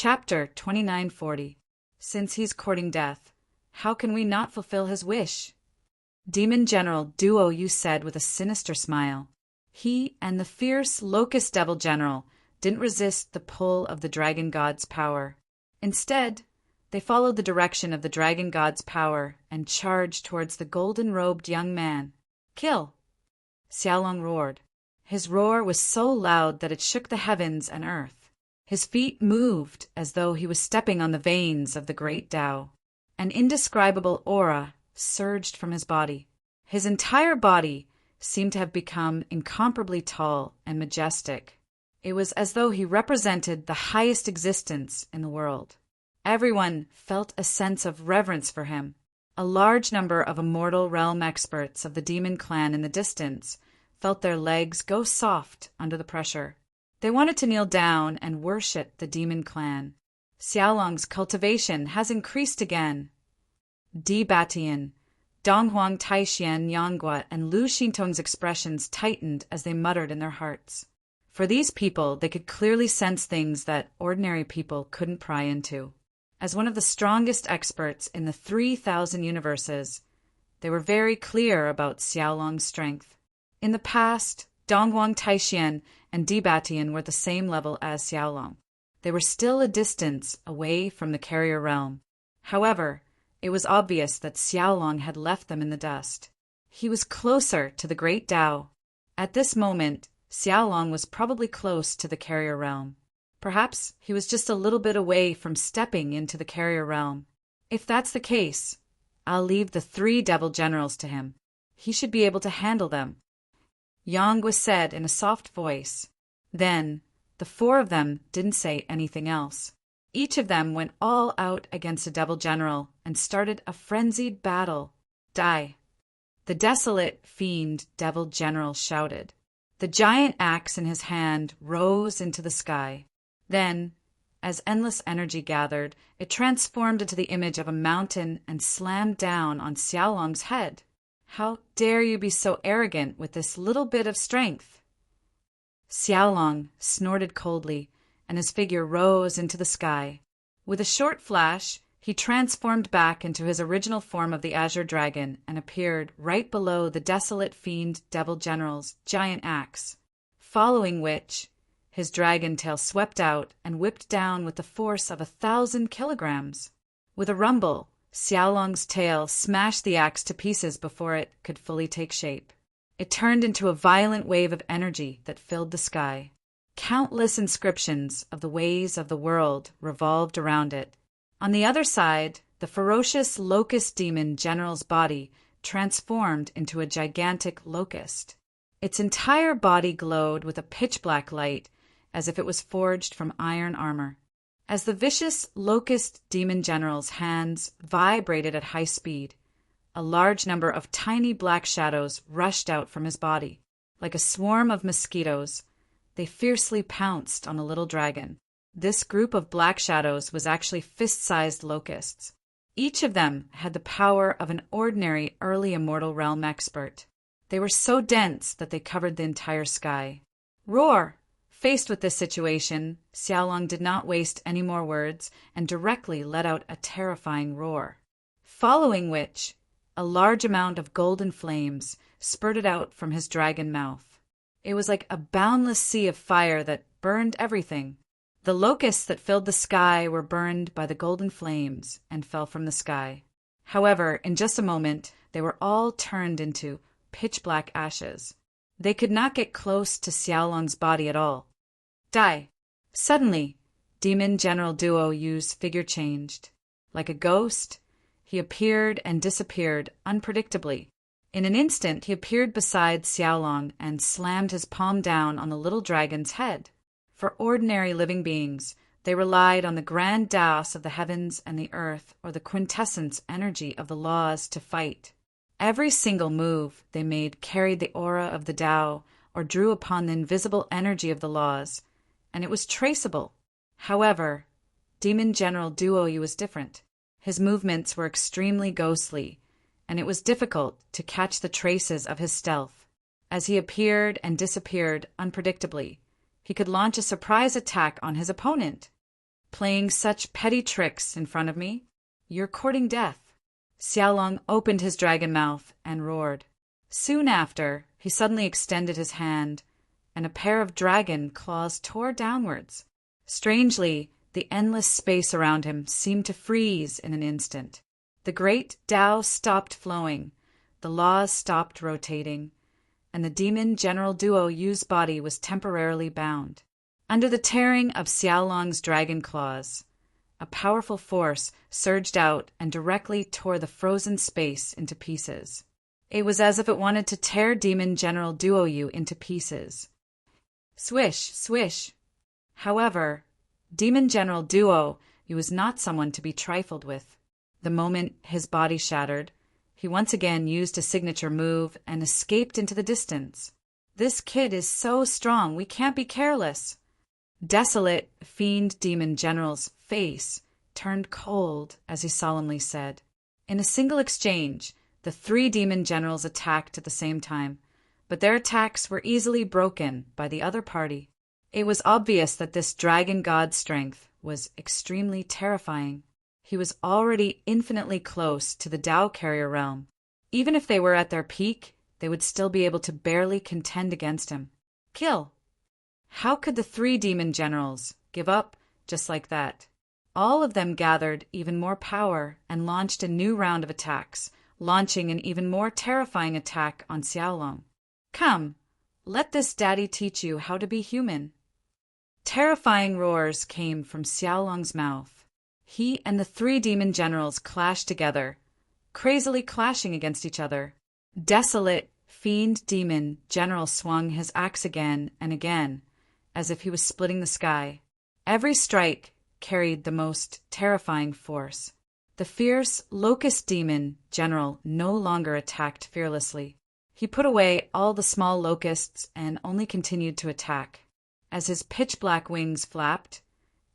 Chapter 2940. Since he's courting death, how can we not fulfill his wish? Demon General Duo Yu said with a sinister smile. He and the fierce Locust Devil General didn't resist the pull of the Dragon God's power. Instead, they followed the direction of the Dragon God's power and charged towards the golden-robed young man. Kill! Xiaolong roared. His roar was so loud that it shook the heavens and earth. His feet moved as though he was stepping on the veins of the great Tao. An indescribable aura surged from his body. His entire body seemed to have become incomparably tall and majestic. It was as though he represented the highest existence in the world. Everyone felt a sense of reverence for him. A large number of immortal realm experts of the demon clan in the distance felt their legs go soft under the pressure. They wanted to kneel down and worship the demon clan. Xiaolong's cultivation has increased again. Di Batian, Donghuang Taixian Yanghua, and Lu Xintong's expressions tightened as they muttered in their hearts. For these people, they could clearly sense things that ordinary people couldn't pry into. As one of the strongest experts in the 3,000 universes, they were very clear about Xiaolong's strength. In the past, Donghuang Taixian and Di Batian were at the same level as Xiaolong. They were still a distance away from the carrier realm. However, it was obvious that Xiaolong had left them in the dust. He was closer to the great Tao. At this moment, Xiaolong was probably close to the carrier realm. Perhaps he was just a little bit away from stepping into the carrier realm. If that's the case, I'll leave the 3 devil generals to him. He should be able to handle them. Yanghua said in a soft voice. Then, the 4 of them didn't say anything else. Each of them went all out against a devil general and started a frenzied battle. Die! The desolate fiend devil general shouted. The giant axe in his hand rose into the sky. Then, as endless energy gathered, it transformed into the image of a mountain and slammed down on Xiaolong's head. How dare you be so arrogant with this little bit of strength? Xiaolong snorted coldly, and his figure rose into the sky. With a short flash, he transformed back into his original form of the Azure Dragon and appeared right below the desolate fiend devil general's giant axe, following which, his dragon tail swept out and whipped down with the force of 1,000 kilograms. With a rumble, Xiaolong's tail smashed the axe to pieces before it could fully take shape. It turned into a violent wave of energy that filled the sky. Countless inscriptions of the ways of the world revolved around it. On the other side, the ferocious locust demon general's body transformed into a gigantic locust. Its entire body glowed with a pitch-black light, as if it was forged from iron armor. As the vicious locust demon general's hands vibrated at high speed, a large number of tiny black shadows rushed out from his body. Like a swarm of mosquitoes, they fiercely pounced on the little dragon. This group of black shadows was actually fist-sized locusts. Each of them had the power of an ordinary early immortal realm expert. They were so dense that they covered the entire sky. Roar! Faced with this situation, Xiaolong did not waste any more words and directly let out a terrifying roar, following which a large amount of golden flames spurted out from his dragon mouth. It was like a boundless sea of fire that burned everything. The locusts that filled the sky were burned by the golden flames and fell from the sky. However, in just a moment, they were all turned into pitch-black ashes. They could not get close to Xiaolong's body at all. Die! Suddenly, Demon General Duo Yu's figure changed. Like a ghost, he appeared and disappeared unpredictably. In an instant, he appeared beside Xiaolong and slammed his palm down on the little dragon's head. For ordinary living beings, they relied on the grand Taos of the heavens and the earth or the quintessence energy of the laws to fight. Every single move they made carried the aura of the Tao or drew upon the invisible energy of the laws, and it was traceable. However, Demon General Duo Yu was different. His movements were extremely ghostly, and it was difficult to catch the traces of his stealth. As he appeared and disappeared unpredictably, he could launch a surprise attack on his opponent. playing such petty tricks in front of me? You're courting death." Xiaolong opened his dragon mouth and roared. Soon after, he suddenly extended his hand, and a pair of dragon claws tore downwards. Strangely, the endless space around him seemed to freeze in an instant. The great Tao stopped flowing, the laws stopped rotating, and the demon General Duo Yu's body was temporarily bound. Under the tearing of Xiaolong's dragon claws, a powerful force surged out and directly tore the frozen space into pieces. It was as if it wanted to tear demon General Duo Yu into pieces. Swish, swish. However, demon General Duo Yu was not someone to be trifled with. The moment his body shattered, he once again used a signature move and escaped into the distance. "This kid is so strong, we can't be careless." Desolate fiend demon general's face turned cold as he solemnly said. In a single exchange, the three demon generals attacked at the same time, but their attacks were easily broken by the other party. It was obvious that this dragon god's strength was extremely terrifying. He was already infinitely close to the Tao carrier realm. Even if they were at their peak, they would still be able to barely contend against him. Kill! How could the three demon generals give up just like that? All of them gathered even more power and launched a new round of attacks, launching an even more terrifying attack on Xiaolong. "Come, let this daddy teach you how to be human." Terrifying roars came from Xiaolong's mouth. He and the three demon generals clashed together, crazily clashing against each other. Desolate fiend demon general swung his axe again and again, as if he was splitting the sky. Every strike carried the most terrifying force. The fierce locust demon general no longer attacked fearlessly. He put away all the small locusts and only continued to attack. As his pitch-black wings flapped,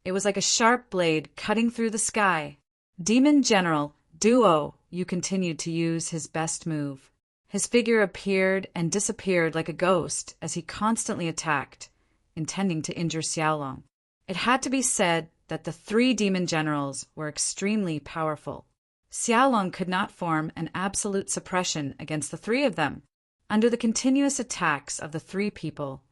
it was like a sharp blade cutting through the sky. Demon General Duo Yu continued to use his best move. His figure appeared and disappeared like a ghost as he constantly attacked, intending to injure Xiaolong. It had to be said that the three demon generals were extremely powerful. Xiaolong could not form an absolute suppression against the three of them. Under the continuous attacks of the three people,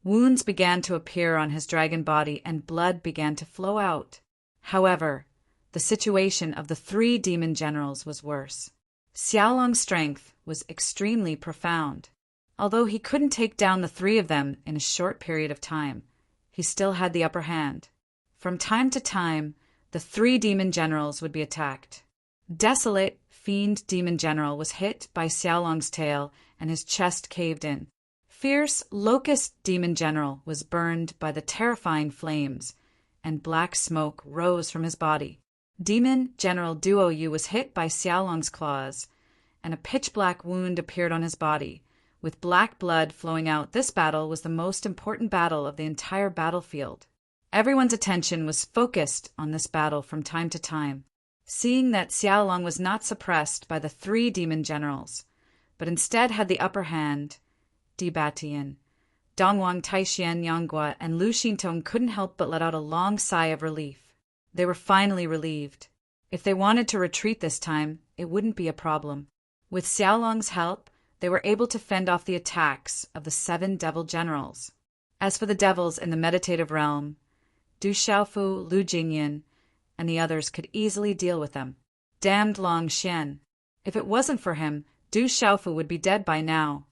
wounds began to appear on his dragon body and blood began to flow out. However, the situation of the three demon generals was worse. Xiaolong's strength was extremely profound. Although he couldn't take down the three of them in a short period of time, he still had the upper hand. From time to time, the three demon generals would be attacked. Desolate fiend demon general was hit by Xiaolong's tail and his chest caved in. Fierce locust demon general was burned by the terrifying flames, and black smoke rose from his body. Demon General Duo Yu was hit by Xiaolong's claws, and a pitch-black wound appeared on his body, with black blood flowing out. This battle was the most important battle of the entire battlefield. Everyone's attention was focused on this battle from time to time. Seeing that Xiaolong was not suppressed by the three demon generals, but instead had the upper hand, Di Batian, Dongwang Taixian Yanghua, and Lu Xintong couldn't help but let out a long sigh of relief. They were finally relieved. If they wanted to retreat this time, it wouldn't be a problem. With Xiaolong's help, they were able to fend off the attacks of the 7 devil generals. As for the devils in the meditative realm, Du Xiaofu, Lu Jingyan, and the others could easily deal with them. Damned Long Xian. If it wasn't for him, Du Xiaofu would be dead by now.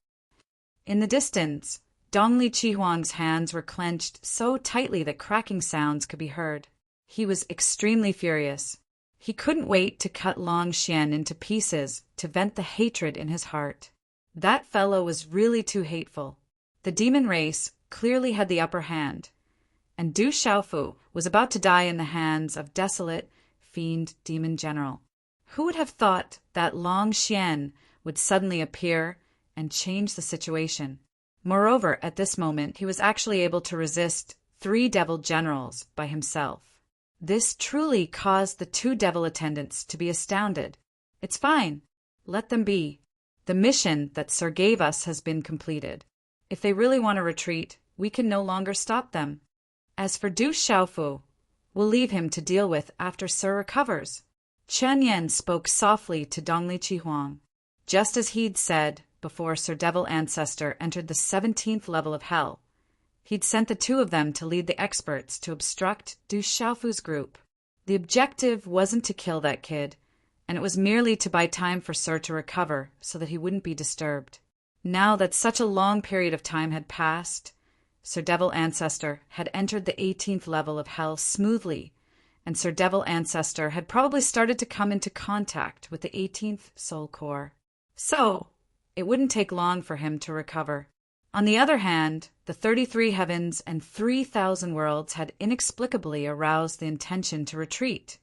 In the distance, Dongli Qihuang's hands were clenched so tightly that cracking sounds could be heard. He was extremely furious. He couldn't wait to cut Long Xian into pieces to vent the hatred in his heart. That fellow was really too hateful. The demon race clearly had the upper hand, and Du Xiaofu was about to die in the hands of desolate fiend demon general. Who would have thought that Long Xian would suddenly appear and change the situation? Moreover, at this moment, he was actually able to resist 3 devil generals by himself. This truly caused the 2 devil attendants to be astounded. It's fine. Let them be. The mission that Sir gave us has been completed. If they really want to retreat, we can no longer stop them. As for Du Xiaofu, We'll leave him to deal with after Sir recovers. Chen Yan spoke softly to Dongli Chihuang, just as he'd said before Sir Devil Ancestor entered the 17th level of hell. He'd sent the two of them to lead the experts to obstruct Du Xiaofu's group. The objective wasn't to kill that kid, and it was merely to buy time for Sir to recover so that he wouldn't be disturbed. Now that such a long period of time had passed, Sir Devil Ancestor had entered the 18th level of hell smoothly, and Sir Devil Ancestor had probably started to come into contact with the 18th soul core. So, it wouldn't take long for him to recover. On the other hand, the 33 heavens and 3,000 worlds had inexplicably aroused the intention to retreat,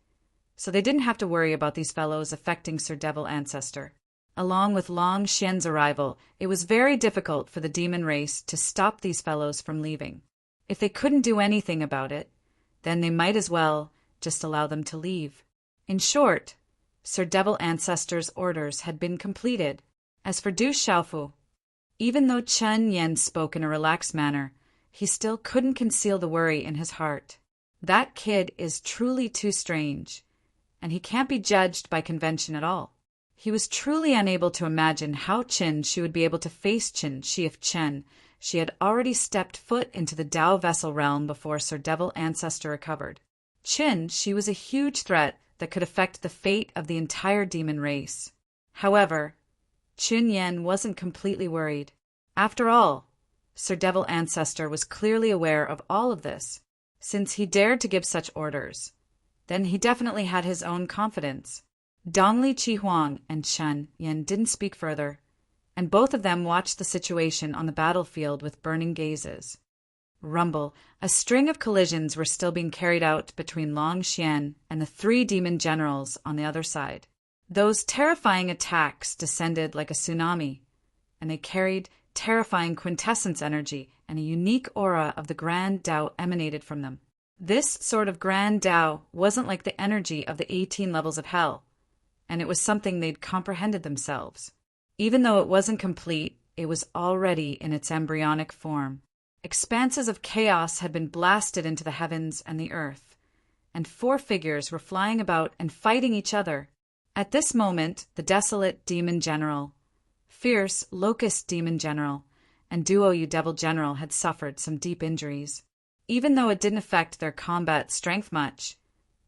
so they didn't have to worry about these fellows affecting Sir Devil Ancestor. Along with Long Xian's arrival, it was very difficult for the demon race to stop these fellows from leaving. If they couldn't do anything about it, then they might as well just allow them to leave. In short, Sir Devil Ancestor's orders had been completed. As for Du Xiaofu, even though Chen Yan spoke in a relaxed manner, he still couldn't conceal the worry in his heart. That kid is truly too strange, and he can't be judged by convention at all. He was truly unable to imagine how she would be able to face Qin Shi if she had already stepped foot into the Dao vessel realm before Sir Devil Ancestor recovered. Qin Shi was a huge threat that could affect the fate of the entire demon race. However, Chun Yan wasn't completely worried. After all, Sir Devil Ancestor was clearly aware of all of this. Since he dared to give such orders, then he definitely had his own confidence. Dongli Chihuang and Chen Yan didn't speak further, and both of them watched the situation on the battlefield with burning gazes. Rumble, a string of collisions were still being carried out between Long Xian and the 3 demon generals on the other side. Those terrifying attacks descended like a tsunami, and they carried terrifying quintessence energy, and a unique aura of the Grand Tao emanated from them. This sort of Grand Tao wasn't like the energy of the 18 levels of hell, and it was something they'd comprehended themselves. Even though it wasn't complete, it was already in its embryonic form. Expanses of chaos had been blasted into the heavens and the earth, and 4 figures were flying about and fighting each other. At this moment, the Desolate Demon General, Fierce Locust Demon General, and Duo Devil General had suffered some deep injuries. Even though it didn't affect their combat strength much,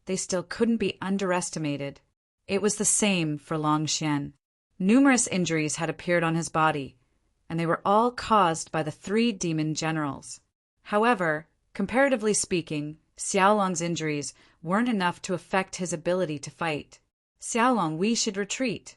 they still couldn't be underestimated. It was the same for Long Xian. Numerous injuries had appeared on his body, and they were all caused by the 3 demon generals. However, comparatively speaking, Xiaolong's injuries weren't enough to affect his ability to fight. Xiaolong, we should retreat.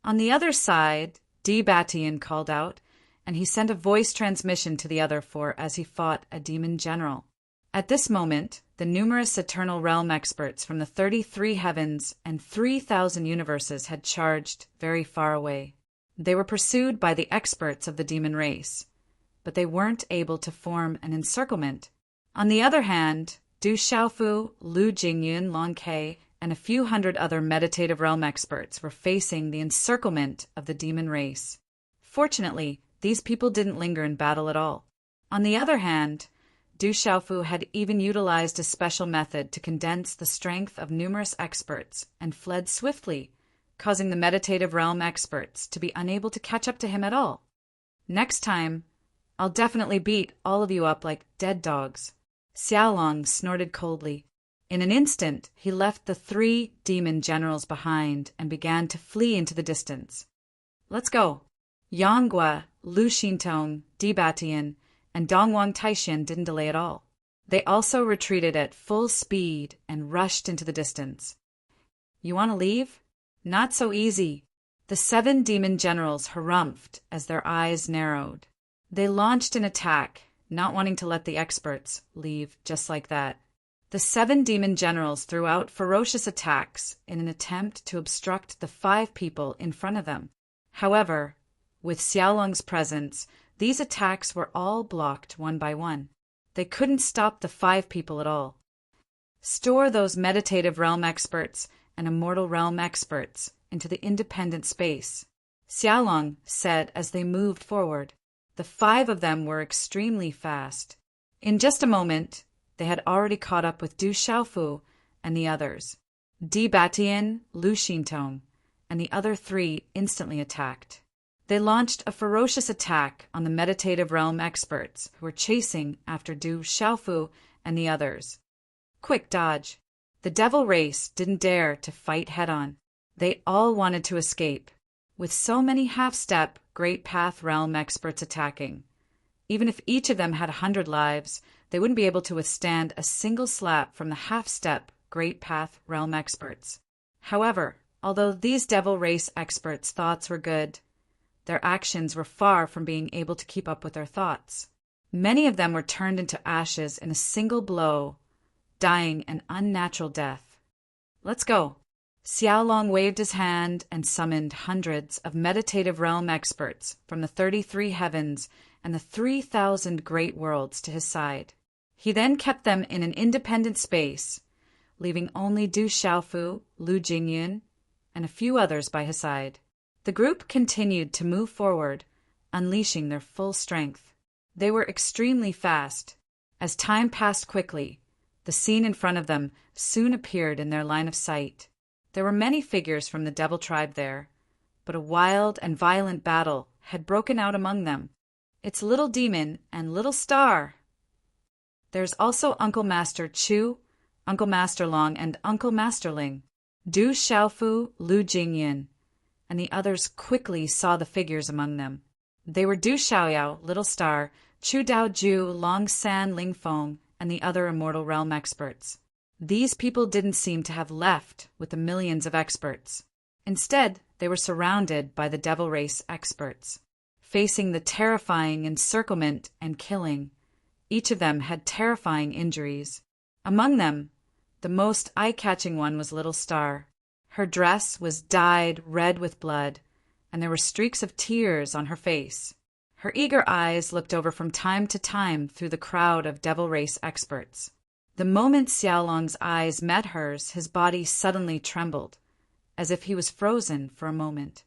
On the other side, Di Batian called out, and he sent a voice transmission to the other 4 as he fought a demon general. At this moment, the numerous Eternal Realm experts from the 33 heavens and 3,000 universes had charged very far away. They were pursued by the experts of the demon race, but they weren't able to form an encirclement. On the other hand, Du Xiaofu, Lu Jingyun, Long Ke, and a few hundred other meditative realm experts were facing the encirclement of the demon race. Fortunately, these people didn't linger in battle at all. On the other hand, Du Xiaofu had even utilized a special method to condense the strength of numerous experts and fled swiftly, causing the meditative realm experts to be unable to catch up to him at all. Next time, I'll definitely beat all of you up like dead dogs. Xiaolong snorted coldly. In an instant, he left the 3 demon generals behind and began to flee into the distance. Let's go. Yanggua, Lu Xintong, Di Batian, and Dongwang Taishan didn't delay at all. They also retreated at full speed and rushed into the distance. You want to leave? Not so easy. The 7 demon generals harumphed as their eyes narrowed. They launched an attack, not wanting to let the experts leave just like that. The 7 demon generals threw out ferocious attacks in an attempt to obstruct the 5 people in front of them. However, with Xiaolong's presence, these attacks were all blocked one by one. They couldn't stop the 5 people at all. Store those meditative realm experts and immortal realm experts into the independent space, Xiaolong said as they moved forward. The 5 of them were extremely fast. In just a moment, they had already caught up with Du Xiaofu and the others. Di Batian, Lu Xintong, and the other three instantly attacked. They launched a ferocious attack on the meditative realm experts who were chasing after Du Xiaofu and the others. Quick dodge. The devil race didn't dare to fight head-on. They all wanted to escape. With so many half-step, Great Path realm experts attacking, even if each of them had 100 lives, they wouldn't be able to withstand a single slap from the half-step, Great Path realm experts. However, although these devil race experts' thoughts were good, their actions were far from being able to keep up with their thoughts. Many of them were turned into ashes in a single blow, dying an unnatural death. Let's go. Xiaolong waved his hand and summoned hundreds of meditative realm experts from the 33 heavens and the 3,000 great worlds to his side. He then kept them in an independent space, leaving only Du Xiaofu, Lu Jingyun, and a few others by his side. The group continued to move forward, unleashing their full strength. They were extremely fast. As time passed quickly, the scene in front of them soon appeared in their line of sight. There were many figures from the devil tribe there, but a wild and violent battle had broken out among them. It's Little Demon and Little Star. There's also Uncle Master Chu, Uncle Master Long, and Uncle Masterling. Du Xiaofu, Lu Jingyan, and the others quickly saw the figures among them. They were Du Xiaoyao, Little Star, Chu Daoju, Long San Lingfeng, and the other immortal realm experts. These people didn't seem to have left with the millions of experts. Instead, they were surrounded by the devil race experts, facing the terrifying encirclement and killing. Each of them had terrifying injuries. Among them, the most eye-catching one was Little Star. Her dress was dyed red with blood, and there were streaks of tears on her face. Her eager eyes looked over from time to time through the crowd of devil race experts. The moment Xiaolong's eyes met hers, his body suddenly trembled, as if he was frozen for a moment.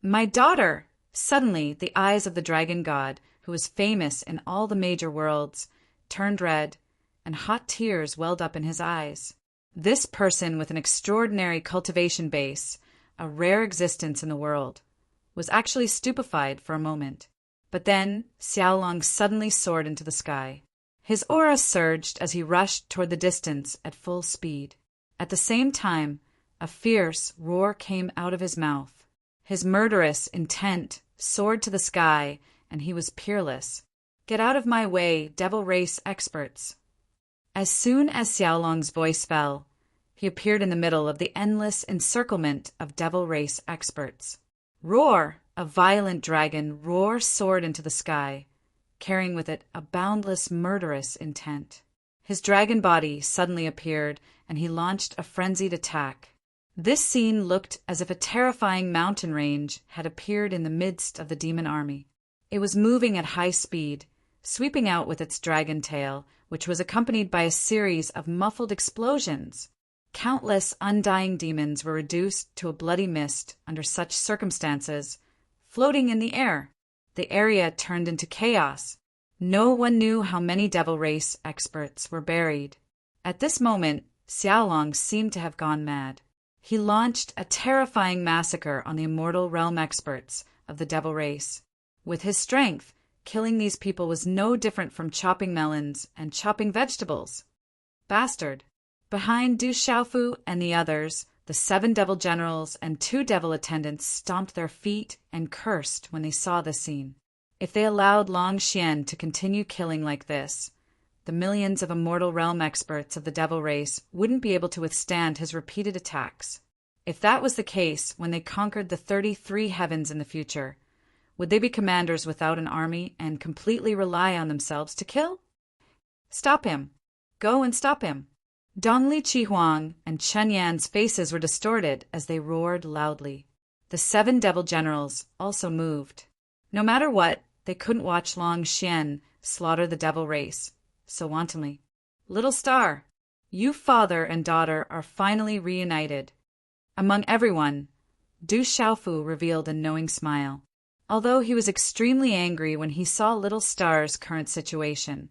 "My daughter!" Suddenly, the eyes of the dragon god, who was famous in all the major worlds, turned red, and hot tears welled up in his eyes. This person with an extraordinary cultivation base, a rare existence in the world, was actually stupefied for a moment. But then Xiaolong suddenly soared into the sky. His aura surged as he rushed toward the distance at full speed. At the same time, a fierce roar came out of his mouth. His murderous intent soared to the sky, and he was peerless. "Get out of my way, devil race experts!" As soon as Xiaolong's voice fell, he appeared in the middle of the endless encirclement of devil race experts. Roar! A violent dragon roar soared into the sky, carrying with it a boundless, murderous intent. His dragon body suddenly appeared, and he launched a frenzied attack. This scene looked as if a terrifying mountain range had appeared in the midst of the demon army. It was moving at high speed, sweeping out with its dragon tail, which was accompanied by a series of muffled explosions. Countless undying demons were reduced to a bloody mist under such circumstances, floating in the air. The area turned into chaos. No one knew how many devil race experts were buried. At this moment, Xiaolong seemed to have gone mad. He launched a terrifying massacre on the immortal realm experts of the devil race. With his strength, killing these people was no different from chopping melons and chopping vegetables. Bastard! Behind Du Xiaofu and the others, the 7 devil generals and 2 devil attendants stomped their feet and cursed when they saw this scene. If they allowed Long Xian to continue killing like this, the millions of immortal realm experts of the devil race wouldn't be able to withstand his repeated attacks. If that was the case when they conquered the 33 heavens in the future, would they be commanders without an army and completely rely on themselves to kill? Stop him! Go and stop him! Dongli Chihuang and Chen Yan's faces were distorted as they roared loudly. The 7 devil generals also moved. No matter what, they couldn't watch Long Xian slaughter the devil race so wantonly. "Little Star, you father and daughter are finally reunited." Among everyone, Du Xiaofu revealed a knowing smile. Although he was extremely angry when he saw Little Star's current situation,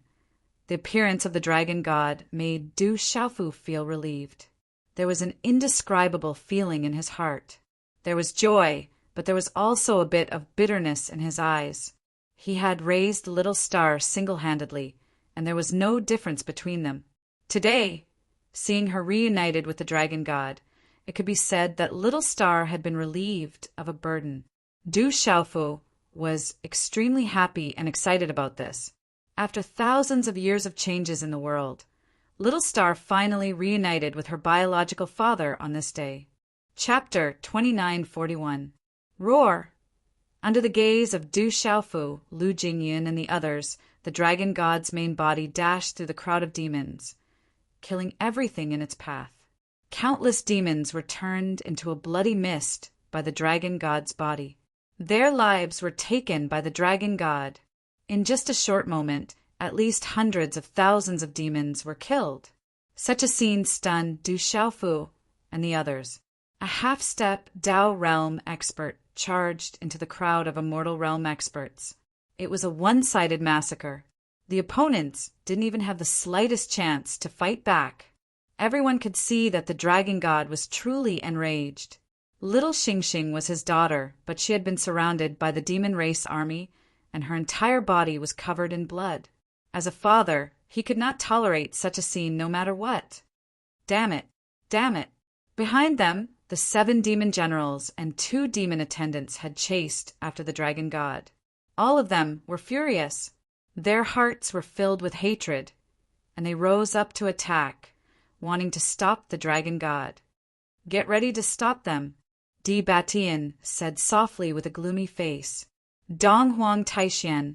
The appearance of the dragon god made Du Xiaofu feel relieved. There was an indescribable feeling in his heart. There was joy, but there was also a bit of bitterness in his eyes. He had raised the little star single-handedly, and there was no difference between them. Today, seeing her reunited with the dragon god, it could be said that little star had been relieved of a burden. Du Xiaofu was extremely happy and excited about this. After thousands of years of changes in the world, little star finally reunited with her biological father on this day. Chapter 2941. Roar! Under the gaze of Du Xiaofu, Lu Jingyan, and the others, the dragon god's main body dashed through the crowd of demons, killing everything in its path. Countless demons were turned into a bloody mist by the dragon god's body. Their lives were taken by the dragon god. In just a short moment, at least hundreds of thousands of demons were killed. Such a scene stunned Du Xiaofu and the others. A half-step Dao realm expert charged into the crowd of immortal realm experts. It was a one-sided massacre. The opponents didn't even have the slightest chance to fight back. Everyone could see that the dragon god was truly enraged. Little Xingxing was his daughter, but she had been surrounded by the demon race army, and her entire body was covered in blood. As a father, he could not tolerate such a scene no matter what. Damn it! Damn it! Behind them, the 7 demon generals and 2 demon attendants had chased after the dragon god. All of them were furious. Their hearts were filled with hatred, and they rose up to attack, wanting to stop the dragon god. Get ready to stop them, Di Batian said softly with a gloomy face. Dong Huang Taixian,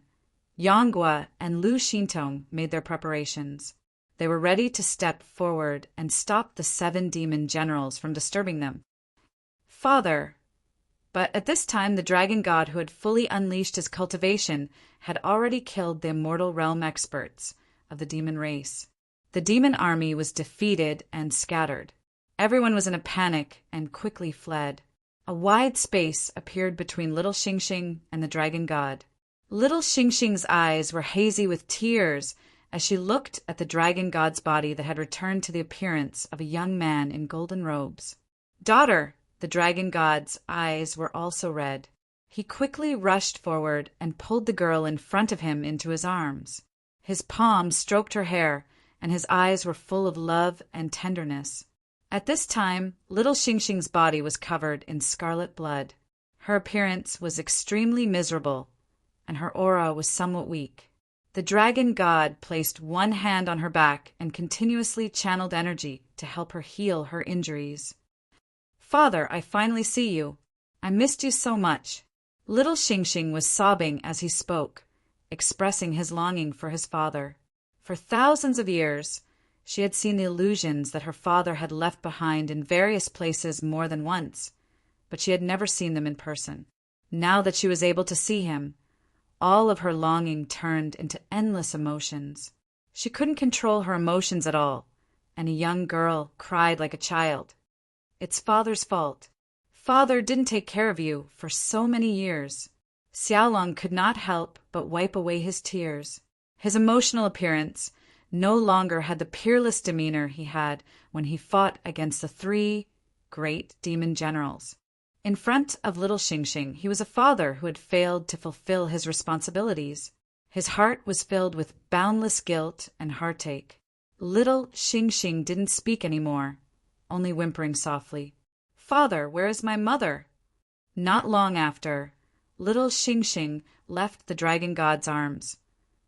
Yanghua, and Lu Xintong made their preparations. They were ready to step forward and stop the 7 demon generals from disturbing them. Father! But at this time the dragon god who had fully unleashed his cultivation had already killed the immortal realm experts of the demon race. The demon army was defeated and scattered. Everyone was in a panic and quickly fled. A wide space appeared between little Xingxing and the dragon god. Little Xingxing's eyes were hazy with tears as she looked at the dragon god's body that had returned to the appearance of a young man in golden robes. Daughter! The dragon god's eyes were also red. He quickly rushed forward and pulled the girl in front of him into his arms. His palm stroked her hair, and his eyes were full of love and tenderness. At this time, little Xingxing's body was covered in scarlet blood. Her appearance was extremely miserable, and her aura was somewhat weak. The dragon god placed one hand on her back and continuously channeled energy to help her heal her injuries. Father, I finally see you. I missed you so much. Little Xingxing was sobbing as he spoke, expressing his longing for his father. For thousands of years, she had seen the illusions that her father had left behind in various places more than once, but she had never seen them in person. Now that she was able to see him, all of her longing turned into endless emotions. She couldn't control her emotions at all, and a young girl cried like a child. It's father's fault. Father didn't take care of you for so many years. Xiaolong could not help but wipe away his tears. His emotional appearance no longer had the peerless demeanor he had when he fought against the 3 great demon generals. In front of little Xingxing, he was a father who had failed to fulfill his responsibilities. His heart was filled with boundless guilt and heartache. Little Xingxing didn't speak anymore, only whimpering softly. Father, where is my mother? Not long after, little Xingxing left the dragon god's arms,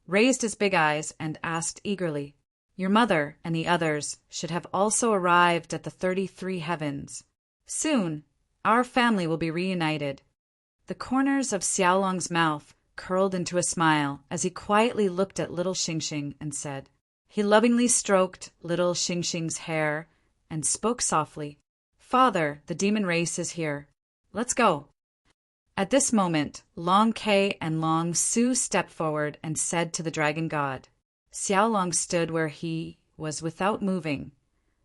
raised his big eyes, and asked eagerly, Your mother and the others should have also arrived at the 33 heavens. Soon, our family will be reunited. The corners of Xiaolong's mouth curled into a smile as he quietly looked at little Xingxing and said. He lovingly stroked little Xingxing's hair and spoke softly. Father, the demon race is here. Let's go. At this moment, Long Kei and Long Su stepped forward and said to the dragon god. Xiaolong stood where he was without moving,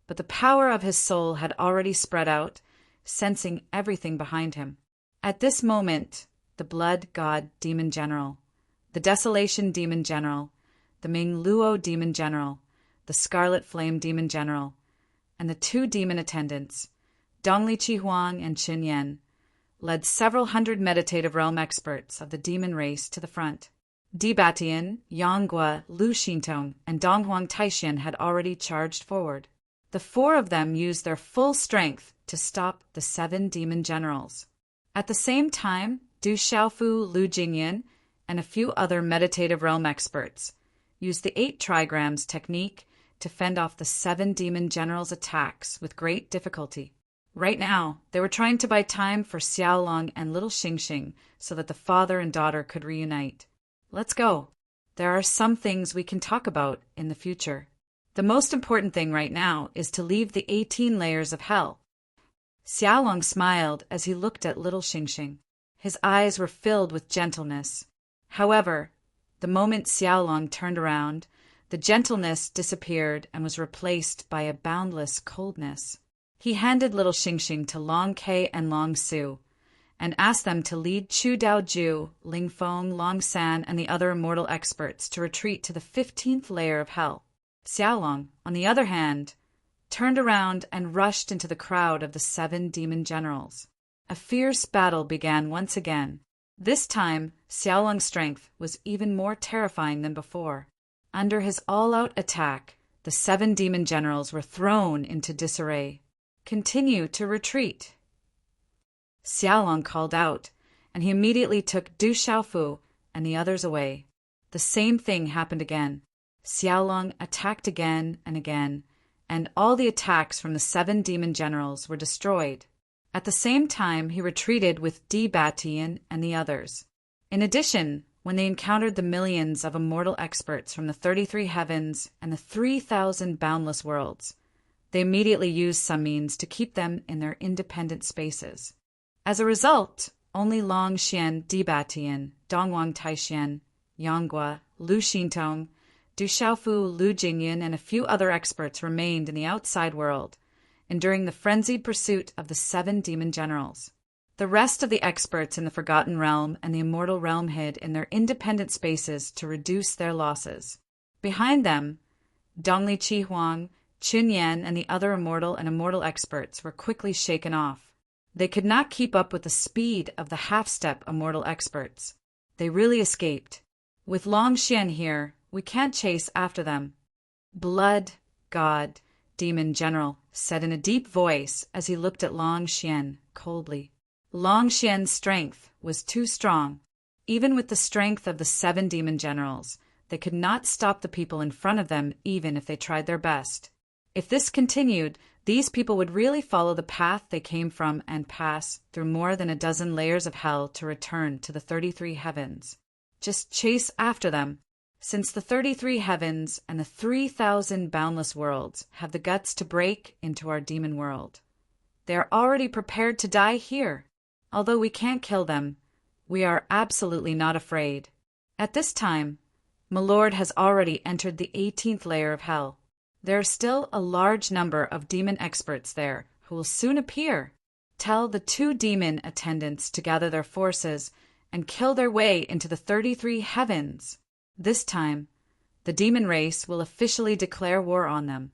but the power of his soul had already spread out, sensing everything behind him. At this moment, the blood god demon general, the desolation demon general, the Ming Luo demon general, the Scarlet Flame demon general, and the two demon attendants, Dongli Chihuang and Qin Yan, led several hundred meditative realm experts of the demon race to the front. Di Batian, Yanggua, Lu Xintong, and Donghuang Taishan had already charged forward. The four of them used their full strength to stop the 7 demon generals. At the same time, Du Xiaofu, Lu Jingyan, and a few other meditative realm experts used the 8 trigrams technique to fend off the 7 demon generals' attacks with great difficulty. Right now, they were trying to buy time for Xiaolong and little Xingxing so that the father and daughter could reunite. Let's go. There are some things we can talk about in the future. The most important thing right now is to leave the 18 layers of hell. Xiaolong smiled as he looked at little Xingxing. His eyes were filled with gentleness. However, the moment Xiaolong turned around, the gentleness disappeared and was replaced by a boundless coldness. He handed little Xingxing to Long Kei and Long Su, and asked them to lead Chu Daoju, Ling Feng, Long San, and the other immortal experts to retreat to the 15th layer of hell. Xiaolong, on the other hand, turned around and rushed into the crowd of the 7 demon generals. A fierce battle began once again. This time, Xiaolong's strength was even more terrifying than before. Under his all-out attack, the 7 demon generals were thrown into disarray. Continue to retreat. Xiaolong called out, and he immediately took Du Xiaofu and the others away. The same thing happened again. Xiaolong attacked again and again, and all the attacks from the 7 demon generals were destroyed. At the same time, he retreated with Di Batian and the others. In addition, when they encountered the millions of immortal experts from the 33 heavens and the 3,000 boundless worlds, they immediately used some means to keep them in their independent spaces. As a result, only Long Xian, Di Batian, Donghuang Taishan, Yanggua, Lu Xintong, Du Xiaofu, Lu Jingyan, and a few other experts remained in the outside world, enduring the frenzied pursuit of the 7 demon generals. The rest of the experts in the Forgotten Realm and the Immortal Realm hid in their independent spaces to reduce their losses. Behind them, Dongli Chihuang, Qin Yan, and the other immortal and immortal experts were quickly shaken off. They could not keep up with the speed of the half-step immortal experts. They really escaped. With Long Xian here, we can't chase after them. Blood, God, Demon General, said in a deep voice as he looked at Long Xian coldly. Long Xian's strength was too strong. Even with the strength of the 7 demon generals, they could not stop the people in front of them even if they tried their best. If this continued, these people would really follow the path they came from and pass through more than a dozen layers of hell to return to the 33 heavens. Just chase after them. Since the 33 heavens and the 3,000 boundless worlds have the guts to break into our demon world, they are already prepared to die here. Although we can't kill them, we are absolutely not afraid. At this time, Milord has already entered the 18th layer of hell. There are still a large number of demon experts there who will soon appear. Tell the 2 demon attendants to gather their forces and kill their way into the 33 heavens. This time, the demon race will officially declare war on them.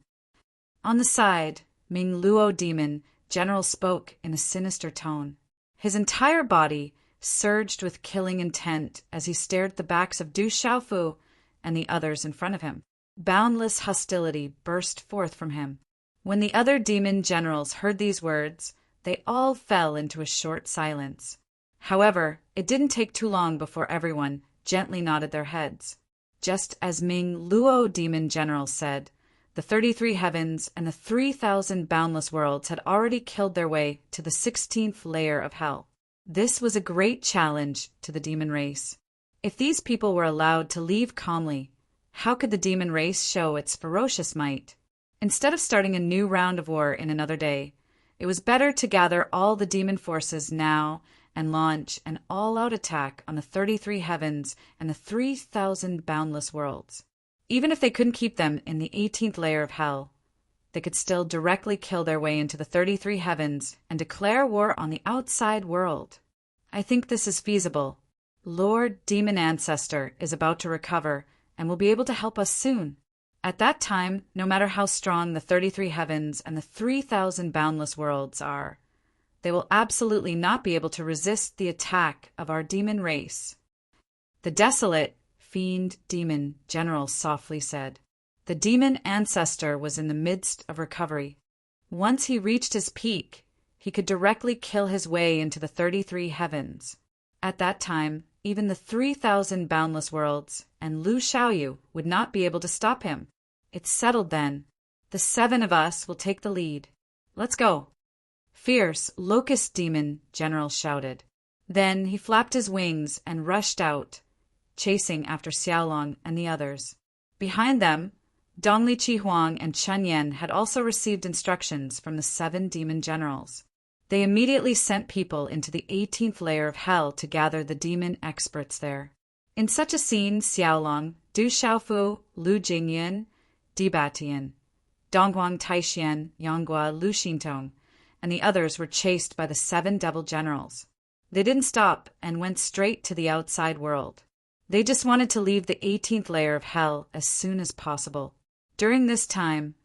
On the side, Ming Luo Demon General spoke in a sinister tone. His entire body surged with killing intent as he stared at the backs of Du Xiaofu and the others in front of him. Boundless hostility burst forth from him. When the other demon generals heard these words, they all fell into a short silence. However, it didn't take too long before everyone gently nodded their heads. Just as Ming Luo Demon General said, the 33 heavens and the 3,000 boundless worlds had already killed their way to the 16th layer of hell. This was a great challenge to the demon race. If these people were allowed to leave calmly, how could the demon race show its ferocious might? Instead of starting a new round of war in another day, it was better to gather all the demon forces now and launch an all-out attack on the 33 heavens and the 3,000 boundless worlds. Even if they couldn't keep them in the 18th layer of hell, they could still directly kill their way into the 33 heavens and declare war on the outside world. I think this is feasible. Lord Demon Ancestor is about to recover and will be able to help us soon. At that time, no matter how strong the 33 heavens and the 3,000 boundless worlds are, they will absolutely not be able to resist the attack of our demon race." The desolate, fiend demon general softly said. The demon ancestor was in the midst of recovery. Once he reached his peak, he could directly kill his way into the 33 heavens. At that time, even the 3,000 boundless worlds and Lu Xiaoyu would not be able to stop him. It's settled then. The 7 of us will take the lead. Let's go. Fierce, locust demon general shouted. Then he flapped his wings and rushed out, chasing after Xiaolong and the others. Behind them, Dongli Qihuang and Chen Yan had also received instructions from the 7 demon generals. They immediately sent people into the 18th layer of hell to gather the demon experts there. In such a scene, Xiaolong, Du Xiaofu, Lu Jingyan, Di Batian, Dongguang Taixian, Yanghua Lu Xintong, and the others were chased by the 7 devil generals. They didn't stop and went straight to the outside world. They just wanted to leave the 18th layer of hell as soon as possible. During this time,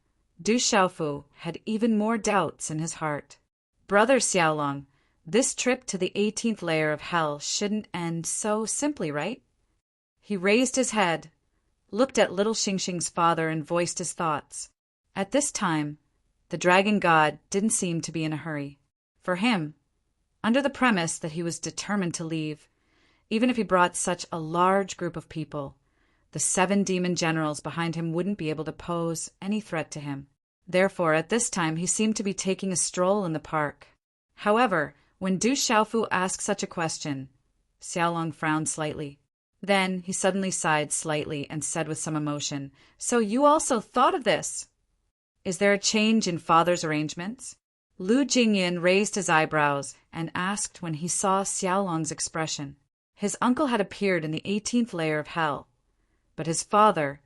Du Xiaofu had even more doubts in his heart. Brother Xiaolong, this trip to the 18th layer of hell shouldn't end so simply, right? He raised his head, looked at little Xingxing's father and voiced his thoughts. At this time, the dragon god didn't seem to be in a hurry. For him, under the premise that he was determined to leave, even if he brought such a large group of people, the 7 demon generals behind him wouldn't be able to pose any threat to him. Therefore, at this time, he seemed to be taking a stroll in the park. However, when Du Xiaofu asked such a question, Xiaolong frowned slightly. Then he suddenly sighed slightly and said with some emotion, "So you also thought of this? Is there a change in father's arrangements?" Lu Jingyan raised his eyebrows and asked when he saw Xiaolong's expression. His uncle had appeared in the 18th layer of hell, but his father,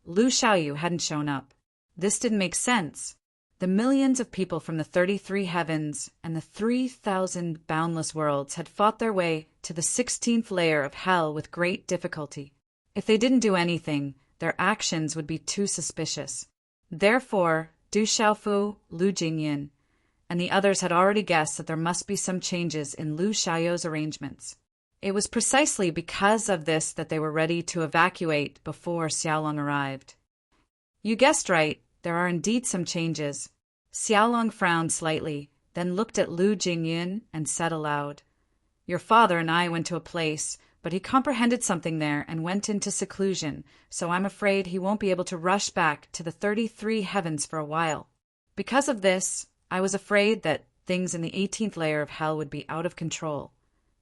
Lu Xiaoyu, hadn't shown up. This didn't make sense. The millions of people from the 33 heavens and the 3,000 boundless worlds had fought their way to the 16th layer of hell with great difficulty. If they didn't do anything, their actions would be too suspicious. Therefore, Du Xiaofu, Lu Jingyan, and the others had already guessed that there must be some changes in Lu Xiaoyu's arrangements. It was precisely because of this that they were ready to evacuate before Xiaolong arrived. "You guessed right. There are indeed some changes." Xiaolong frowned slightly, then looked at Lu Jingyan and said aloud, "Your father and I went to a place, but he comprehended something there and went into seclusion, so I'm afraid he won't be able to rush back to the 33 heavens for a while. Because of this, I was afraid that things in the 18th layer of hell would be out of control,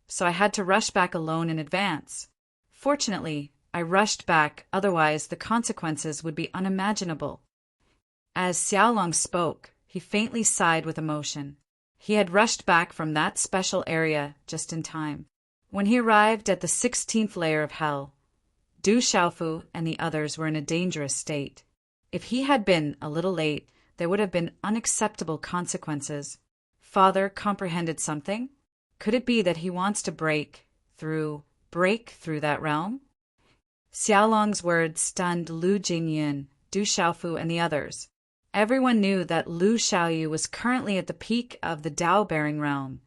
so I had to rush back alone in advance. Fortunately, I rushed back, otherwise the consequences would be unimaginable." As Xiaolong spoke, he faintly sighed with emotion. He had rushed back from that special area just in time. When he arrived at the 16th layer of hell, Du Xiaofu and the others were in a dangerous state. If he had been a little late, there would have been unacceptable consequences. Father comprehended something? Could it be that he wants to break through that realm? Xiaolong's words stunned Lu Jingyan, Du Xiaofu, and the others. Everyone knew that Lu Xiaoyu was currently at the peak of the Tao-bearing realm,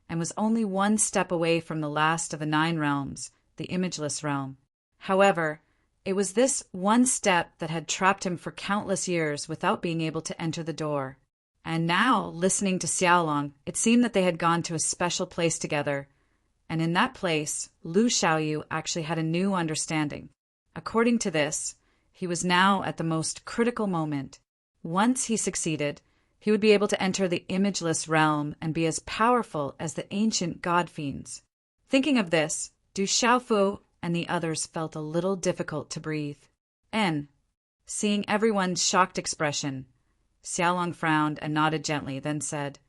and was only one step away from the last of the 9 realms, the imageless realm. However, it was this one step that had trapped him for countless years without being able to enter the door. And now, listening to Xiaolong, it seemed that they had gone to a special place together, and in that place, Lu Xiaoyu actually had a new understanding. According to this, he was now at the most critical moment. Once he succeeded, he would be able to enter the imageless realm and be as powerful as the ancient god fiends. Thinking of this, Du Xiaofu and the others felt a little difficult to breathe. And, seeing everyone's shocked expression, Xiaolong frowned and nodded gently, then said,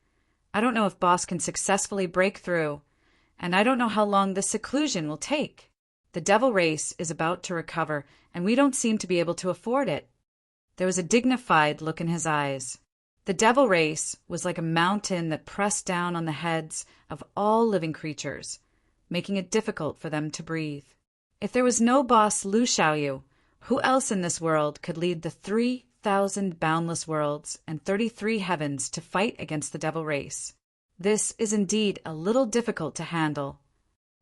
"I don't know if boss can successfully break through, and I don't know how long this seclusion will take. The devil race is about to recover, and we don't seem to be able to afford it." There was a dignified look in his eyes. The devil race was like a mountain that pressed down on the heads of all living creatures, making it difficult for them to breathe. If there was no boss Lu Xiaoyu, Who else in this world could lead the 3,000 boundless worlds and 33 heavens to fight against the devil race? This is indeed a little difficult to handle.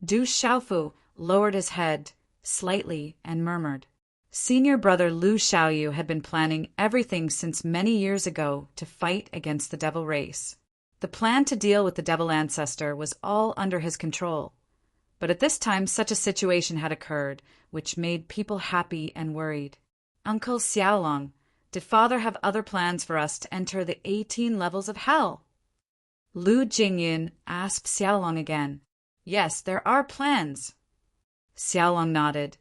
Du Xiaofu lowered his head slightly and murmured. Senior brother Lu Xiaoyu had been planning everything since many years ago to fight against the devil race. The plan to deal with the devil ancestor was all under his control. But at this time such a situation had occurred, which made people happy and worried. Uncle Xiaolong, did father have other plans for us to enter the 18 levels of hell? Lu Jingyan asked Xiaolong again. Yes, there are plans. Xiaolong nodded,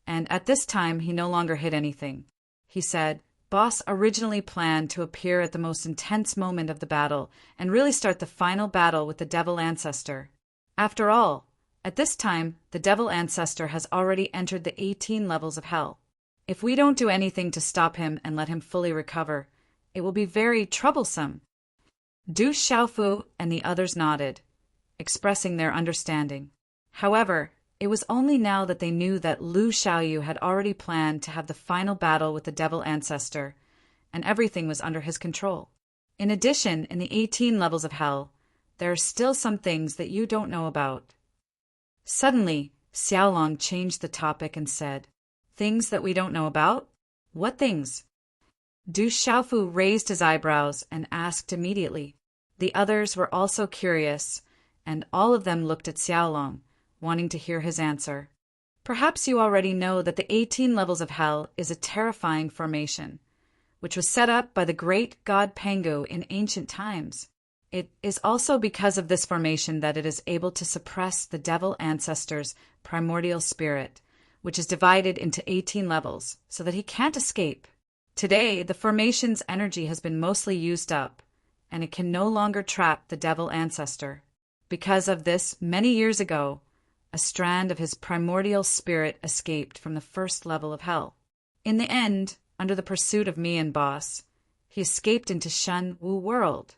and at this time he no longer hid anything. He said, Boss originally planned to appear at the most intense moment of the battle and really start the final battle with the devil ancestor. After all, at this time, the devil ancestor has already entered the 18 levels of hell. If we don't do anything to stop him and let him fully recover, it will be very troublesome. Du Xiaofu and the others nodded, expressing their understanding. However, it was only now that they knew that Lu Xiaoyu had already planned to have the final battle with the devil ancestor, and everything was under his control. In addition, in the 18 levels of hell, there are still some things that you don't know about. Suddenly, Xiaolong changed the topic and said, Things that we don't know about? What things? Du Xiaofu raised his eyebrows and asked immediately. The others were also curious, and all of them looked at Xiaolong, wanting to hear his answer. Perhaps you already know that the 18 levels of hell is a terrifying formation, which was set up by the great god Pangu in ancient times. It is also because of this formation that it is able to suppress the devil ancestor's primordial spirit, which is divided into 18 levels, so that he can't escape. Today, the formation's energy has been mostly used up, and it can no longer trap the devil ancestor. Because of this, many years ago, a strand of his primordial spirit escaped from the first level of hell. In the end, under the pursuit of me and Boss, he escaped into Shen Wu world.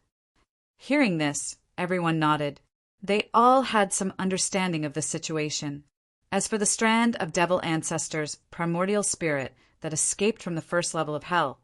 Hearing this, everyone nodded. They all had some understanding of the situation. As for the strand of devil ancestor's primordial spirit that escaped from the first level of hell,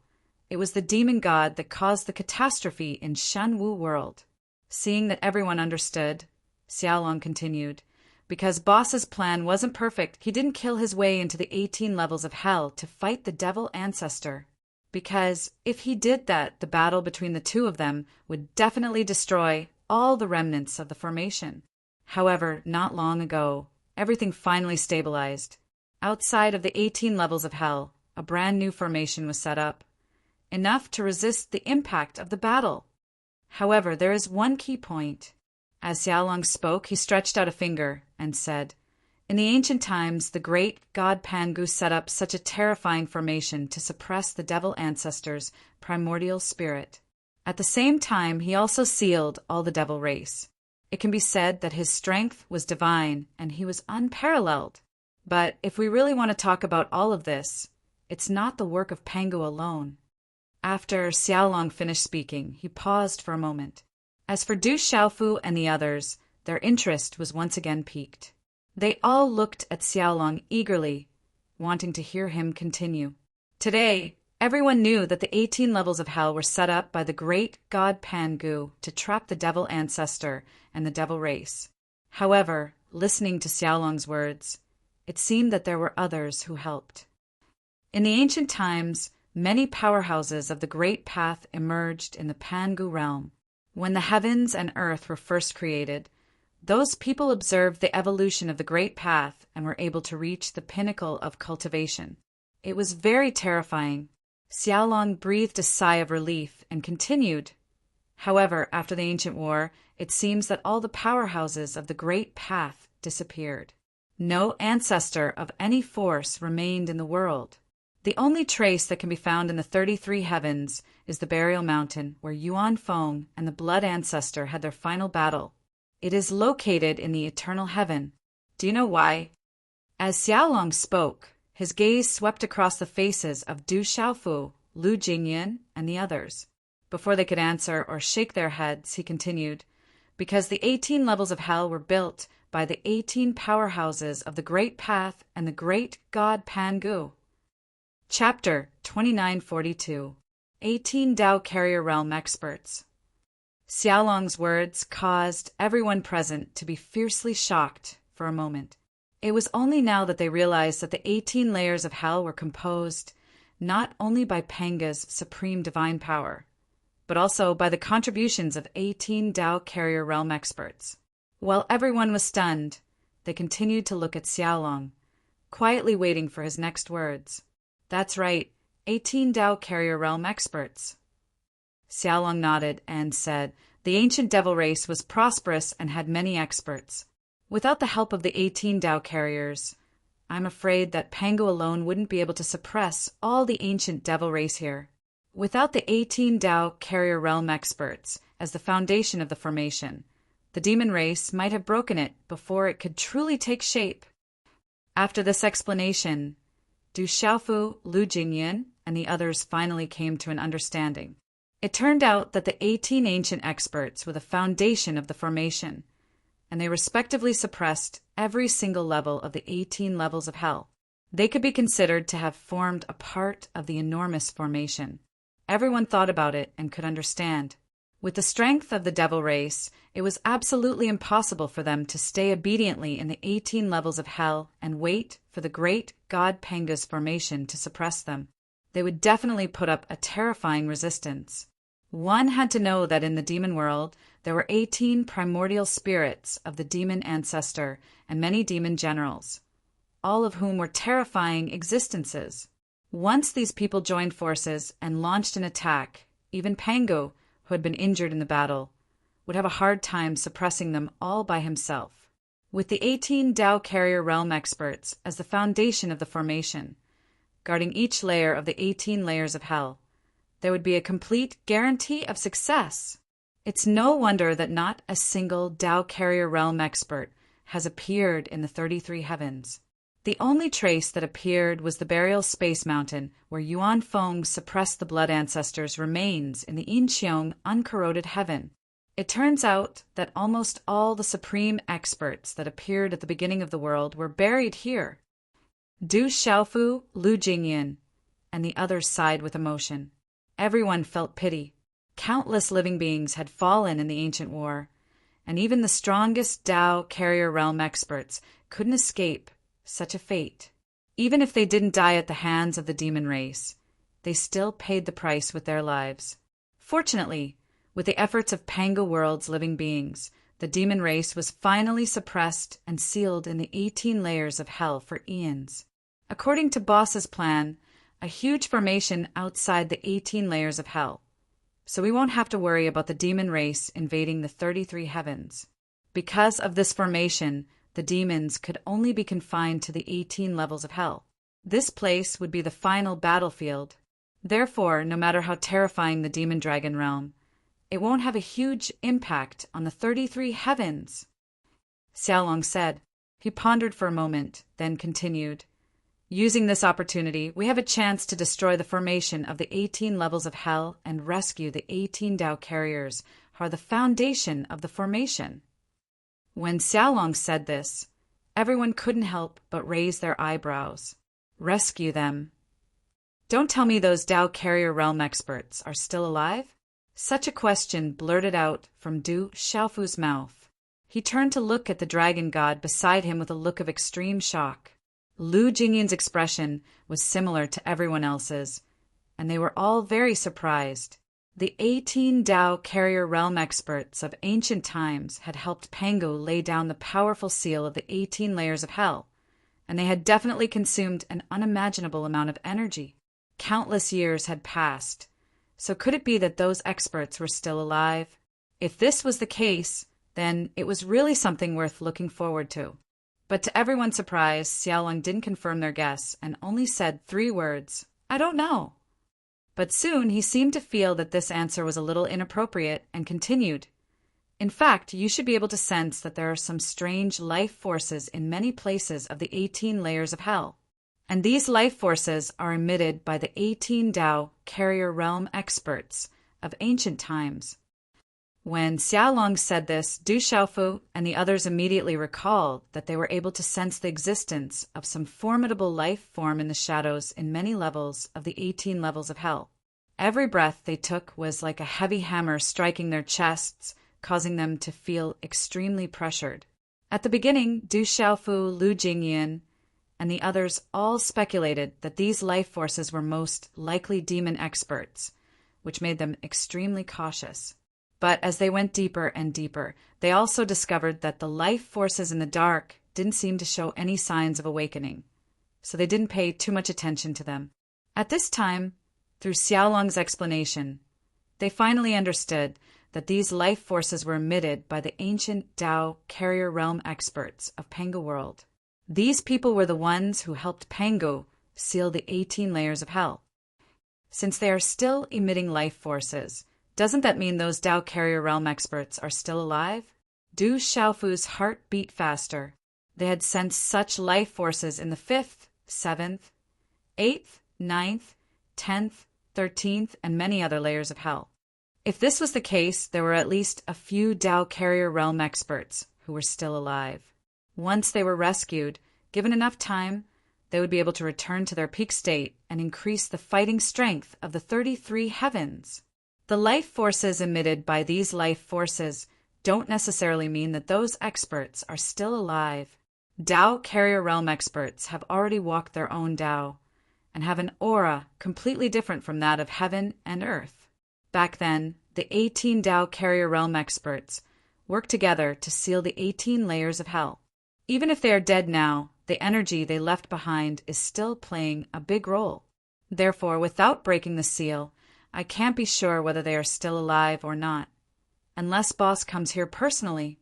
it was the demon god that caused the catastrophe in Shen Wu world. Seeing that everyone understood, Xiaolong continued, because Boss's plan wasn't perfect, he didn't kill his way into the 18 levels of hell to fight the devil ancestor. Because if he did that, the battle between the two of them would definitely destroy all the remnants of the formation. However, not long ago, everything finally stabilized. Outside of the 18 levels of hell, a brand new formation was set up, enough to resist the impact of the battle. However, there is one key point. As Xiaolong spoke, he stretched out a finger and said, In the ancient times, the great god Pangu set up such a terrifying formation to suppress the devil ancestor's primordial spirit. At the same time, he also sealed all the devil race. It can be said that his strength was divine and he was unparalleled. But if we really want to talk about all of this, it's not the work of Pangu alone. After Xiaolong finished speaking, he paused for a moment. As for Du Xiaofu and the others, their interest was once again piqued. They all looked at Xiaolong eagerly, wanting to hear him continue. Today, everyone knew that the 18 levels of hell were set up by the great god Pangu to trap the devil ancestor and the devil race. However, listening to Xiaolong's words, it seemed that there were others who helped. In the ancient times, many powerhouses of the Great Path emerged in the Pangu realm. When the heavens and earth were first created, those people observed the evolution of the Great Path and were able to reach the pinnacle of cultivation. It was very terrifying. Xiaolong breathed a sigh of relief and continued. However, after the ancient war, it seems that all the powerhouses of the Great Path disappeared. No ancestor of any force remained in the world. The only trace that can be found in the 33 heavens is the burial mountain where Yuan Feng and the blood ancestor had their final battle. It is located in the eternal heaven. Do you know why? As Xiaolong spoke, his gaze swept across the faces of Du Xiaofu, Lu Jingyan, and the others. Before they could answer or shake their heads, he continued, because the 18 levels of hell were built by the 18 powerhouses of the Great Path and the great god Pangu. Chapter 2942. 18 Tao Carrier Realm Experts. Xiaolong's words caused everyone present to be fiercely shocked for a moment. It was only now that they realized that the 18 layers of hell were composed not only by Panga's supreme divine power, but also by the contributions of 18 Tao Carrier Realm Experts. While everyone was stunned, they continued to look at Xiaolong, quietly waiting for his next words. That's right, 18 Tao Carrier Realm Experts. Xiaolong nodded and said, the ancient devil race was prosperous and had many experts. Without the help of the 18 Tao Carriers, I'm afraid that Pango alone wouldn't be able to suppress all the ancient devil race here. Without the 18 Tao Carrier Realm Experts as the foundation of the formation, the demon race might have broken it before it could truly take shape. After this explanation, Du Xiaofu, Lu Jingyan, and the others finally came to an understanding. It turned out that the 18 ancient experts were the foundation of the formation, and they respectively suppressed every single level of the 18 levels of hell. They could be considered to have formed a part of the enormous formation. Everyone thought about it and could understand. With the strength of the devil race, it was absolutely impossible for them to stay obediently in the 18 levels of hell and wait for the great god Panga's formation to suppress them. They would definitely put up a terrifying resistance. One had to know that in the demon world, there were 18 primordial spirits of the demon ancestor and many demon generals, all of whom were terrifying existences. Once these people joined forces and launched an attack, even Pango, who had been injured in the battle, would have a hard time suppressing them all by himself. With the 18 Tao Carrier Realm Experts as the foundation of the formation, guarding each layer of the 18 layers of hell, there would be a complete guarantee of success. It's no wonder that not a single Tao Carrier Realm Expert has appeared in the 33 heavens. The only trace that appeared was the burial space mountain where Yuan Feng suppressed the blood ancestors' remains in the Incheong uncorroded heaven. It turns out that almost all the supreme experts that appeared at the beginning of the world were buried here. Du Xiaofu, Lu Jingyan, and the others sighed with emotion. Everyone felt pity. Countless living beings had fallen in the ancient war, and even the strongest Tao Carrier Realm Experts couldn't escape such a fate. Even if they didn't die at the hands of the demon race, they still paid the price with their lives. Fortunately, with the efforts of Pango World's living beings, the demon race was finally suppressed and sealed in the 18 layers of hell for eons. According to Boss's plan, a huge formation outside the 18 layers of hell, so we won't have to worry about the demon race invading the 33 heavens. Because of this formation, the demons could only be confined to the 18 levels of hell. This place would be the final battlefield. Therefore, no matter how terrifying the demon dragon realm, it won't have a huge impact on the 33 heavens. Xiaolong said. He pondered for a moment, then continued. Using this opportunity, we have a chance to destroy the formation of the 18 levels of hell and rescue the 18 Tao Carriers, who are the foundation of the formation. When Xiaolong said this, everyone couldn't help but raise their eyebrows. Rescue them? Don't tell me those Tao Carrier Realm Experts are still alive? Such a question blurted out from Du Xiaofu's mouth. He turned to look at the dragon god beside him with a look of extreme shock. Lu Jingyan's expression was similar to everyone else's, and they were all very surprised. The 18 Tao Carrier Realm Experts of ancient times had helped Pango lay down the powerful seal of the 18 layers of hell, and they had definitely consumed an unimaginable amount of energy. Countless years had passed, so could it be that those experts were still alive? If this was the case, then it was really something worth looking forward to. But to everyone's surprise, Xiaolong didn't confirm their guess and only said 3 words, I don't know. But soon he seemed to feel that this answer was a little inappropriate and continued. In fact, you should be able to sense that there are some strange life forces in many places of the 18 layers of hell. And these life forces are emitted by the 18 Tao Carrier Realm Experts of ancient times. When Xiaolong said this, Du Xiaofu and the others immediately recalled that they were able to sense the existence of some formidable life form in the shadows in many levels of the 18 levels of hell. Every breath they took was like a heavy hammer striking their chests, causing them to feel extremely pressured. At the beginning, Du Xiaofu, Lu Jingyan, and the others all speculated that these life forces were most likely demon experts, which made them extremely cautious. But as they went deeper and deeper, they also discovered that the life forces in the dark didn't seem to show any signs of awakening, so they didn't pay too much attention to them. At this time, through Xiaolong's explanation, they finally understood that these life forces were emitted by the ancient Tao carrier realm experts of Pangu world. These people were the ones who helped Pangu seal the 18 layers of hell. Since they are still emitting life forces, doesn't that mean those Tao carrier realm experts are still alive? Du Xiaofu's heart beat faster. They had sensed such life forces in the 5th, 7th, 8th, 9th, 10th, 13th, and many other layers of hell. If this was the case, there were at least a few Tao carrier realm experts who were still alive. Once they were rescued, given enough time, they would be able to return to their peak state and increase the fighting strength of the 33 heavens. The life forces emitted by these life forces don't necessarily mean that those experts are still alive. Tao carrier realm experts have already walked their own Tao and have an aura completely different from that of heaven and earth. Back then, the 18 Tao carrier realm experts worked together to seal the 18 layers of hell. Even if they are dead now, the energy they left behind is still playing a big role. Therefore, without breaking the seal, I can't be sure whether they are still alive or not, unless Boss comes here personally.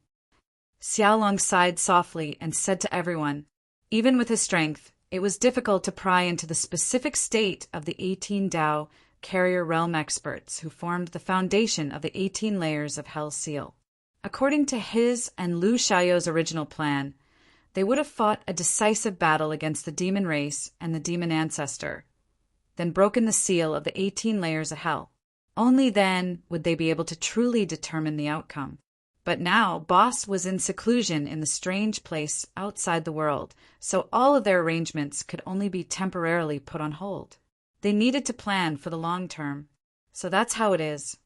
Xiaolong sighed softly and said to everyone, even with his strength, it was difficult to pry into the specific state of the 18 Tao carrier realm experts who formed the foundation of the 18 layers of Hell's Seal. According to his and Lu Xiaoyo's original plan, they would have fought a decisive battle against the demon race and the demon ancestor, then broken the seal of the 18 layers of hell. Only then would they be able to truly determine the outcome. But now, Boss was in seclusion in the strange place outside the world, so all of their arrangements could only be temporarily put on hold. They needed to plan for the long term. So that's how it is.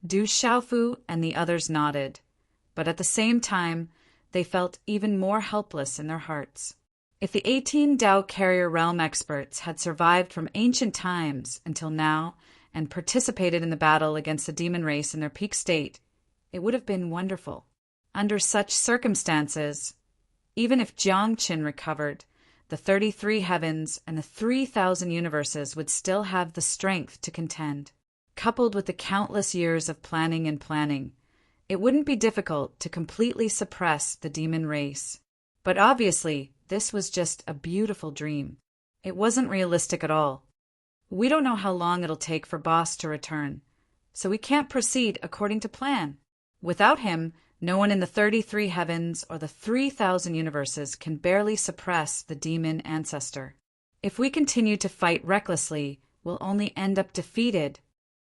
Du Xiaofu and the others nodded, but at the same time, they felt even more helpless in their hearts. If the 18 Tao carrier realm experts had survived from ancient times until now and participated in the battle against the demon race in their peak state, it would have been wonderful. Under such circumstances, even if Jiangqin recovered, the 33 heavens and the 3,000 universes would still have the strength to contend. Coupled with the countless years of planning and planning, it wouldn't be difficult to completely suppress the demon race. But obviously, this was just a beautiful dream. It wasn't realistic at all. We don't know how long it'll take for Boss to return, so we can't proceed according to plan. Without him, no one in the 33 heavens or the 3,000 universes can barely suppress the demon ancestor. If we continue to fight recklessly, we'll only end up defeated.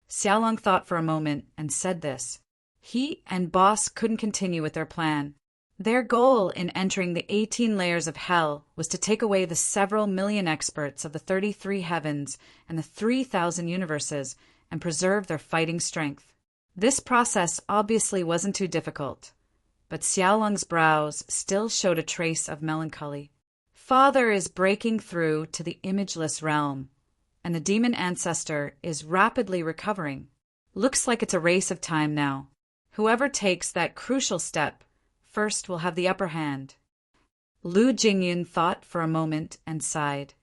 Xiaolong thought for a moment and said this. He and Boss couldn't continue with their plan. Their goal in entering the 18 layers of hell was to take away the several million experts of the 33 heavens and the 3,000 universes and preserve their fighting strength. This process obviously wasn't too difficult, but Xiaolong's brows still showed a trace of melancholy. Father is breaking through to the imageless realm, and the demon ancestor is rapidly recovering. Looks like it's a race of time now. Whoever takes that crucial step first will have the upper hand. Lu Jingyun thought for a moment and sighed.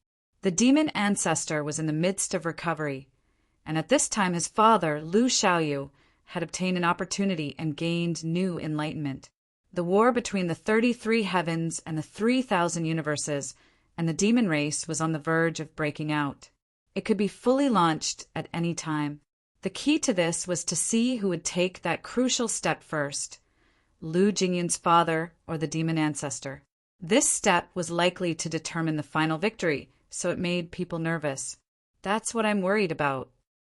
The demon ancestor was in the midst of recovery, and at this time his father, Lu Xiaoyu, had obtained an opportunity and gained new enlightenment. The war between the 33 heavens and the 3,000 universes and the demon race was on the verge of breaking out. It could be fully launched at any time. The key to this was to see who would take that crucial step first, Lu Jingyun's father or the demon ancestor. This step was likely to determine the final victory, so it made people nervous. That's what I'm worried about.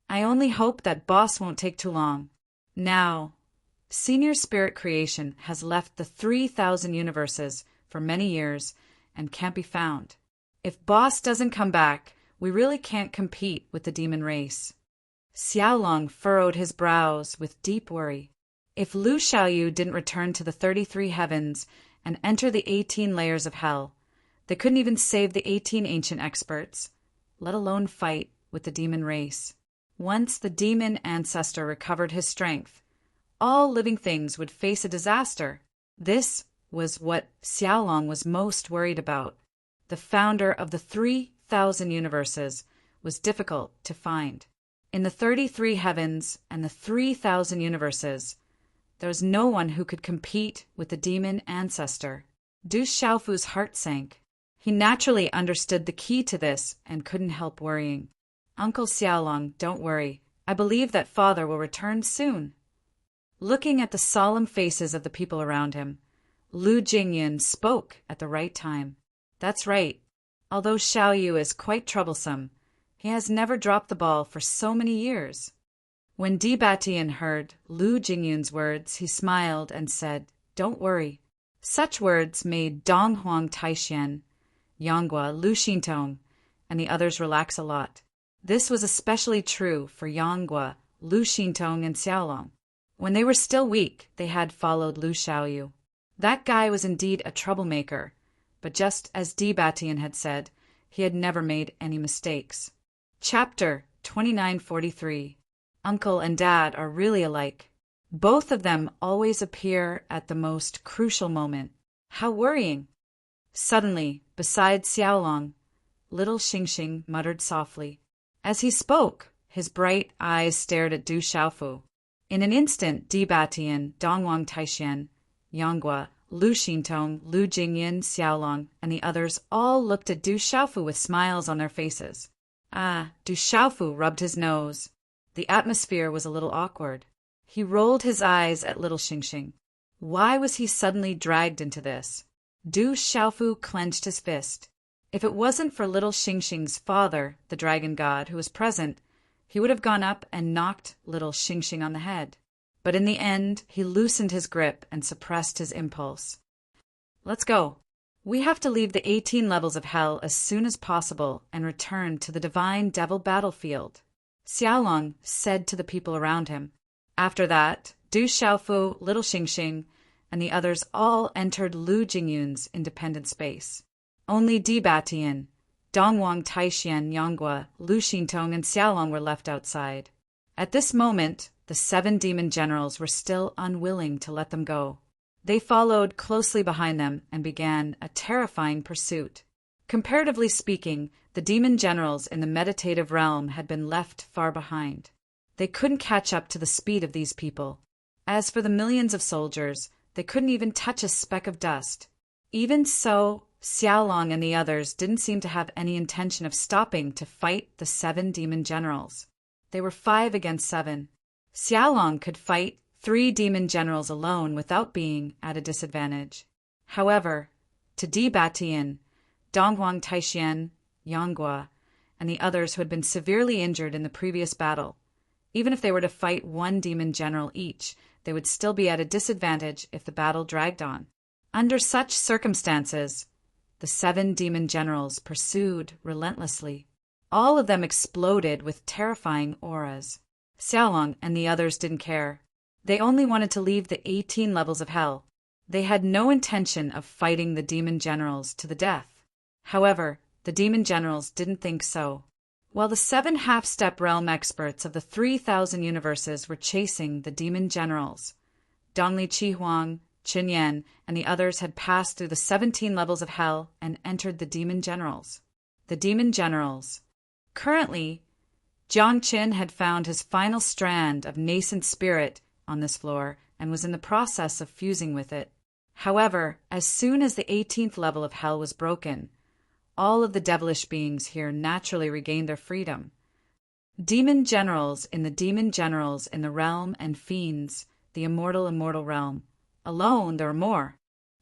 I only hope that Boss won't take too long. Now, Senior Spirit Creation has left the 3,000 universes for many years and can't be found. If Boss doesn't come back, we really can't compete with the demon race. Xiaolong furrowed his brows with deep worry. If Lu Xiaoyu didn't return to the 33 heavens and enter the 18 layers of hell, they couldn't even save the 18 ancient experts, let alone fight with the demon race. Once the demon ancestor recovered his strength, all living things would face a disaster. This was what Xiaolong was most worried about. The founder of the 3,000 universes was difficult to find. In the 33 heavens and the 3,000 universes, there was no one who could compete with the demon ancestor. Du Xiaofu's heart sank. He naturally understood the key to this and couldn't help worrying. Uncle Xiaolong, don't worry. I believe that father will return soon. Looking at the solemn faces of the people around him, Lu Jingyan spoke at the right time. That's right. Although Xiaoyu is quite troublesome, he has never dropped the ball for so many years. When Di Batian heard Lu Jingyan's words, he smiled and said, Don't worry. Such words made Dong Huang Taixian, Yanghua, Lu Xintong, and the others relax a lot. This was especially true for Yanghua, Lu Xintong, and Xiaolong. When they were still weak, they had followed Lu Xiaoyu. That guy was indeed a troublemaker, but just as Di Batian had said, he had never made any mistakes. Chapter 2943. Uncle and Dad are really alike. Both of them always appear at the most crucial moment. How worrying! Suddenly, beside Xiaolong, little Xingxing muttered softly. As he spoke, his bright eyes stared at Du Xiaofu. In an instant, Di Batian, Dongwang Taixian, Yanghua, Lu Xintong, Lu Jingyan, Xiaolong, and the others all looked at Du Xiaofu with smiles on their faces. Du Xiaofu rubbed his nose. The atmosphere was a little awkward. He rolled his eyes at little Xingxing. Why was he suddenly dragged into this? Du Xiaofu clenched his fist. If it wasn't for little Xingxing's father, the dragon god, who was present, he would have gone up and knocked little Xingxing on the head. But in the end, he loosened his grip and suppressed his impulse. Let's go. We have to leave the 18 levels of hell as soon as possible and return to the divine devil battlefield, Xiaolong said to the people around him. After that, Du Xiaofu, little Xingxing, and the others all entered Lu Jingyun's independent space. Only Di Batian, Dongwang Taixian, Yanghua, Lu Xintong, and Xiaolong were left outside. At this moment, the 7 demon generals were still unwilling to let them go. They followed closely behind them and began a terrifying pursuit. Comparatively speaking, the demon generals in the meditative realm had been left far behind. They couldn't catch up to the speed of these people. As for the millions of soldiers, they couldn't even touch a speck of dust. Even so, Xiaolong and the others didn't seem to have any intention of stopping to fight the 7 demon generals. They were 5 against 7. Xiaolong could fight 3 demon generals alone without being at a disadvantage. However, to Di Batian, Donghuang Taixian, Yanghua, and the others who had been severely injured in the previous battle, even if they were to fight 1 demon general each, they would still be at a disadvantage if the battle dragged on. Under such circumstances, the 7 demon generals pursued relentlessly. All of them exploded with terrifying auras. Xiaolong and the others didn't care. They only wanted to leave the 18 levels of hell. They had no intention of fighting the demon generals to the death. However, the demon generals didn't think so. While the 7 half-step realm experts of the 3,000 universes were chasing the demon generals, Dongli Chihuang, Qin Yan, and the others had passed through the 17 levels of hell and entered the demon generals. The demon generals. Currently, Jiang Qin had found his final strand of nascent spirit on this floor and was in the process of fusing with it. However, as soon as the 18th level of hell was broken, all of the devilish beings here naturally regained their freedom. Demon generals in the realm and fiends, the immortal realm. Alone, there were more.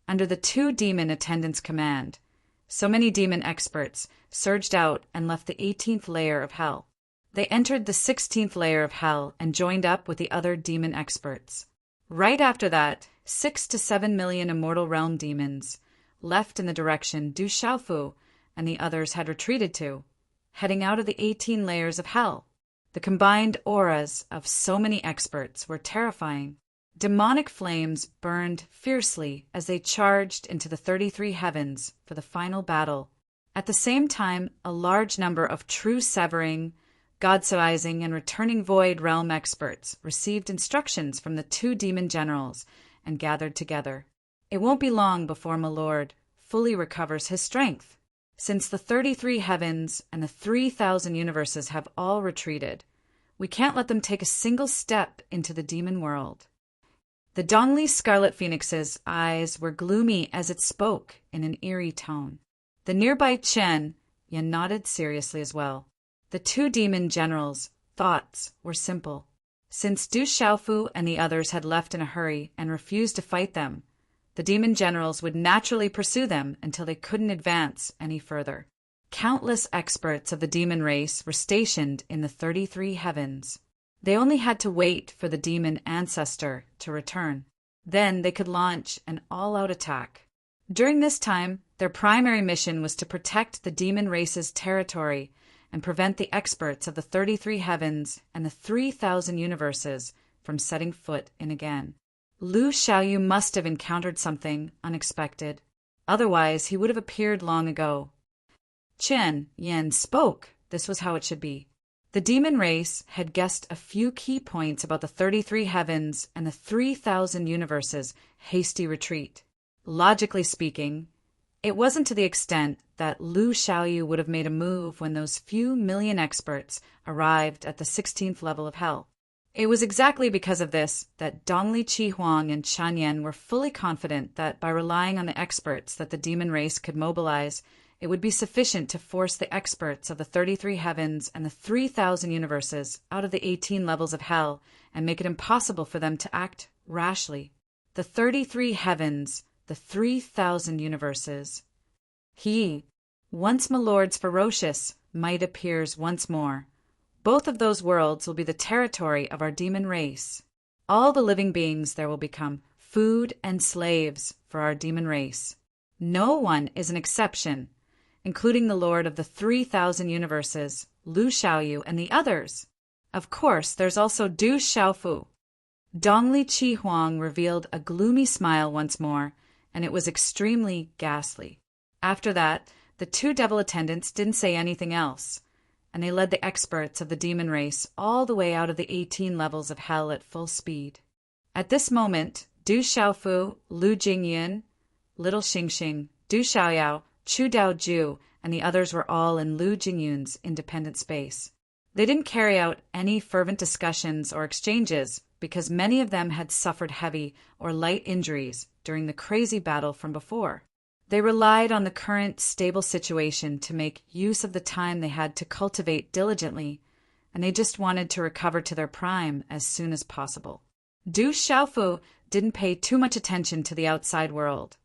Under the 2 demon attendants' command, so many demon experts surged out and left the 18th layer of hell. They entered the 16th layer of hell and joined up with the other demon experts. Right after that, 6 to 7 million immortal realm demons left in the direction Du Xiaofu and the others had retreated to, heading out of the 18 layers of hell. The combined auras of so many experts were terrifying. Demonic flames burned fiercely as they charged into the 33 heavens for the final battle. At the same time, a large number of true severing, God-sizing, and returning void realm experts received instructions from the 2 demon generals and gathered together. It won't be long before my lord fully recovers his strength. Since the 33 heavens and the 3,000 universes have all retreated, we can't let them take a single step into the demon world. The Dongli Scarlet Phoenix's eyes were gloomy as it spoke in an eerie tone. The nearby Chen Yan nodded seriously as well. The 2 demon generals' thoughts were simple. Since Du Xiaofu and the others had left in a hurry and refused to fight them, the demon generals would naturally pursue them until they couldn't advance any further. Countless experts of the demon race were stationed in the 33 heavens. They only had to wait for the demon ancestor to return. Then they could launch an all-out attack. During this time, their primary mission was to protect the demon race's territory and prevent the experts of the 33 heavens and the 3,000 universes from setting foot in again. Lu Xiaoyu must have encountered something unexpected. Otherwise, he would have appeared long ago. Chen Yan spoke. This was how it should be. The demon race had guessed a few key points about the 33 heavens and the 3,000 universes' hasty retreat. Logically speaking, it wasn't to the extent that Lu Xiaoyu would have made a move when those few million experts arrived at the 16th level of hell. It was exactly because of this that Dongli Qihuang and Shanyan were fully confident that by relying on the experts that the demon race could mobilize, it would be sufficient to force the experts of the 33 heavens and the 3,000 universes out of the 18 levels of hell and make it impossible for them to act rashly. The 33 heavens, the 3,000 universes. He, once my lord's ferocious, might appears once more. Both of those worlds will be the territory of our demon race. All the living beings there will become food and slaves for our demon race. No one is an exception, including the lord of the 3,000 universes, Lu Xiaoyu, and the others. Of course, there's also Du Xiaofu. Dongli Qihuang revealed a gloomy smile once more, and it was extremely ghastly. After that, the 2 devil attendants didn't say anything else, and they led the experts of the demon race all the way out of the 18 levels of hell at full speed. At this moment, Du Xiaofu, Lu Jingyin, Little Xingxing, Du Xiaoyao, Chu Daoju, and the others were all in Lu Jingyun's independent space. They didn't carry out any fervent discussions or exchanges because many of them had suffered heavy or light injuries during the crazy battle from before. They relied on the current stable situation to make use of the time they had to cultivate diligently, and they just wanted to recover to their prime as soon as possible. Du Xiaofu didn't pay too much attention to the outside world,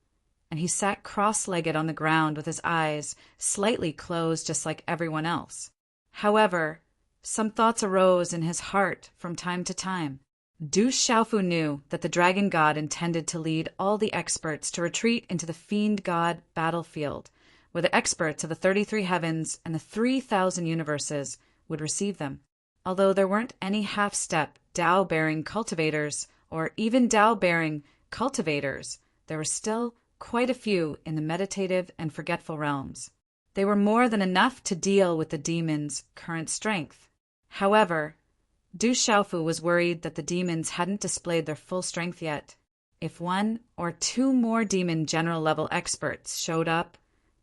and he sat cross-legged on the ground with his eyes slightly closed just like everyone else. However, some thoughts arose in his heart from time to time. Du Xiaofu knew that the dragon god intended to lead all the experts to retreat into the fiend god battlefield, where the experts of the 33 heavens and the 3,000 universes would receive them. Although there weren't any half-step Dao-bearing cultivators or even Dao-bearing cultivators, there were still quite a few in the meditative and forgetful realms. They were more than enough to deal with the demon's current strength. However, Du Xiaofu was worried that the demons hadn't displayed their full strength yet. If 1 or 2 more demon general-level experts showed up,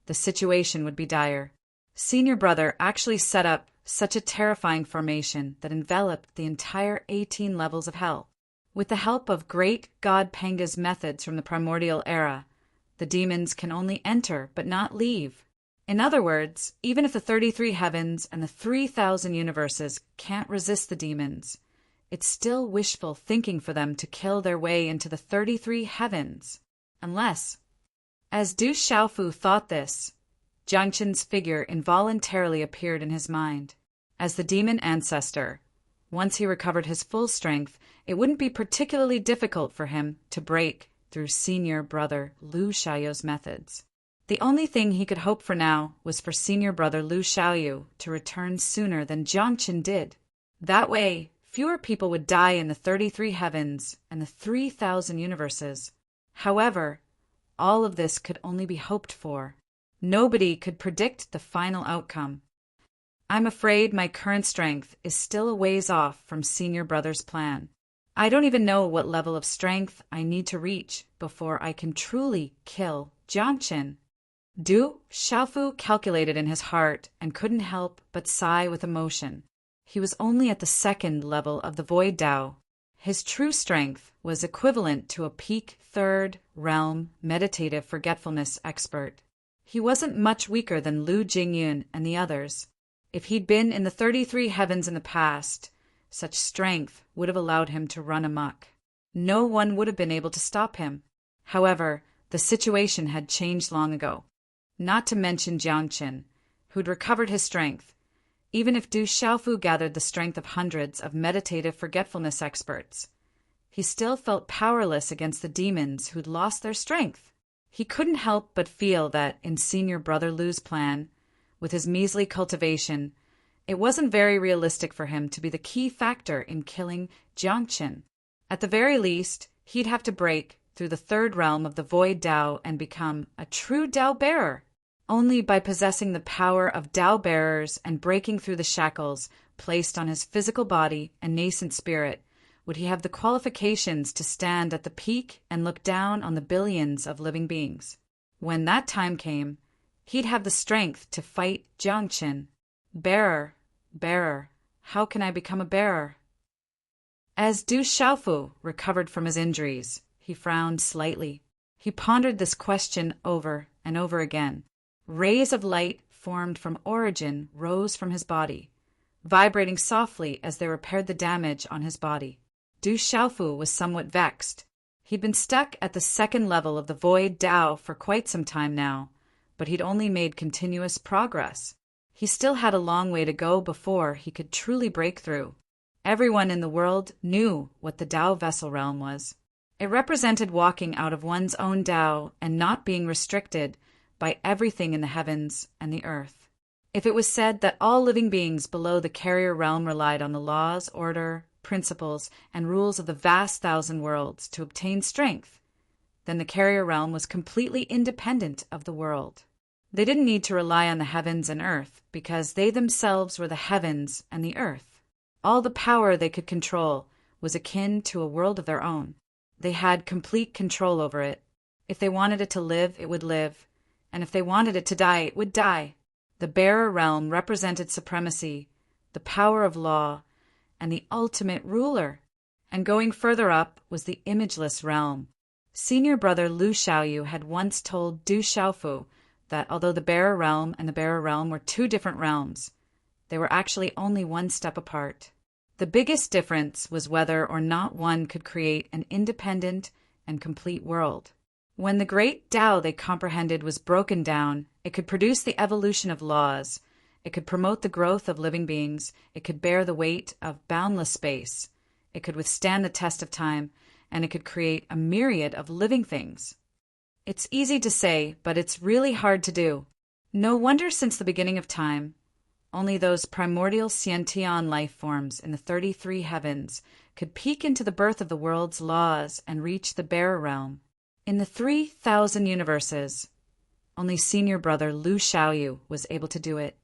the situation would be dire. Senior Brother actually set up such a terrifying formation that enveloped the entire 18 levels of hell. With the help of great God Panga's methods from the primordial era, the demons can only enter but not leave. In other words, even if the 33 heavens and the 3,000 universes can't resist the demons, it's still wishful thinking for them to kill their way into the 33 heavens. Unless, as Du Xiaofu thought this, Jiang Qin's figure involuntarily appeared in his mind. As the demon ancestor, Once he recovered his full strength, it wouldn't be particularly difficult for him to break through senior brother Lu Xiaoyu's methods. The only thing he could hope for now was for senior brother Lu Xiaoyu to return sooner than Jiang Qin did. That way, fewer people would die in the 33 heavens and the 3,000 universes. However, all of this could only be hoped for. Nobody could predict the final outcome. I'm afraid my current strength is still a ways off from senior brother's plan. I don't even know what level of strength I need to reach before I can truly kill Jiang Qin. Du Xiaofu calculated in his heart and couldn't help but sigh with emotion. He was only at the second level of the Void Dao. His true strength was equivalent to a peak third realm meditative forgetfulness expert. He wasn't much weaker than Lu Jingyun and the others. If he'd been in the 33 heavens in the past, such strength would have allowed him to run amok. No one would have been able to stop him. However, the situation had changed long ago. Not to mention Jiang Qin, who'd recovered his strength. Even if Du Xiaofu gathered the strength of hundreds of meditative forgetfulness experts, he still felt powerless against the demons who'd lost their strength. He couldn't help but feel that in senior brother Lu's plan, with his measly cultivation, it wasn't very realistic for him to be the key factor in killing Jiang Qin. At the very least, he'd have to break through the third realm of the Void Dao and become a true Dao bearer. Only by possessing the power of Dao bearers and breaking through the shackles placed on his physical body and nascent spirit would he have the qualifications to stand at the peak and look down on the billions of living beings. When that time came, he'd have the strength to fight Jiang Qin. Bearer, how can I become a bearer? As Du Xiaofu recovered from his injuries, he frowned slightly. He pondered this question over and over again. Rays of light formed from origin rose from his body, vibrating softly as they repaired the damage on his body. Du Xiaofu was somewhat vexed. He'd been stuck at the second level of the Void Dao for quite some time now, but he'd only made continuous progress. He still had a long way to go before he could truly break through. Everyone in the world knew what the Dao vessel realm was. It represented walking out of one's own Dao and not being restricted by everything in the heavens and the earth. If it was said that all living beings below the carrier realm relied on the laws, order, principles, and rules of the vast thousand worlds to obtain strength, then the carrier realm was completely independent of the world. They didn't need to rely on the heavens and earth because they themselves were the heavens and the earth. All the power they could control was akin to a world of their own. They had complete control over it. If they wanted it to live, it would live, and if they wanted it to die, it would die. The bearer realm represented supremacy, the power of law, and the ultimate ruler. And going further up was the imageless realm. Senior brother Lu Xiaoyu had once told Du Xiaofu that although the bearer realm and the bearer realm were two different realms, they were actually only one step apart. The biggest difference was whether or not one could create an independent and complete world. When the great Tao they comprehended was broken down, it could produce the evolution of laws, it could promote the growth of living beings, it could bear the weight of boundless space, it could withstand the test of time, and it could create a myriad of living things. It's easy to say, but it's really hard to do. No wonder since the beginning of time, only those primordial Xiantian life forms in the 33 heavens could peek into the birth of the world's laws and reach the bearer realm. In the 3,000 universes, only senior brother Lu Xiaoyu was able to do it.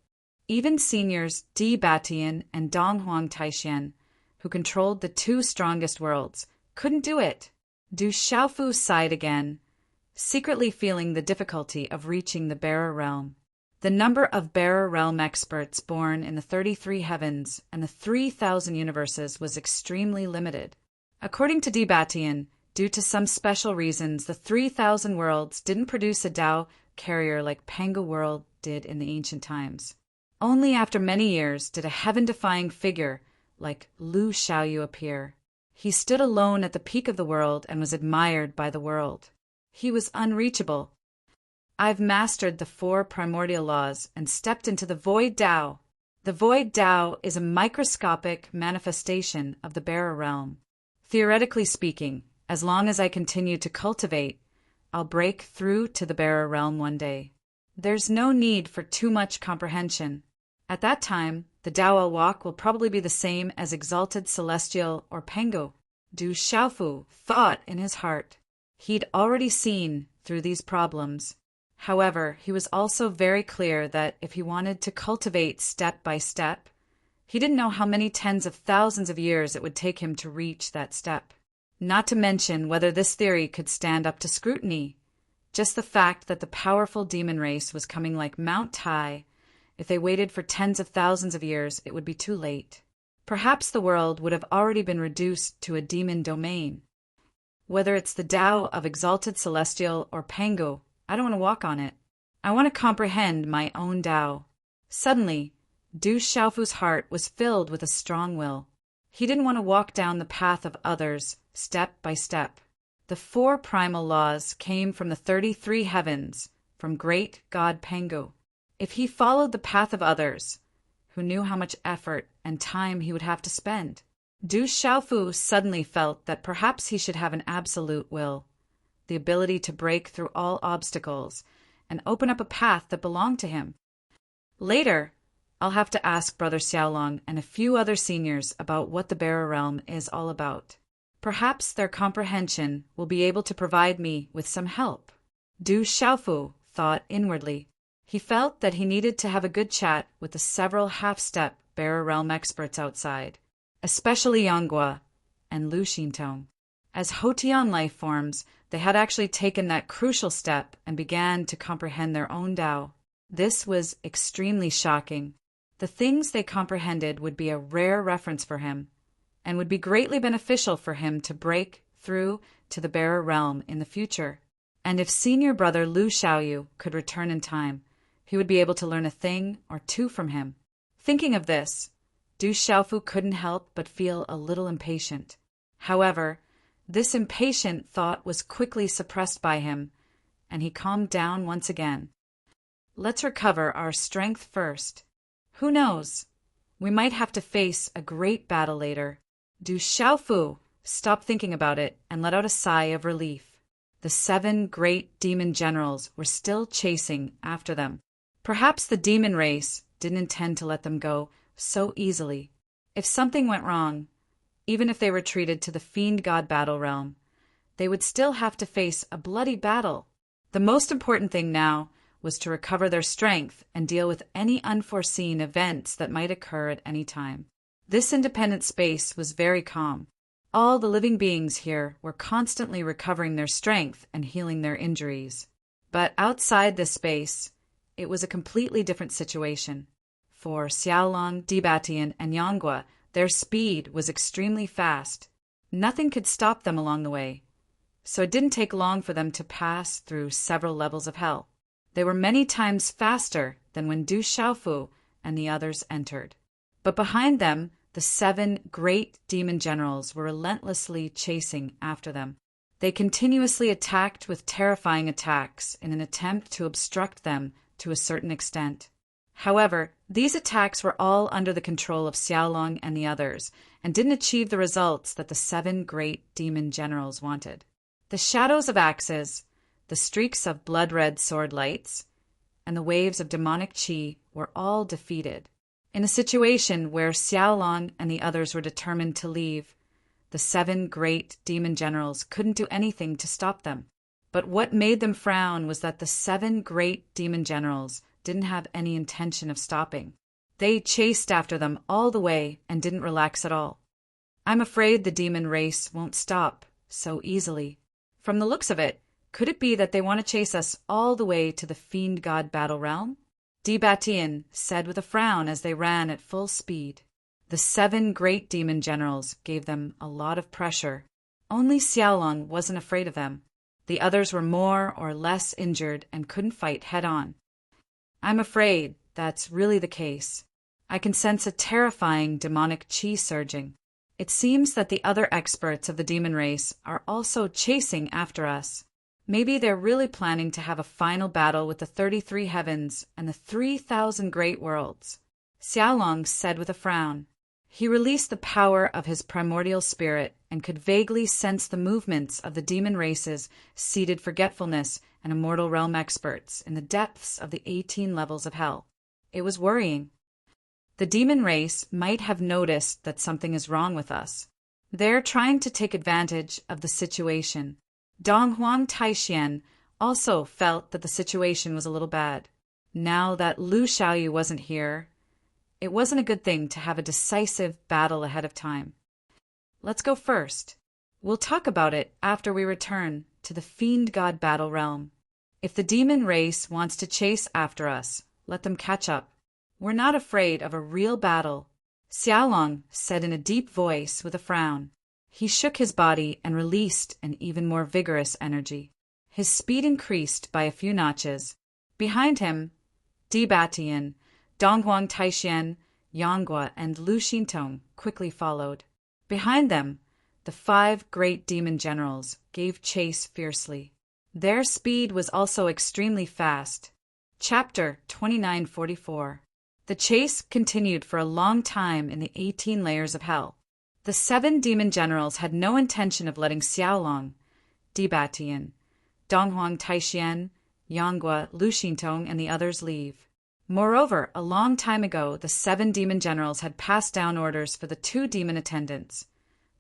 Even seniors Di Batian and Dong Huang Taixian, who controlled the two strongest worlds, couldn't do it. Du Xiaofu sighed again, secretly feeling the difficulty of reaching the bearer realm. The number of bearer realm experts born in the 33 heavens and the 3,000 universes was extremely limited. According to Di Batian, due to some special reasons, the 3,000 worlds didn't produce a Dao carrier like Panga World did in the ancient times. Only after many years did a heaven-defying figure like Lu Xiaoyu appear. He stood alone at the peak of the world and was admired by the world. He was unreachable. I've mastered the 4 primordial laws and stepped into the Void Dao. The void Tao is a microscopic manifestation of the bearer realm. Theoretically speaking, as long as I continue to cultivate, I'll break through to the bearer realm one day. There's no need for too much comprehension. At that time, the Tao I'll walk will probably be the same as exalted celestial or Pango. Du Xiaofu thought in his heart. He'd already seen through these problems. However, he was also very clear that if he wanted to cultivate step by step, he didn't know how many tens of thousands of years it would take him to reach that step. Not to mention whether this theory could stand up to scrutiny. Just the fact that the powerful demon race was coming like Mount Tai. If they waited for tens of thousands of years, it would be too late. Perhaps the world would have already been reduced to a demon domain. Whether it's the Tao of exalted celestial or Pango, I don't want to walk on it. I want to comprehend my own Tao. Suddenly, Du Xiaofu's heart was filled with a strong will. He didn't want to walk down the path of others, step by step. The 4 primal laws came from the 33 heavens, from great God Pango. If he followed the path of others, who knew how much effort and time he would have to spend? Du Xiaofu suddenly felt that perhaps he should have an absolute will, the ability to break through all obstacles and open up a path that belonged to him. Later, I'll have to ask Brother Xiaolong and a few other seniors about what the bearer realm is all about. Perhaps their comprehension will be able to provide me with some help. Du Xiaofu thought inwardly. He felt that he needed to have a good chat with the several half-step bearer realm experts outside, especially Yanghua and Lu Xintong. As Hotian life forms, they had actually taken that crucial step and began to comprehend their own Tao. This was extremely shocking. The things they comprehended would be a rare reference for him, and would be greatly beneficial for him to break through to the bearer realm in the future. And if senior brother Lu Xiaoyu could return in time, he would be able to learn a thing or two from him. Thinking of this, Du Xiaofu couldn't help but feel a little impatient. However, this impatient thought was quickly suppressed by him, and he calmed down once again. Let's recover our strength first. Who knows? We might have to face a great battle later. Du Xiaofu stopped thinking about it and let out a sigh of relief. The 7 great demon generals were still chasing after them. Perhaps the demon race didn't intend to let them go so easily. If something went wrong, even if they retreated to the fiend god battle realm, they would still have to face a bloody battle. The most important thing now was to recover their strength and deal with any unforeseen events that might occur at any time. This independent space was very calm. All the living beings here were constantly recovering their strength and healing their injuries. But outside this space, it was a completely different situation. For Xiaolong, Dibatian, and Yanghua, their speed was extremely fast. Nothing could stop them along the way, so it didn't take long for them to pass through several levels of hell. They were many times faster than when Du Xiaofu and the others entered. But behind them, the 7 great demon generals were relentlessly chasing after them. They continuously attacked with terrifying attacks in an attempt to obstruct them to a certain extent. However, these attacks were all under the control of Xiaolong and the others, and didn't achieve the results that the 7 great demon generals wanted. The shadows of axes, the streaks of blood-red sword lights, and the waves of demonic qi were all defeated. In a situation where Xiaolong and the others were determined to leave, the 7 great demon generals couldn't do anything to stop them. But what made them frown was that the 7 great demon generals didn't have any intention of stopping. They chased after them all the way and didn't relax at all. I'm afraid the demon race won't stop so easily. From the looks of it, could it be that they want to chase us all the way to the fiend god battle realm? Dibatian said with a frown as they ran at full speed. The 7 great demon generals gave them a lot of pressure. Only Xiaolong wasn't afraid of them. The others were more or less injured and couldn't fight head-on. I'm afraid that's really the case. I can sense a terrifying demonic qi surging. It seems that the other experts of the demon race are also chasing after us. Maybe they're really planning to have a final battle with the 33 heavens and the 3,000 great worlds. Xiaolong said with a frown. He released the power of his primordial spirit and could vaguely sense the movements of the demon race's seated forgetfulness and immortal realm experts in the depths of the 18 levels of hell. It was worrying. The demon race might have noticed that something is wrong with us. They're trying to take advantage of the situation. Donghuang Taixian also felt that the situation was a little bad. Now that Lu Xiaoyu wasn't here, it wasn't a good thing to have a decisive battle ahead of time. Let's go first. We'll talk about it after we return to the Fiend God battle realm. If the demon race wants to chase after us, let them catch up. We're not afraid of a real battle, Xiaolong said in a deep voice with a frown. He shook his body and released an even more vigorous energy. His speed increased by a few notches. Behind him, Di Batian, Donghuang Taixian, Yanghua, and Lu Xintong quickly followed. Behind them, the 5 great demon generals gave chase fiercely. Their speed was also extremely fast. Chapter 2944. The chase continued for a long time in the 18 layers of hell. The 7 demon generals had no intention of letting Xiaolong, Di Batian, Donghuang Taixian, Yanghua, Lu Xintong, and the others leave. Moreover, a long time ago, the 7 demon generals had passed down orders for the 2 demon attendants,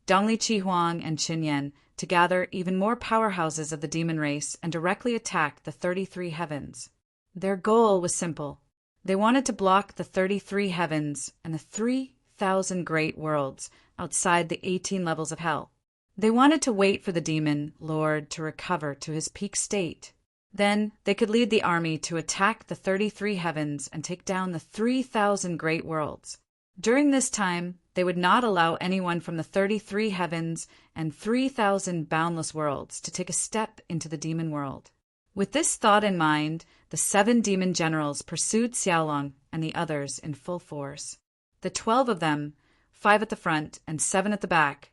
Dongli Chihuang and Qinyan, to gather even more powerhouses of the demon race and directly attack the 33 heavens. Their goal was simple. They wanted to block the 33 heavens and the 3,000 great worlds outside the 18 levels of hell. They wanted to wait for the demon lord to recover to his peak state. Then they could lead the army to attack the 33 heavens and take down the 3,000 great worlds. During this time, they would not allow anyone from the 33 heavens and 3,000 boundless worlds to take a step into the demon world. With this thought in mind, the 7 demon generals pursued Xiaolong and the others in full force. The 12 of them, 5 at the front and 7 at the back,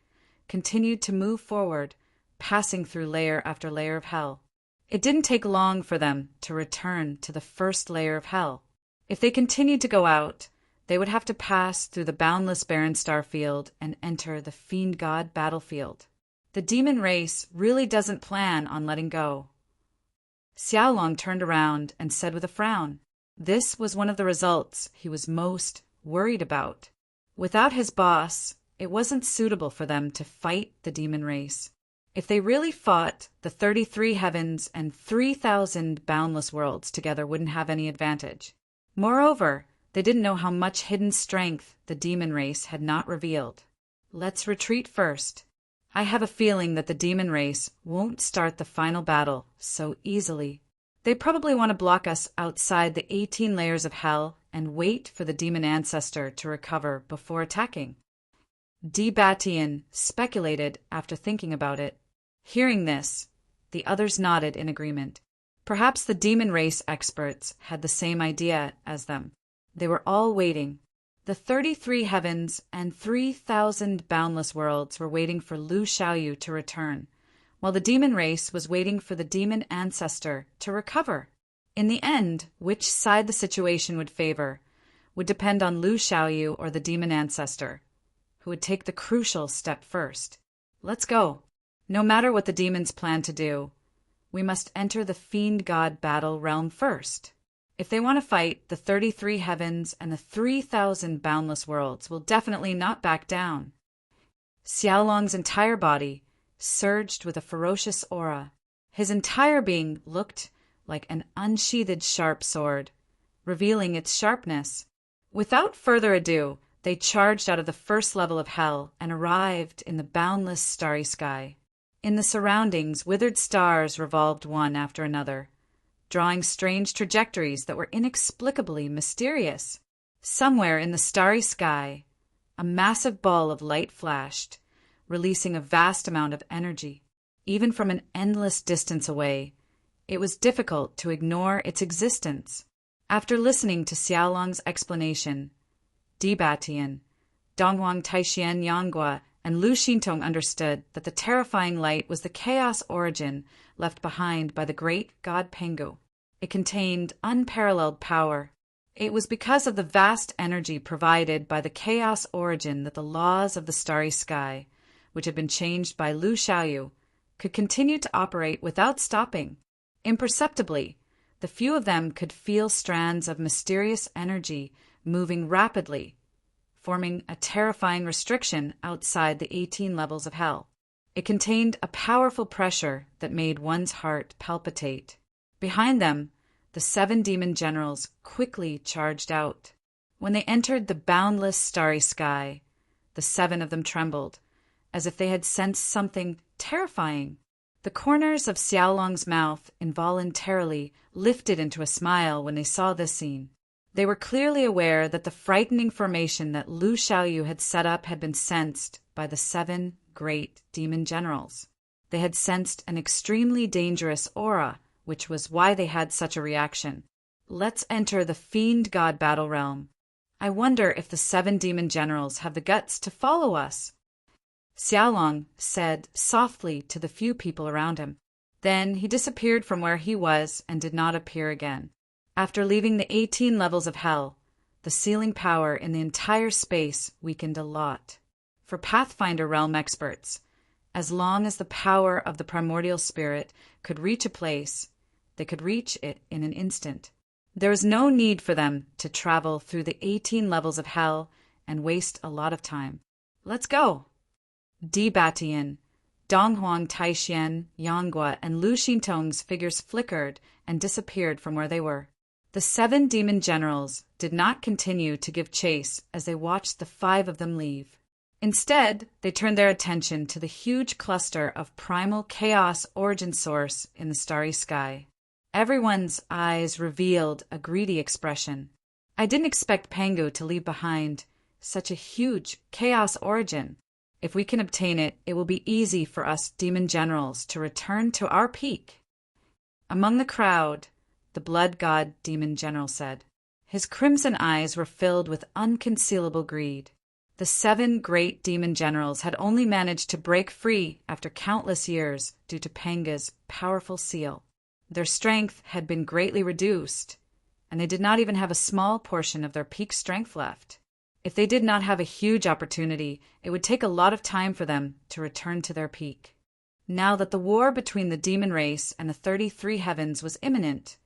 continued to move forward, passing through layer after layer of hell. It didn't take long for them to return to the first layer of hell. If they continued to go out, they would have to pass through the boundless barren star field and enter the Fiend God battlefield. The demon race really doesn't plan on letting go. Xiaolong turned around and said with a frown, this was one of the results he was most worried about. Without his boss, it wasn't suitable for them to fight the demon race. If they really fought, the 33 heavens and 3,000 boundless worlds together wouldn't have any advantage. Moreover, they didn't know how much hidden strength the demon race had not revealed. Let's retreat first. I have a feeling that the demon race won't start the final battle so easily. They probably want to block us outside the 18 layers of hell and wait for the demon ancestor to recover before attacking. Di Batian speculated after thinking about it. Hearing this, the others nodded in agreement. Perhaps the demon race experts had the same idea as them. They were all waiting. The 33 heavens and 3,000 boundless worlds were waiting for Lu Xiaoyu to return, while the demon race was waiting for the demon ancestor to recover. In the end, which side the situation would favor would depend on Lu Xiaoyu or the demon ancestor, who would take the crucial step first. Let's go. No matter what the demons plan to do, we must enter the Fiend God battle realm first. If they want to fight, the 33 heavens and the 3,000 boundless worlds will definitely not back down. Xiaolong's entire body surged with a ferocious aura. His entire being looked like an unsheathed sharp sword, revealing its sharpness. Without further ado, they charged out of the first level of hell and arrived in the boundless starry sky. In the surroundings, withered stars revolved one after another, drawing strange trajectories that were inexplicably mysterious. Somewhere in the starry sky, a massive ball of light flashed, releasing a vast amount of energy. Even from an endless distance away, it was difficult to ignore its existence. After listening to Xiaolong's explanation, Di Batian, Donghuang Taixian Yanghua, and Lu Xintong understood that the terrifying light was the chaos origin left behind by the great god Pengu. It contained unparalleled power. It was because of the vast energy provided by the chaos origin that the laws of the starry sky, which had been changed by Lu Xiaoyu, could continue to operate without stopping. Imperceptibly, the few of them could feel strands of mysterious energy moving rapidly, forming a terrifying restriction outside the 18 levels of hell. It contained a powerful pressure that made one's heart palpitate. Behind them, the 7 demon generals quickly charged out. When they entered the boundless starry sky, the 7 of them trembled, as if they had sensed something terrifying. The corners of Xiaolong's mouth involuntarily lifted into a smile when they saw this scene. They were clearly aware that the frightening formation that Lu Xiaoyu had set up had been sensed by the 7 great demon generals. They had sensed an extremely dangerous aura, which was why they had such a reaction. Let's enter the fiend god battle realm. I wonder if the 7 demon generals have the guts to follow us. Xiaolong said softly to the few people around him. Then he disappeared from where he was and did not appear again. After leaving the 18 levels of hell, the sealing power in the entire space weakened a lot. For Pathfinder realm experts, as long as the power of the primordial spirit could reach a place, they could reach it in an instant. There was no need for them to travel through the 18 levels of hell and waste a lot of time. Let's go! Di Batian, Donghuang Taixian, Yanghua, and Lu Xintong's figures flickered and disappeared from where they were. The 7 demon generals did not continue to give chase as they watched the 5 of them leave. Instead, they turned their attention to the huge cluster of primal chaos origin source in the starry sky. Everyone's eyes revealed a greedy expression. I didn't expect Pangu to leave behind such a huge chaos origin. If we can obtain it, it will be easy for us demon generals to return to our peak. Among the crowd, the blood god demon general said. His crimson eyes were filled with unconcealable greed. The 7 great demon generals had only managed to break free after countless years due to Panga's powerful seal. Their strength had been greatly reduced, and they did not even have a small portion of their peak strength left. If they did not have a huge opportunity, it would take a lot of time for them to return to their peak. Now that the war between the demon race and the 33 heavens was imminent,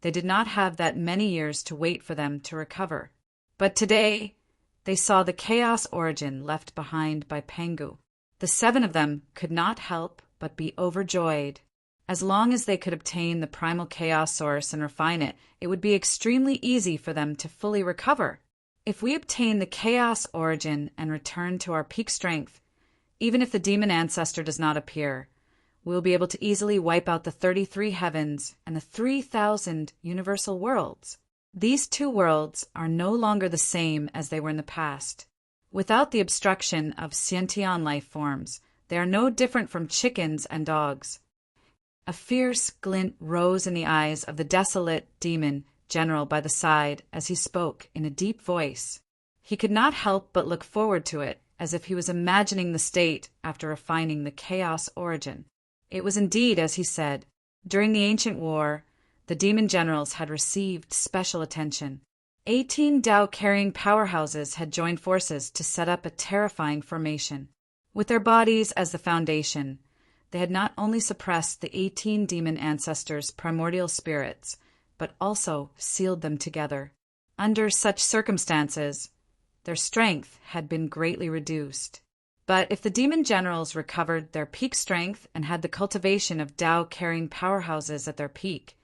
they did not have that many years to wait for them to recover. But today, they saw the chaos origin left behind by Pangu. The 7 of them could not help but be overjoyed. As long as they could obtain the primal chaos source and refine it, it would be extremely easy for them to fully recover. If we obtain the chaos origin and return to our peak strength, even if the demon ancestor does not appear, we will be able to easily wipe out the 33 heavens and the 3,000 universal worlds. These 2 worlds are no longer the same as they were in the past. Without the obstruction of sentient life forms, they are no different from chickens and dogs. A fierce glint rose in the eyes of the desolate demon general by the side as he spoke in a deep voice. He could not help but look forward to it, as if he was imagining the state after refining the chaos origin. It was indeed as he said. During the ancient war, the demon generals had received special attention. 18 Tao-carrying powerhouses had joined forces to set up a terrifying formation. With their bodies as the foundation, they had not only suppressed the 18 demon ancestors' primordial spirits, but also sealed them together. Under such circumstances, their strength had been greatly reduced. But if the demon generals recovered their peak strength and had the cultivation of Tao-carrying powerhouses at their peak,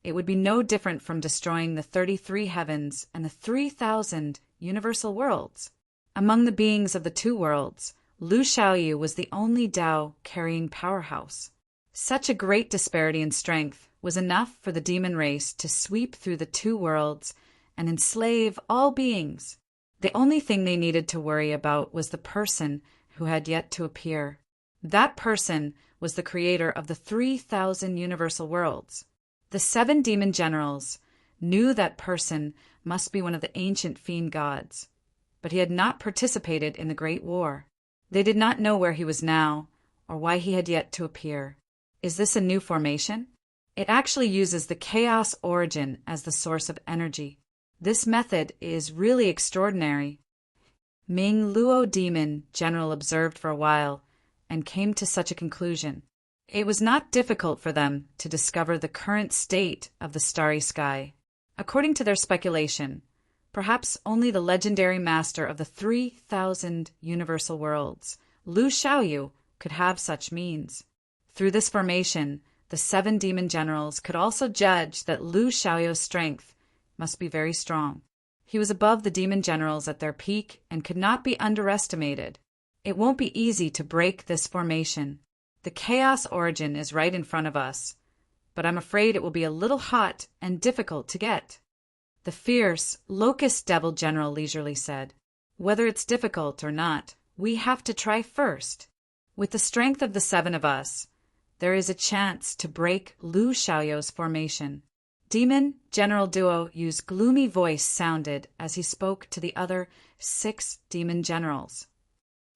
it would be no different from destroying the 33 heavens and the 3,000 universal worlds. Among the beings of the 2 worlds, Lu Xiaoyu was the only Tao-carrying powerhouse. Such a great disparity in strength was enough for the demon race to sweep through the 2 worlds and enslave all beings. The only thing they needed to worry about was the person who had yet to appear. That person was the creator of the 3,000 universal worlds. The 7 demon generals knew that person must be one of the ancient fiend gods, but he had not participated in the Great War. They did not know where he was now, or why he had yet to appear. Is this a new formation? It actually uses the chaos origin as the source of energy. This method is really extraordinary. Ming Luo Demon General observed for a while and came to such a conclusion. It was not difficult for them to discover the current state of the starry sky. According to their speculation, perhaps only the legendary master of the 3,000 universal worlds, Lu Xiaoyu, could have such means. Through this formation, the 7 demon generals could also judge that Lu Xiaoyu's strength must be very strong. He was above the demon generals at their peak and could not be underestimated. It won't be easy to break this formation. The chaos origin is right in front of us, but I'm afraid it will be a little hot and difficult to get. The fierce locust devil general leisurely said, "Whether it's difficult or not, we have to try first. With the strength of the 7 of us, there is a chance to break Lu Xiaoyu's formation." Demon General Duo Yu's gloomy voice sounded as he spoke to the other 6 demon generals.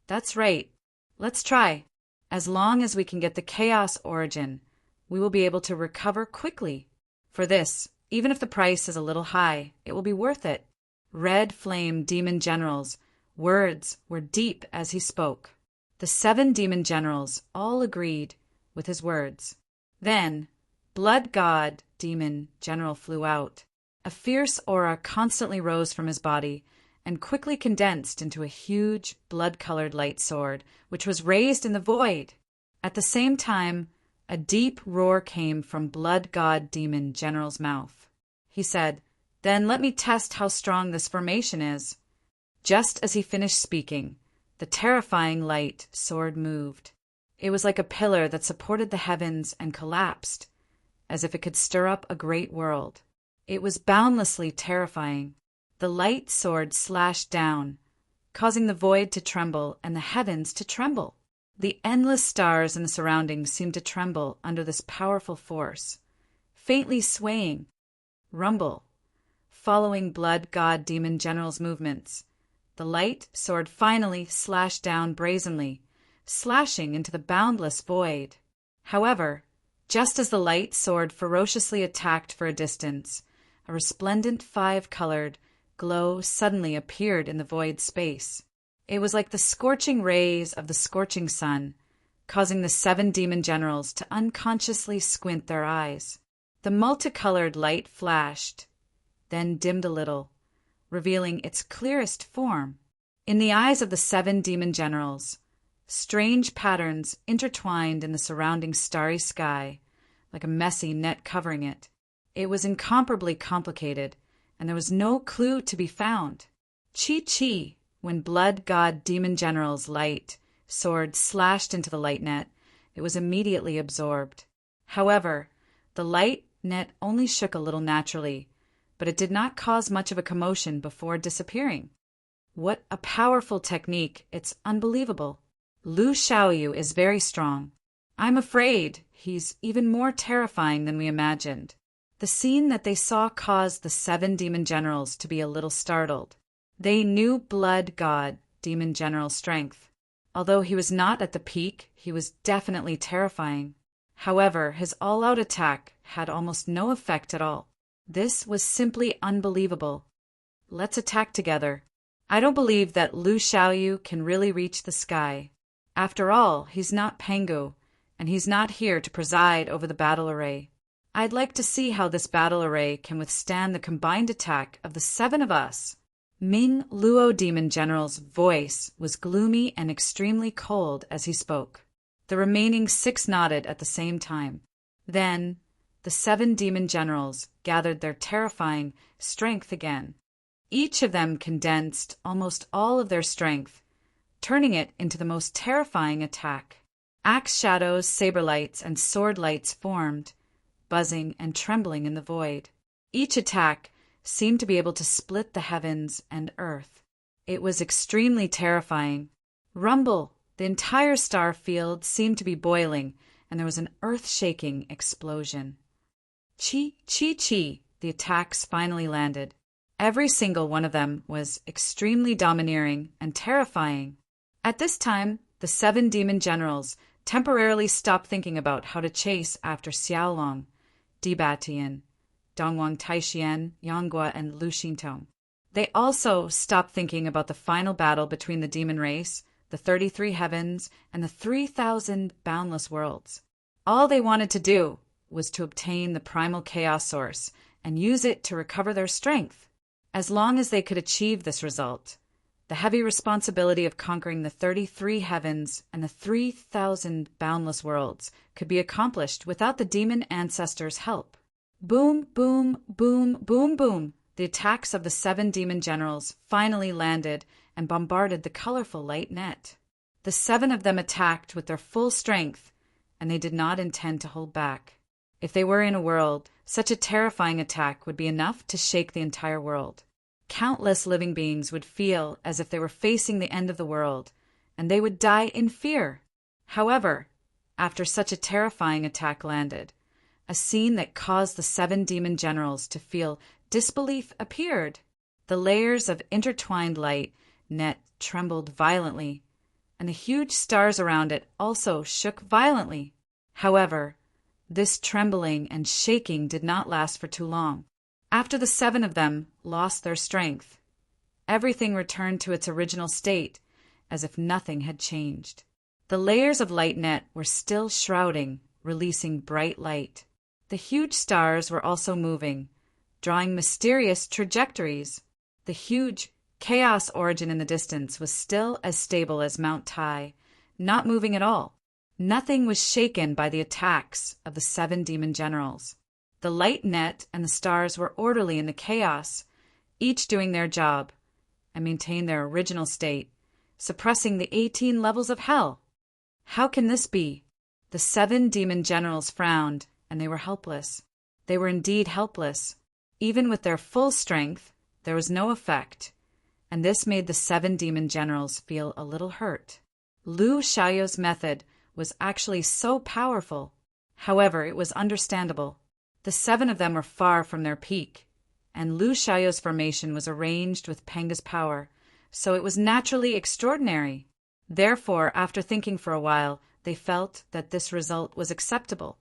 "That's right. Let's try. As long as we can get the chaos origin, we will be able to recover quickly. For this, even if the price is a little high, it will be worth it." Red Flame Demon General's words were deep as he spoke. The 7 demon generals all agreed with his words. Then, Blood God Demon General flew out. A fierce aura constantly rose from his body and quickly condensed into a huge blood-colored light sword, which was raised in the void. At the same time, a deep roar came from Blood God Demon General's mouth. He said, "Then let me test how strong this formation is." Just as he finished speaking, the terrifying light sword moved. It was like a pillar that supported the heavens and collapsed, as if it could stir up a great world. It was boundlessly terrifying. The light sword slashed down, causing the void to tremble and the heavens to tremble. The endless stars in the surroundings seemed to tremble under this powerful force, faintly swaying. Rumble. Following Blood God Demon General's movements, the light sword finally slashed down brazenly, slashing into the boundless void. However, just as the light sword ferociously attacked for a distance, a resplendent 5-colored glow suddenly appeared in the void space. It was like the scorching rays of the scorching sun, causing the 7 demon generals to unconsciously squint their eyes. The multicolored light flashed, then dimmed a little, revealing its clearest form. In the eyes of the 7 demon generals, strange patterns intertwined in the surrounding starry sky, like a messy net covering it. It was incomparably complicated, and there was no clue to be found. Chi-Chi, when Blood God Demon General's light sword slashed into the light net, it was immediately absorbed. However, the light net only shook a little naturally, but it did not cause much of a commotion before disappearing. What a powerful technique! It's unbelievable. Lu Xiaoyu is very strong. I'm afraid he's even more terrifying than we imagined. The scene that they saw caused the 7 demon generals to be a little startled. They knew Blood God Demon General's strength. Although he was not at the peak, he was definitely terrifying. However, his all-out attack had almost no effect at all. This was simply unbelievable. Let's attack together. I don't believe that Lu Xiaoyu can really reach the sky. After all, he's not Pengu, and he's not here to preside over the battle array. I'd like to see how this battle array can withstand the combined attack of the 7 of us. Ming Luo Demon General's voice was gloomy and extremely cold as he spoke. The remaining 6 nodded at the same time. Then, the 7 demon generals gathered their terrifying strength again. Each of them condensed almost all of their strength, turning it into the most terrifying attack. Axe shadows, saber lights, and sword lights formed, buzzing and trembling in the void. Each attack seemed to be able to split the heavens and earth. It was extremely terrifying. Rumble! The entire star field seemed to be boiling, and there was an earth-shaking explosion. Chi! The attacks finally landed. Every single one of them was extremely domineering and terrifying. At this time, the 7 demon generals temporarily stopped thinking about how to chase after Xiaolong, Dibatian, Dongwang Taishian, Yanghua, and Lu Xintong. They also stopped thinking about the final battle between the demon race, the 33 heavens, and the 3,000 boundless worlds. All they wanted to do was to obtain the primal chaos source and use it to recover their strength. As long as they could achieve this result, the heavy responsibility of conquering the 33 heavens and the 3,000 boundless worlds could be accomplished without the demon ancestors' help. Boom, boom, boom, boom, boom. The attacks of the 7 demon generals finally landed and bombarded the colorful light net. The 7 of them attacked with their full strength, and they did not intend to hold back. If they were in a world, such a terrifying attack would be enough to shake the entire world. Countless living beings would feel as if they were facing the end of the world, and they would die in fear. However, after such a terrifying attack landed, a scene that caused the 7 demon generals to feel disbelief appeared. The layers of intertwined light net trembled violently, and the huge stars around it also shook violently. However, this trembling and shaking did not last for too long. After the 7 of them lost their strength, everything returned to its original state, as if nothing had changed. The layers of light net were still shrouding, releasing bright light. The huge stars were also moving, drawing mysterious trajectories. The huge chaos origin in the distance was still as stable as Mount Tai, not moving at all. Nothing was shaken by the attacks of the 7 demon generals. The light net and the stars were orderly in the chaos, each doing their job, and maintained their original state, suppressing the 18 levels of hell. How can this be? The 7 demon generals frowned, and they were helpless. They were indeed helpless. Even with their full strength, there was no effect, and this made the 7 demon generals feel a little hurt. Lu Xiaoyou's method was actually so powerful. However, it was understandable. The 7 of them were far from their peak, and Lu Xiaoyou's formation was arranged with Penga's power, so it was naturally extraordinary. Therefore, after thinking for a while, they felt that this result was acceptable.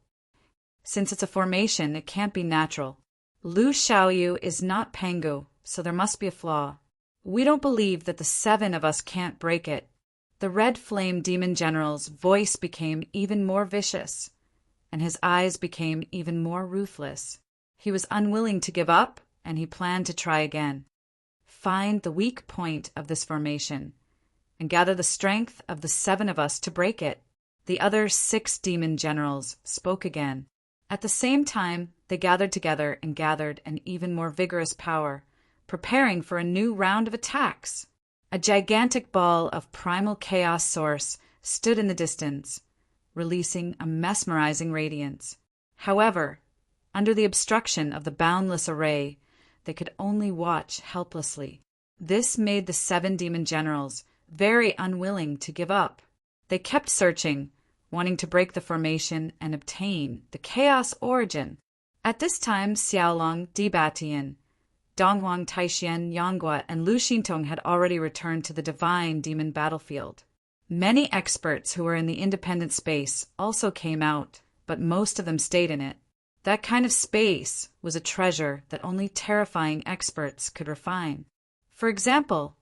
Since it's a formation, it can't be natural. Lu Xiaoyu is not Pengu, so there must be a flaw. We don't believe that the 7 of us can't break it. The red flame demon general's voice became even more vicious, and his eyes became even more ruthless. He was unwilling to give up, and he planned to try again. Find the weak point of this formation, and gather the strength of the 7 of us to break it. The other 6 demon generals spoke again. At the same time, they gathered together and gathered an even more vigorous power, preparing for a new round of attacks. A gigantic ball of primal chaos source stood in the distance, releasing a mesmerizing radiance. However, under the obstruction of the boundless array, they could only watch helplessly. This made the 7 demon generals very unwilling to give up. They kept searching, wanting to break the formation and obtain the chaos origin. At this time, Xiaolong, Dibatian, Donghuang Taishian, Yanghua, and Lu Xintong had already returned to the divine demon battlefield. Many experts who were in the independent space also came out, but most of them stayed in it. That kind of space was a treasure that only terrifying experts could refine. For example,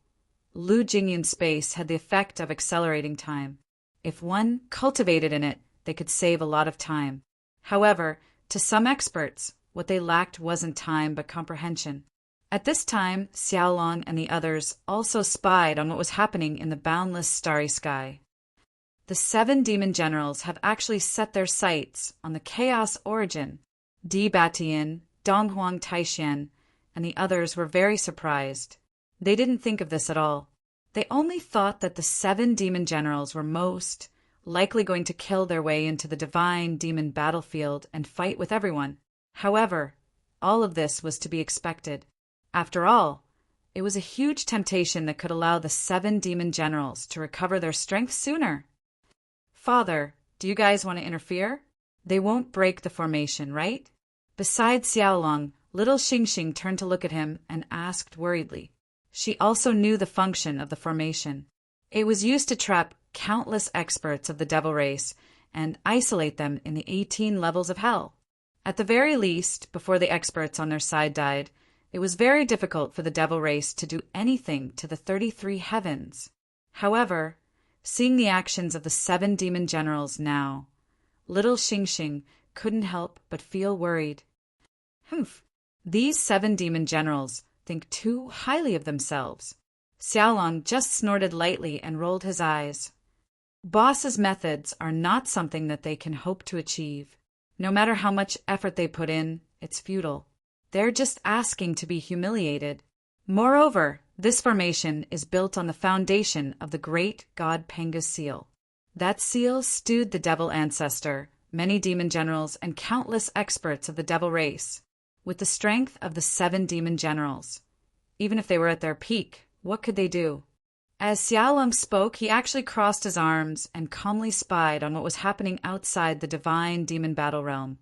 Lu Jingyun's space had the effect of accelerating time. If one cultivated in it, they could save a lot of time. However, to some experts, what they lacked wasn't time but comprehension. At this time, Xiaolong and the others also spied on what was happening in the boundless starry sky. The 7 demon generals have actually set their sights on the chaos origin. Di Batian, Donghuang Taishian, and the others were very surprised. They didn't think of this at all. They only thought that the 7 demon generals were most likely going to kill their way into the divine demon battlefield and fight with everyone. However, all of this was to be expected. After all, it was a huge temptation that could allow the 7 demon generals to recover their strength sooner. Father, do you guys want to interfere? They won't break the formation, right? Besides Xiaolong, little Xingxing turned to look at him and asked worriedly. She also knew the function of the formation. It was used to trap countless experts of the devil race and isolate them in the 18 levels of hell. At the very least, before the experts on their side died, it was very difficult for the devil race to do anything to the 33 heavens. However, seeing the actions of the 7 demon generals now, little Xingxing couldn't help but feel worried. Humph! These 7 demon generals think too highly of themselves. Xiaolong just snorted lightly and rolled his eyes. Boss's methods are not something that they can hope to achieve. No matter how much effort they put in, it's futile. They're just asking to be humiliated. Moreover, this formation is built on the foundation of the great god Penga's seal. That seal stewed the devil ancestor, many demon generals, and countless experts of the devil race, with the strength of the 7 demon generals. Even if they were at their peak, what could they do? As Xiaolong spoke, he actually crossed his arms and calmly spied on what was happening outside the divine demon battle realm,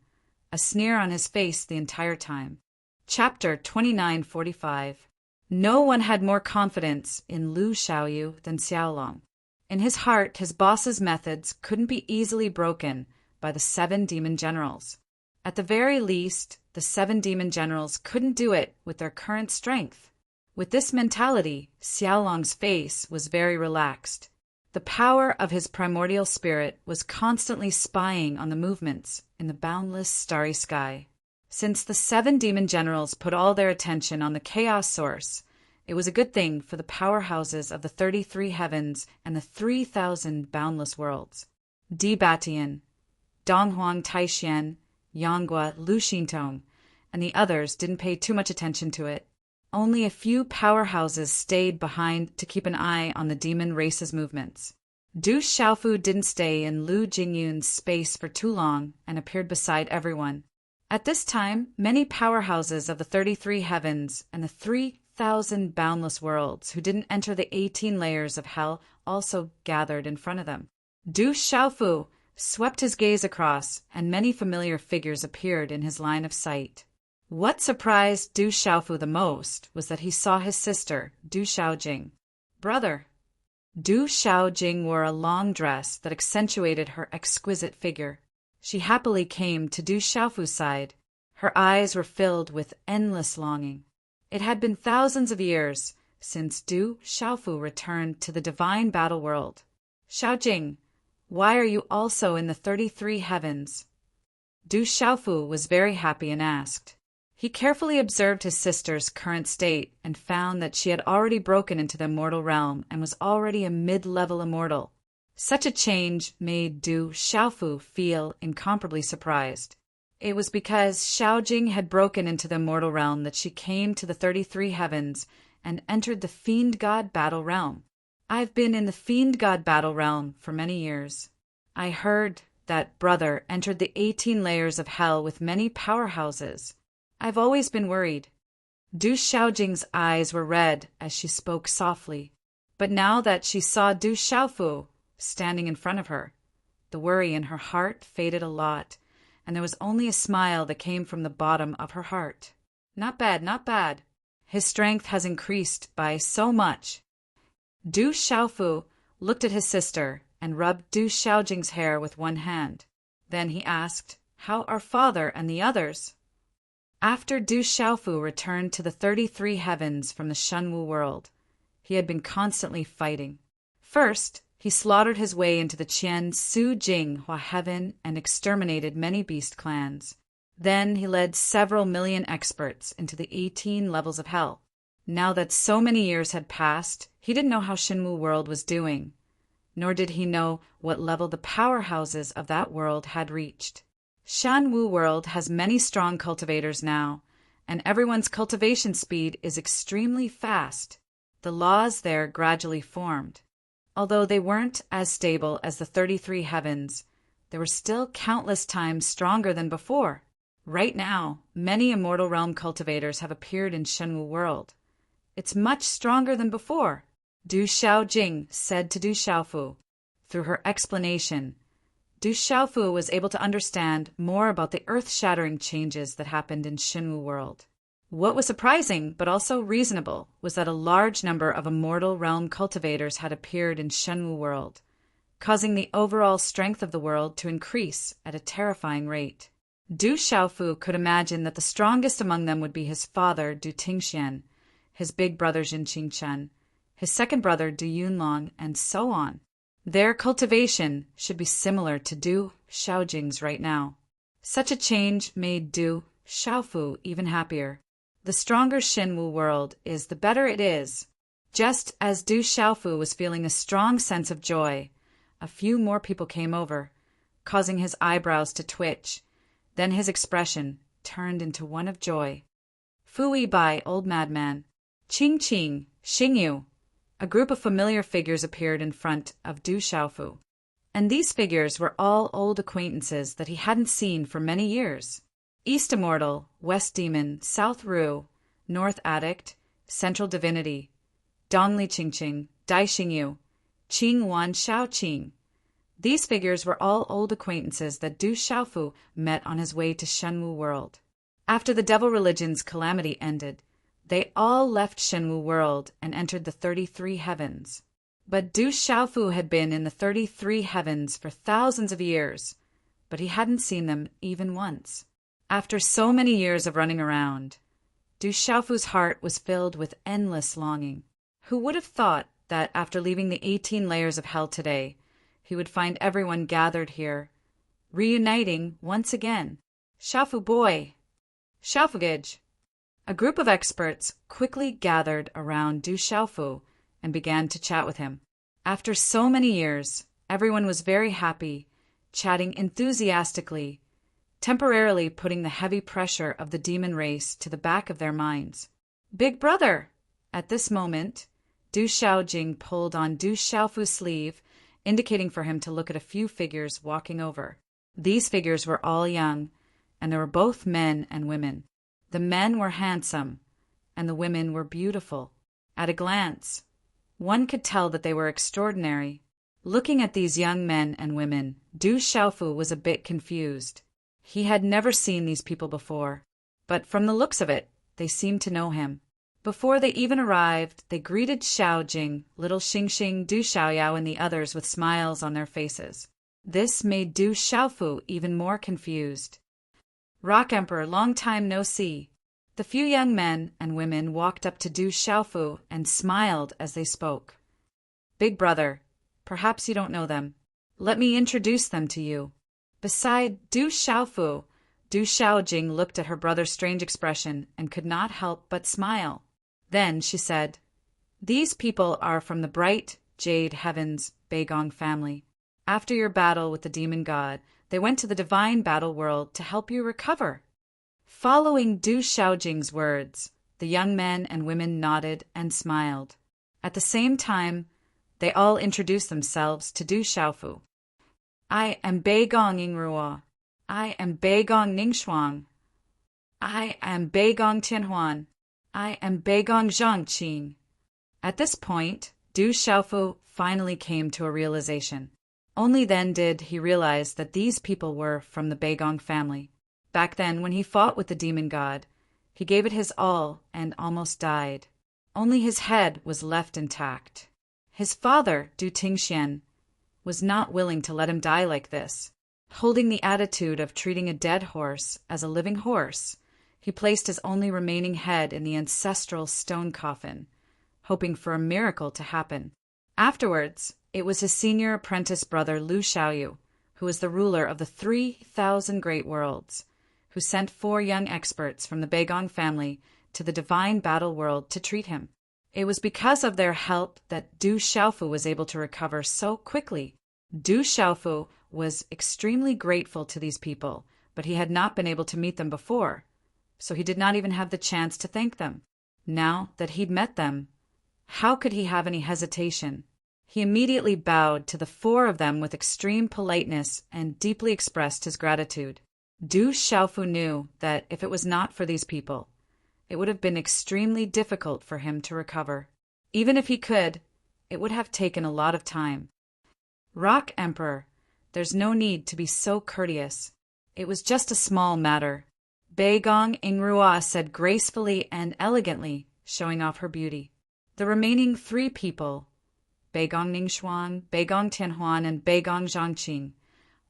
a sneer on his face the entire time. Chapter 2945. No one had more confidence in Lu Xiaoyu than Xiaolong. In his heart, his boss's methods couldn't be easily broken by the 7 demon generals. At the very least, the 7 demon generals couldn't do it with their current strength. With this mentality, Xiaolong's face was very relaxed. The power of his primordial spirit was constantly spying on the movements in the boundless starry sky. Since the 7 demon generals put all their attention on the chaos source, it was a good thing for the powerhouses of the 33 heavens and the 3,000 boundless worlds. Di Batian, Donghuang Taixian, Yanghua Lu Xintong, and the others didn't pay too much attention to it. Only a few powerhouses stayed behind to keep an eye on the demon race's movements. Du Xiaofu didn't stay in Lu Jingyun's space for too long and appeared beside everyone. At this time, many powerhouses of the 33 heavens and the 3,000 boundless worlds who didn't enter the 18 layers of hell also gathered in front of them. Du Xiaofu swept his gaze across, and many familiar figures appeared in his line of sight. What surprised Du Xiaofu the most was that he saw his sister, Du Xiaojing. Brother. Du Xiaojing wore a long dress that accentuated her exquisite figure. She happily came to Du Xiaofu's side. Her eyes were filled with endless longing. It had been thousands of years since Du Xiaofu returned to the divine battle world. Xiaojing, why are you also in the 33 heavens? Du Xiaofu was very happy and asked. He carefully observed his sister's current state and found that she had already broken into the immortal realm and was already a mid-level immortal. Such a change made Du Xiaofu feel incomparably surprised. It was because Xiaojing had broken into the immortal realm that she came to the 33 heavens and entered the Fiend God battle realm. I've been in the Fiend God battle realm for many years. I heard that brother entered the 18 layers of hell with many powerhouses. I've always been worried. Du Xiaojing's eyes were red as she spoke softly, but now that she saw Du Xiaofu standing in front of her, the worry in her heart faded a lot, and there was only a smile that came from the bottom of her heart. Not bad, not bad. His strength has increased by so much. Du Xiaofu looked at his sister and rubbed Du Xiaojing's hair with one hand. Then he asked, "How are father and the others?" After Du Xiaofu returned to the 33 heavens from the Shenwu world, he had been constantly fighting. First, he slaughtered his way into the Qian Su Jing Hua heaven and exterminated many beast clans. Then he led several million experts into the 18 levels of hell. Now that so many years had passed, he didn't know how Shenwu world was doing, nor did he know what level the powerhouses of that world had reached. Shenwu world has many strong cultivators now, and everyone's cultivation speed is extremely fast. The laws there gradually formed. Although they weren't as stable as the 33 heavens, they were still countless times stronger than before. Right now, many Immortal Realm cultivators have appeared in Shenwu world. It's much stronger than before, Du Xiaojing said to Du Xiaofu. Through her explanation, Du Xiaofu was able to understand more about the earth-shattering changes that happened in Shenwu world. What was surprising, but also reasonable, was that a large number of Immortal Realm cultivators had appeared in Shenwu world, causing the overall strength of the world to increase at a terrifying rate. Du Xiaofu could imagine that the strongest among them would be his father, Du Tingxian, his big brother Jin Qingchen, his second brother Du Yunlong, and so on. Their cultivation should be similar to Du Xiaojing's right now. Such a change made Du Xiaofu even happier. The stronger Xinwu world is, the better it is. Just as Du Xiaofu was feeling a strong sense of joy, a few more people came over, causing his eyebrows to twitch. Then his expression turned into one of joy. Fui Bai, old madman. Qing Qing, Xingyu. A group of familiar figures appeared in front of Du Xiaofu. And these figures were all old acquaintances that he hadn't seen for many years. East Immortal, West Demon, South Ru, North Addict, Central Divinity, Dongli Qingqing, Dai Xingyu, Qing Wan Xiao Qing. These figures were all old acquaintances that Du Xiaofu met on his way to Shenwu World. After the devil religion's calamity ended, they all left Shenwu World and entered the 33 heavens. But Du Xiaofu had been in the 33 heavens for thousands of years, but he hadn't seen them even once. After so many years of running around, Du Xiaofu's heart was filled with endless longing. Who would have thought that after leaving the 18 layers of hell today, he would find everyone gathered here, reuniting once again. Xiaofu boy! Xiaofugage! A group of experts quickly gathered around Du Xiaofu and began to chat with him. After so many years, everyone was very happy, chatting enthusiastically, temporarily putting the heavy pressure of the demon race to the back of their minds. Big brother! At this moment, Du Xiaojing pulled on Du Xiaofu's sleeve, indicating for him to look at a few figures walking over. These figures were all young, and they were both men and women. The men were handsome, and the women were beautiful. At a glance, one could tell that they were extraordinary. Looking at these young men and women, Du Xiaofu was a bit confused. He had never seen these people before, but from the looks of it, they seemed to know him. Before they even arrived, they greeted Xiaojing, little Xingxing, Du Xiaoyao, and the others with smiles on their faces. This made Du Xiaofu even more confused. Rock Emperor, long time no see. The few young men and women walked up to Du Xiaofu and smiled as they spoke. Big brother, perhaps you don't know them. Let me introduce them to you. Beside Du Xiaofu, Du Xiaojing looked at her brother's strange expression and could not help but smile. Then she said, "These people are from the bright Jade Heavens Beigong family. After your battle with the demon god, they went to the divine battle world to help you recover." Following Du Xiaojing's words, the young men and women nodded and smiled. At the same time, they all introduced themselves to Du Xiaofu. "I am Beigong Yingruo. I am Beigong Ningxuang. I am Beigong Tianhuan. I am Beigong Zhangqing." At this point, Du Xiaofu finally came to a realization. Only then did he realize that these people were from the Beigong family. Back then, when he fought with the demon god, he gave it his all and almost died. Only his head was left intact. His father, Du Tingxian, was not willing to let him die like this. Holding the attitude of treating a dead horse as a living horse, he placed his only remaining head in the ancestral stone coffin, hoping for a miracle to happen. Afterwards, it was his senior apprentice brother Lu Xiaoyu, who was the ruler of the 3,000 great worlds, who sent 4 young experts from the Beigong family to the divine battle world to treat him. It was because of their help that Du Xiaofu was able to recover so quickly. Du Xiaofu was extremely grateful to these people, but he had not been able to meet them before, so he did not even have the chance to thank them. Now that he'd met them, how could he have any hesitation? He immediately bowed to the 4 of them with extreme politeness and deeply expressed his gratitude. Du Xiaofu knew that if it was not for these people, it would have been extremely difficult for him to recover. Even if he could, it would have taken a lot of time. "Rock Emperor, there's no need to be so courteous. It was just a small matter," Beigong Yingrua said gracefully and elegantly, showing off her beauty. The remaining 3 people, Beigong Ningxuan, Beigong Tianhuan, and Beigong Zhangqing,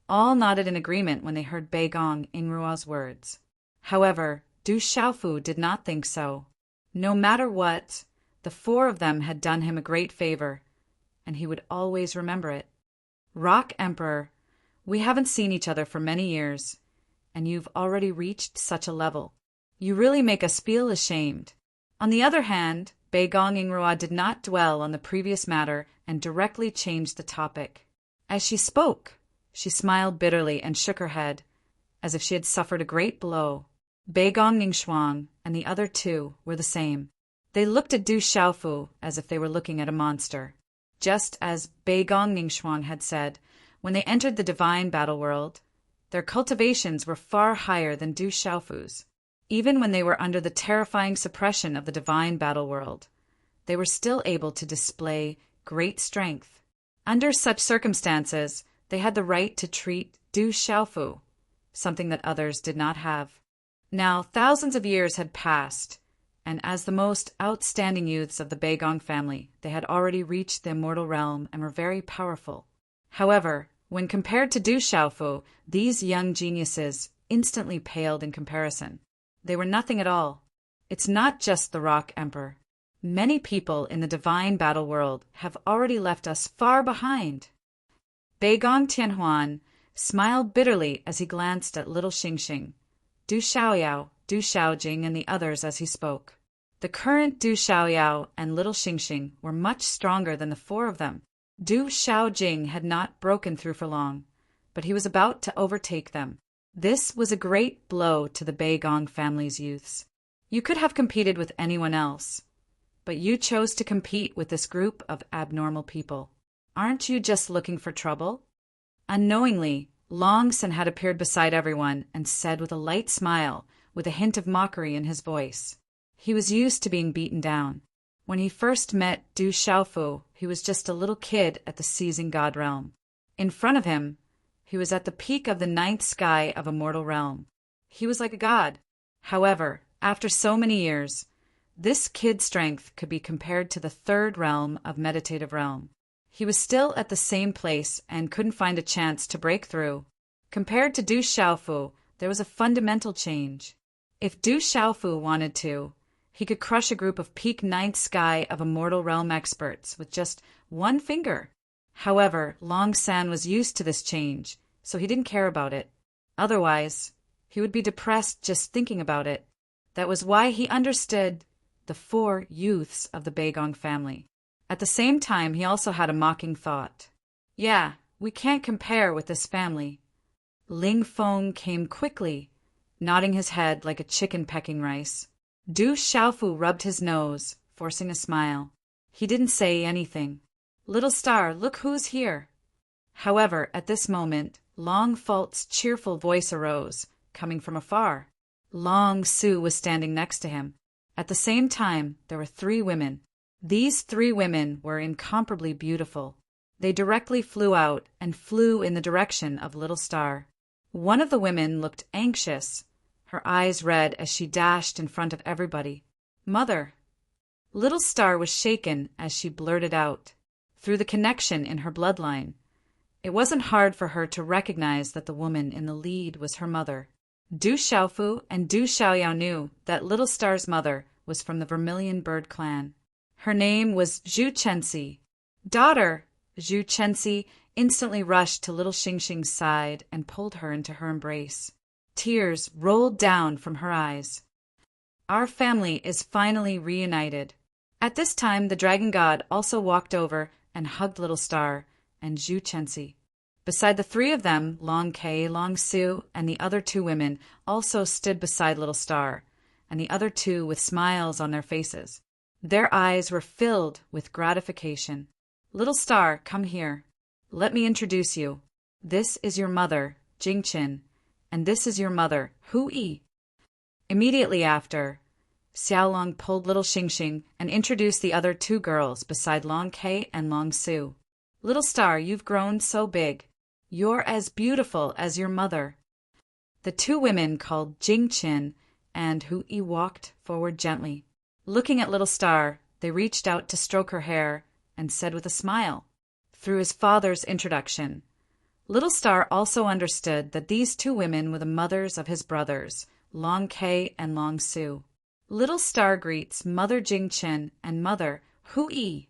All nodded in agreement when they heard Beigong Ingrua's words. However, Du Xiaofu did not think so. No matter what, the four of them had done him a great favor, and he would always remember it. Rock Emperor, we haven't seen each other for many years, and you've already reached such a level. You really make us feel ashamed. On the other hand, Beigong Ingrua did not dwell on the previous matter and directly changed the topic. As she spoke, she smiled bitterly and shook her head, as if she had suffered a great blow. Beigong Ningxuang and the other two were the same. They looked at Du Xiaofu as if they were looking at a monster. Just as Beigong Ningxuang had said, when they entered the divine battle world, their cultivations were far higher than Du Xiaofu's. Even when they were under the terrifying suppression of the divine battle world, they were still able to display great strength. Under such circumstances, they had the right to treat Du Xiaofu, something that others did not have. Now, thousands of years had passed, and as the most outstanding youths of the Beigong family, they had already reached the immortal realm and were very powerful. However, when compared to Du Xiaofu, these young geniuses instantly paled in comparison. They were nothing at all. It's not just the Rock Emperor. Many people in the divine battle world have already left us far behind. Beigong Tianhuan smiled bitterly as he glanced at little Xingxing, Du Xiaoyao, Du Xiaojing, and the others as he spoke. The current Du Xiaoyao and little Xingxing were much stronger than the four of them. Du Xiaojing had not broken through for long, but he was about to overtake them. This was a great blow to the Beigong family's youths. You could have competed with anyone else, but you chose to compete with this group of abnormal people. Aren't you just looking for trouble? Unknowingly, Long Sen had appeared beside everyone and said with a light smile, with a hint of mockery in his voice. He was used to being beaten down. When he first met Du Xiaofu, he was just a little kid at the Seizing God realm. In front of him, he was at the peak of the ninth sky of a mortal realm. He was like a god. However, after so many years, this kid's strength could be compared to the third realm of meditative realm. He was still at the same place and couldn't find a chance to break through. Compared to Du Xiaofu, there was a fundamental change. If Du Xiaofu wanted to, he could crush a group of peak ninth sky of immortal realm experts with just one finger. However, Long San was used to this change, so he didn't care about it. Otherwise, he would be depressed just thinking about it. That was why he understood the four youths of the Beigong family. At the same time, he also had a mocking thought. Yeah, we can't compare with this family. Ling Feng came quickly, nodding his head like a chicken pecking rice. Du Xiaofu rubbed his nose, forcing a smile. He didn't say anything. Little star, look who's here. However, at this moment, Long Fault's cheerful voice arose, coming from afar. Long Su was standing next to him. At the same time, there were three women. These three women were incomparably beautiful. They directly flew out and flew in the direction of Little Star. One of the women looked anxious, her eyes red as she dashed in front of everybody. Mother. Little Star was shaken as she blurted out. Through the connection in her bloodline, it wasn't hard for her to recognize that the woman in the lead was her mother. Du Xiaofu and Du Xiaoyao knew that Little Star's mother was from the Vermilion Bird clan. Her name was Zhu Chenxi. Daughter! Zhu Chenxi instantly rushed to little Xingxing's side and pulled her into her embrace. Tears rolled down from her eyes. Our family is finally reunited. At this time, the dragon god also walked over and hugged Little Star and Zhu Chenxi. Beside the three of them, Long Kei, Long Su, and the other two women also stood beside Little Star, and the other two with smiles on their faces. Their eyes were filled with gratification. Little Star, come here. Let me introduce you. This is your mother, Jingqin, and this is your mother, Hu Yi. Immediately after, Xiaolong pulled little Xingxing and introduced the other two girls beside Long Kei and Long Su. Little Star, you've grown so big. You're as beautiful as your mother. The two women called Jingqin and Hu Yi walked forward gently. Looking at Little Star, they reached out to stroke her hair and said with a smile. Through his father's introduction, Little Star also understood that these two women were the mothers of his brothers, Long Kei and Long Su. Little Star greets Mother Jingchen and Mother Hu Yi.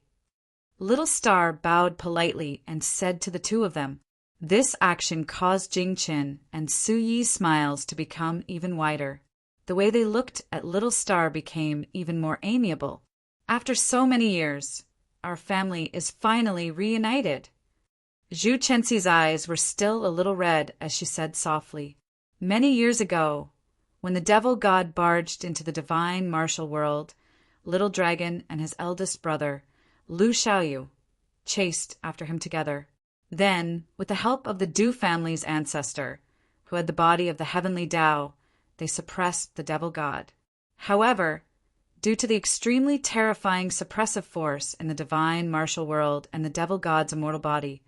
Little Star bowed politely and said to the two of them, this action caused Jingchen and Su Yi's smiles to become even wider. The way they looked at Little Star became even more amiable. After so many years, our family is finally reunited. Zhu Chenxi's eyes were still a little red as she said softly, many years ago, when the devil god barged into the divine martial world, Little Dragon and his eldest brother, Lu Xiaoyu, chased after him together. Then, with the help of the Du family's ancestor, who had the body of the heavenly Tao, they suppressed the devil god. However, due to the extremely terrifying suppressive force in the divine martial world and the devil god's immortal body,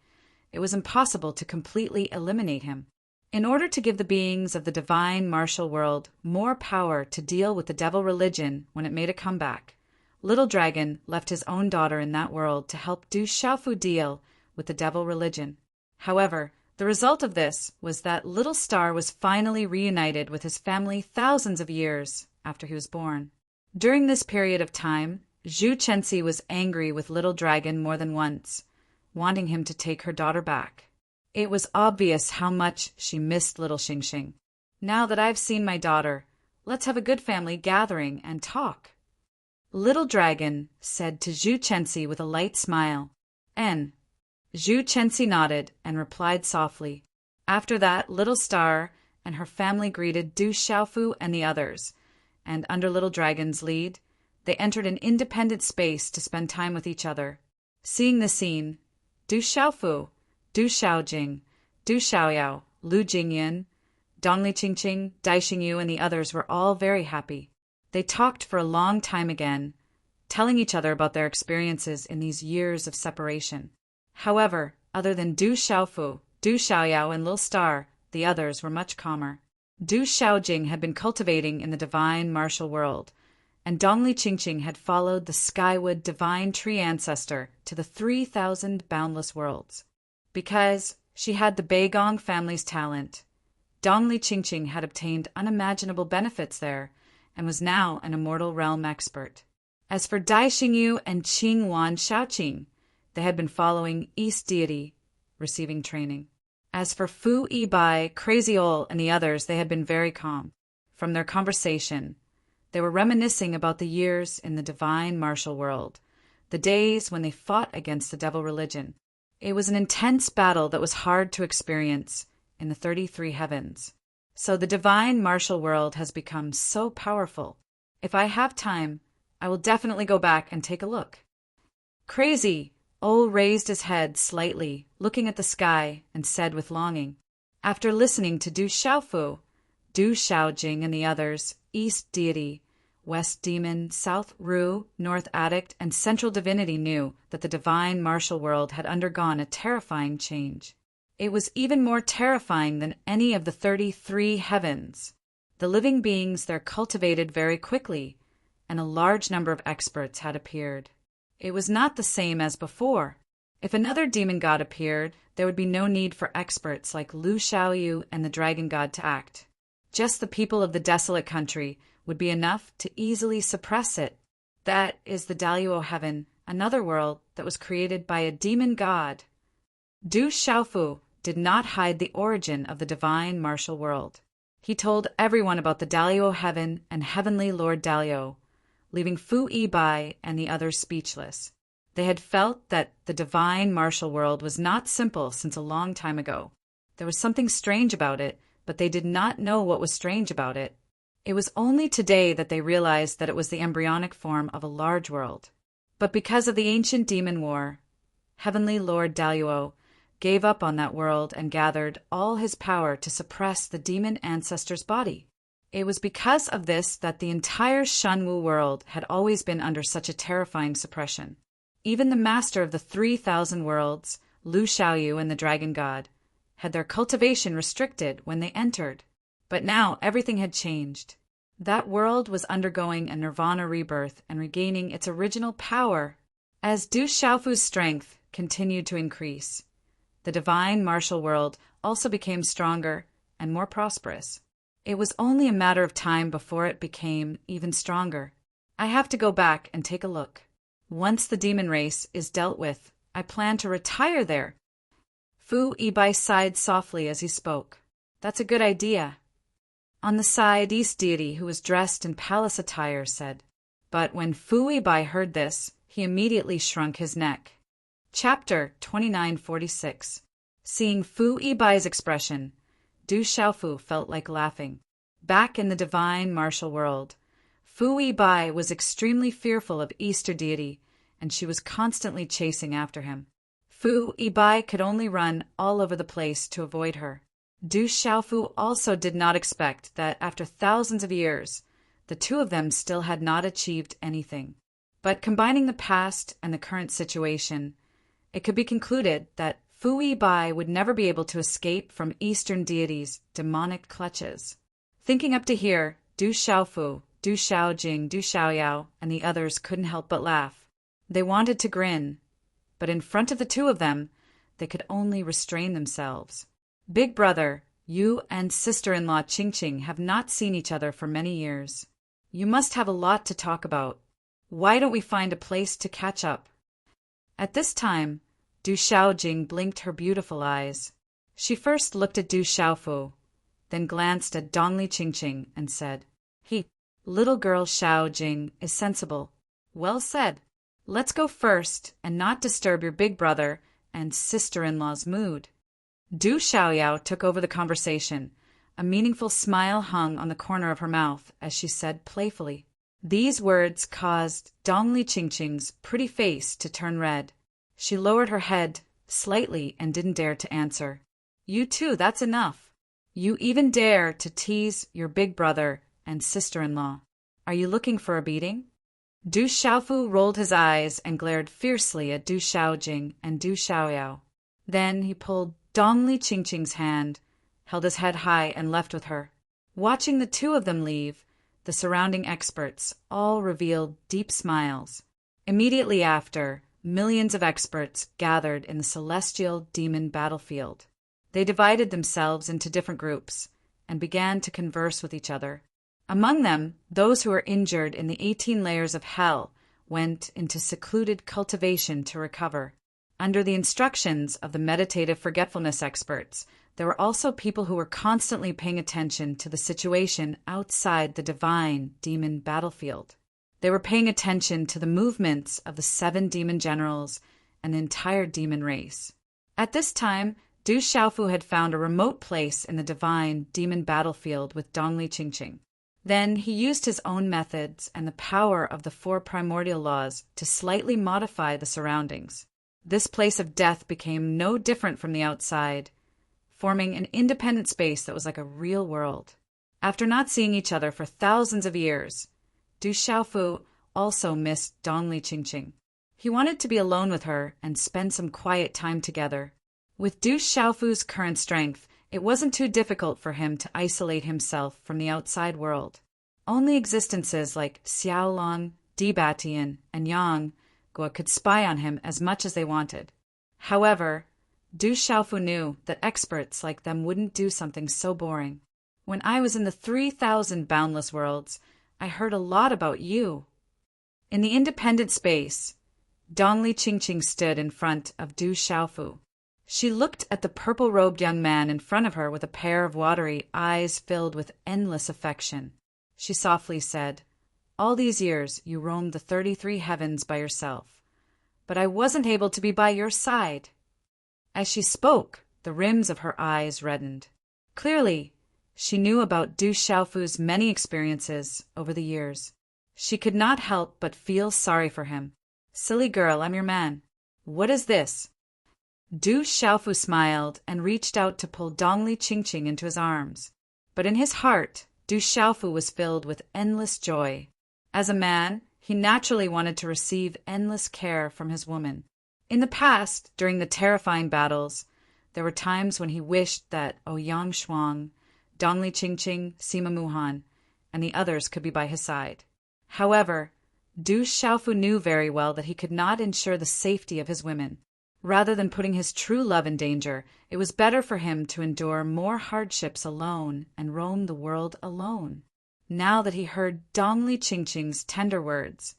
it was impossible to completely eliminate him. In order to give the beings of the divine martial world more power to deal with the devil religion when it made a comeback, Little Dragon left his own daughter in that world to help Du Xiaofu deal with the devil religion. However, the result of this was that Little Star was finally reunited with his family thousands of years after he was born. During this period of time, Zhu Chenxi was angry with Little Dragon more than once, wanting him to take her daughter back. It was obvious how much she missed little Xingxing. Now that I've seen my daughter, let's have a good family gathering and talk. Little Dragon said to Zhu Chenxi with a light smile. N. Zhu Chenxi nodded and replied softly. After that, Little Star and her family greeted Du Xiaofu and the others, and under Little Dragon's lead, they entered an independent space to spend time with each other. Seeing the scene, Du Xiaofu, Du Xiaojing, Du Xiaoyao, Lu Jingyan, Dongli Qingqing, Dai Xingyu, and the others were all very happy. They talked for a long time again, telling each other about their experiences in these years of separation. However, other than Du Xiaofu, Du Xiaoyao, and Little Star, the others were much calmer. Du Xiaojing had been cultivating in the divine martial world, and Dongli Qingqing had followed the Skywood divine tree ancestor to the 3,000 boundless worlds. Because she had the Beigong family's talent, Dongli Qingqing had obtained unimaginable benefits there and was now an immortal realm expert. As for Dai Xingyu and Qing Wan Shaoqing, they had been following East Deity, receiving training. As for Fu Yibai, Crazy Ol, and the others, they had been very calm. From their conversation, they were reminiscing about the years in the divine martial world, the days when they fought against the devil religion. It was an intense battle that was hard to experience in the 33 heavens. So the divine martial world has become so powerful. If I have time, I will definitely go back and take a look. Crazy Ol raised his head slightly, looking at the sky, and said with longing, after listening to Du Xiaofu, Du Xiaojing, and the others, East Deity, West Demon, South Ru, North Addict, and Central Divinity knew that the divine martial world had undergone a terrifying change. It was even more terrifying than any of the 33 heavens. The living beings there cultivated very quickly, and a large number of experts had appeared. It was not the same as before. If another demon god appeared, there would be no need for experts like Lu Xiaoyu and the dragon god to act. Just the people of the desolate country would be enough to easily suppress it. That is the Daluo heaven, another world that was created by a demon god. Du Xiaofu did not hide the origin of the divine martial world. He told everyone about the Daluo heaven and heavenly Lord Daluo, leaving Fu Yibai and the others speechless. They had felt that the divine martial world was not simple since a long time ago. There was something strange about it, but they did not know what was strange about it. It was only today that they realized that it was the embryonic form of a large world. But because of the ancient demon war, heavenly Lord Daluo gave up on that world and gathered all his power to suppress the demon ancestor's body. It was because of this that the entire Shenwu world had always been under such a terrifying suppression. Even the master of the 3,000 worlds, Lu Xiaoyu and the dragon god, had their cultivation restricted when they entered. But now everything had changed. That world was undergoing a nirvana rebirth and regaining its original power. As Du Xiaofu's strength continued to increase, the divine martial world also became stronger and more prosperous. It was only a matter of time before it became even stronger. I have to go back and take a look. Once the demon race is dealt with, I plan to retire there. Fu Ibai sighed softly as he spoke. That's a good idea. On the side, East deity, who was dressed in palace attire, said. But when Fu Ibai heard this, he immediately shrunk his neck. Chapter 2946. Seeing Fu Ibai's expression, Du Xiaofu felt like laughing. Back in the divine martial world, Fu Ibai was extremely fearful of Easter deity, and she was constantly chasing after him. Fu Ibai could only run all over the place to avoid her. Du Xiaofu also did not expect that after thousands of years, the two of them still had not achieved anything. But combining the past and the current situation, it could be concluded that Fu Ibai would never be able to escape from Eastern deities' demonic clutches. Thinking up to here, Du Xiaofu, Du Xiaojing, Du Xiaoyao, and the others couldn't help but laugh. They wanted to grin, but in front of the two of them, they could only restrain themselves. Big brother, you and sister-in-law Qingqing have not seen each other for many years. You must have a lot to talk about. Why don't we find a place to catch up? At this time, Du Xiaojing blinked her beautiful eyes. She first looked at Du Xiaofu, then glanced at Dongli Qingqing and said, Little girl Xiaojing is sensible. Well said. Let's go first and not disturb your big brother and sister-in-law's mood. Du Xiaoyao took over the conversation. A meaningful smile hung on the corner of her mouth as she said playfully. These words caused Dongli Qingqing's pretty face to turn red. She lowered her head slightly and didn't dare to answer. You too, that's enough. You even dare to tease your big brother and sister-in-law. Are you looking for a beating? Du Xiaofu rolled his eyes and glared fiercely at Du Xiaojing and Du Xiaoyao. Then he pulled Dongli Qingqing's hand, held his head high and left with her. Watching the two of them leave, the surrounding experts all revealed deep smiles. Immediately after, millions of experts gathered in the celestial demon battlefield. They divided themselves into different groups and began to converse with each other. Among them, those who were injured in the 18 layers of hell went into secluded cultivation to recover. Under the instructions of the meditative forgetfulness experts, there were also people who were constantly paying attention to the situation outside the divine demon battlefield. They were paying attention to the movements of the 7 demon generals and the entire demon race. At this time, Du Xiaofu had found a remote place in the divine demon battlefield with Dongli Qingqing. Then he used his own methods and the power of the 4 primordial laws to slightly modify the surroundings. This place of death became no different from the outside, forming an independent space that was like a real world. After not seeing each other for thousands of years, Du Xiaofu also missed Dongli Qingqing. He wanted to be alone with her and spend some quiet time together. With Du Xiaofu's current strength, it wasn't too difficult for him to isolate himself from the outside world. Only existences like Xiaolong, Dibatian, and Yang Guo could spy on him as much as they wanted. However, Du Xiaofu knew that experts like them wouldn't do something so boring. When I was in the 3,000 boundless worlds, I heard a lot about you. In the independent space, Dongli Qingqing stood in front of Du Xiaofu. She looked at the purple-robed young man in front of her with a pair of watery eyes filled with endless affection. She softly said, All these years you roamed the 33 heavens by yourself, but I wasn't able to be by your side. As she spoke, the rims of her eyes reddened. Clearly, she knew about Du Xiaofu's many experiences over the years. She could not help but feel sorry for him. Silly girl, I'm your man. What is this? Du Xiaofu smiled and reached out to pull Dongli Qingqing into his arms. But in his heart, Du Xiaofu was filled with endless joy. As a man, he naturally wanted to receive endless care from his woman. In the past, during the terrifying battles, there were times when he wished that Ouyang Shuang, Dongli Qingqing, Sima Muhan, and the others could be by his side. However, Du Xiaofu knew very well that he could not ensure the safety of his women. Rather than putting his true love in danger, it was better for him to endure more hardships alone and roam the world alone. Now that he heard Dong Li Chingching's tender words,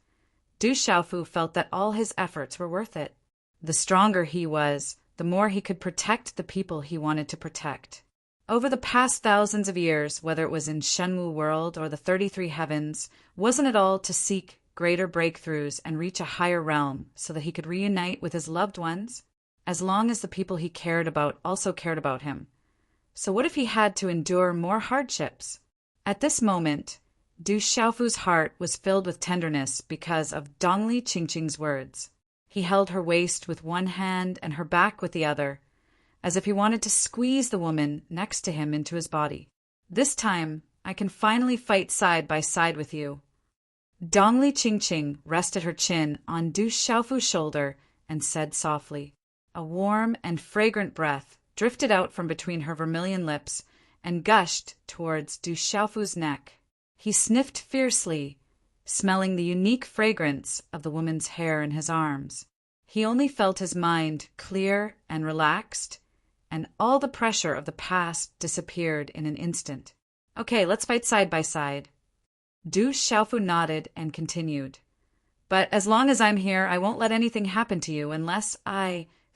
Du Xiaofu felt that all his efforts were worth it. The stronger he was, the more he could protect the people he wanted to protect. Over the past thousands of years, whether it was in Shenwu World or the 33 Heavens, wasn't it all to seek greater breakthroughs and reach a higher realm so that he could reunite with his loved ones, as long as the people he cared about also cared about him? So what if he had to endure more hardships? At this moment, Du Xiaofu's heart was filled with tenderness because of Dongli Qingqing's words. He held her waist with one hand and her back with the other, as if he wanted to squeeze the woman next to him into his body. This time, I can finally fight side by side with you. Dongli Qingqing rested her chin on Du Xiaofu's shoulder and said softly. A warm and fragrant breath drifted out from between her vermilion lips and gushed towards Du Xiaofu's neck. He sniffed fiercely, smelling the unique fragrance of the woman's hair in his arms. He only felt his mind clear and relaxed, and all the pressure of the past disappeared in an instant. Okay, let's fight side by side. Du Xiaofu nodded and continued. But as long as I'm here, I won't let anything happen to you unless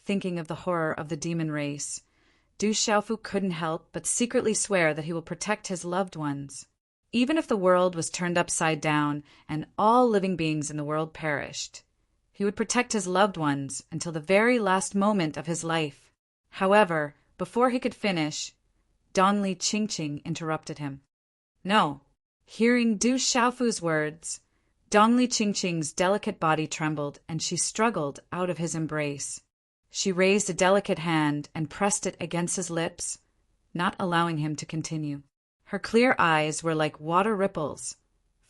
thinking of the horror of the demon race, Du Xiaofu couldn't help but secretly swear that he will protect his loved ones. Even if the world was turned upside down and all living beings in the world perished, he would protect his loved ones until the very last moment of his life. However, before he could finish, Dongli Qingqing interrupted him. No. Hearing Du Xiaofu's words, Dongli Qingqing's delicate body trembled and she struggled out of his embrace. She raised a delicate hand and pressed it against his lips, not allowing him to continue. Her clear eyes were like water ripples,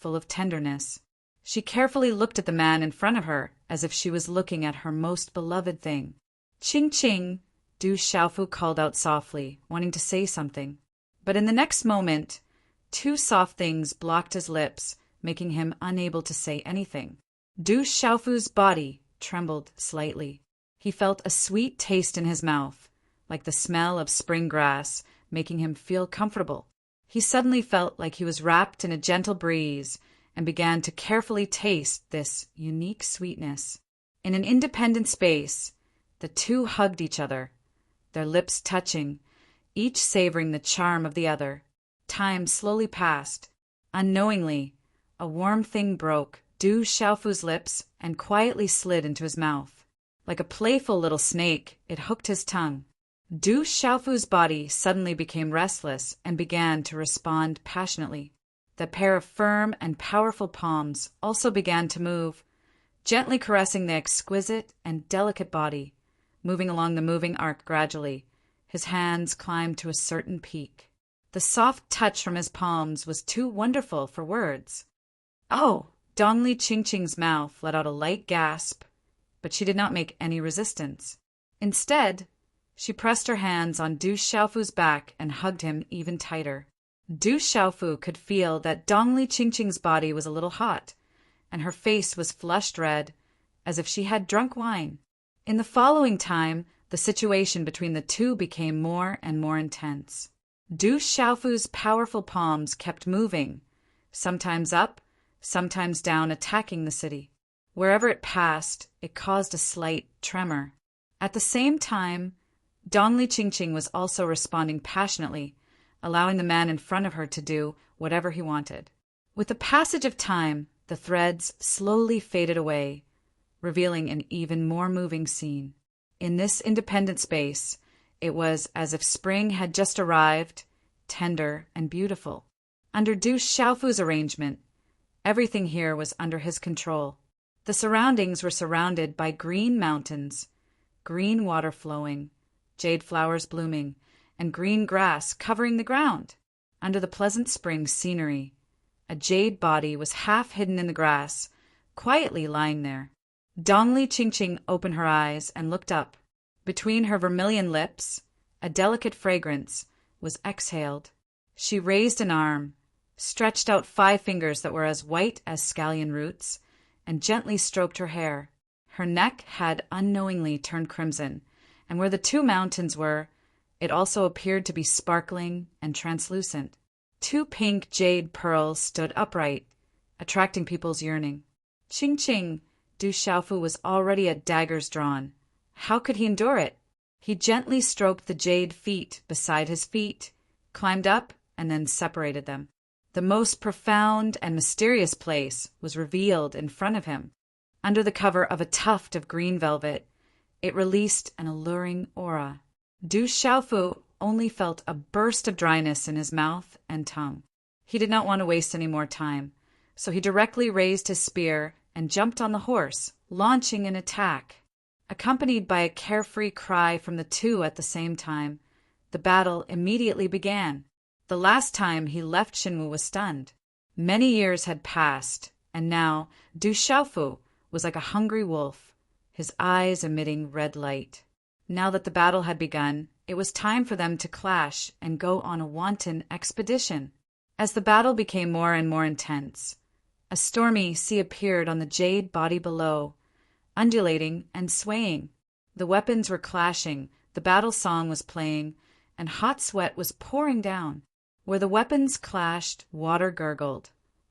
full of tenderness. She carefully looked at the man in front of her as if she was looking at her most beloved thing. Qingqing, Du Xiaofu called out softly, wanting to say something. But in the next moment, two soft things blocked his lips, making him unable to say anything. Du Xiaofu's body trembled slightly. He felt a sweet taste in his mouth, like the smell of spring grass, making him feel comfortable. He suddenly felt like he was wrapped in a gentle breeze and began to carefully taste this unique sweetness. In an independent space, the two hugged each other, their lips touching, each savoring the charm of the other. Time slowly passed. Unknowingly, a warm thing broke Du Xiaofu's lips and quietly slid into his mouth. Like a playful little snake, it hooked his tongue. Du Xiaofu's body suddenly became restless and began to respond passionately. The pair of firm and powerful palms also began to move, gently caressing the exquisite and delicate body, moving along the moving arc gradually. His hands climbed to a certain peak. The soft touch from his palms was too wonderful for words. Oh! Dongli Qingqing's mouth let out a light gasp, but she did not make any resistance. Instead, she pressed her hands on Du Xiaofu's back and hugged him even tighter. Du Xiaofu could feel that Dongli Qingqing's body was a little hot, and her face was flushed red, as if she had drunk wine. In the following time, the situation between the two became more and more intense. Du Xiaofu's powerful palms kept moving, sometimes up, sometimes down, attacking the city. Wherever it passed, it caused a slight tremor. At the same time, Dongli Qingqing was also responding passionately, allowing the man in front of her to do whatever he wanted. With the passage of time, the threads slowly faded away, revealing an even more moving scene. In this independent space, it was as if spring had just arrived, tender and beautiful. Under Du Xiaofu's arrangement, everything here was under his control. The surroundings were surrounded by green mountains, green water flowing, jade flowers blooming, and green grass covering the ground. Under the pleasant spring scenery, a jade body was half hidden in the grass, quietly lying there. Dongli Qingqing opened her eyes and looked up. Between her vermilion lips, a delicate fragrance was exhaled. She raised an arm, stretched out 5 fingers that were as white as scallion roots, and gently stroked her hair. Her neck had unknowingly turned crimson, and where the two mountains were, it also appeared to be sparkling and translucent. Two pink jade pearls stood upright, attracting people's yearning. Ching ching! Du Xiaofu was already at daggers drawn. How could he endure it? He gently stroked the jade feet beside his feet, climbed up, and then separated them. The most profound and mysterious place was revealed in front of him. Under the cover of a tuft of green velvet, it released an alluring aura. Du Xiaofu only felt a burst of dryness in his mouth and tongue. He did not want to waste any more time, so he directly raised his spear and jumped on the horse, launching an attack. Accompanied by a carefree cry from the two at the same time, the battle immediately began. The last time he left Xinwu was stunned. Many years had passed, and now Du Xiaofu was like a hungry wolf, his eyes emitting red light. Now that the battle had begun, it was time for them to clash and go on a wanton expedition. As the battle became more and more intense, a stormy sea appeared on the jade body below, undulating and swaying. The weapons were clashing, the battle song was playing, and hot sweat was pouring down. Where the weapons clashed, water gurgled,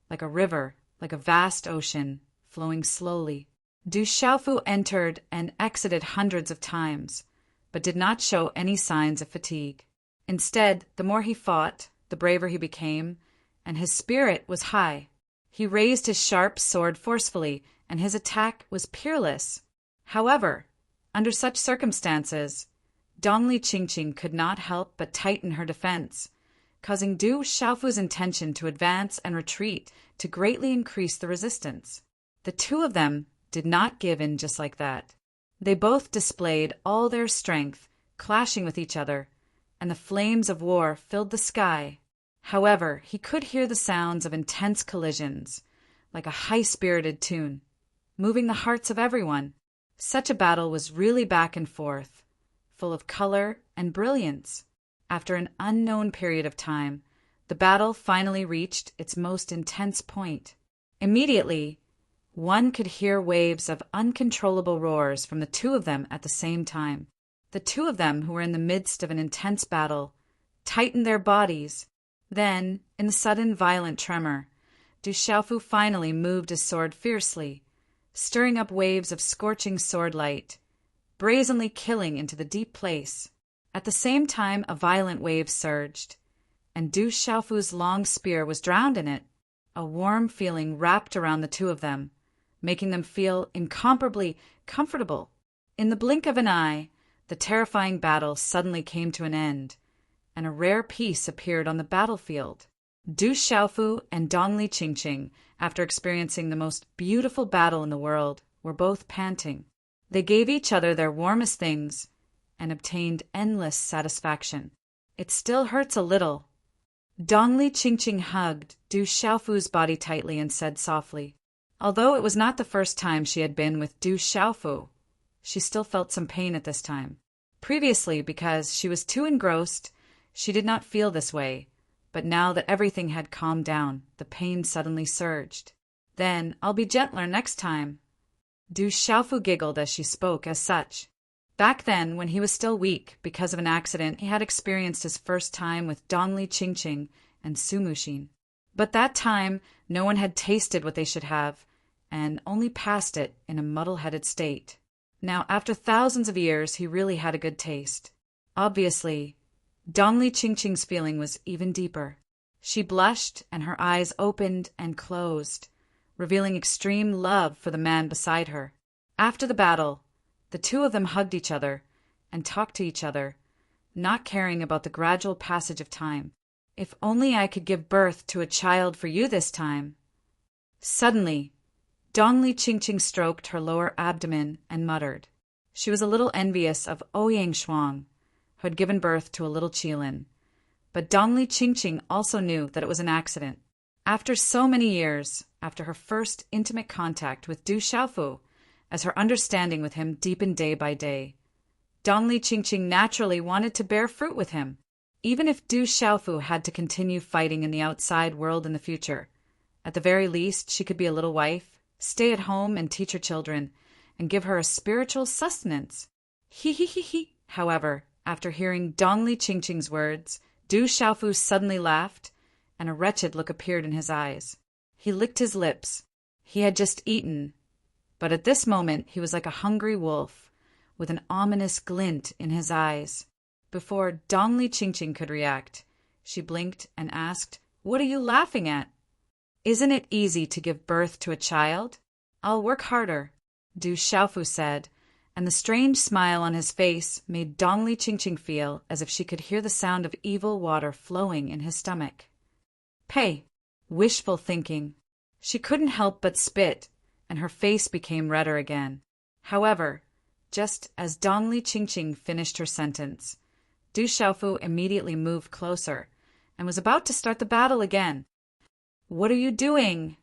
like a river, like a vast ocean, flowing slowly. Du Xiaofu entered and exited hundreds of times, but did not show any signs of fatigue. Instead, the more he fought, the braver he became, and his spirit was high. He raised his sharp sword forcefully, and his attack was peerless. However, under such circumstances, Dongli Qingqing could not help but tighten her defense, causing Du Xiaofu's intention to advance and retreat to greatly increase the resistance. The two of them did not give in just like that. They both displayed all their strength, clashing with each other, and the flames of war filled the sky. However, he could hear the sounds of intense collisions, like a high-spirited tune, moving the hearts of everyone. Such a battle was really back and forth, full of color and brilliance. After an unknown period of time, the battle finally reached its most intense point. Immediately, one could hear waves of uncontrollable roars from the two of them at the same time. The two of them, who were in the midst of an intense battle, tightened their bodies. Then, in the sudden violent tremor, Du Xiaofu finally moved his sword fiercely, stirring up waves of scorching sword light, brazenly killing into the deep place. At the same time, a violent wave surged, and Du Xiaofu's long spear was drowned in it. A warm feeling wrapped around the two of them, making them feel incomparably comfortable. In the blink of an eye, the terrifying battle suddenly came to an end, and a rare peace appeared on the battlefield. Du Xiaofu and Dongli Qingqing, after experiencing the most beautiful battle in the world, were both panting. They gave each other their warmest things and obtained endless satisfaction. It still hurts a little. Dongli Qingqing hugged Du Xiaofu's body tightly and said softly, although it was not the first time she had been with Du Xiaofu, she still felt some pain at this time. Previously, because she was too engrossed, she did not feel this way, but now that everything had calmed down, the pain suddenly surged. Then I'll be gentler next time. Du Xiaofu giggled as she spoke as such. Back then, when he was still weak because of an accident, he had experienced his first time with Dongli Qingqing and Su Muxin. But that time, no one had tasted what they should have, and only passed it in a muddle-headed state. Now, after thousands of years, he really had a good taste. Obviously, Dongli Qingqing's feeling was even deeper. She blushed, and her eyes opened and closed, revealing extreme love for the man beside her. After the battle, the two of them hugged each other and talked to each other, not caring about the gradual passage of time. If only I could give birth to a child for you this time. Suddenly, Dongli Qingqing stroked her lower abdomen and muttered. She was a little envious of Ouyang Shuang, who had given birth to a little Qilin. But Dongli Qingqing also knew that it was an accident. After so many years, after her first intimate contact with Du Xiaofu, as her understanding with him deepened day by day, Dongli Qingqing naturally wanted to bear fruit with him. Even if Du Xiaofu had to continue fighting in the outside world in the future, at the very least she could be a little wife, stay at home and teach her children, and give her a spiritual sustenance. He. However, after hearing Dongli Chingching's words, Du Xiaofu suddenly laughed, and a wretched look appeared in his eyes. He licked his lips. He had just eaten, but at this moment he was like a hungry wolf, with an ominous glint in his eyes. Before Dongli Chingching could react, she blinked and asked, "What are you laughing at?" "Isn't it easy to give birth to a child? I'll work harder," Du Xiaofu said, and the strange smile on his face made Dongli Chingching feel as if she could hear the sound of evil water flowing in his stomach. Pay. Wishful thinking. She couldn't help but spit, and her face became redder again. However, just as Dongli Chingching finished her sentence, Du Xiaofu immediately moved closer and was about to start the battle again. "What are you doing?"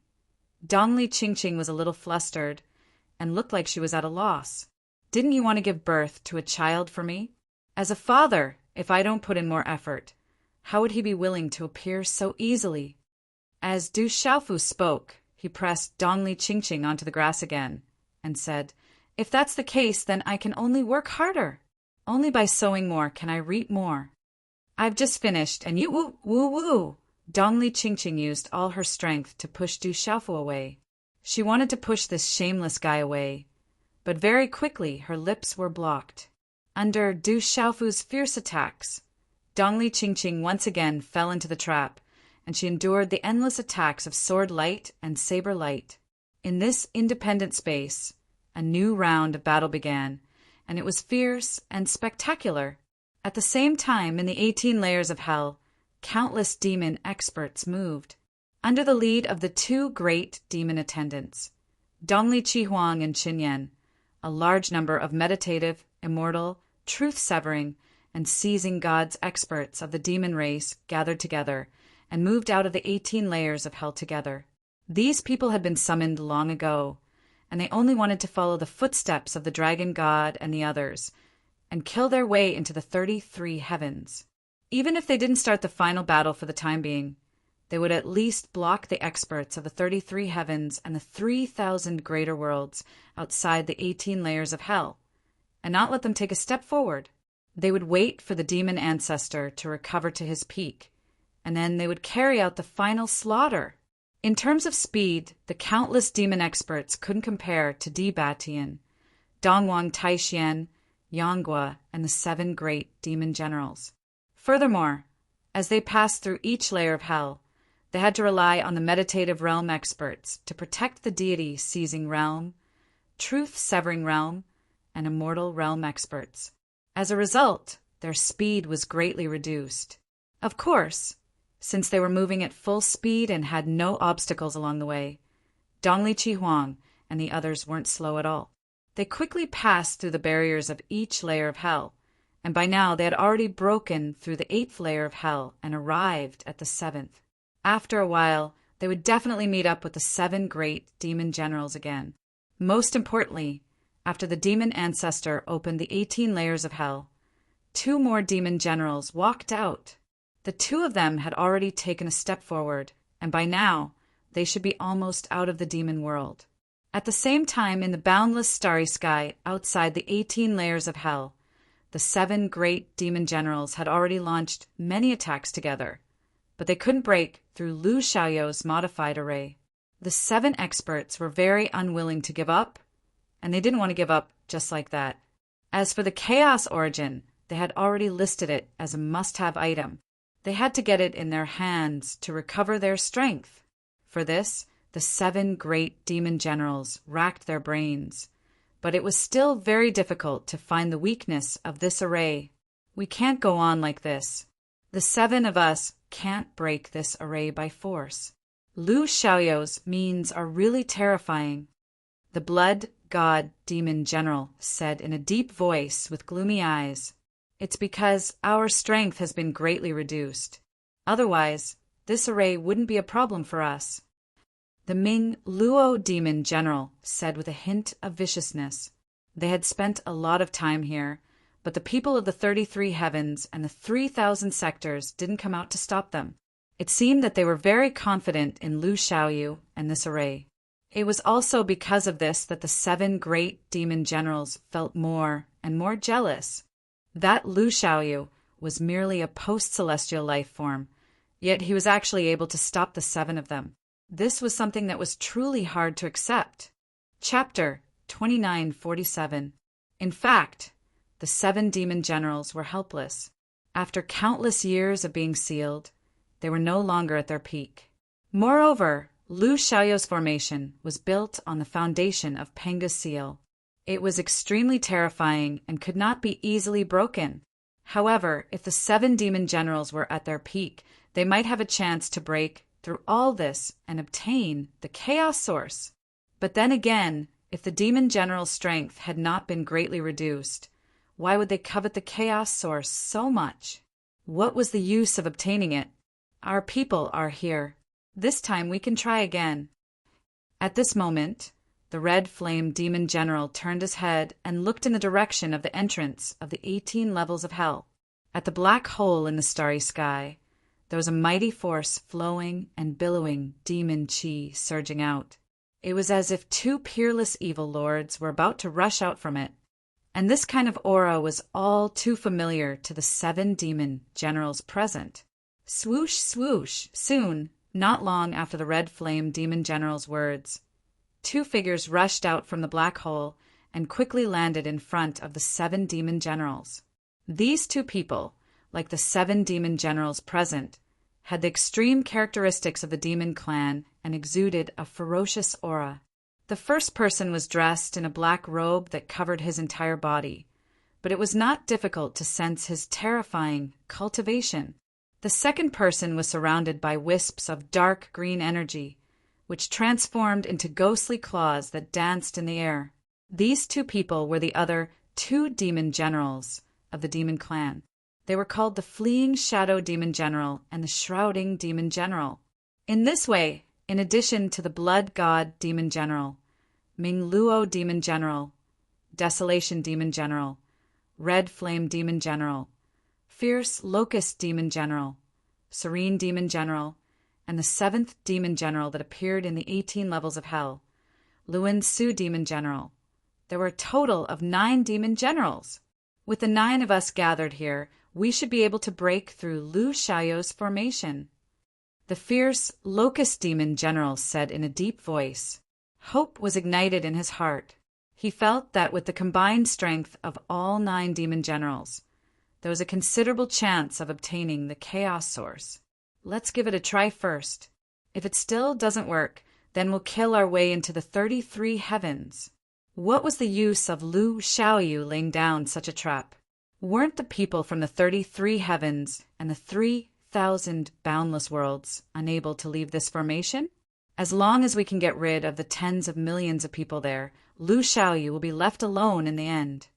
Dongli Chingching was a little flustered and looked like she was at a loss. "Didn't you want to give birth to a child for me? As a father, if I don't put in more effort, how would he be willing to appear so easily?" As Du Xiaofu spoke, he pressed Dongli Chingching onto the grass again and said, "If that's the case, then I can only work harder. Only by sowing more can I reap more. I've just finished, and you woo. Dongli Chingching used all her strength to push Du Xiaofu away. She wanted to push this shameless guy away, but very quickly her lips were blocked. Under Du Xiaofu's fierce attacks, Dongli Chingching once again fell into the trap, and she endured the endless attacks of sword light and saber light. In this independent space, a new round of battle began, and it was fierce and spectacular. At the same time, in the 18 layers of hell, countless demon experts moved, under the lead of the two great demon attendants, Dongli Chihuang and Qinyan. A large number of meditative, immortal, truth-severing, and seizing gods experts of the demon race gathered together and moved out of the 18 layers of hell together. These people had been summoned long ago, and they only wanted to follow the footsteps of the dragon god and the others, and kill their way into the 33 heavens. Even if they didn't start the final battle for the time being, they would at least block the experts of the 33 heavens and the 3,000 greater worlds outside the 18 layers of hell, and not let them take a step forward. They would wait for the demon ancestor to recover to his peak, and then they would carry out the final slaughter. In terms of speed, the countless demon experts couldn't compare to Di Batian, Dongwang Taixian, Yanghua, and the 7 great demon generals. Furthermore, as they passed through each layer of hell, they had to rely on the meditative realm experts to protect the deity seizing realm, truth-severing realm, and immortal realm experts. As a result, their speed was greatly reduced. Of course, since they were moving at full speed and had no obstacles along the way, Dongli Chihuang and the others weren't slow at all. They quickly passed through the barriers of each layer of hell, and by now they had already broken through the 8th layer of hell and arrived at the 7th. After a while, they would definitely meet up with the 7 great demon generals again. Most importantly, after the demon ancestor opened the 18 layers of hell, 2 more demon generals walked out. The 2 of them had already taken a step forward, and by now, they should be almost out of the demon world. At the same time, in the boundless starry sky outside the 18 layers of hell, the 7 great demon generals had already launched many attacks together, but they couldn't break through Lu Xiaoyou's modified array. The 7 experts were very unwilling to give up, and they didn't want to give up just like that. As for the chaos origin, they had already listed it as a must-have item. They had to get it in their hands to recover their strength. For this, the 7 great demon generals racked their brains, but it was still very difficult to find the weakness of this array. "We can't go on like this. The 7 of us can't break this array by force. Lu Xiaoyou's means are really terrifying," the blood god demon general said in a deep voice with gloomy eyes. "It's because our strength has been greatly reduced. Otherwise, this array wouldn't be a problem for us." The Ming Luo demon general said with a hint of viciousness. They had spent a lot of time here, but the people of the 33 heavens and the 3,000 sectors didn't come out to stop them. It seemed that they were very confident in Lu Xiaoyu and this array. It was also because of this that the 7 great demon generals felt more and more jealous. That Lu Xiaoyu was merely a post-celestial life form, yet he was actually able to stop the 7 of them. This was something that was truly hard to accept. Chapter 2947. In fact, the 7 demon generals were helpless. After countless years of being sealed, they were no longer at their peak. Moreover, Lu Xiaoyu's formation was built on the foundation of Penga's seal. It was extremely terrifying and could not be easily broken. However, if the 7 demon generals were at their peak, they might have a chance to break through all this and obtain the chaos source. But then again, if the demon general's strength had not been greatly reduced, why would they covet the chaos source so much? What was the use of obtaining it? Our people are here. This time we can try again. At this moment, the red flame demon general turned his head and looked in the direction of the entrance of the 18 levels of hell. At the black hole in the starry sky, there was a mighty force flowing and billowing demon chi surging out. It was as if 2 peerless evil lords were about to rush out from it. And this kind of aura was all too familiar to the 7 demon generals present. Swoosh, swoosh, soon, not long after the red flame demon general's words, 2 figures rushed out from the black hole and quickly landed in front of the 7 demon generals. These 2 people, like the 7 demon generals present, had the extreme characteristics of the demon clan and exuded a ferocious aura. The first person was dressed in a black robe that covered his entire body, but it was not difficult to sense his terrifying cultivation. The second person was surrounded by wisps of dark green energy, which transformed into ghostly claws that danced in the air. These 2 people were the other 2 demon generals of the demon clan. They were called the Fleeing Shadow Demon General and the Shrouding Demon General. In this way, in addition to the Blood God Demon General, Ming Luo Demon General, Desolation Demon General, Red Flame Demon General, Fierce Locust Demon General, Serene Demon General, and the 7th Demon General that appeared in the 18 levels of hell, Luan Su Demon General. There were a total of 9 demon generals. With the 9 of us gathered here, we should be able to break through Lu Xiaoyu's formation. The fierce Locust Demon General said in a deep voice. Hope was ignited in his heart. He felt that with the combined strength of all 9 demon generals, there was a considerable chance of obtaining the chaos source. Let's give it a try first. If it still doesn't work, then we'll kill our way into the 33 heavens. What was the use of Lu Xiaoyu laying down such a trap? Weren't the people from the 33 heavens and the 3,000 boundless worlds unable to leave this formation? As long as we can get rid of the tens of millions of people there, Lu Xiaoyu will be left alone in the end.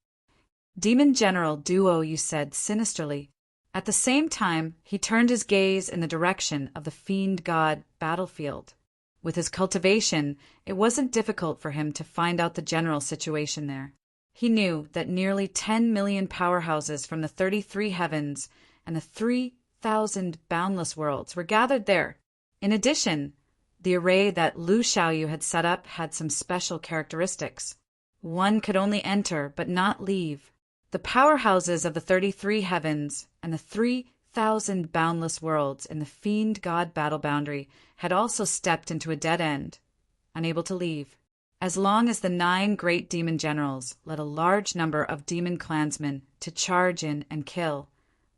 Demon General Duo, you said sinisterly. At the same time, he turned his gaze in the direction of the fiend god battlefield. With his cultivation, it wasn't difficult for him to find out the general situation there. He knew that nearly 10 million powerhouses from the 33 heavens and the 3,000 boundless worlds were gathered there. In addition, the array that Lu Xiaoyu had set up had some special characteristics. One could only enter but not leave. The powerhouses of the 33 heavens and the 3,000 boundless worlds in the fiend god battle boundary had also stepped into a dead end, unable to leave. As long as the 9 great demon generals led a large number of demon clansmen to charge in and kill,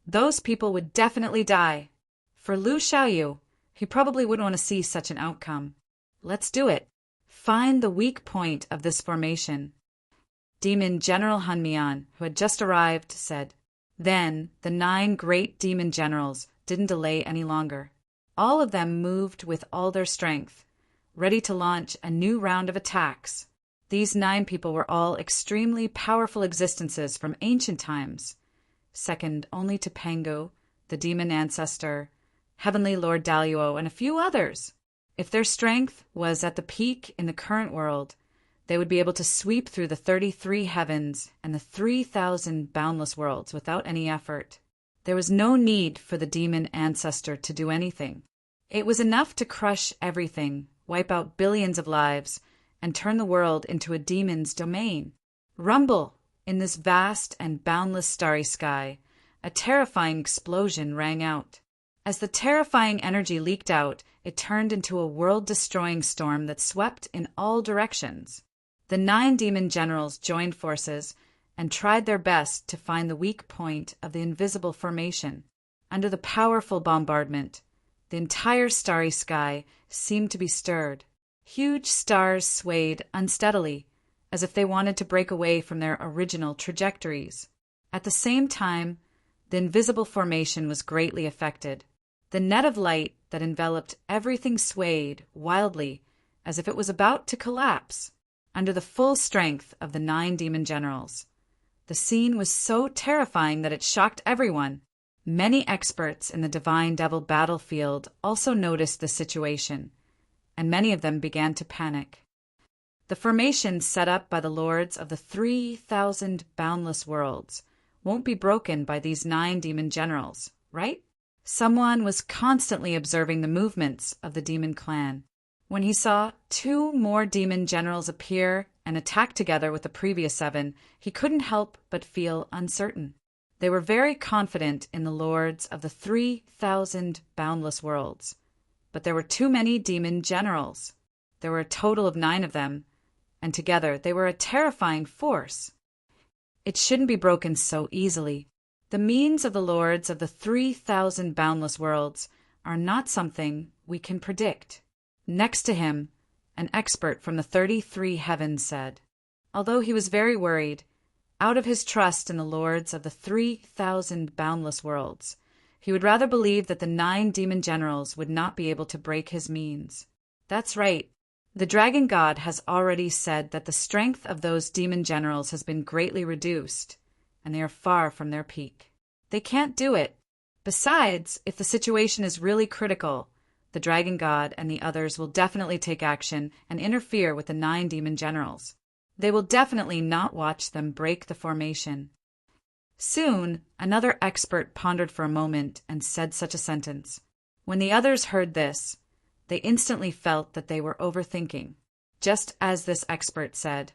those people would definitely die. For Lu Xiaoyu, he probably wouldn't want to see such an outcome. Let's do it. Find the weak point of this formation. Demon General Hunmian, who had just arrived, said. Then the 9 great demon generals didn't delay any longer. All of them moved with all their strength, ready to launch a new round of attacks. These 9 people were all extremely powerful existences from ancient times, second only to Pangu, the demon ancestor, Heavenly Lord Daluo, and a few others. If their strength was at the peak in the current world, they would be able to sweep through the 33 heavens and the 3,000 boundless worlds without any effort. There was no need for the demon ancestor to do anything. It was enough to crush everything wipe out billions of lives, and turn the world into a demon's domain. Rumble! In this vast and boundless starry sky, a terrifying explosion rang out. As the terrifying energy leaked out, it turned into a world-destroying storm that swept in all directions. The 9 demon generals joined forces and tried their best to find the weak point of the invisible formation. Under the powerful bombardment, the entire starry sky seemed to be stirred. Huge stars swayed unsteadily, as if they wanted to break away from their original trajectories. At the same time, the invisible formation was greatly affected. The net of light that enveloped everything swayed wildly, as if it was about to collapse, under the full strength of the 9 demon generals. The scene was so terrifying that it shocked everyone. Many experts in the divine devil battlefield also noticed the situation, and many of them began to panic. The formation set up by the lords of the 3,000 boundless worlds won't be broken by these 9 demon generals, right? Someone was constantly observing the movements of the demon clan. When he saw 2 more demon generals appear and attack together with the previous 7, he couldn't help but feel uncertain. They were very confident in the lords of the 3,000 boundless worlds, but there were too many demon generals. There were a total of 9 of them, and together they were a terrifying force. It shouldn't be broken so easily. The means of the lords of the 3,000 boundless worlds are not something we can predict. Next to him, an expert from the 33 heavens said. Although he was very worried, out of his trust in the lords of the 3,000 boundless worlds, he would rather believe that the 9 demon generals would not be able to break his means. That's right. The dragon god has already said that the strength of those demon generals has been greatly reduced, and they are far from their peak. They can't do it. Besides, if the situation is really critical, the dragon god and the others will definitely take action and interfere with the 9 demon generals. They will definitely not watch them break the formation. Soon, another expert pondered for a moment and said such a sentence. When the others heard this, they instantly felt that they were overthinking. Just as this expert said,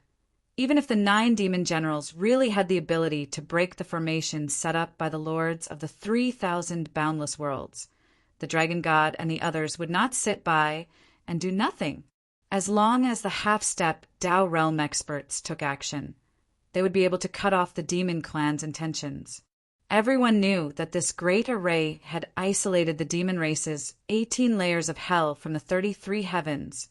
even if the 9 demon generals really had the ability to break the formation set up by the lords of the 3,000 boundless worlds, the dragon god and the others would not sit by and do nothing. As long as the half-step Tao realm experts took action, they would be able to cut off the demon clan's intentions. Everyone knew that this great array had isolated the demon race's 18 layers of hell from the 33 heavens,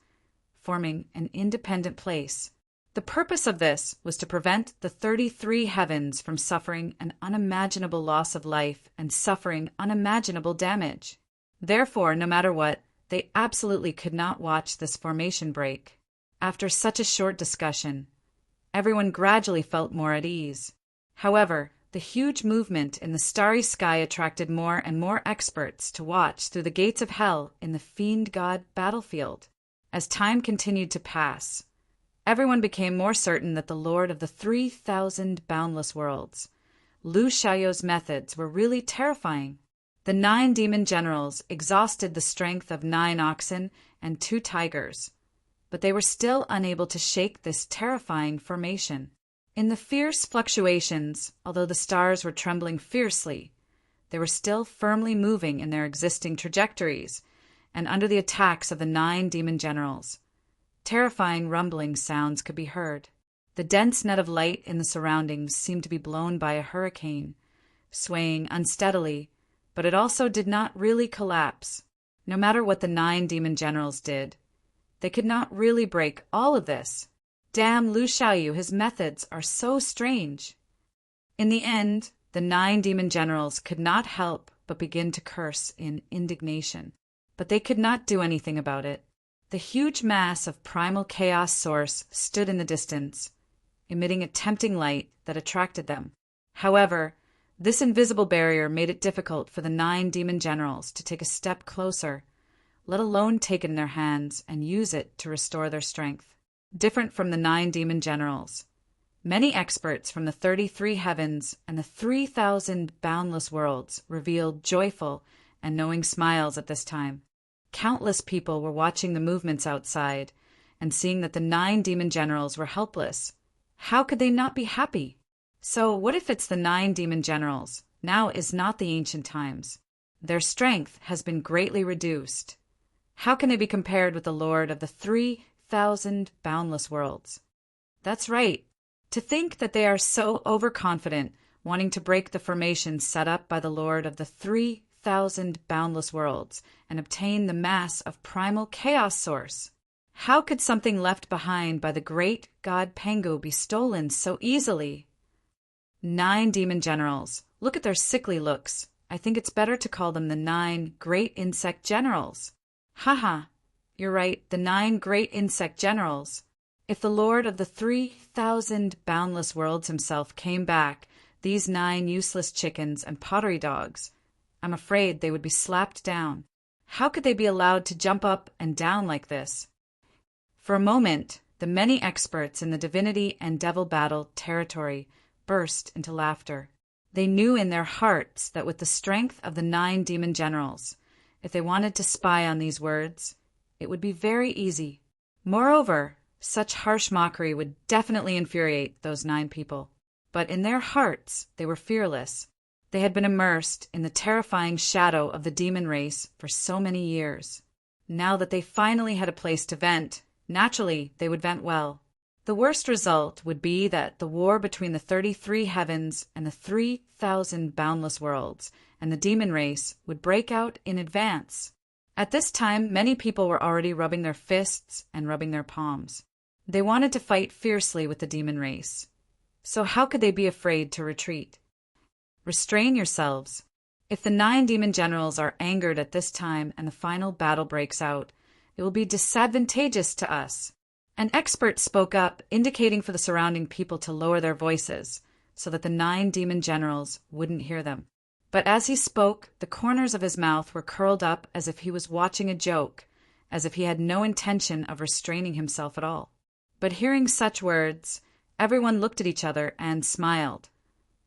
forming an independent place. The purpose of this was to prevent the 33 heavens from suffering an unimaginable loss of life and suffering unimaginable damage. Therefore, no matter what, they absolutely could not watch this formation break. After such a short discussion, everyone gradually felt more at ease. However, the huge movement in the starry sky attracted more and more experts to watch through the gates of hell in the fiend god battlefield. As time continued to pass, everyone became more certain that the Lord of the 3,000 boundless worlds, Lu Xiaoyou's methods were really terrifying. The 9 demon generals exhausted the strength of 9 oxen and 2 tigers, but they were still unable to shake this terrifying formation. In the fierce fluctuations, although the stars were trembling fiercely, they were still firmly moving in their existing trajectories, and under the attacks of the 9 demon generals, terrifying rumbling sounds could be heard. The dense net of light in the surroundings seemed to be blown by a hurricane, swaying unsteadily, but it also did not really collapse. No matter what the 9 demon generals did, they could not really break all of this. Damn Lu Xiaoyu, his methods are so strange. In the end, the 9 demon generals could not help but begin to curse in indignation. But they could not do anything about it. The huge mass of primal chaos source stood in the distance, emitting a tempting light that attracted them. However, this invisible barrier made it difficult for the 9 demon generals to take a step closer, let alone take it in their hands and use it to restore their strength. Different from the 9 demon generals, many experts from the 33 heavens and the 3,000 boundless worlds revealed joyful and knowing smiles at this time. Countless people were watching the movements outside and seeing that the 9 demon generals were helpless. How could they not be happy? So what if it's the 9 demon generals? Now is not the ancient times. Their strength has been greatly reduced. How can they be compared with the Lord of the 3,000 boundless worlds? That's right. To think that they are so overconfident, wanting to break the formation set up by the Lord of the 3,000 boundless worlds and obtain the mass of primal chaos source. How could something left behind by the great god Pengu be stolen so easily? 9 demon generals. Look at their sickly looks. I think it's better to call them the 9 great insect generals. Haha, you're right, the 9 great insect generals. If the Lord of the 3,000 boundless worlds himself came back, these 9 useless chickens and pottery dogs, I'm afraid they would be slapped down. How could they be allowed to jump up and down like this? For a moment, the many experts in the divinity and devil battle territory burst into laughter. They knew in their hearts that with the strength of the 9 demon generals, if they wanted to spy on these words, it would be very easy. Moreover, such harsh mockery would definitely infuriate those 9 people. But in their hearts, they were fearless. They had been immersed in the terrifying shadow of the demon race for so many years. Now that they finally had a place to vent, naturally, they would vent well. The worst result would be that the war between the 33 heavens and the 3,000 boundless worlds and the demon race would break out in advance. At this time, many people were already rubbing their fists and rubbing their palms. They wanted to fight fiercely with the demon race. So how could they be afraid to retreat? Restrain yourselves. If the 9 demon generals are angered at this time and the final battle breaks out, it will be disadvantageous to us. An expert spoke up, indicating for the surrounding people to lower their voices, so that the 9 demon generals wouldn't hear them. But as he spoke, the corners of his mouth were curled up as if he was watching a joke, as if he had no intention of restraining himself at all. But hearing such words, everyone looked at each other and smiled,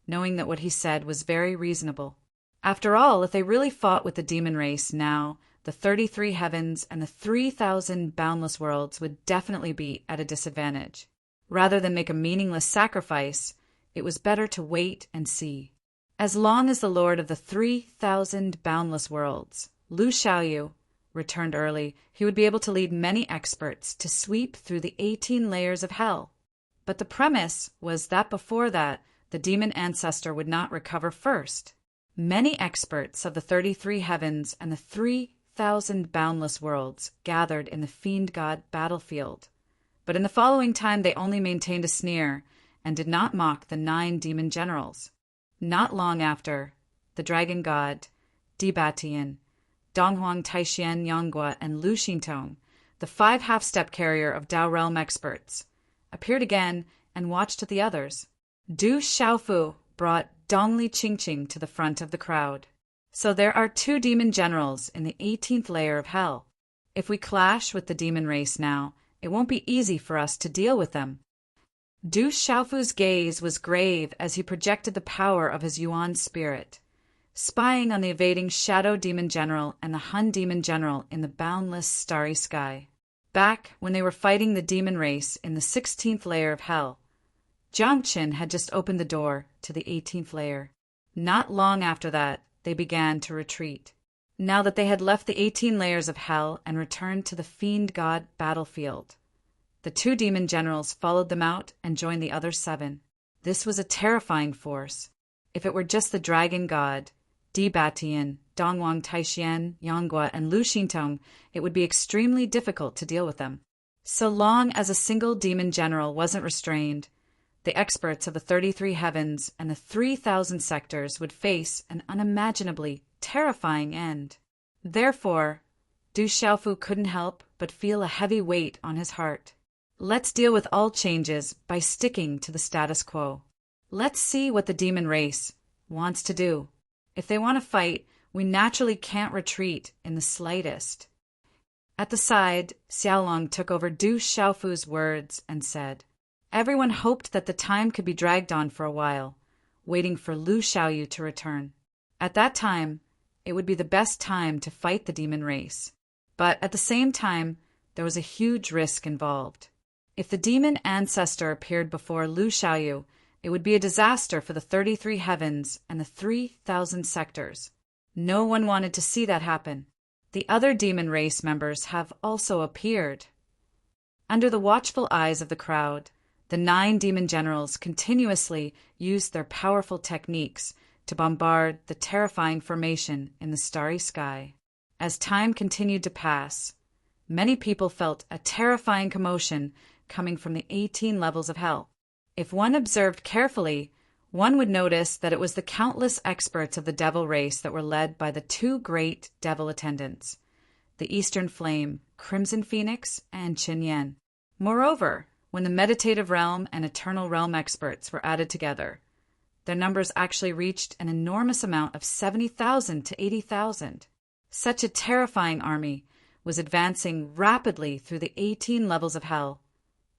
knowing that what he said was very reasonable. After all, if they really fought with the demon race now, the 33 heavens and the 3,000 boundless worlds would definitely be at a disadvantage. Rather than make a meaningless sacrifice, it was better to wait and see. As long as the Lord of the 3,000 boundless worlds, Lu Xiaoyu, returned early, he would be able to lead many experts to sweep through the 18 layers of hell. But the premise was that before that, the demon ancestor would not recover first. Many experts of the 33 heavens and the 3,000 boundless worlds gathered in the fiend god battlefield. But in the following time they only maintained a sneer and did not mock the 9 demon generals. Not long after, the dragon god, Dibatian, Donghuang Taishian Yonggua, and Lu Xintong, the 5 half-step carrier of Dao realm experts, appeared again and watched the others. Du Xiaofu brought Dongli Qingqing to the front of the crowd. So there are 2 demon generals in the 18th layer of hell. If we clash with the demon race now, it won't be easy for us to deal with them. Du Xiaofu's gaze was grave as he projected the power of his Yuan spirit, spying on the evading Shadow Demon General and the Hun Demon General in the boundless starry sky. Back when they were fighting the demon race in the 16th layer of hell, Jiang Qin had just opened the door to the 18th layer. Not long after that, they began to retreat. Now that they had left the 18 layers of hell and returned to the fiend god battlefield, the 2 demon generals followed them out and joined the other 7. This was a terrifying force. If it were just the dragon god, Dibatian, Donghuang Taishian, Yonggua, and Lu Xintong, it would be extremely difficult to deal with them. So long as a single demon general wasn't restrained, the experts of the 33 heavens and the 3,000 sectors would face an unimaginably terrifying end. Therefore, Du Xiaofu couldn't help but feel a heavy weight on his heart. Let's deal with all changes by sticking to the status quo. Let's see what the demon race wants to do. If they want to fight, we naturally can't retreat in the slightest. At the side, Xiaolong took over Du Xiaofu's words and said, everyone hoped that the time could be dragged on for a while, waiting for Lu Xiaoyu to return. At that time, it would be the best time to fight the demon race. But at the same time, there was a huge risk involved. If the demon ancestor appeared before Lu Xiaoyu, it would be a disaster for the 33 heavens and the 3,000 sectors. No one wanted to see that happen. The other demon race members have also appeared. Under the watchful eyes of the crowd, the 9 demon generals continuously used their powerful techniques to bombard the terrifying formation in the starry sky. As time continued to pass, many people felt a terrifying commotion coming from the 18 levels of hell. If one observed carefully, one would notice that it was the countless experts of the devil race that were led by the 2 great devil attendants, the Eastern Flame, Crimson Phoenix, and Qin Yan. Moreover, when the meditative realm and eternal realm experts were added together, their numbers actually reached an enormous amount of 70,000 to 80,000. Such a terrifying army was advancing rapidly through the 18 levels of hell,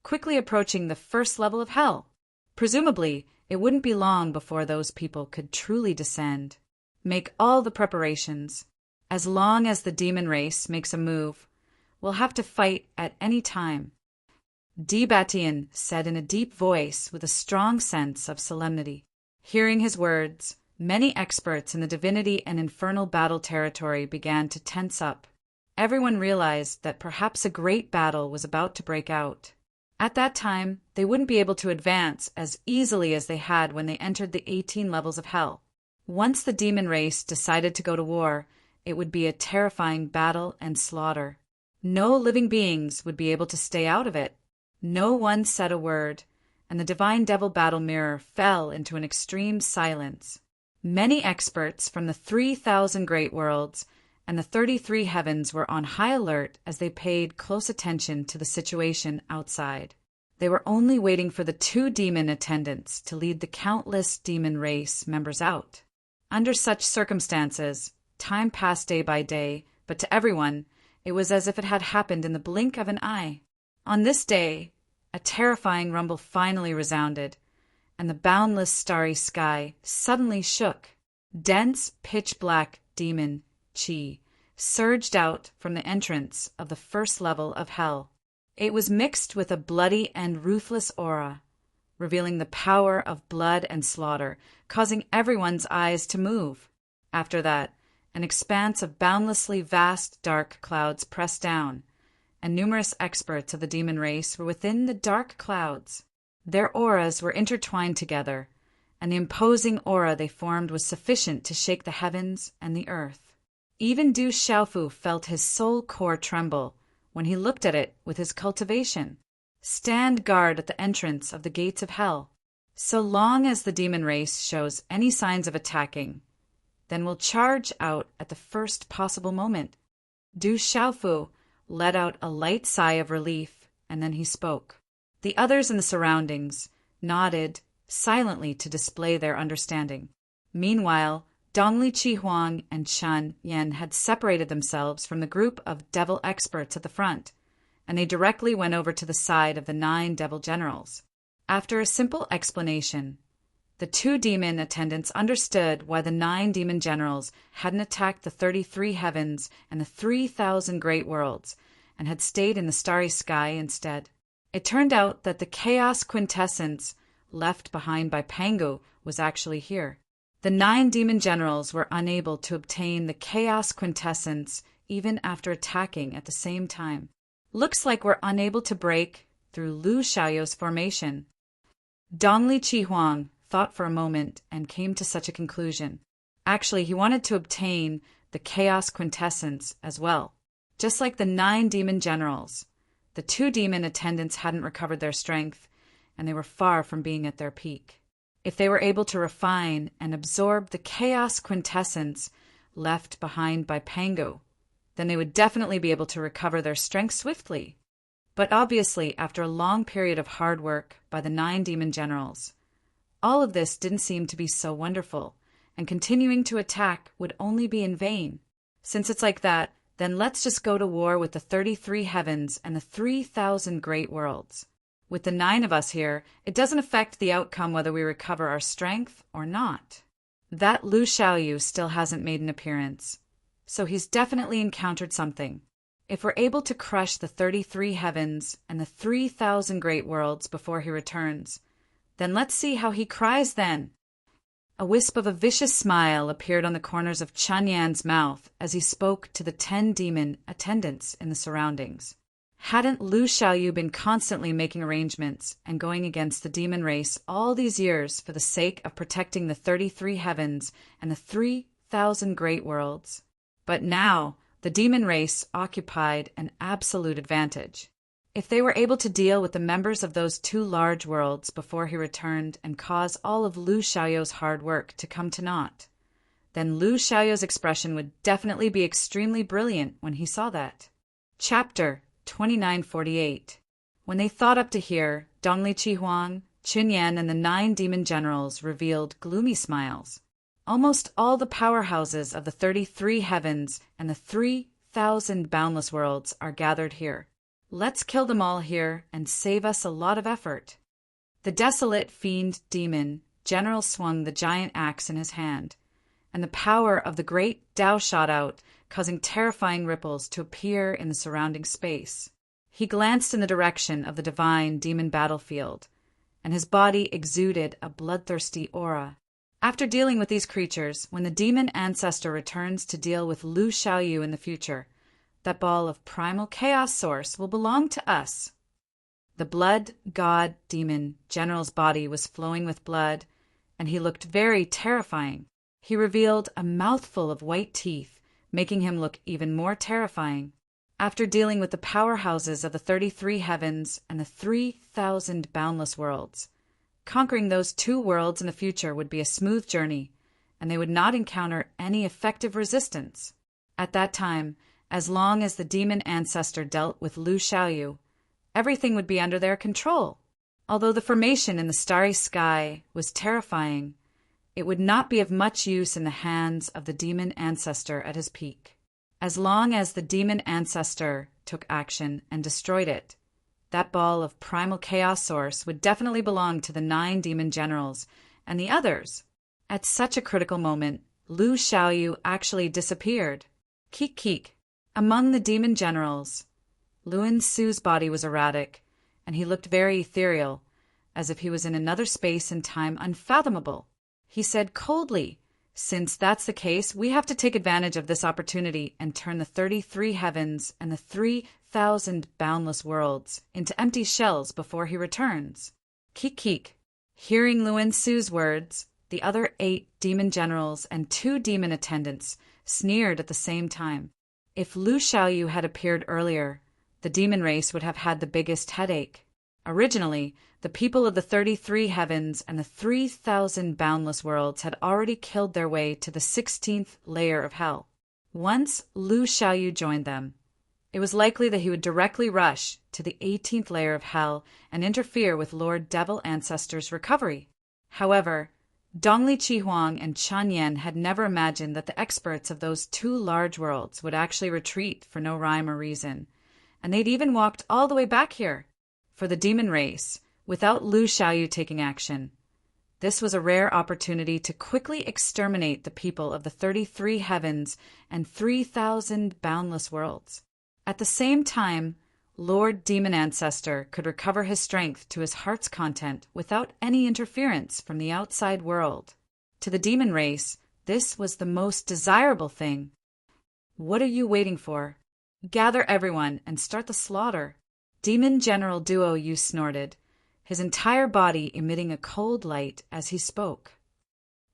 quickly approaching the first level of hell. Presumably, it wouldn't be long before those people could truly descend. Make all the preparations. As long as the demon race makes a move, we'll have to fight at any time. Di Batian said in a deep voice with a strong sense of solemnity. Hearing his words, many experts in the divinity and infernal battle territory began to tense up. Everyone realized that perhaps a great battle was about to break out. At that time, they wouldn't be able to advance as easily as they had when they entered the 18 levels of hell. Once the demon race decided to go to war, it would be a terrifying battle and slaughter. No living beings would be able to stay out of it. No one said a word, and the divine devil battle mirror fell into an extreme silence. Many experts from the 3,000 great worlds and the 33 heavens were on high alert as they paid close attention to the situation outside. They were only waiting for the 2 demon attendants to lead the countless demon race members out. Under such circumstances, time passed day by day, but to everyone, it was as if it had happened in the blink of an eye. On this day, a terrifying rumble finally resounded, and the boundless starry sky suddenly shook. Dense, pitch-black demon chi surged out from the entrance of the first level of hell. It was mixed with a bloody and ruthless aura, revealing the power of blood and slaughter, causing everyone's eyes to move. After that, an expanse of boundlessly vast dark clouds pressed down, and numerous experts of the demon race were within the dark clouds. Their auras were intertwined together, and the imposing aura they formed was sufficient to shake the heavens and the earth. Even Du Xiaofu felt his soul core tremble when he looked at it with his cultivation. Stand guard at the entrance of the gates of hell. So long as the demon race shows any signs of attacking, then we'll charge out at the first possible moment. Du Xiaofu let out a light sigh of relief, and then he spoke. The others in the surroundings nodded silently to display their understanding. Meanwhile, Dongli Qihuang and Shan Yan had separated themselves from the group of devil experts at the front, and they directly went over to the side of the 9 devil generals. After a simple explanation, the 2 demon attendants understood why the 9 demon generals hadn't attacked the 33 heavens and the 3,000 great worlds, and had stayed in the starry sky instead. It turned out that the chaos quintessence left behind by Pangu was actually here. The 9 demon generals were unable to obtain the chaos quintessence even after attacking at the same time. Looks like we're unable to break through Lu Xiaoyu's formation. Dongli Qihuang thought for a moment and came to such a conclusion. Actually, he wanted to obtain the chaos quintessence as well. Just like the 9 demon generals, the 2 demon attendants hadn't recovered their strength, and they were far from being at their peak. If they were able to refine and absorb the chaos quintessence left behind by Pangu, then they would definitely be able to recover their strength swiftly. But obviously, after a long period of hard work by the 9 demon generals, all of this didn't seem to be so wonderful, and continuing to attack would only be in vain. Since it's like that, then let's just go to war with the 33 heavens and the 3,000 great worlds. With the 9 of us here, it doesn't affect the outcome whether we recover our strength or not. That Lu Xiaoyu still hasn't made an appearance, so he's definitely encountered something. If we're able to crush the 33 heavens and the 3,000 great worlds before he returns, then let's see how he cries then." A wisp of a vicious smile appeared on the corners of Chun Yan's mouth as he spoke to the 10 demon attendants in the surroundings. Hadn't Lu Xiaoyu been constantly making arrangements and going against the demon race all these years for the sake of protecting the 33 heavens and the 3,000 great worlds? But now, the demon race occupied an absolute advantage. If they were able to deal with the members of those 2 large worlds before he returned and cause all of Lu Xiaoyu's hard work to come to naught, then Lu Xiaoyu's expression would definitely be extremely brilliant when he saw that. Chapter 2948. When they thought up to here, Dongli Qihuang, Qin Yan, and the 9 demon generals revealed gloomy smiles. Almost all the powerhouses of the 33 heavens and the 3,000 boundless worlds are gathered here. Let's kill them all here and save us a lot of effort. The desolate fiend demon general swung the giant axe in his hand, and the power of the great Tao shot out, causing terrifying ripples to appear in the surrounding space. He glanced in the direction of the divine demon battlefield, and his body exuded a bloodthirsty aura. After dealing with these creatures, when the demon ancestor returns to deal with Lu Xiaoyu in the future, that ball of primal chaos source will belong to us. The blood god demon general's body was flowing with blood, and he looked very terrifying. He revealed a mouthful of white teeth, making him look even more terrifying. After dealing with the powerhouses of the 33 heavens and the 3,000 boundless worlds, conquering those 2 worlds in the future would be a smooth journey, and they would not encounter any effective resistance. At that time, as long as the demon ancestor dealt with Lu Xiaoyu, everything would be under their control. Although the formation in the starry sky was terrifying, it would not be of much use in the hands of the demon ancestor at his peak. As long as the demon ancestor took action and destroyed it, that ball of primal chaos source would definitely belong to the 9 demon generals and the others. At such a critical moment, Lu Xiaoyu actually disappeared. Keek keek. Among the demon generals, Luan Su's body was erratic, and he looked very ethereal, as if he was in another space and time unfathomable. He said coldly, "Since that's the case, we have to take advantage of this opportunity and turn the 33 heavens and the 3,000 boundless worlds into empty shells before he returns." Keek keek. Hearing Luan Su's words, the other 8 demon generals and 2 demon attendants sneered at the same time. If Lu Xiaoyu had appeared earlier, the demon race would have had the biggest headache. Originally, the people of the 33 heavens and the 3,000 boundless worlds had already killed their way to the 16th layer of hell. Once Lu Xiaoyu joined them, it was likely that he would directly rush to the 18th layer of hell and interfere with Lord Devil Ancestor's recovery. However, Dongli Qihuang and Chun Yan had never imagined that the experts of those 2 large worlds would actually retreat for no rhyme or reason, and they'd even walked all the way back here. For the demon race, without Lu Xiaoyu taking action, this was a rare opportunity to quickly exterminate the people of the 33 heavens and 3,000 boundless worlds. At the same time, Lord Demon Ancestor could recover his strength to his heart's content without any interference from the outside world. To the demon race, this was the most desirable thing. What are you waiting for? Gather everyone and start the slaughter. Demon General Duo Yu snorted, his entire body emitting a cold light as he spoke.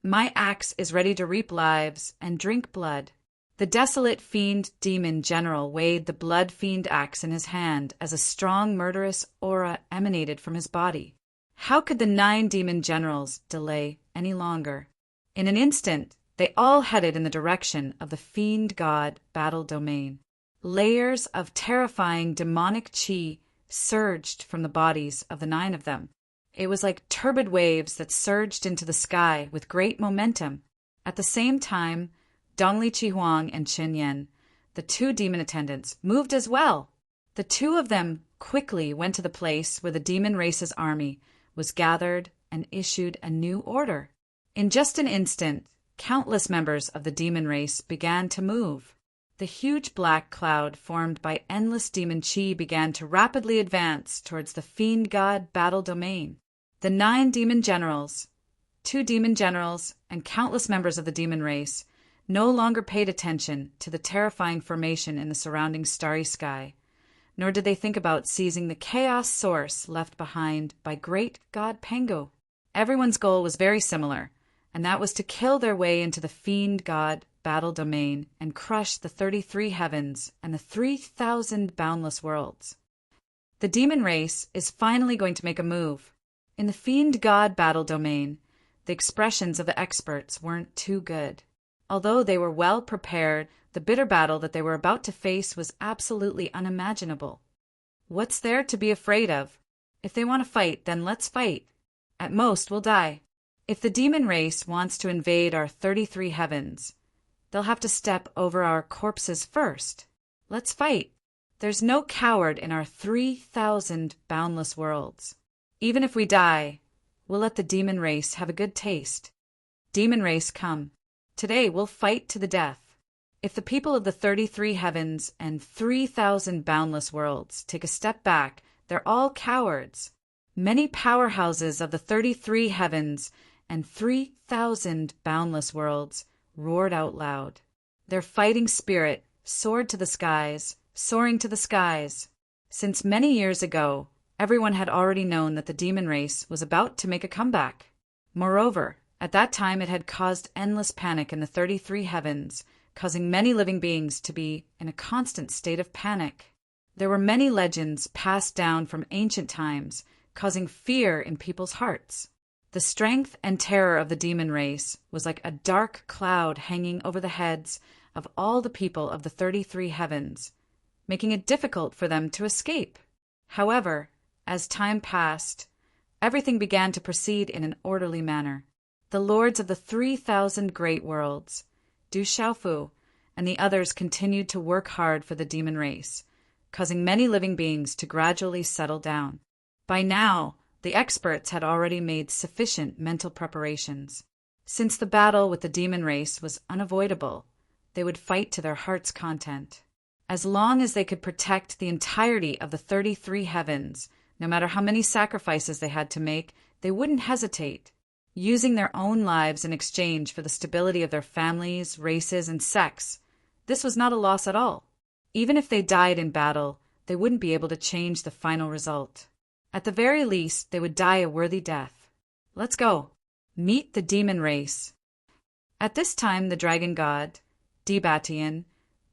My axe is ready to reap lives and drink blood. The desolate fiend demon general weighed the blood fiend axe in his hand as a strong murderous aura emanated from his body. How could the 9 demon generals delay any longer? In an instant, they all headed in the direction of the fiend god battle domain. Layers of terrifying demonic chi surged from the bodies of the 9 of them. It was like turbid waves that surged into the sky with great momentum. At the same time, Dongli Qihuang and Qin Yan, the 2 demon attendants, moved as well. The 2 of them quickly went to the place where the demon race's army was gathered and issued a new order. In just an instant, countless members of the demon race began to move. The huge black cloud formed by endless demon chi began to rapidly advance towards the fiend god battle domain. The 9 demon generals, 2 demon generals, and countless members of the demon race no longer paid attention to the terrifying formation in the surrounding starry sky, nor did they think about seizing the chaos source left behind by great god Pengu. Everyone's goal was very similar, and that was to kill their way into the fiend god battle domain and crush the 33 heavens and the 3,000 boundless worlds. The demon race is finally going to make a move. In the fiend god battle domain, the expressions of the experts weren't too good. Although they were well prepared, the bitter battle that they were about to face was absolutely unimaginable. What's there to be afraid of? If they want to fight, then let's fight. At most, we'll die. If the demon race wants to invade our 33 heavens, they'll have to step over our corpses first. Let's fight. There's no coward in our 3,000 boundless worlds. Even if we die, we'll let the demon race have a good taste. Demon race, come. Today we'll fight to the death. If the people of the 33 heavens and 3,000 boundless worlds take a step back, they're all cowards. Many powerhouses of the 33 heavens and 3,000 boundless worlds roared out loud. Their fighting spirit soared to the skies, soaring to the skies. Since many years ago, everyone had already known that the demon race was about to make a comeback. Moreover, at that time it had caused endless panic in the 33 heavens, causing many living beings to be in a constant state of panic. There were many legends passed down from ancient times, causing fear in people's hearts. The strength and terror of the demon race was like a dark cloud hanging over the heads of all the people of the 33 heavens, making it difficult for them to escape. However, as time passed, everything began to proceed in an orderly manner. The lords of the 3,000 great worlds, Du Xiaofu, and the others continued to work hard for the demon race, causing many living beings to gradually settle down. By now, the experts had already made sufficient mental preparations. Since the battle with the demon race was unavoidable, they would fight to their heart's content. As long as they could protect the entirety of the 33 heavens, no matter how many sacrifices they had to make, they wouldn't hesitate, using their own lives in exchange for the stability of their families, races, and sects. This was not a loss at all. Even if they died in battle, they wouldn't be able to change the final result. At the very least, they would die a worthy death. Let's go. Meet the demon race. At this time, the dragon god, Di Batian,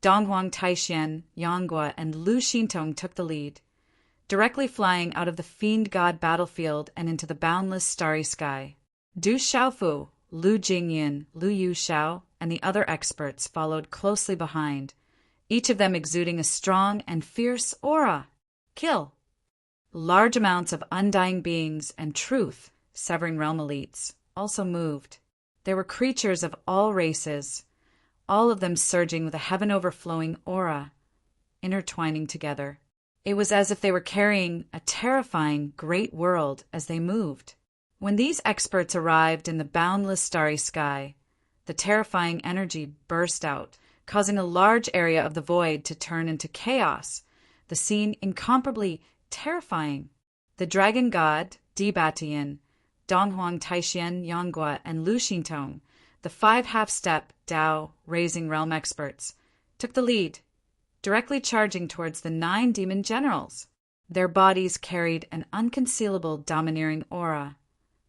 Donghuang Taixien, Yanghua, and Lu Xintong took the lead, directly flying out of the fiend god battlefield and into the boundless starry sky. Du Xiaofu, Lu Jingyin, Lu Yuxiao, and the other experts followed closely behind, each of them exuding a strong and fierce aura. Kill. Large amounts of undying beings and truth, severing realm elites, also moved. There were creatures of all races, all of them surging with a heaven-overflowing aura, intertwining together. It was as if they were carrying a terrifying great world as they moved. When these experts arrived in the boundless starry sky, the terrifying energy burst out, causing a large area of the void to turn into chaos, the scene incomparably terrifying. The dragon god, Di Batian, Donghuang Taixien, Yanghua, and Lu Xintong, the 5 half-step Dao raising realm experts, took the lead, directly charging towards the 9 demon generals. Their bodies carried an unconcealable domineering aura,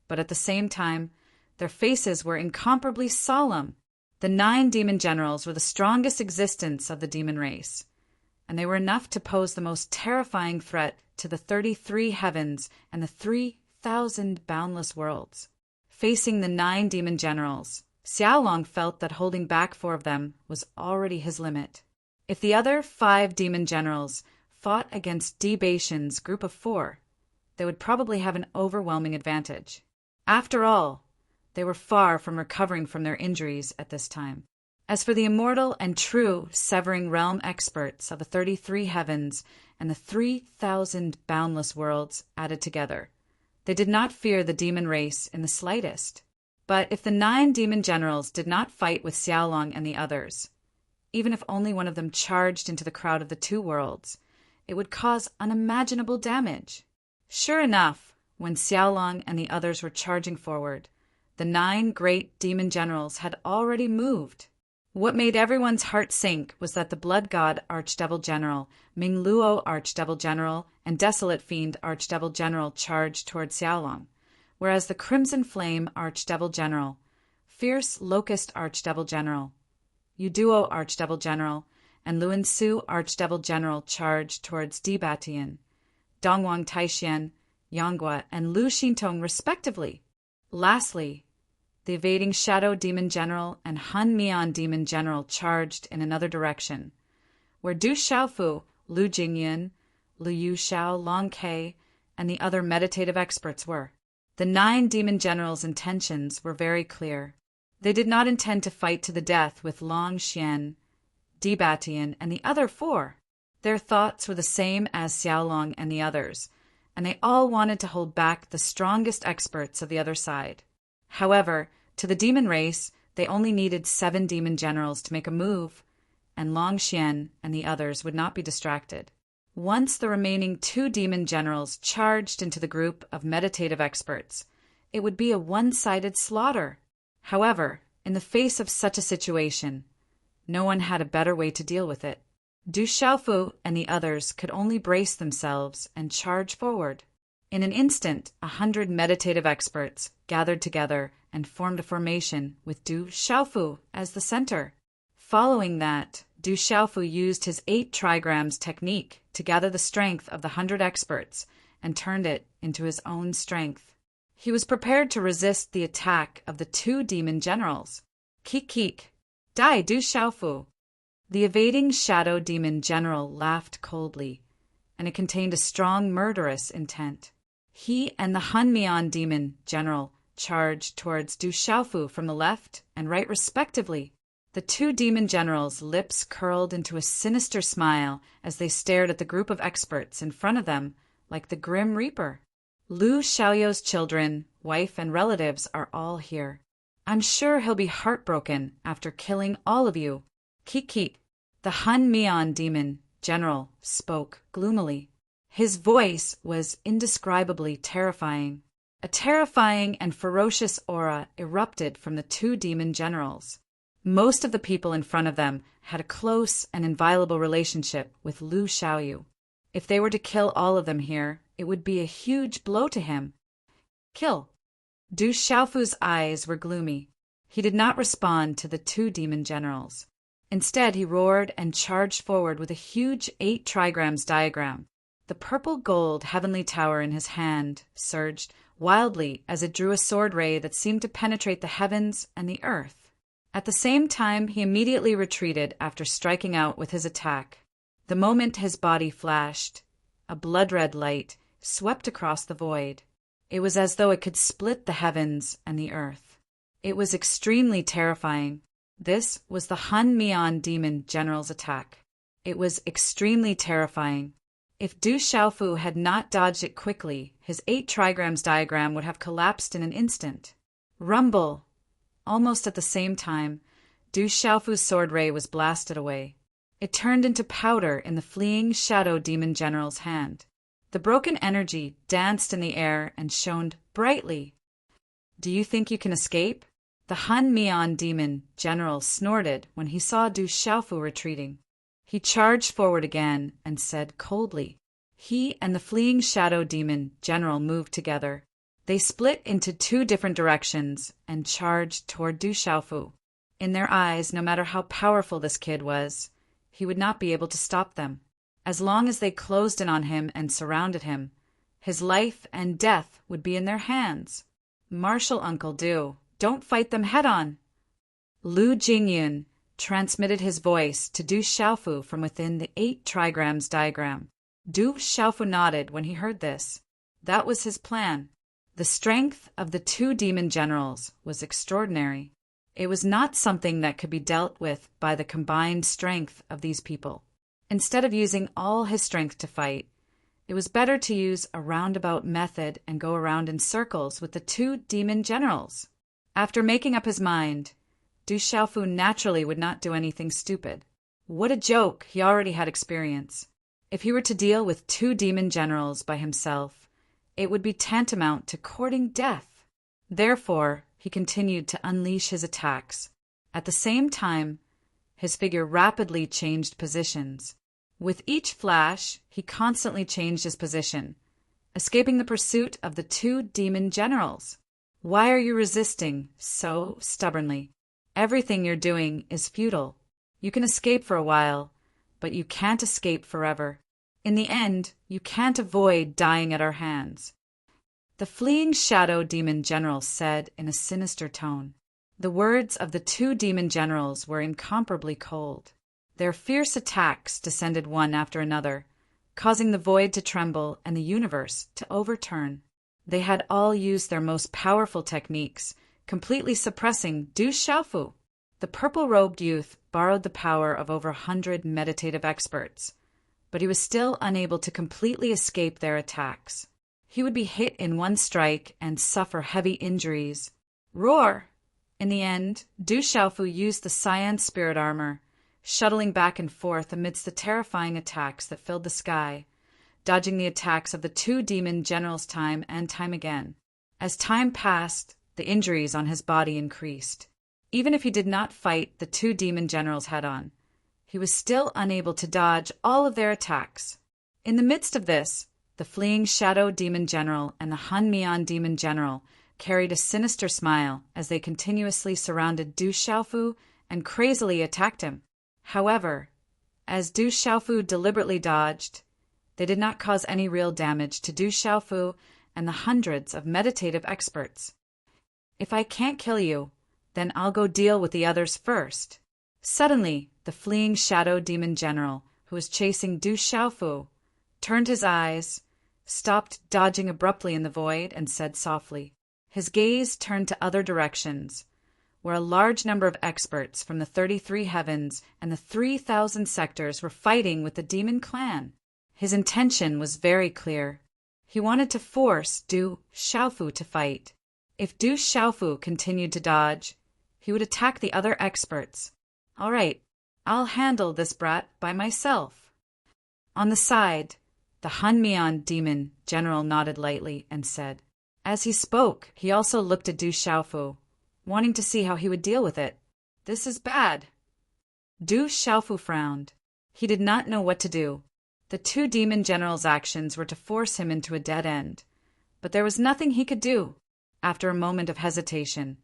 but at the same time, their faces were incomparably solemn. The 9 demon generals were the strongest existence of the demon race, and they were enough to pose the most terrifying threat to the 33 heavens and the 3,000 boundless worlds. Facing the 9 demon generals, Xiaolong felt that holding back 4 of them was already his limit. If the other 5 demon generals fought against Di Batian's group of 4, they would probably have an overwhelming advantage. After all, they were far from recovering from their injuries at this time. As for the immortal and true severing realm experts of the 33 heavens and the 3,000 boundless worlds added together, they did not fear the demon race in the slightest. But if the 9 demon generals did not fight with Xiaolong and the others, even if only one of them charged into the crowd of the two worlds, it would cause unimaginable damage. Sure enough, when Xiaolong and the others were charging forward, the 9 great demon generals had already moved. What made everyone's heart sink was that the Blood God Archdevil General, Ming Luo Archdevil General, and Desolate Fiend Archdevil General charged toward Xiaolong, whereas the Crimson Flame Archdevil General, Fierce Locust Archdevil General, Yuduo Archdevil General, and Luan Su Archdevil General charged towards Dibatian, Dongwang Taixian, Yanghua, and Lu Xintong respectively. Lastly, the evading Shadow Demon General and Han Mian Demon General charged in another direction, where Du Xiaofu, Lu Jingyan, Lu Yuxiao, Long Kei, and the other meditative experts were. The 9 demon generals' intentions were very clear. They did not intend to fight to the death with Long Xian, Dibatian, and the other 4. Their thoughts were the same as Xiaolong and the others, and they all wanted to hold back the strongest experts of the other side. However, to the demon race, they only needed 7 demon generals to make a move, and Long Xian and the others would not be distracted. Once the remaining 2 demon generals charged into the group of meditative experts, it would be a one-sided slaughter. However, in the face of such a situation, no one had a better way to deal with it. Du Xiaofu and the others could only brace themselves and charge forward. In an instant, 100 meditative experts gathered together and formed a formation with Du Xiaofu as the center. Following that, Du Xiaofu used his 8 trigrams technique to gather the strength of the 100 experts and turned it into his own strength. He was prepared to resist the attack of the 2 demon generals. Kik kik, die Du Xiaofu. The evading Shadow Demon General laughed coldly, and it contained a strong murderous intent. He and the Han Mian Demon General charged towards Du Xiaofu from the left and right respectively. The 2 demon generals' lips curled into a sinister smile as they stared at the group of experts in front of them like the Grim Reaper. Lu Xiaoyou's children, wife, and relatives are all here. I'm sure he'll be heartbroken after killing all of you. Kiki, the Han Mian Demon General, spoke gloomily. His voice was indescribably terrifying. A terrifying and ferocious aura erupted from the 2 demon generals. Most of the people in front of them had a close and inviolable relationship with Lu Xiaoyu. If they were to kill all of them here, it would be a huge blow to him. Kill. Du Xiaofu's eyes were gloomy. He did not respond to the 2 demon generals. Instead, he roared and charged forward with a huge 8 trigrams diagram. The purple-gold heavenly tower in his hand surged wildly as it drew a sword ray that seemed to penetrate the heavens and the earth. At the same time, he immediately retreated after striking out with his attack. The moment his body flashed, a blood-red light swept across the void. It was as though it could split the heavens and the earth. It was extremely terrifying. This was the Han Mian Demon General's attack. It was extremely terrifying. If Du Xiaofu had not dodged it quickly, his 8 trigrams diagram would have collapsed in an instant. Rumble! Almost at the same time, Du Xiaofu's sword ray was blasted away. It turned into powder in the fleeing Shadow Demon General's hand. The broken energy danced in the air and shone brightly. Do you think you can escape? The Han Mian Demon General snorted when he saw Du Xiaofu retreating. He charged forward again and said coldly. He and the fleeing Shadow Demon General moved together. They split into 2 different directions and charged toward Du Xiaofu. In their eyes, no matter how powerful this kid was, he would not be able to stop them. As long as they closed in on him and surrounded him, his life and death would be in their hands. Martial Uncle Du, don't fight them head-on. Lu Jingyun transmitted his voice to Du Xiaofu from within the 8 trigrams diagram. Du Xiaofu nodded when he heard this. That was his plan. The strength of the 2 demon generals was extraordinary. It was not something that could be dealt with by the combined strength of these people. Instead of using all his strength to fight, it was better to use a roundabout method and go around in circles with the 2 demon generals. After making up his mind, Du Xiaofu naturally would not do anything stupid. What a joke, he already had experience. If he were to deal with 2 demon generals by himself, it would be tantamount to courting death. Therefore, he continued to unleash his attacks. At the same time, his figure rapidly changed positions. With each flash, he constantly changed his position, escaping the pursuit of the 2 demon generals. Why are you resisting so stubbornly? Everything you're doing is futile. You can escape for a while, but you can't escape forever. In the end, you can't avoid dying at our hands. The fleeing shadow demon general said in a sinister tone. The words of the 2 demon generals were incomparably cold. Their fierce attacks descended one after another, causing the void to tremble and the universe to overturn. They had all used their most powerful techniques, completely suppressing Du Xiaofu. The purple-robed youth borrowed the power of over 100 meditative experts, but he was still unable to completely escape their attacks. He would be hit in one strike and suffer heavy injuries. Roar! In the end, Du Xiaofu used the cyan spirit armor, shuttling back and forth amidst the terrifying attacks that filled the sky, dodging the attacks of the 2 demon generals time and time again. As time passed, the injuries on his body increased. Even if he did not fight the 2 demon generals head-on, he was still unable to dodge all of their attacks. In the midst of this, the fleeing shadow demon general and the Han Mian demon general carried a sinister smile as they continuously surrounded Du Xiaofu and crazily attacked him. However, as Du Xiaofu deliberately dodged, they did not cause any real damage to Du Xiaofu and the hundreds of meditative experts. If I can't kill you, then I'll go deal with the others first. Suddenly, the fleeing shadow demon general, who was chasing Du Xiaofu, turned his eyes, stopped dodging abruptly in the void, and said softly. His gaze turned to other directions, where a large number of experts from the 33 heavens and the 3,000 sectors were fighting with the demon clan. His intention was very clear. He wanted to force Du Xiaofu to fight. If Du Xiaofu continued to dodge, he would attack the other experts. All right, I'll handle this brat by myself. On the side, the Han Mian demon general nodded lightly and said. As he spoke, he also looked at Du Xiaofu, wanting to see how he would deal with it. This is bad. Du Xiaofu frowned. He did not know what to do. The 2 demon generals' actions were to force him into a dead end, but there was nothing he could do. After a moment of hesitation,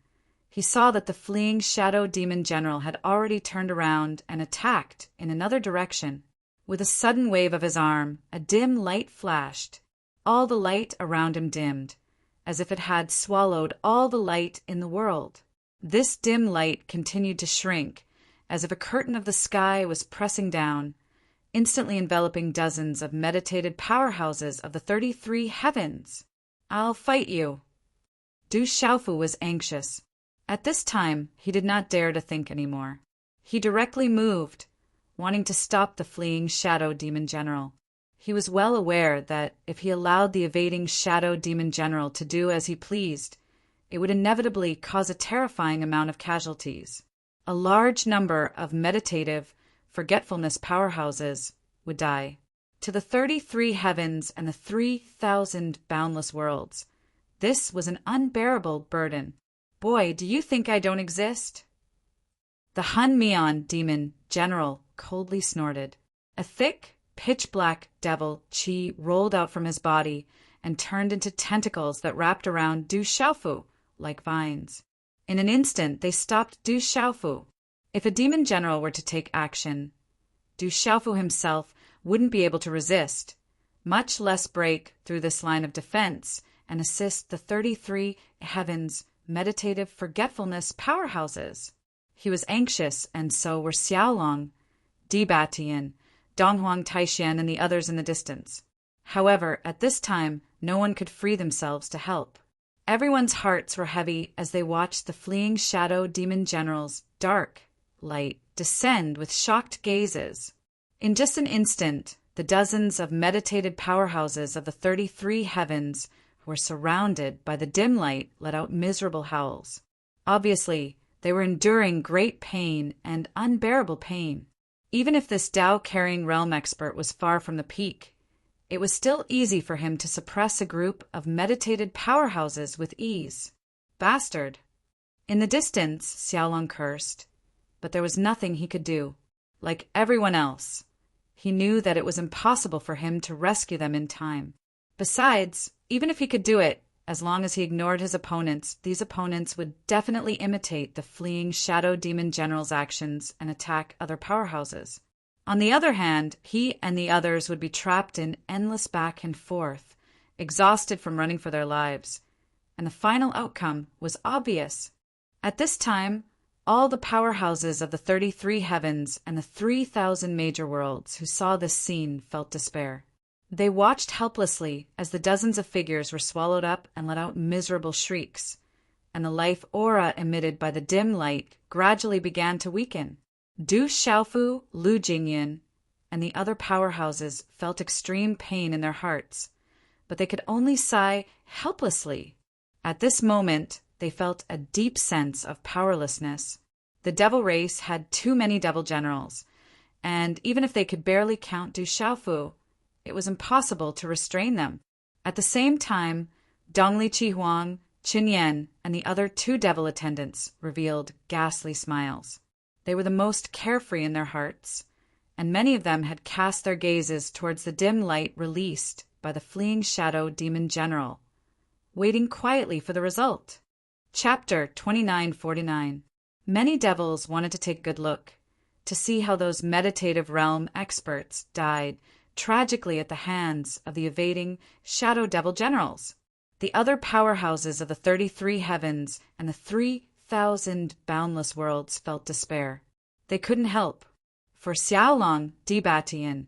he saw that the fleeing shadow demon general had already turned around and attacked in another direction. With a sudden wave of his arm, a dim light flashed. All the light around him dimmed, as if it had swallowed all the light in the world. This dim light continued to shrink, as if a curtain of the sky was pressing down, instantly enveloping dozens of meditated powerhouses of the 33 heavens. I'll fight you. Du Xiaofu was anxious. At this time, he did not dare to think anymore. He directly moved, wanting to stop the fleeing shadow demon general. He was well aware that if he allowed the evading shadow demon general to do as he pleased, it would inevitably cause a terrifying amount of casualties. A large number of meditative, forgetfulness powerhouses would die. To the 33 heavens and the 3,000 boundless worlds, this was an unbearable burden. Boy, do you think I don't exist? The Han Mian demon general coldly snorted. A thick, pitch-black devil qi rolled out from his body and turned into tentacles that wrapped around Du Xiaofu like vines. In an instant, they stopped Du Xiaofu. If a demon general were to take action, Du Xiaofu himself wouldn't be able to resist, much less break through this line of defense and assist the 33 heavens meditative forgetfulness powerhouses. He was anxious, and so were Xiaolong, Di Batian, Donghuang Taixian, and the others in the distance. However, at this time, no one could free themselves to help. Everyone's hearts were heavy as they watched the fleeing shadow demon general's dark light descend with shocked gazes. In just an instant, the dozens of meditated powerhouses of the 33 heavens were surrounded by the dim light let out miserable howls. Obviously, they were enduring great pain and unbearable pain. Even if this Tao-carrying realm expert was far from the peak, it was still easy for him to suppress a group of meditated powerhouses with ease. Bastard! In the distance, Xiaolong cursed, but there was nothing he could do. Like everyone else, he knew that it was impossible for him to rescue them in time. Besides, even if he could do it, as long as he ignored his opponents, these opponents would definitely imitate the fleeing Shadow Demon General's actions and attack other powerhouses. On the other hand, he and the others would be trapped in endless back and forth, exhausted from running for their lives, and the final outcome was obvious. At this time, all the powerhouses of the 33 heavens and the 3,000 major worlds who saw this scene felt despair. They watched helplessly as the dozens of figures were swallowed up and let out miserable shrieks, and the life aura emitted by the dim light gradually began to weaken. Du Xiaofu, Lu Jingyan, and the other powerhouses felt extreme pain in their hearts, but they could only sigh helplessly. At this moment, they felt a deep sense of powerlessness. The devil race had too many devil generals, and even if they could barely count Du Xiaofu, it was impossible to restrain them. At the same time, Dongli Qihuang, Qin Yan, and the other 2 devil attendants revealed ghastly smiles. They were the most carefree in their hearts, and many of them had cast their gazes towards the dim light released by the fleeing Shadow Demon General, waiting quietly for the result. Chapter 2949. Many devils wanted to take a good look, to see how those meditative realm experts died tragically at the hands of the evading Shadow Devil Generals. The other powerhouses of the 33 heavens and the 3,000 boundless worlds felt despair. They couldn't help. For Xiaolong, Di Batian,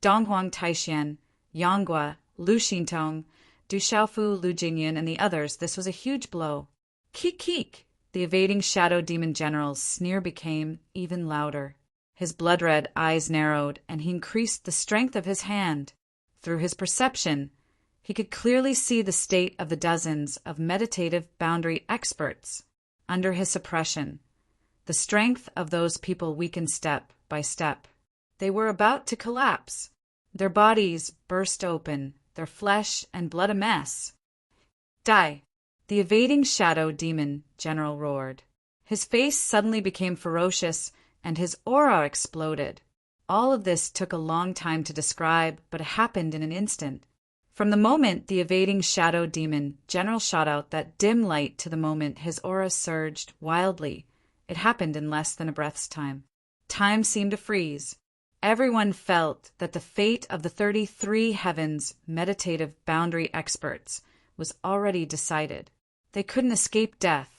Donghuang Taixian, Yanghua, Lu Xintong, Du Xiaofu, Lu Jingyan, and the others, this was a huge blow. Keek keek! The evading Shadow Demon General's sneer became even louder. His blood-red eyes narrowed, and he increased the strength of his hand. Through his perception, he could clearly see the state of the dozens of meditative boundary experts. Under his suppression, the strength of those people weakened step by step. They were about to collapse. Their bodies burst open, their flesh and blood a mess. Die! The evading Shadow Demon General roared. His face suddenly became ferocious, and his aura exploded. All of this took a long time to describe, but it happened in an instant. From the moment the evading Shadow Demon General shot out that dim light to the moment his aura surged wildly, it happened in less than a breath's time. Time seemed to freeze. Everyone felt that the fate of the 33 heavens meditative boundary experts was already decided. They couldn't escape death.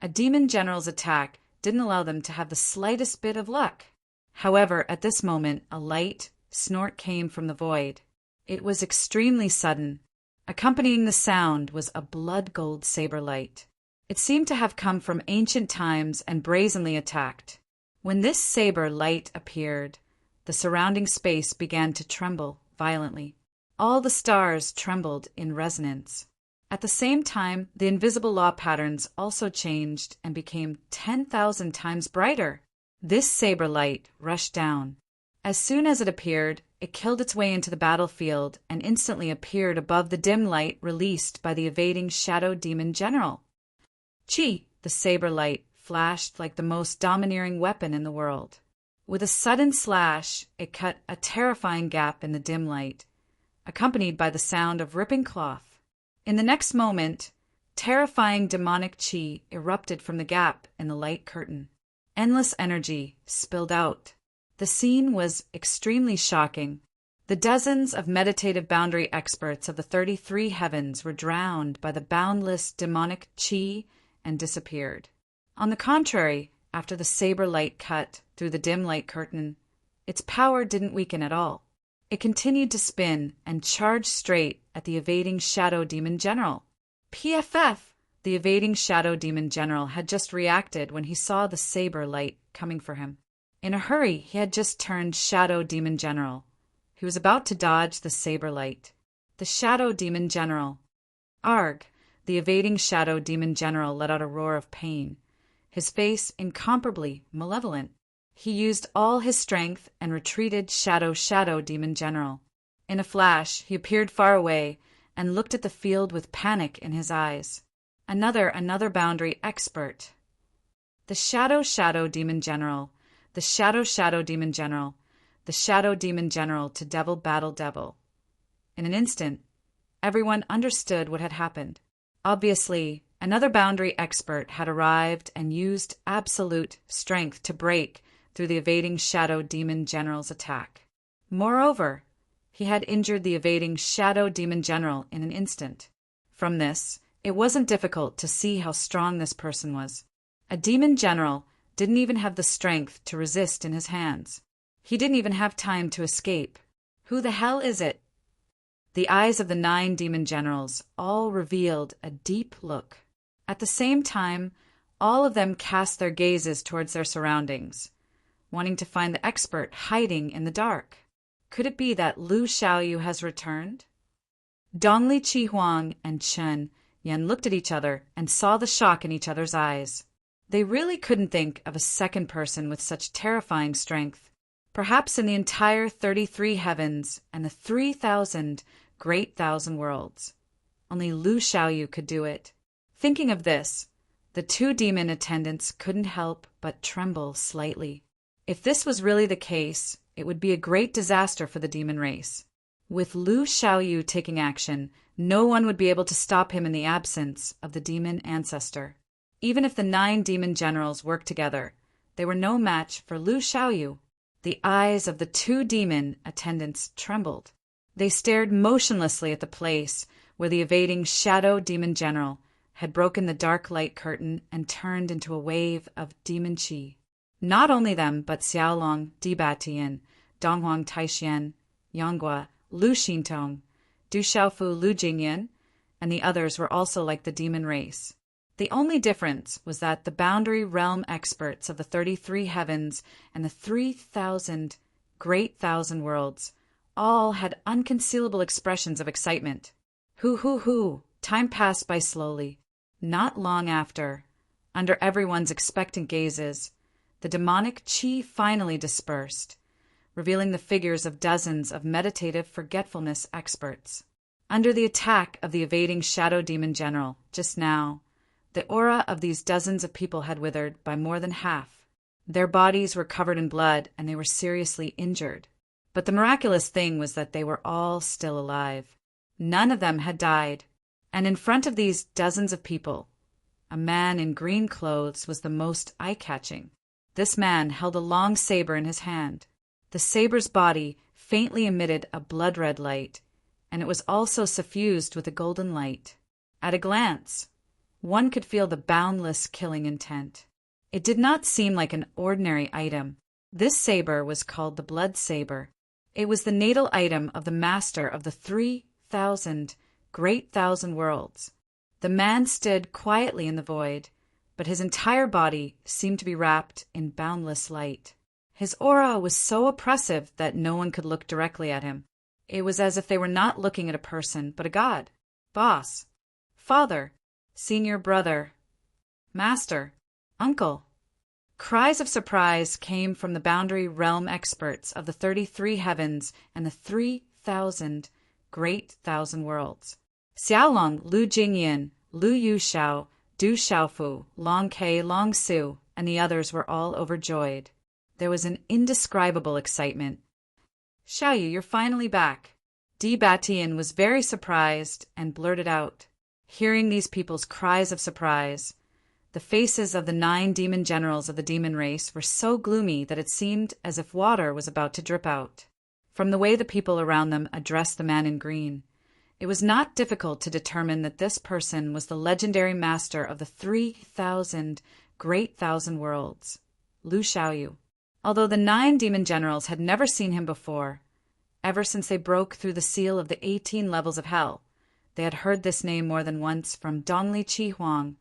A demon general's attack didn't allow them to have the slightest bit of luck. However, at this moment, a light snort came from the void. It was extremely sudden. Accompanying the sound was a blood-gold saber light. It seemed to have come from ancient times and brazenly attacked. When this saber light appeared, the surrounding space began to tremble violently. All the stars trembled in resonance. At the same time, the invisible law patterns also changed and became 10,000 times brighter. This saber light rushed down. As soon as it appeared, it killed its way into the battlefield and instantly appeared above the dim light released by the evading Shadow Demon General. Chi! The saber light flashed like the most domineering weapon in the world. With a sudden slash, it cut a terrifying gap in the dim light, accompanied by the sound of ripping cloth. In the next moment, terrifying demonic chi erupted from the gap in the light curtain. Endless energy spilled out. The scene was extremely shocking. The dozens of meditative boundary experts of the 33 heavens were drowned by the boundless demonic chi and disappeared. On the contrary, after the saber light cut through the dim light curtain, its power didn't weaken at all. It continued to spin and charged straight at the evading Shadow Demon General. PFF! The evading Shadow Demon General had just reacted when he saw the saber light coming for him. In a hurry, he had just turned Shadow Demon General. He was about to dodge the saber light. The Shadow Demon General. Arg! The evading Shadow Demon General let out a roar of pain, his face incomparably malevolent. He used all his strength and retreated shadow demon general. In a flash, he appeared far away and looked at the field with panic in his eyes. Another boundary expert. The shadow demon general. The shadow demon general. The shadow demon general to devil battle devil. In an instant, everyone understood what had happened. Obviously, another boundary expert had arrived and used absolute strength to break through the evading shadow demon general's attack. Moreover, he had injured the evading shadow demon general in an instant. From this, it wasn't difficult to see how strong this person was. A demon general didn't even have the strength to resist in his hands. He didn't even have time to escape. Who the hell is it? The eyes of the 9 demon generals all revealed a deep look. At the same time, all of them cast their gazes towards their surroundings, wanting to find the expert hiding in the dark. Could it be that Lu Xiaoyu has returned? Dongli Qihuang and Chen Yan looked at each other and saw the shock in each other's eyes. They really couldn't think of a second person with such terrifying strength. Perhaps in the entire 33 heavens and the 3,000 great thousand worlds. Only Lu Xiaoyu could do it. Thinking of this, the 2 demon attendants couldn't help but tremble slightly. If this was really the case, it would be a great disaster for the demon race. With Lu Xiaoyu taking action, no one would be able to stop him in the absence of the demon ancestor. Even if the 9 demon generals worked together, they were no match for Lu Xiaoyu. The eyes of the 2 demon attendants trembled. They stared motionlessly at the place where the evading shadow demon general had broken the dark light curtain and turned into a wave of demon qi. Not only them, but Xiaolong, Dibatian, Donghuang Taixian, Yanghua, Lu Xintong, Du Xiaofu Lu Jingyan, and the others were also like the demon race. The only difference was that the boundary realm experts of the 33 heavens and the 3,000 great thousand worlds all had unconcealable expressions of excitement. Hoo. Time passed by slowly. Not long after, under everyone's expectant gazes, the demonic qi finally dispersed, revealing the figures of dozens of meditative forgetfulness experts. Under the attack of the evading shadow demon general just now, the aura of these dozens of people had withered by more than half. Their bodies were covered in blood and they were seriously injured. But the miraculous thing was that they were all still alive. None of them had died. And in front of these dozens of people, a man in green clothes was the most eye-catching. This man held a long saber in his hand. The saber's body faintly emitted a blood-red light, and it was also suffused with a golden light. At a glance, one could feel the boundless killing intent. It did not seem like an ordinary item. This saber was called the blood saber. It was the natal item of the master of the 3,000 great thousand worlds. The man stood quietly in the void, but his entire body seemed to be wrapped in boundless light. His aura was so oppressive that no one could look directly at him. It was as if they were not looking at a person, but a god, boss, father, senior brother, master, uncle. Cries of surprise came from the boundary realm experts of the 33 heavens and the 3,000 great thousand worlds. Xiaolong, Lu Jingyan, Lu Yuxiao, Du Xiaofu, Long Ke, Long Su, and the others were all overjoyed. There was an indescribable excitement. Xiaoyu, you're finally back. Di Batian was very surprised and blurted out. Hearing these people's cries of surprise, the faces of the 9 demon generals of the demon race were so gloomy that it seemed as if water was about to drip out. From the way the people around them addressed the man in green, it was not difficult to determine that this person was the legendary master of the 3,000 great thousand worlds, Lu Xiaoyu. Although the 9 demon generals had never seen him before, ever since they broke through the seal of the 18 levels of hell, they had heard this name more than once from Dongli Qihuang,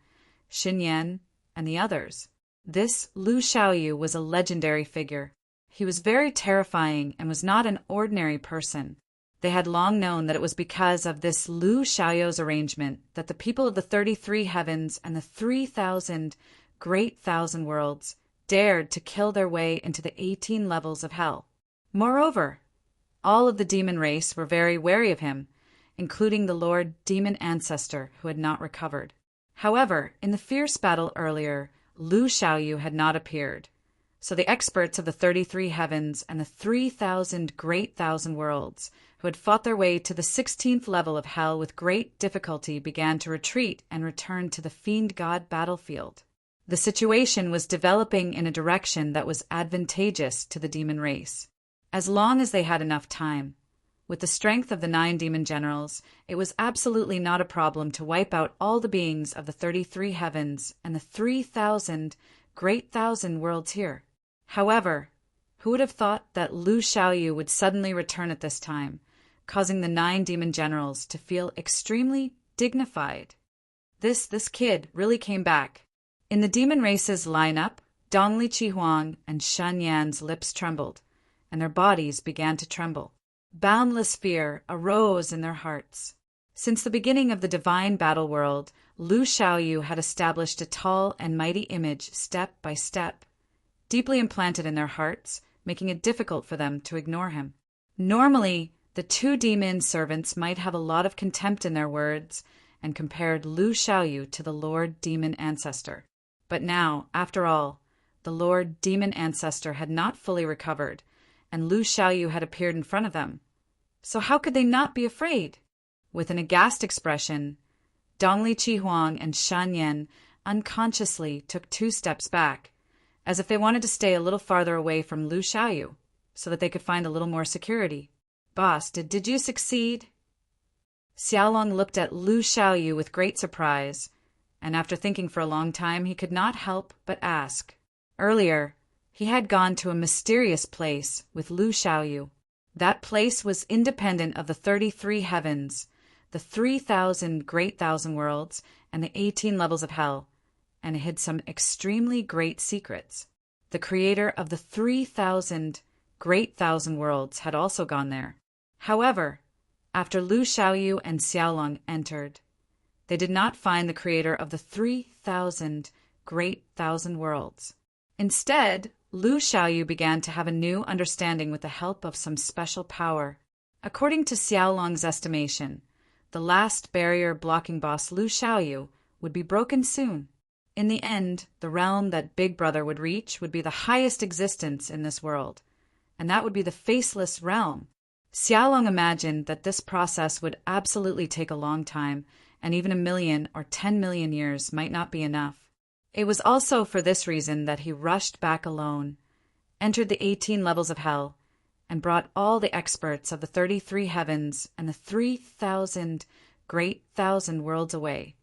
Xin Yan, and the others. This Lu Xiaoyu was a legendary figure. He was very terrifying and was not an ordinary person. They had long known that it was because of this Lu Xiaoyu's arrangement that the people of the 33 heavens and the 3,000 great thousand worlds dared to kill their way into the 18 levels of hell. Moreover, all of the demon race were very wary of him, including the Lord Demon Ancestor, who had not recovered. However, in the fierce battle earlier, Lu Xiaoyu had not appeared, so the experts of the 33 heavens and the 3,000 great thousand worlds, who had fought their way to the 16th level of hell with great difficulty, began to retreat and return to the fiend god battlefield. The situation was developing in a direction that was advantageous to the demon race, as long as they had enough time. With the strength of the 9 demon generals, it was absolutely not a problem to wipe out all the beings of the 33 heavens and the 3,000 great thousand worlds here. However, who would have thought that Lu Xiaoyu would suddenly return at this time, causing the 9 demon generals to feel extremely dignified? This kid really came back. In the demon race's lineup, Dongli Chihuang and Shan Yan's lips trembled, and their bodies began to tremble. Boundless fear arose in their hearts. Since the beginning of the divine battle world, Lu Xiaoyu had established a tall and mighty image step by step, deeply implanted in their hearts, making it difficult for them to ignore him. Normally, the 2 demon servants might have a lot of contempt in their words and compared Lu Xiaoyu to the Lord Demon Ancestor. But now, after all, the Lord Demon Ancestor had not fully recovered, and Lu Xiaoyu had appeared in front of them. So how could they not be afraid? With an aghast expression, Dongli Chihuang and Shan Yan unconsciously took 2 steps back, as if they wanted to stay a little farther away from Lu Xiaoyu, so that they could find a little more security. Boss, did you succeed? Xiaolong looked at Lu Xiaoyu with great surprise, and after thinking for a long time, he could not help but ask. Earlier, he had gone to a mysterious place with Lu Xiaoyu. That place was independent of the 33 heavens, the 3,000 great thousand worlds, and the 18 levels of hell, and it hid some extremely great secrets. The creator of the 3,000 great thousand worlds had also gone there. However, after Lu Xiaoyu and Xiaolong entered, they did not find the creator of the 3,000 great thousand worlds. Instead, Lu Xiaoyu began to have a new understanding with the help of some special power. According to Xiaolong's estimation, the last barrier blocking boss Lu Xiaoyu would be broken soon. In the end, the realm that Big Brother would reach would be the highest existence in this world, and that would be the faceless realm. Xiaolong imagined that this process would absolutely take a long time, and even 1,000,000 or 10,000,000 years might not be enough. It was also for this reason that he rushed back alone, entered the 18 levels of hell, and brought all the experts of the 33 heavens and the 3,000 great thousand worlds away,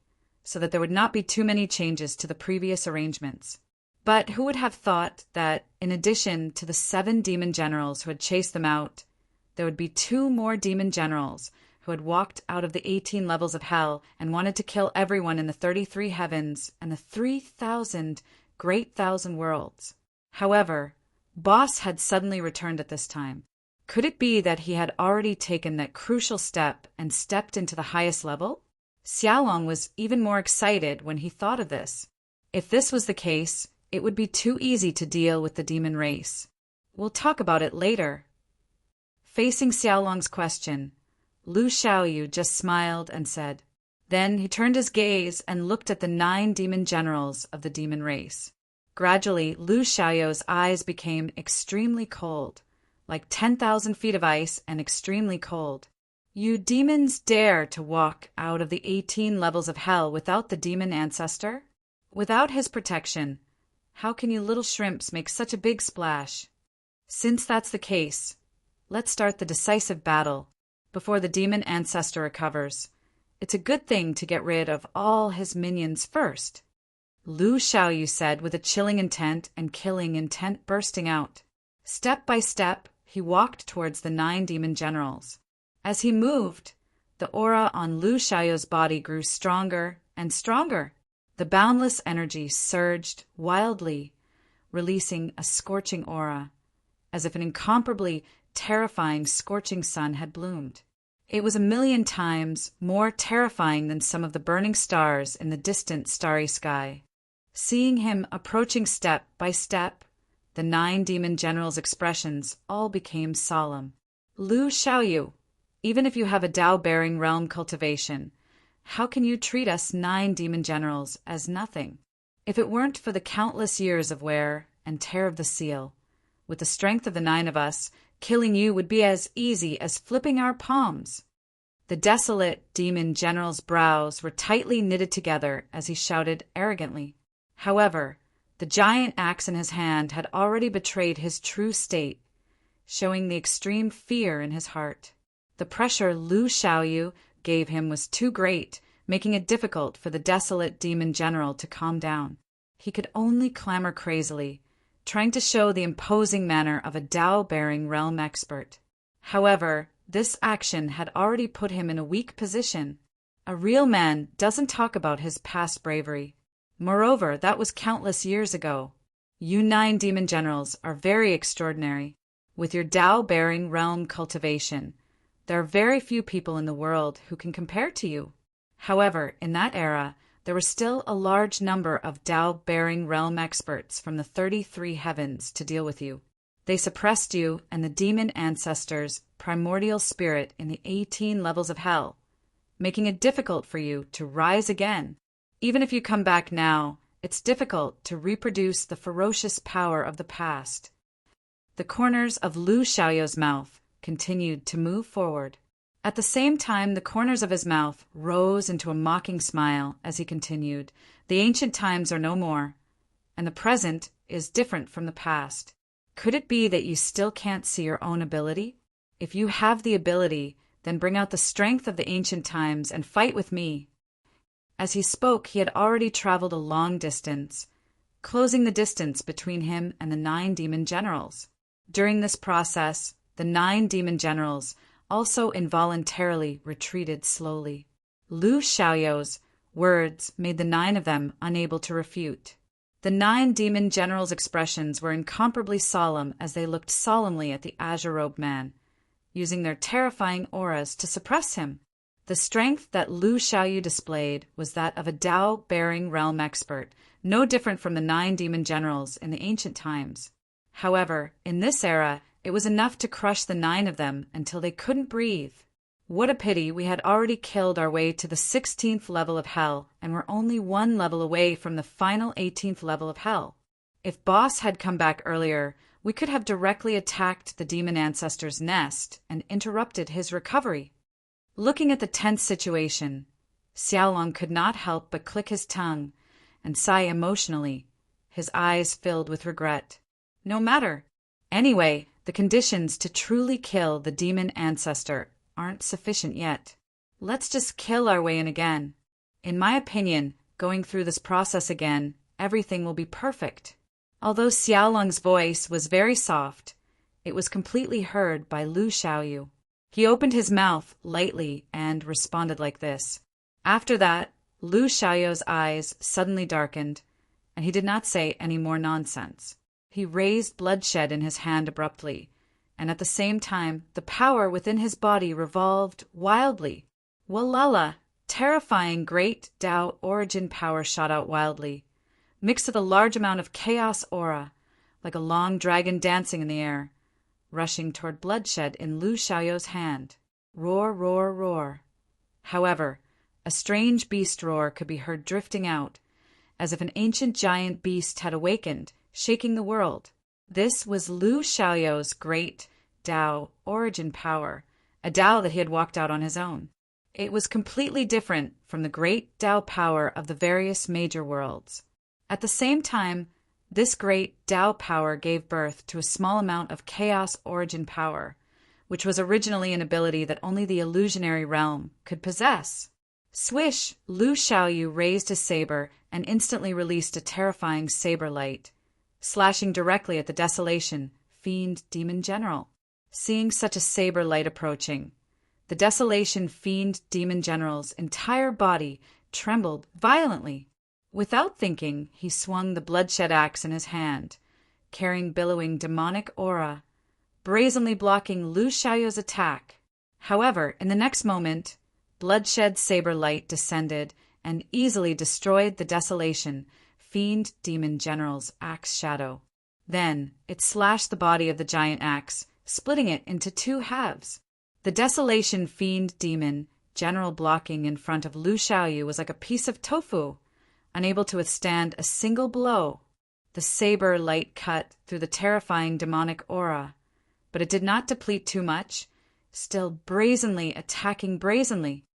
so that there would not be too many changes to the previous arrangements. But who would have thought that, in addition to the 7 demon generals who had chased them out, there would be 2 more demon generals who had walked out of the 18 levels of hell and wanted to kill everyone in the 33 heavens and the 3,000 great thousand worlds. However, Boss had suddenly returned at this time. Could it be that he had already taken that crucial step and stepped into the highest level? Xiaolong was even more excited when he thought of this. If this was the case, it would be too easy to deal with the demon race. We'll talk about it later. Facing Xiaolong's question, Lu Xiaoyu just smiled and said. Then he turned his gaze and looked at the 9 demon generals of the demon race. Gradually, Lu Xiaoyu's eyes became extremely cold, like 10,000 feet of ice and extremely cold. You demons dare to walk out of the 18 levels of hell without the demon ancestor? Without his protection, how can you little shrimps make such a big splash? Since that's the case, let's start the decisive battle before the demon ancestor recovers. It's a good thing to get rid of all his minions first. Lu Xiaoyu said with a chilling intent and killing intent bursting out. Step by step, he walked towards the 9 demon generals. As he moved, the aura on Lu Xiaoyu's body grew stronger and stronger. The boundless energy surged wildly, releasing a scorching aura, as if an incomparably terrifying scorching sun had bloomed. It was 1,000,000 times more terrifying than some of the burning stars in the distant starry sky. Seeing him approaching step by step, the 9 demon generals' expressions all became solemn. Lu Xiaoyu, even if you have a Tao-bearing realm cultivation, how can you treat us 9 demon generals as nothing? If it weren't for the countless years of wear and tear of the seal, with the strength of the 9 of us, killing you would be as easy as flipping our palms. The desolate demon general's brows were tightly knitted together as he shouted arrogantly. However, the giant axe in his hand had already betrayed his true state, showing the extreme fear in his heart. The pressure Lu Xiaoyu gave him was too great, making it difficult for the desolate demon general to calm down. He could only clamor crazily, trying to show the imposing manner of a Tao-bearing realm expert. However, this action had already put him in a weak position. A real man doesn't talk about his past bravery. Moreover, that was countless years ago. You 9 demon generals are very extraordinary. With your Tao-bearing realm cultivation, there are very few people in the world who can compare to you. However, in that era, there was still a large number of Tao-bearing realm experts from the 33 heavens to deal with you. They suppressed you and the demon ancestors' primordial spirit in the 18 levels of hell, making it difficult for you to rise again. Even if you come back now, it's difficult to reproduce the ferocious power of the past. The corners of Lu Xiaoyu's mouth continued to move forward. At the same time, the corners of his mouth rose into a mocking smile as he continued, "The ancient times are no more, and the present is different from the past. Could it be that you still can't see your own ability? If you have the ability, then bring out the strength of the ancient times and fight with me." As he spoke, he had already traveled a long distance, closing the distance between him and the 9 demon generals. During this process, the 9 demon generals also involuntarily retreated slowly. Lu Xiaoyu's words made the 9 of them unable to refute. The 9 demon generals' expressions were incomparably solemn as they looked solemnly at the azure-robed man, using their terrifying auras to suppress him. The strength that Lu Xiaoyu displayed was that of a Tao-bearing realm expert, no different from the 9 demon generals in the ancient times. However, in this era, it was enough to crush the 9 of them until they couldn't breathe. What a pity we had already killed our way to the 16th level of hell and were only 1 level away from the final 18th level of hell. If Boss had come back earlier, we could have directly attacked the demon ancestor's nest and interrupted his recovery. Looking at the tense situation, Xiaolong could not help but click his tongue and sigh emotionally, his eyes filled with regret. No matter. Anyway, the conditions to truly kill the demon ancestor aren't sufficient yet. Let's just kill our way in again. In my opinion, going through this process again, everything will be perfect. Although Xiaolong's voice was very soft, it was completely heard by Lu Xiaoyu. He opened his mouth lightly and responded like this. After that, Lu Xiaoyu's eyes suddenly darkened, and he did not say any more nonsense. He raised bloodshed in his hand abruptly, and at the same time, the power within his body revolved wildly. Walala! Terrifying great Tao origin power shot out wildly, mixed with a large amount of chaos aura, like a long dragon dancing in the air, rushing toward bloodshed in Lu Xiaoyu's hand. Roar, roar, roar. However, a strange beast roar could be heard drifting out, as if an ancient giant beast had awakened, shaking the world. This was Lu Xiaoyu's great Tao origin power, a Tao that he had walked out on his own. It was completely different from the great Tao power of the various major worlds. At the same time, this great Tao power gave birth to a small amount of chaos origin power, which was originally an ability that only the illusionary realm could possess. Swish! Lu Xiaoyu raised his saber and instantly released a terrifying saber light, slashing directly at the Desolation Fiend Demon General. Seeing such a saber light approaching, the Desolation Fiend Demon General's entire body trembled violently. Without thinking, he swung the bloodshed axe in his hand, carrying billowing demonic aura, brazenly blocking Lu Xiaoyu's attack. However, in the next moment, bloodshed saber light descended and easily destroyed the Desolation fiend demon general's axe shadow. Then it slashed the body of the giant axe, splitting it into two halves. The desolation fiend demon general blocking in front of Lu Xiaoyu was like a piece of tofu, unable to withstand a single blow. The saber light cut through the terrifying demonic aura, but it did not deplete too much, still brazenly attacking brazenly.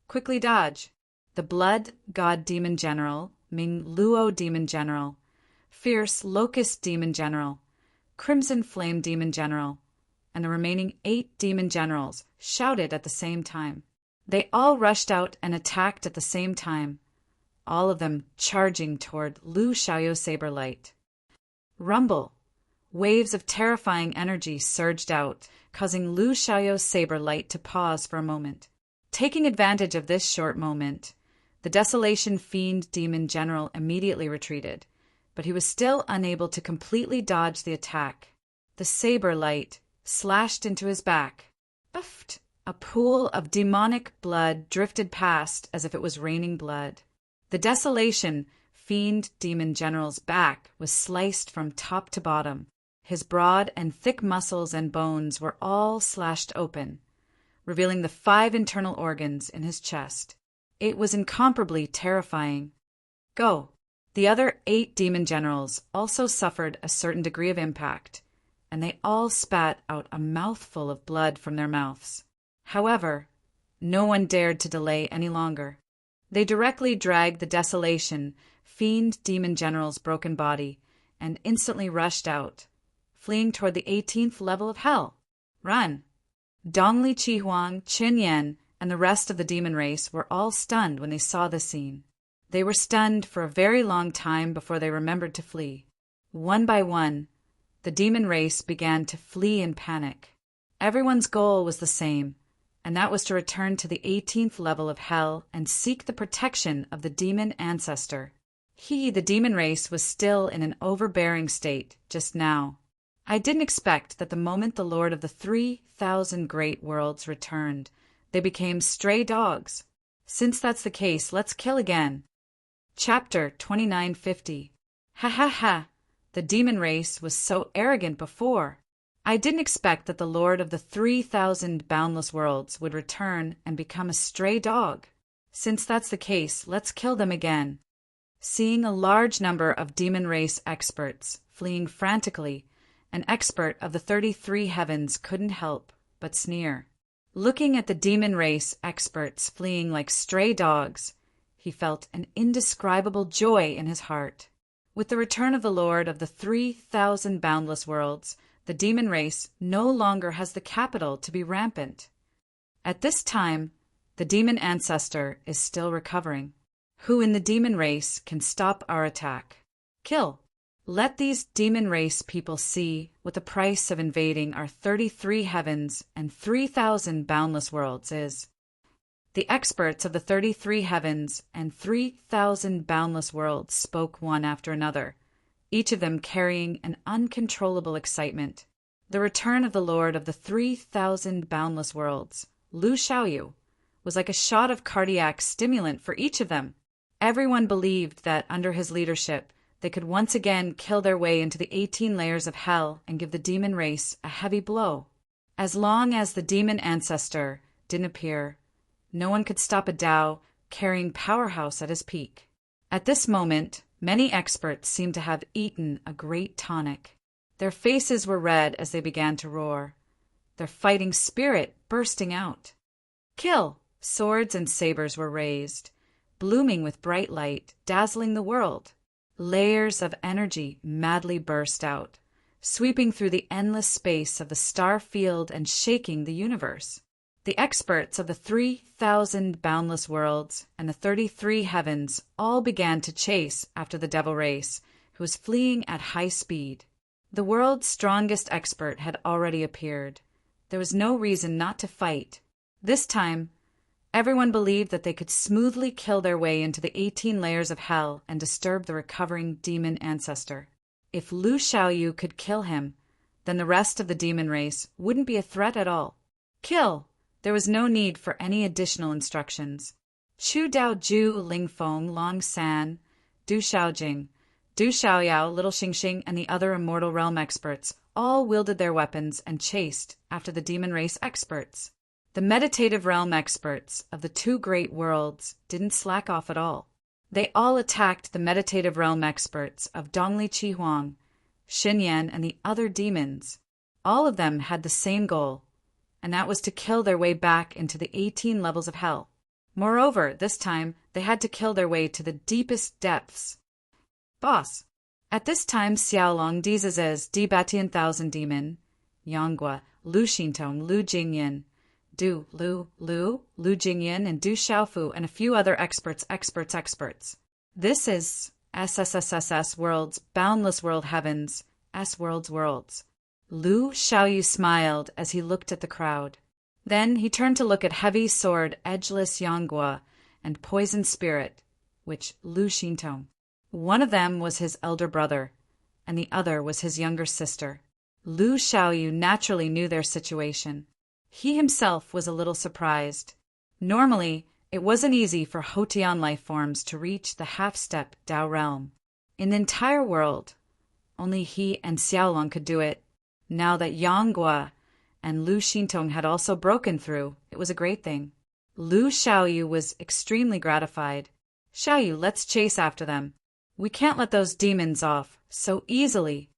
Quickly dodge. The blood god demon general, Ming Luo demon general, fierce locust demon general, crimson flame demon general, and the remaining 8 demon generals shouted at the same time. They all rushed out and attacked at the same time, all of them charging toward Lu Xiaoyu Saberlight. Rumble. Waves of terrifying energy surged out, causing Lu Xiaoyu Saberlight to pause for a moment. Taking advantage of this short moment, the Desolation Fiend Demon General immediately retreated, but he was still unable to completely dodge the attack. The Saberlight slashed into his back. Buffed. A pool of demonic blood drifted past as if it was raining blood. The Desolation Fiend Demon General's back was sliced from top to bottom. His broad and thick muscles and bones were all slashed open, revealing the 5 internal organs in his chest. It was incomparably terrifying. Go. The other 8 demon generals also suffered a certain degree of impact, and they all spat out a mouthful of blood from their mouths. However, no one dared to delay any longer. They directly dragged the Desolation Fiend Demon General's broken body and instantly rushed out, fleeing toward the 18th level of hell. Run! Dongli Qihuang, Qin Yan, and the rest of the demon race were all stunned when they saw the scene. They were stunned for a very long time before they remembered to flee. One by one, the demon race began to flee in panic. Everyone's goal was the same, and that was to return to the 18th level of hell and seek the protection of the demon ancestor. He, the demon race, was still in an overbearing state just now. I didn't expect that the moment the Lord of the 3,000 great worlds returned, they became stray dogs. Since that's the case, let's kill again. Chapter 2950. Ha ha ha! The demon race was so arrogant before. I didn't expect that the Lord of the 3,000 boundless worlds would return and become a stray dog. Since that's the case, let's kill them again. Seeing a large number of demon race experts fleeing frantically, an expert of the 33 heavens couldn't help but sneer. Looking at the demon race experts fleeing like stray dogs, he felt an indescribable joy in his heart. With the return of the Lord of the 3,000 boundless worlds, the demon race no longer has the capital to be rampant. At this time, the demon ancestor is still recovering. Who in the demon race can stop our attack? Kill. Let these demon race people see what the price of invading our 33 heavens and 3,000 boundless worlds is. The experts of the 33 heavens and 3,000 boundless worlds spoke one after another, each of them carrying an uncontrollable excitement. The return of the Lord of the 3,000 boundless worlds, Lu Xiaoyu, was like a shot of cardiac stimulant for each of them. Everyone believed that under his leadership, they could once again kill their way into the 18 layers of hell and give the demon race a heavy blow. As long as the demon ancestor didn't appear, no one could stop a Tao carrying powerhouse at his peak. At this moment, many experts seemed to have eaten a great tonic. Their faces were red as they began to roar, their fighting spirit bursting out. Kill! Swords and sabers were raised, blooming with bright light, dazzling the world. Layers of energy madly burst out, sweeping through the endless space of the star field and shaking the universe. The experts of the 3,000 boundless worlds and the 33 heavens all began to chase after the devil race, who was fleeing at high speed. The world's strongest expert had already appeared. There was no reason not to fight. This time, everyone believed that they could smoothly kill their way into the 18 layers of hell and disturb the recovering demon ancestor. If Lu Xiaoyu could kill him, then the rest of the demon race wouldn't be a threat at all. Kill! There was no need for any additional instructions. Chu Dao Ju Lingfeng Long San, Du Xiaojing, Du Xiaoyao, Little Xingxing, and the other immortal realm experts all wielded their weapons and chased after the demon race experts. The meditative realm experts of the two great worlds didn't slack off at all. They all attacked the meditative realm experts of Dongli Qihuang, Xinyan, and the other demons. All of them had the same goal, and that was to kill their way back into the 18 levels of hell. Moreover, this time, they had to kill their way to the deepest depths. Boss. At this time, Xiaolong, Dizazes, Di Batian Thousand Demon, Yanghua, Lu Xintong, Lu Jingyan, Lu Jingyan, and Du Xiaofu, and a few other experts. This is SSSSS Worlds, Boundless World Heavens, S Worlds. Lu Xiaoyu smiled as he looked at the crowd. Then he turned to look at Heavy Sword, Edgeless Yanghua, and Poison Spirit, which Lu Xintong. One of them was his elder brother, and the other was his younger sister. Lu Xiaoyu naturally knew their situation. He himself was a little surprised. Normally, it wasn't easy for Hotian life forms to reach the half-step Dao realm. In the entire world, only he and Xiaolong could do it. Now that Yanghua and Lu Xintong had also broken through, it was a great thing. Lu Xiaoyu was extremely gratified. Xiaoyu, let's chase after them. We can't let those demons off so easily.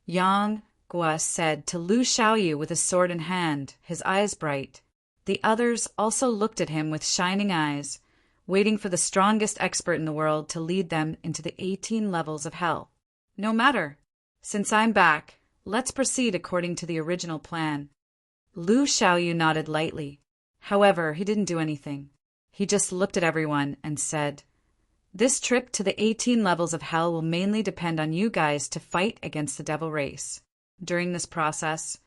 Yanghua said to Lu Xiaoyu with his sword in hand, his eyes bright. The others also looked at him with shining eyes, waiting for the strongest expert in the world to lead them into the 18 levels of hell. No matter. Since I'm back, let's proceed according to the original plan. Lu Xiaoyu nodded lightly. However, he didn't do anything. He just looked at everyone and said, "This trip to the 18 levels of hell will mainly depend on you guys to fight against the devil race. During this process,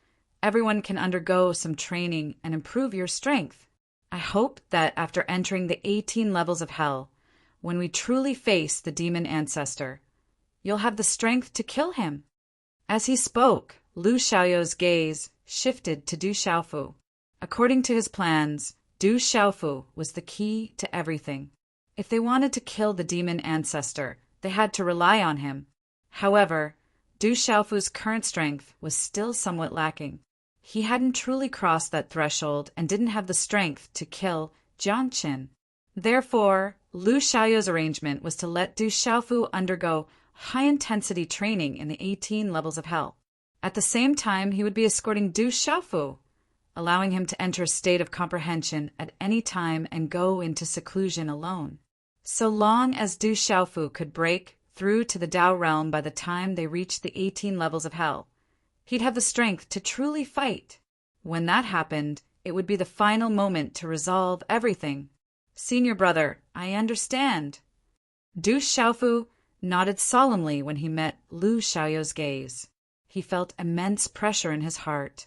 everyone can undergo some training and improve your strength. I hope that after entering the 18 levels of hell, when we truly face the demon ancestor, you'll have the strength to kill him." As he spoke, Lu Xiaoyu's gaze shifted to Du Xiaofu. According to his plans, Du Xiaofu was the key to everything. If they wanted to kill the demon ancestor, they had to rely on him. However, Du Xiaofu's current strength was still somewhat lacking. He hadn't truly crossed that threshold and didn't have the strength to kill Jiang Qin. Therefore, Lu Xiaoyu's arrangement was to let Du Xiaofu undergo high-intensity training in the 18 levels of hell. At the same time, he would be escorting Du Xiaofu, allowing him to enter a state of comprehension at any time and go into seclusion alone. So long as Du Xiaofu could break through to the Dao realm by the time they reached the 18 levels of hell, he'd have the strength to truly fight. When that happened, it would be the final moment to resolve everything. "Senior brother, I understand." Du Xiaofu nodded solemnly when he met Lu Xiaoyu's gaze. He felt immense pressure in his heart,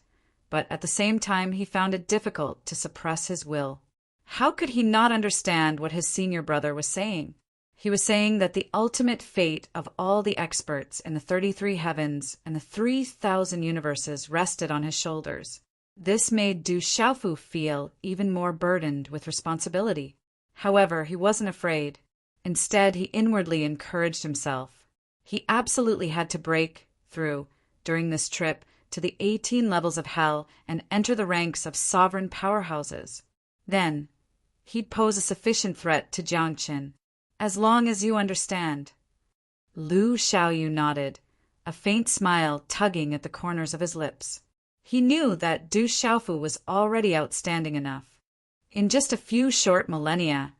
but at the same time he found it difficult to suppress his will. How could he not understand what his senior brother was saying? He was saying that the ultimate fate of all the experts in the 33 heavens and the 3,000 universes rested on his shoulders. This made Du Xiaofu feel even more burdened with responsibility. However, he wasn't afraid. Instead, he inwardly encouraged himself. He absolutely had to break through during this trip to the 18 levels of hell and enter the ranks of sovereign powerhouses. Then, he'd pose a sufficient threat to Jiang Qin. As long as you understand. Lu Xiaoyu nodded, a faint smile tugging at the corners of his lips. He knew that Du Xiaofu was already outstanding enough. In just a few short millennia,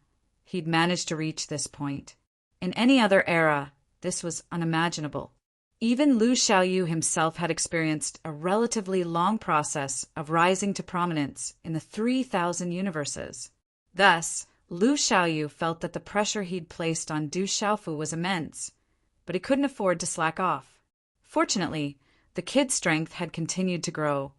he'd managed to reach this point. In any other era, this was unimaginable. Even Lu Xiaoyu himself had experienced a relatively long process of rising to prominence in the 3,000 universes. Thus, Lu Xiaoyu felt that the pressure he'd placed on Du Xiaofu was immense, but he couldn't afford to slack off. Fortunately, the kid's strength had continued to grow,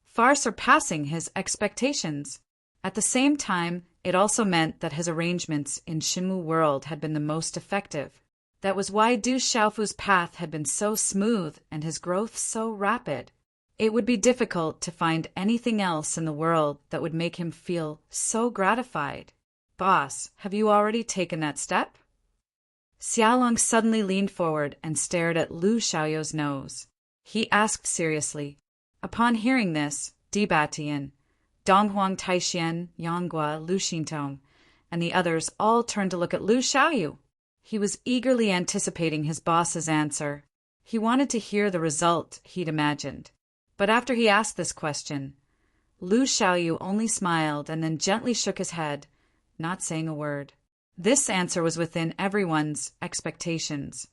far surpassing his expectations. At the same time, it also meant that his arrangements in Shinwu World had been the most effective. That was why Du Xiaofu's path had been so smooth and his growth so rapid. It would be difficult to find anything else in the world that would make him feel so gratified. "Boss, have you already taken that step?" Xiaolong suddenly leaned forward and stared at Lu Xiaoyou's nose. He asked seriously. Upon hearing this, Di Batian, Donghuang Taixian, Yanghua, Lu Xintong, and the others all turned to look at Lu Xiaoyu. He was eagerly anticipating his boss's answer. He wanted to hear the result he'd imagined. But after he asked this question, Lu Xiaoyu only smiled and then gently shook his head, not saying a word. This answer was within everyone's expectations,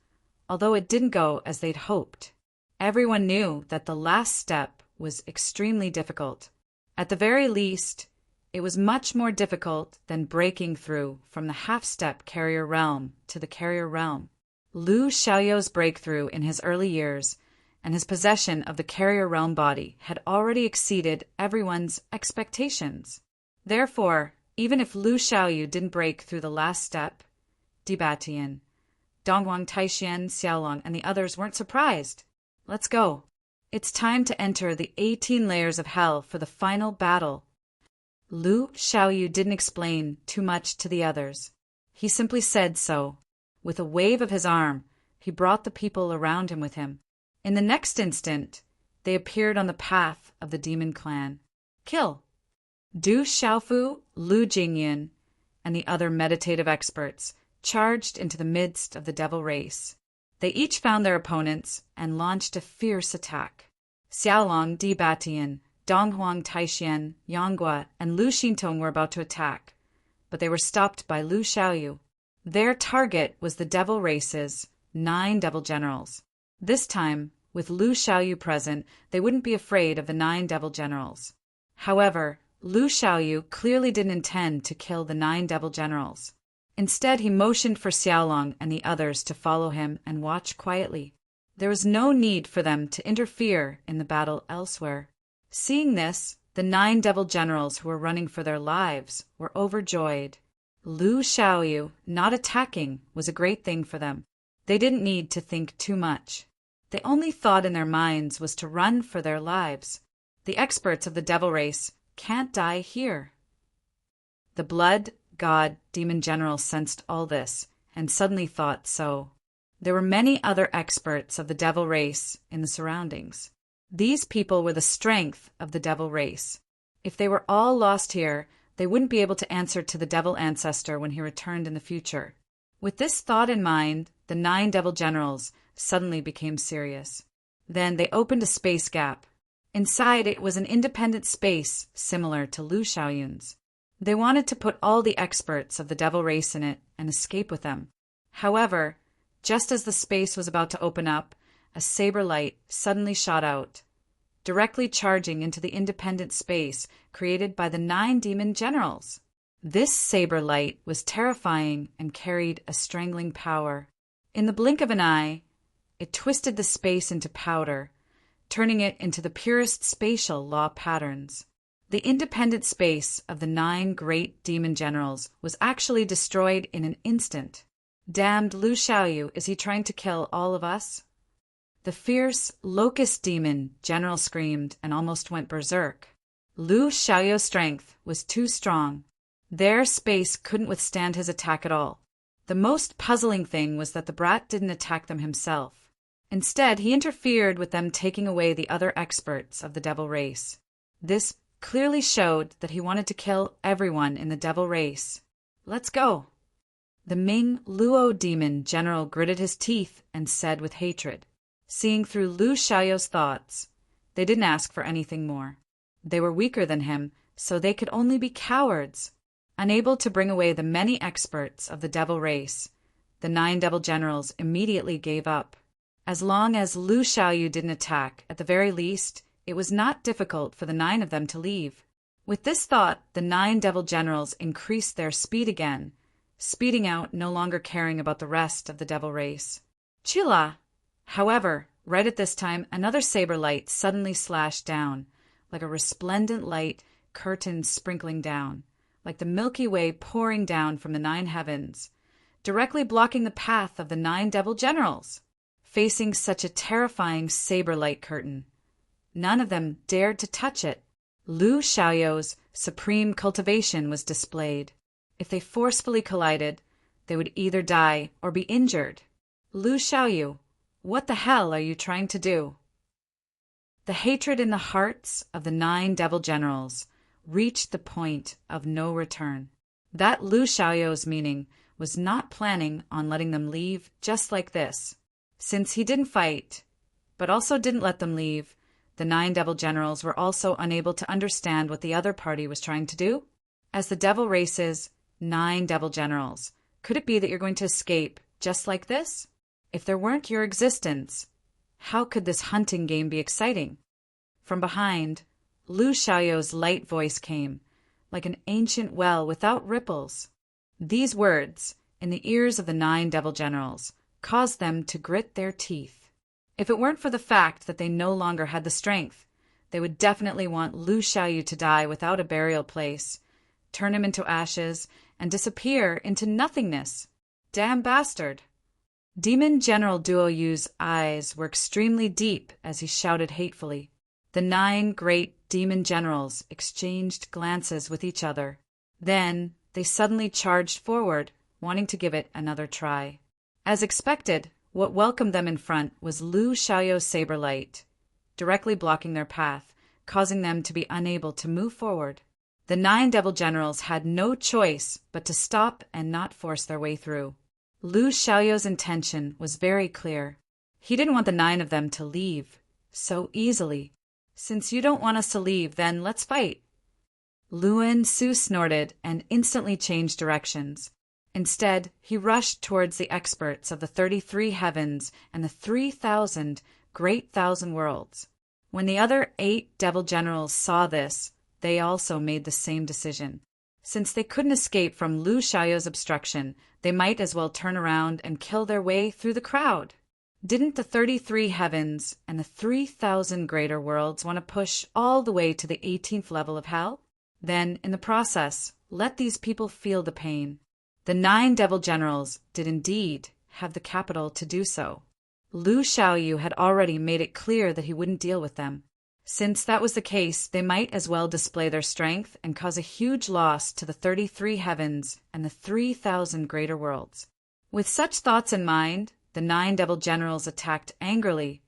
although it didn't go as they'd hoped. Everyone knew that the last step was extremely difficult. At the very least, it was much more difficult than breaking through from the half-step carrier realm to the carrier realm. Lu Xiaoyou's breakthrough in his early years and his possession of the carrier realm body had already exceeded everyone's expectations. Therefore, even if Lu Xiaoyu didn't break through the last step, Di Batian, Donghuang Taixian, Xiaolong, and the others weren't surprised. Let's go. It's time to enter the 18 layers of hell for the final battle. Lu Xiaoyu didn't explain too much to the others. He simply said so. With a wave of his arm, he brought the people around him with him. In the next instant, they appeared on the path of the demon clan. Kill! Du Xiaofu, Lu Jingyan, and the other meditative experts charged into the midst of the devil race. They each found their opponents and launched a fierce attack. Xiaolong, Di Batian, Donghuang Taixian, Yanghua, and Lu Xintong were about to attack, but they were stopped by Lu Xiaoyu. Their target was the devil race's 9 devil generals. This time, with Lu Xiaoyu present, they wouldn't be afraid of the 9 devil generals. However, Lu Xiaoyu clearly didn't intend to kill the 9 devil generals. Instead, he motioned for Xiaolong and the others to follow him and watch quietly. There was no need for them to interfere in the battle elsewhere. Seeing this, the 9 devil generals who were running for their lives were overjoyed. Lu Xiaoyu not attacking was a great thing for them. They didn't need to think too much. The only thought in their minds was to run for their lives. The experts of the devil race can't die here. The blood god demon general sensed all this and suddenly thought so. There were many other experts of the devil race in the surroundings. These people were the strength of the devil race. If they were all lost here, they wouldn't be able to answer to the devil ancestor when he returned in the future. With this thought in mind, the 9 devil generals suddenly became serious. Then they opened a space gap. Inside it was an independent space similar to Lu Xiaoyun's. They wanted to put all the experts of the devil race in it and escape with them. However, just as the space was about to open up, a saber light suddenly shot out, directly charging into the independent space created by the 9 demon generals. This saber light was terrifying and carried a strangling power. In the blink of an eye, it twisted the space into powder, turning it into the purest spatial law patterns. The independent space of the 9 great demon generals was actually destroyed in an instant. Damned Lu Xiaoyu, is he trying to kill all of us? The fierce locust demon general screamed and almost went berserk. Lu Xiaoyu's strength was too strong. Their space couldn't withstand his attack at all. The most puzzling thing was that the brat didn't attack them himself. Instead, he interfered with them taking away the other experts of the devil race. This clearly showed that he wanted to kill everyone in the devil race. Let's go. The Ming Luo demon general gritted his teeth and said with hatred. Seeing through Lu Xiaoyu's thoughts, they didn't ask for anything more. They were weaker than him, so they could only be cowards. Unable to bring away the many experts of the devil race, the 9 devil generals immediately gave up. As long as Lu Xiaoyu didn't attack, at the very least, it was not difficult for the 9 of them to leave. With this thought, the 9 devil generals increased their speed again, speeding out, no longer caring about the rest of the devil race. Chila! However, right at this time, another saber light suddenly slashed down, like a resplendent light curtain sprinkling down, like the Milky Way pouring down from the 9 heavens, directly blocking the path of the 9 devil generals. Facing such a terrifying saber light curtain, none of them dared to touch it. Lu Xiaoyu's supreme cultivation was displayed. If they forcefully collided, they would either die or be injured. Lu Xiaoyu, what the hell are you trying to do? The hatred in the hearts of the 9 devil generals reached the point of no return. That Lu Xiaoyu's meaning was not planning on letting them leave just like this. Since he didn't fight, but also didn't let them leave, the 9 devil generals were also unable to understand what the other party was trying to do. As the devil race's 9 devil generals, could it be that you're going to escape just like this? If there weren't your existence, how could this hunting game be exciting? From behind, Lu Xiaoyu's light voice came, like an ancient well without ripples. These words, in the ears of the 9 devil generals, caused them to grit their teeth. If it weren't for the fact that they no longer had the strength, they would definitely want Lu Xiaoyu to die without a burial place, turn him into ashes, and disappear into nothingness. Damn bastard! Demon General Duo Yu's eyes were extremely deep as he shouted hatefully. The 9 great demon generals exchanged glances with each other. Then they suddenly charged forward, wanting to give it another try. As expected, what welcomed them in front was Lu Xiaoyu's saber light, directly blocking their path, causing them to be unable to move forward. The 9 devil generals had no choice but to stop and not force their way through. Lu Xiaoyu's intention was very clear. He didn't want the 9 of them to leave so easily. Since you don't want us to leave, then let's fight. Luan Su snorted and instantly changed directions. Instead, he rushed towards the experts of the 33 heavens and the 3,000 great thousand worlds. When the other 8 devil generals saw this, they also made the same decision. Since they couldn't escape from Lu Xiaoyu's obstruction, they might as well turn around and kill their way through the crowd. Didn't the 33 heavens and the 3,000 greater worlds want to push all the way to the 18th level of hell? Then, in the process, let these people feel the pain. The 9 devil generals did indeed have the capital to do so. Lu Xiaoyu had already made it clear that he wouldn't deal with them. Since that was the case, they might as well display their strength and cause a huge loss to the 33 heavens and the 3,000 greater worlds. With such thoughts in mind, the 9 devil generals attacked angrily,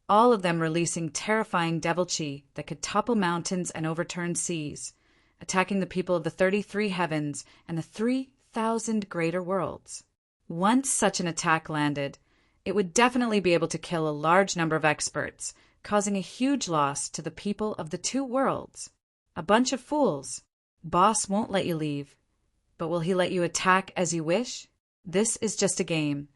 all of them releasing terrifying devil chi that could topple mountains and overturn seas, attacking the people of the 33 heavens and the 3,000 greater worlds. Once such an attack landed, it would definitely be able to kill a large number of experts, causing a huge loss to the people of the 2 worlds. A bunch of fools. Boss won't let you leave. But will he let you attack as you wish? This is just a game,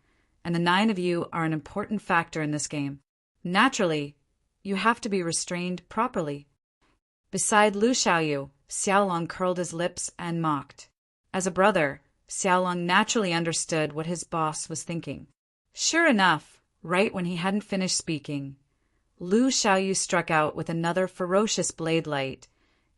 and the 9 of you are an important factor in this game. Naturally, you have to be restrained properly. Beside Lu Xiaoyu, Xiaolong curled his lips and mocked. As a brother, Xiaolong naturally understood what his boss was thinking. Sure enough, right when he hadn't finished speaking, Lu Xiaoyu struck out with another ferocious blade light,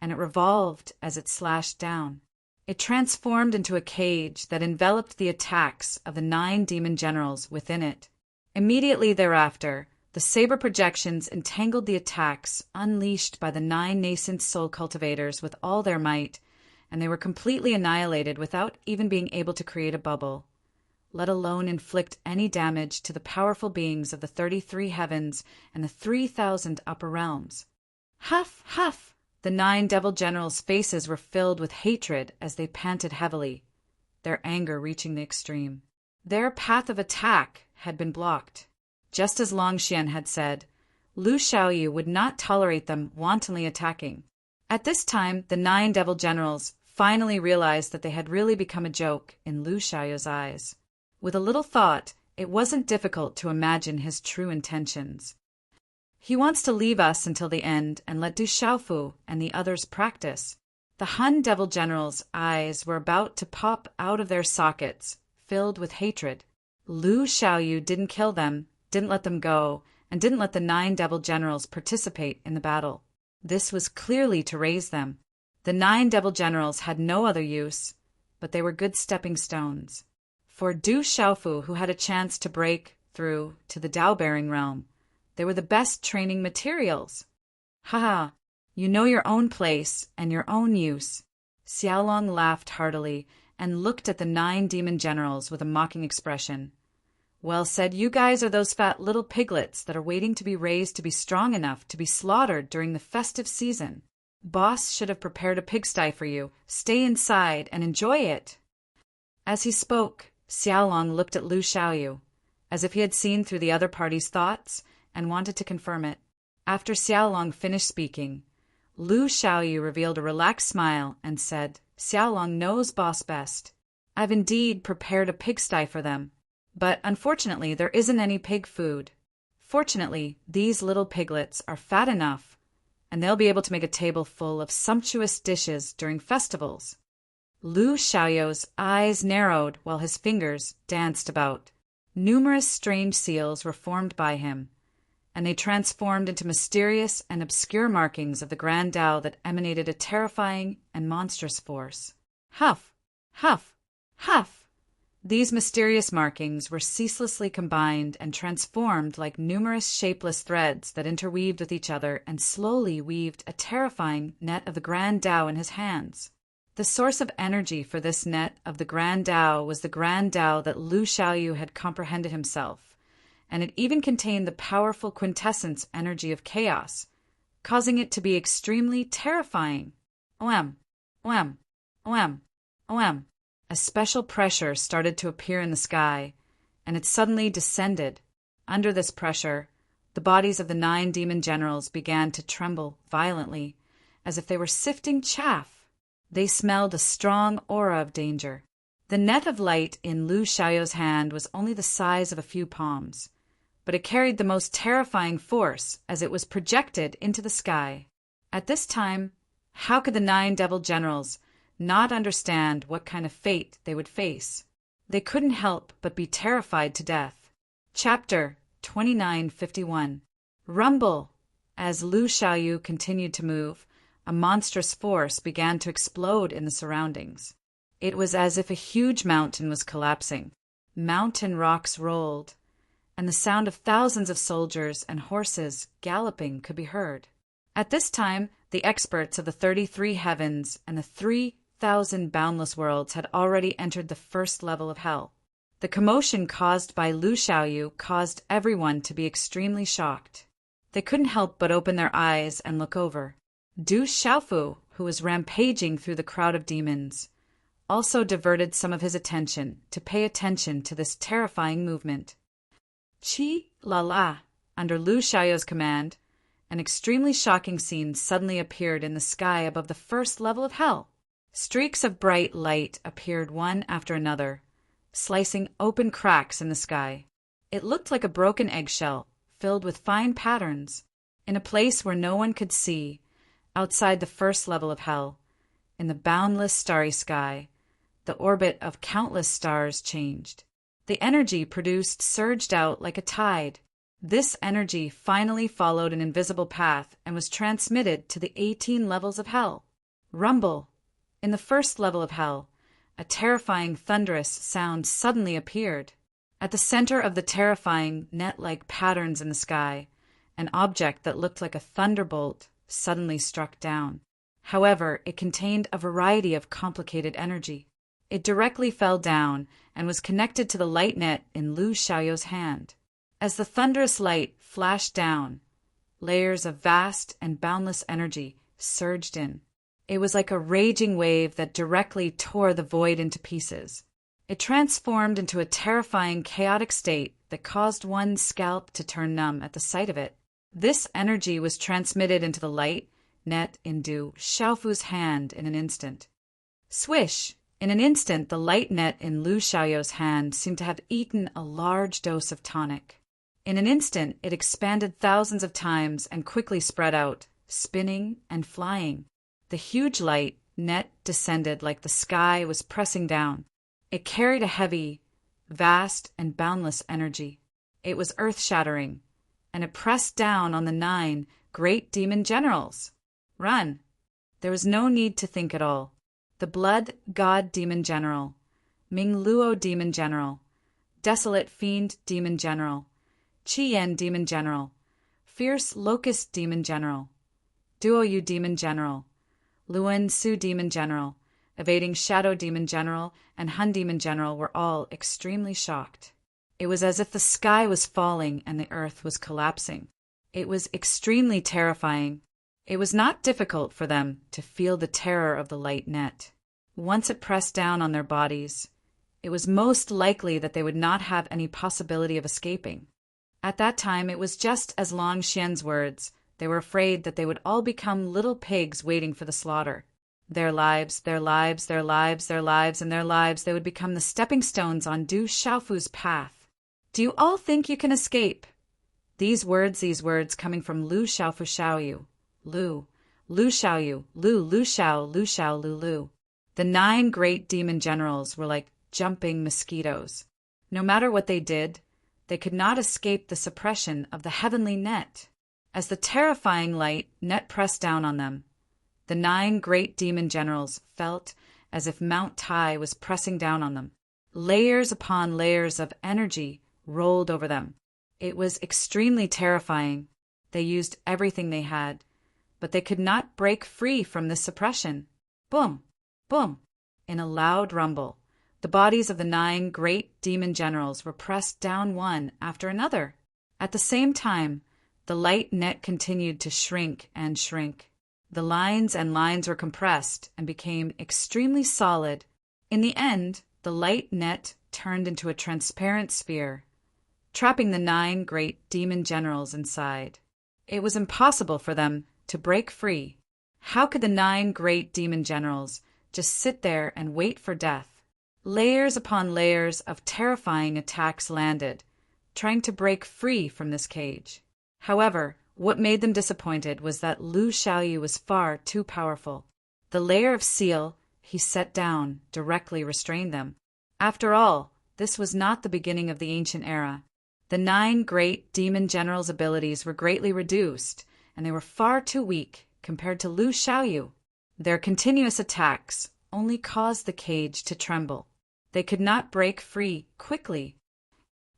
and it revolved as it slashed down. It transformed into a cage that enveloped the attacks of the 9 demon generals within it. Immediately thereafter, the saber projections entangled the attacks unleashed by the 9 nascent soul cultivators with all their might, and they were completely annihilated without even being able to create a bubble, let alone inflict any damage to the powerful beings of the 33 heavens and the 3,000 upper realms. Huff, huff! The 9 devil generals' faces were filled with hatred as they panted heavily, their anger reaching the extreme. Their path of attack had been blocked. Just as Longxian had said, Lu Xiaoyu would not tolerate them wantonly attacking. At this time, the 9 devil generals finally realized that they had really become a joke in Lu Xiaoyu's eyes. With a little thought, it wasn't difficult to imagine his true intentions. He wants to leave us until the end and let Du Xiaofu and the others practice. The Han devil generals' eyes were about to pop out of their sockets, filled with hatred. Lu Xiaoyu didn't kill them, didn't let them go, and didn't let the 9 devil generals participate in the battle. This was clearly to raise them. The 9 devil generals had no other use, but they were good stepping stones. For Du Xiaofu, who had a chance to break through to the Dao-bearing realm, they were the best training materials. Haha, you know your own place and your own use. Xiaolong laughed heartily and looked at the 9 demon generals with a mocking expression. "Well said, you guys are those fat little piglets that are waiting to be raised to be strong enough to be slaughtered during the festive season. Boss should have prepared a pigsty for you. Stay inside and enjoy it." As he spoke, Xiaolong looked at Lu Xiaoyu, as if he had seen through the other party's thoughts and wanted to confirm it. After Xiaolong finished speaking, Lu Xiaoyu revealed a relaxed smile and said, "Xiaolong knows boss best. I've indeed prepared a pigsty for them, but unfortunately there isn't any pig food. Fortunately, these little piglets are fat enough, and they'll be able to make a table full of sumptuous dishes during festivals." Lu Xiaoyu's eyes narrowed while his fingers danced about. Numerous strange seals were formed by him, and they transformed into mysterious and obscure markings of the Grand Tao that emanated a terrifying and monstrous force. Huff! Huff! Huff! These mysterious markings were ceaselessly combined and transformed like numerous shapeless threads that interweaved with each other and slowly weaved a terrifying net of the Grand Tao in his hands. The source of energy for this net of the Grand Tao was the Grand Tao that Lu Xiaoyu had comprehended himself, and it even contained the powerful quintessence energy of chaos, causing it to be extremely terrifying. Oem, oem, oem, oem. A special pressure started to appear in the sky, and it suddenly descended. Under this pressure, the bodies of the 9 demon generals began to tremble violently, as if they were sifting chaff. They smelled a strong aura of danger. The net of light in Lu Xiaoyu's hand was only the size of a few palms, but it carried the most terrifying force as it was projected into the sky. At this time, how could the 9 devil generals not understand what kind of fate they would face? They couldn't help but be terrified to death. Chapter 2951. Rumble! As Lu Xiaoyu continued to move, a monstrous force began to explode in the surroundings. It was as if a huge mountain was collapsing. Mountain rocks rolled, and the sound of thousands of soldiers and horses galloping could be heard. At this time, the experts of the 33 heavens and the 3,000 boundless worlds had already entered the first level of hell. The commotion caused by Lu Xiaoyu caused everyone to be extremely shocked. They couldn't help but open their eyes and look over. Du Xiaofu, who was rampaging through the crowd of demons, also diverted some of his attention to pay attention to this terrifying movement. Chi la la! Under Lu Xiaoyu's command, an extremely shocking scene suddenly appeared in the sky above the first level of hell. Streaks of bright light appeared one after another, slicing open cracks in the sky. It looked like a broken eggshell, filled with fine patterns. In a place where no one could see, outside the first level of hell, in the boundless starry sky, the orbit of countless stars changed. The energy produced surged out like a tide. This energy finally followed an invisible path and was transmitted to the 18 levels of hell. Rumble! In the first level of hell, a terrifying thunderous sound suddenly appeared. At the center of the terrifying net-like patterns in the sky, an object that looked like a thunderbolt suddenly struck down. However, it contained a variety of complicated energy. It directly fell down and was connected to the light net in Lu Xiaoyu's hand. As the thunderous light flashed down, layers of vast and boundless energy surged in. It was like a raging wave that directly tore the void into pieces. It transformed into a terrifying, chaotic state that caused one's scalp to turn numb at the sight of it. This energy was transmitted into the light net in Du Xiaofu's hand in an instant. Swish! In an instant, the light net in Lu Xiaoyu's hand seemed to have eaten a large dose of tonic. In an instant, it expanded thousands of times and quickly spread out, spinning and flying. The huge light net descended like the sky was pressing down. It carried a heavy, vast, and boundless energy. It was earth-shattering, and it pressed down on the 9 great demon generals. Run! There was no need to think at all. The Blood God Demon General, Ming Luo Demon General, Desolate Fiend Demon General, Qian Demon General, Fierce Locust Demon General, Duoyu Demon General, Luan Su Demon General, Evading Shadow Demon General and Hun Demon General were all extremely shocked. It was as if the sky was falling and the earth was collapsing. It was extremely terrifying. It was not difficult for them to feel the terror of the light net. Once it pressed down on their bodies, it was most likely that they would not have any possibility of escaping. At that time, it was just as Long Xian's words. They were afraid that they would all become little pigs waiting for the slaughter. Their lives, their lives, their lives, their lives, and their lives, they would become the stepping stones on Du Xiaofu's path. Do you all think you can escape? These words coming from Lu Xiaofu Xiaoyu. Lu Xiaoyu, Lu Xiao, Lu. The 9 great demon generals were like jumping mosquitoes. No matter what they did, they could not escape the suppression of the heavenly net. As the terrifying light net pressed down on them, the 9 great demon generals felt as if Mount Tai was pressing down on them. Layers upon layers of energy rolled over them. It was extremely terrifying. They used everything they had, but they could not break free from this suppression. Boom! Boom! In a loud rumble, the bodies of the 9 great demon generals were pressed down one after another. At the same time, the light net continued to shrink and shrink. The lines and lines were compressed and became extremely solid. In the end, the light net turned into a transparent sphere, trapping the 9 great demon generals inside. It was impossible for them to break free. How could the 9 great demon generals just sit there and wait for death? Layers upon layers of terrifying attacks landed, trying to break free from this cage. However, what made them disappointed was that Lu Xiaoyu was far too powerful. The layer of seal he set down directly restrained them. After all, this was not the beginning of the ancient era. The 9 great demon generals' abilities were greatly reduced, and they were far too weak compared to Lu Xiaoyu. Their continuous attacks only caused the cage to tremble. They could not break free quickly.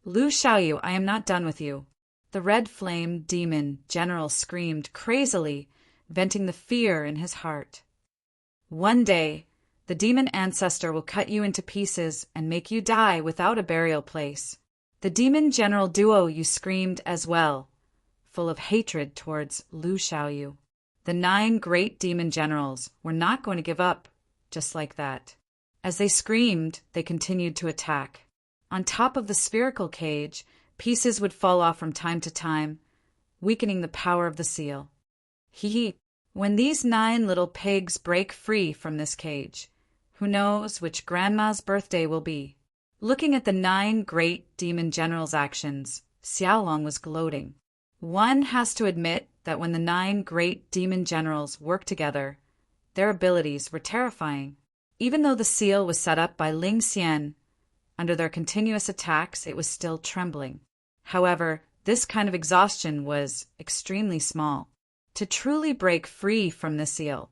Lu Xiaoyu, I am not done with you. The red flame demon general screamed crazily, venting the fear in his heart. One day, the demon ancestor will cut you into pieces and make you die without a burial place. The demon general duo you screamed as well, full of hatred towards Lu Xiaoyu. The 9 great demon generals were not going to give up just like that. As they screamed, they continued to attack. On top of the spherical cage, pieces would fall off from time to time, weakening the power of the seal. When these 9 little pigs break free from this cage, who knows which grandma's birthday will be? Looking at the 9 great demon generals' actions, Xiaolong was gloating. One has to admit that when the 9 great demon generals worked together, their abilities were terrifying. Even though the seal was set up by Ling Xian, under their continuous attacks it was still trembling. However, this kind of exhaustion was extremely small. To truly break free from the seal,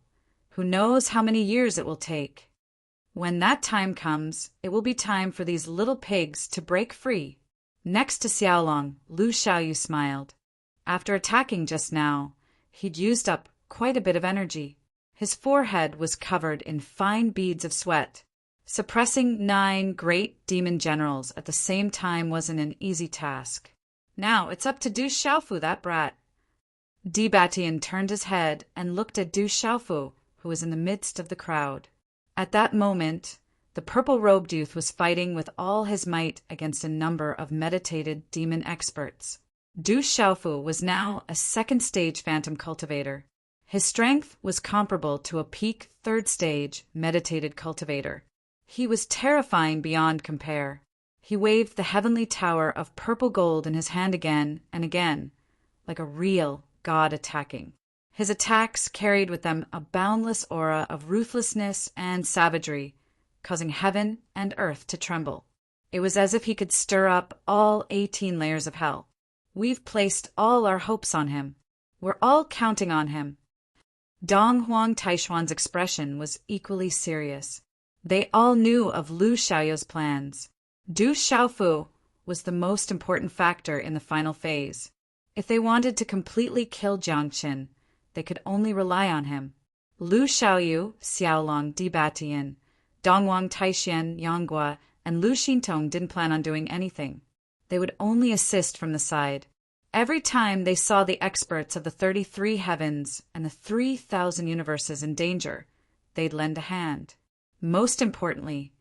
who knows how many years it will take? When that time comes, it will be time for these little pigs to break free. Next to Xiaolong, Lu Xiaoyu smiled. After attacking just now, he'd used up quite a bit of energy. His forehead was covered in fine beads of sweat. Suppressing 9 great demon generals at the same time wasn't an easy task. Now it's up to Du Xiaofu, that brat. Di Batian turned his head and looked at Du Xiaofu, who was in the midst of the crowd. At that moment, the purple-robed youth was fighting with all his might against a number of meditated demon experts. Du Xiaofu was now a second-stage phantom cultivator. His strength was comparable to a peak third-stage meditated cultivator. He was terrifying beyond compare. He waved the heavenly tower of purple gold in his hand again and again, like a real god attacking. His attacks carried with them a boundless aura of ruthlessness and savagery, causing heaven and earth to tremble. It was as if he could stir up all 18 layers of hell. We've placed all our hopes on him. We're all counting on him. Dong Huang Taishuan's expression was equally serious. They all knew of Lu Xiaoyu's plans. Du Xiaofu was the most important factor in the final phase. If they wanted to completely kill Jiangqin, they could only rely on him. Lu Xiaoyu, Xiaolong, Di Batian, Dongwang Taixian, Yanghua, and Lu Xintong didn't plan on doing anything. They would only assist from the side. Every time they saw the experts of the 33 heavens and the 3,000 universes in danger, they'd lend a hand. Most importantly,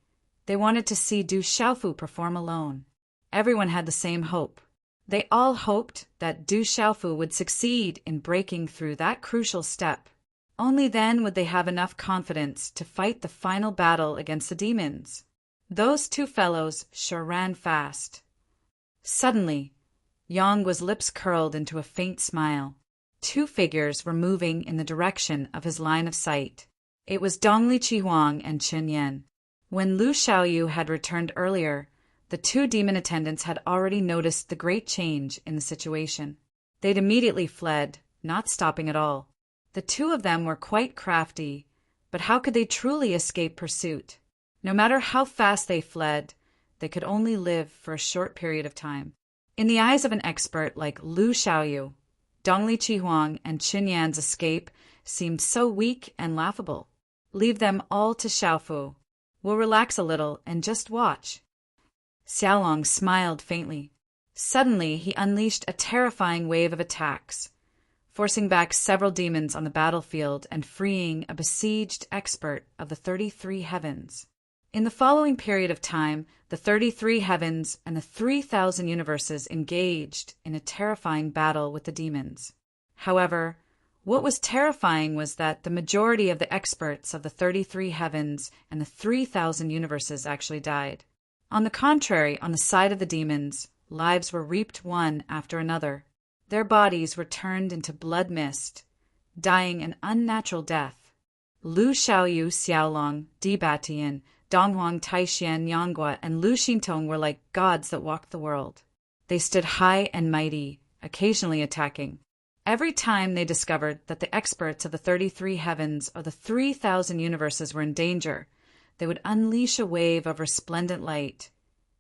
they wanted to see Du Xiaofu perform alone. Everyone had the same hope. They all hoped that Du Xiaofu would succeed in breaking through that crucial step. Only then would they have enough confidence to fight the final battle against the demons. Those two fellows sure ran fast. Suddenly, Yang's lips curled into a faint smile. Two figures were moving in the direction of his line of sight. It was Dongli Qihuang and Qin Yan. When Lu Xiaoyu had returned earlier, the two demon attendants had already noticed the great change in the situation. They'd immediately fled, not stopping at all. The two of them were quite crafty, but how could they truly escape pursuit? No matter how fast they fled, they could only live for a short period of time. In the eyes of an expert like Lu Xiaoyu, Dongli Qihuang and Qin Yan's escape seemed so weak and laughable. Leave them all to Xiaofu. We'll relax a little and just watch. Xiaolong smiled faintly. Suddenly, he unleashed a terrifying wave of attacks, forcing back several demons on the battlefield and freeing a besieged expert of the 33 heavens. In the following period of time, the 33 heavens and the 3,000 universes engaged in a terrifying battle with the demons. However, what was terrifying was that the majority of the experts of the 33 heavens and the 3,000 universes actually died. On the contrary, on the side of the demons, lives were reaped one after another. Their bodies were turned into blood mist, dying an unnatural death. Lu Xiaoyu, Xiaolong, Di Batian, Donghuang Taixian, Yanghua, and Lu Xintong were like gods that walked the world. They stood high and mighty, occasionally attacking. Every time they discovered that the experts of the 33 heavens or the 3,000 universes were in danger, they would unleash a wave of resplendent light,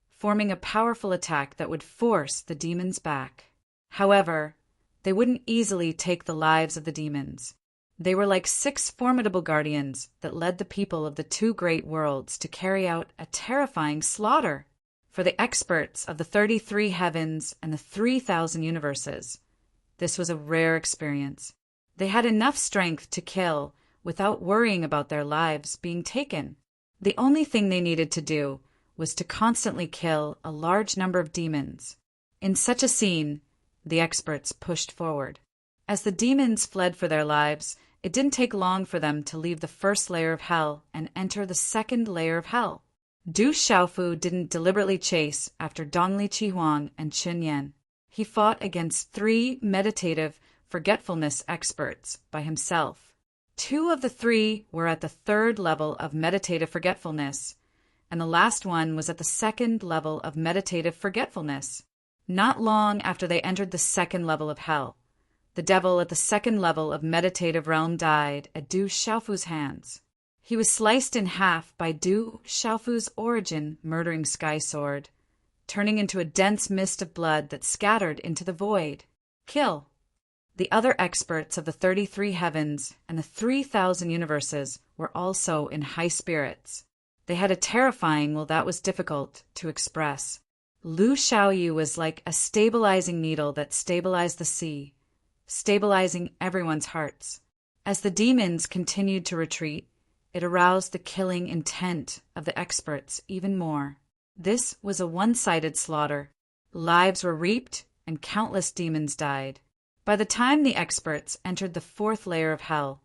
forming a powerful attack that would force the demons back. However, they wouldn't easily take the lives of the demons. They were like 6 formidable guardians that led the people of the 2 great worlds to carry out a terrifying slaughter. For the experts of the 33 heavens and the 3,000 universes, this was a rare experience. They had enough strength to kill without worrying about their lives being taken. The only thing they needed to do was to constantly kill a large number of demons. In such a scene, the experts pushed forward. As the demons fled for their lives, it didn't take long for them to leave the first layer of hell and enter the second layer of hell. Du Xiaofu didn't deliberately chase after Dongli Qihuang and Qin Yan. He fought against 3 meditative forgetfulness experts by himself. 2 of the 3 were at the 3rd level of meditative forgetfulness, and the last one was at the 2nd level of meditative forgetfulness. Not long after they entered the 2nd level of hell, the devil at the 2nd level of meditative realm died at Du Xiaofu's hands. He was sliced in half by Du Xiaofu's origin murdering sky sword, turning into a dense mist of blood that scattered into the void. Kill. The other experts of the 33 heavens and the 3,000 universes were also in high spirits. They had a terrifying, well, that was difficult to express. Lu Xiaoyu was like a stabilizing needle that stabilized the sea, stabilizing everyone's hearts. As the demons continued to retreat, it aroused the killing intent of the experts even more. This was a one-sided slaughter. Lives were reaped and countless demons died. By the time the experts entered the 4th layer of hell,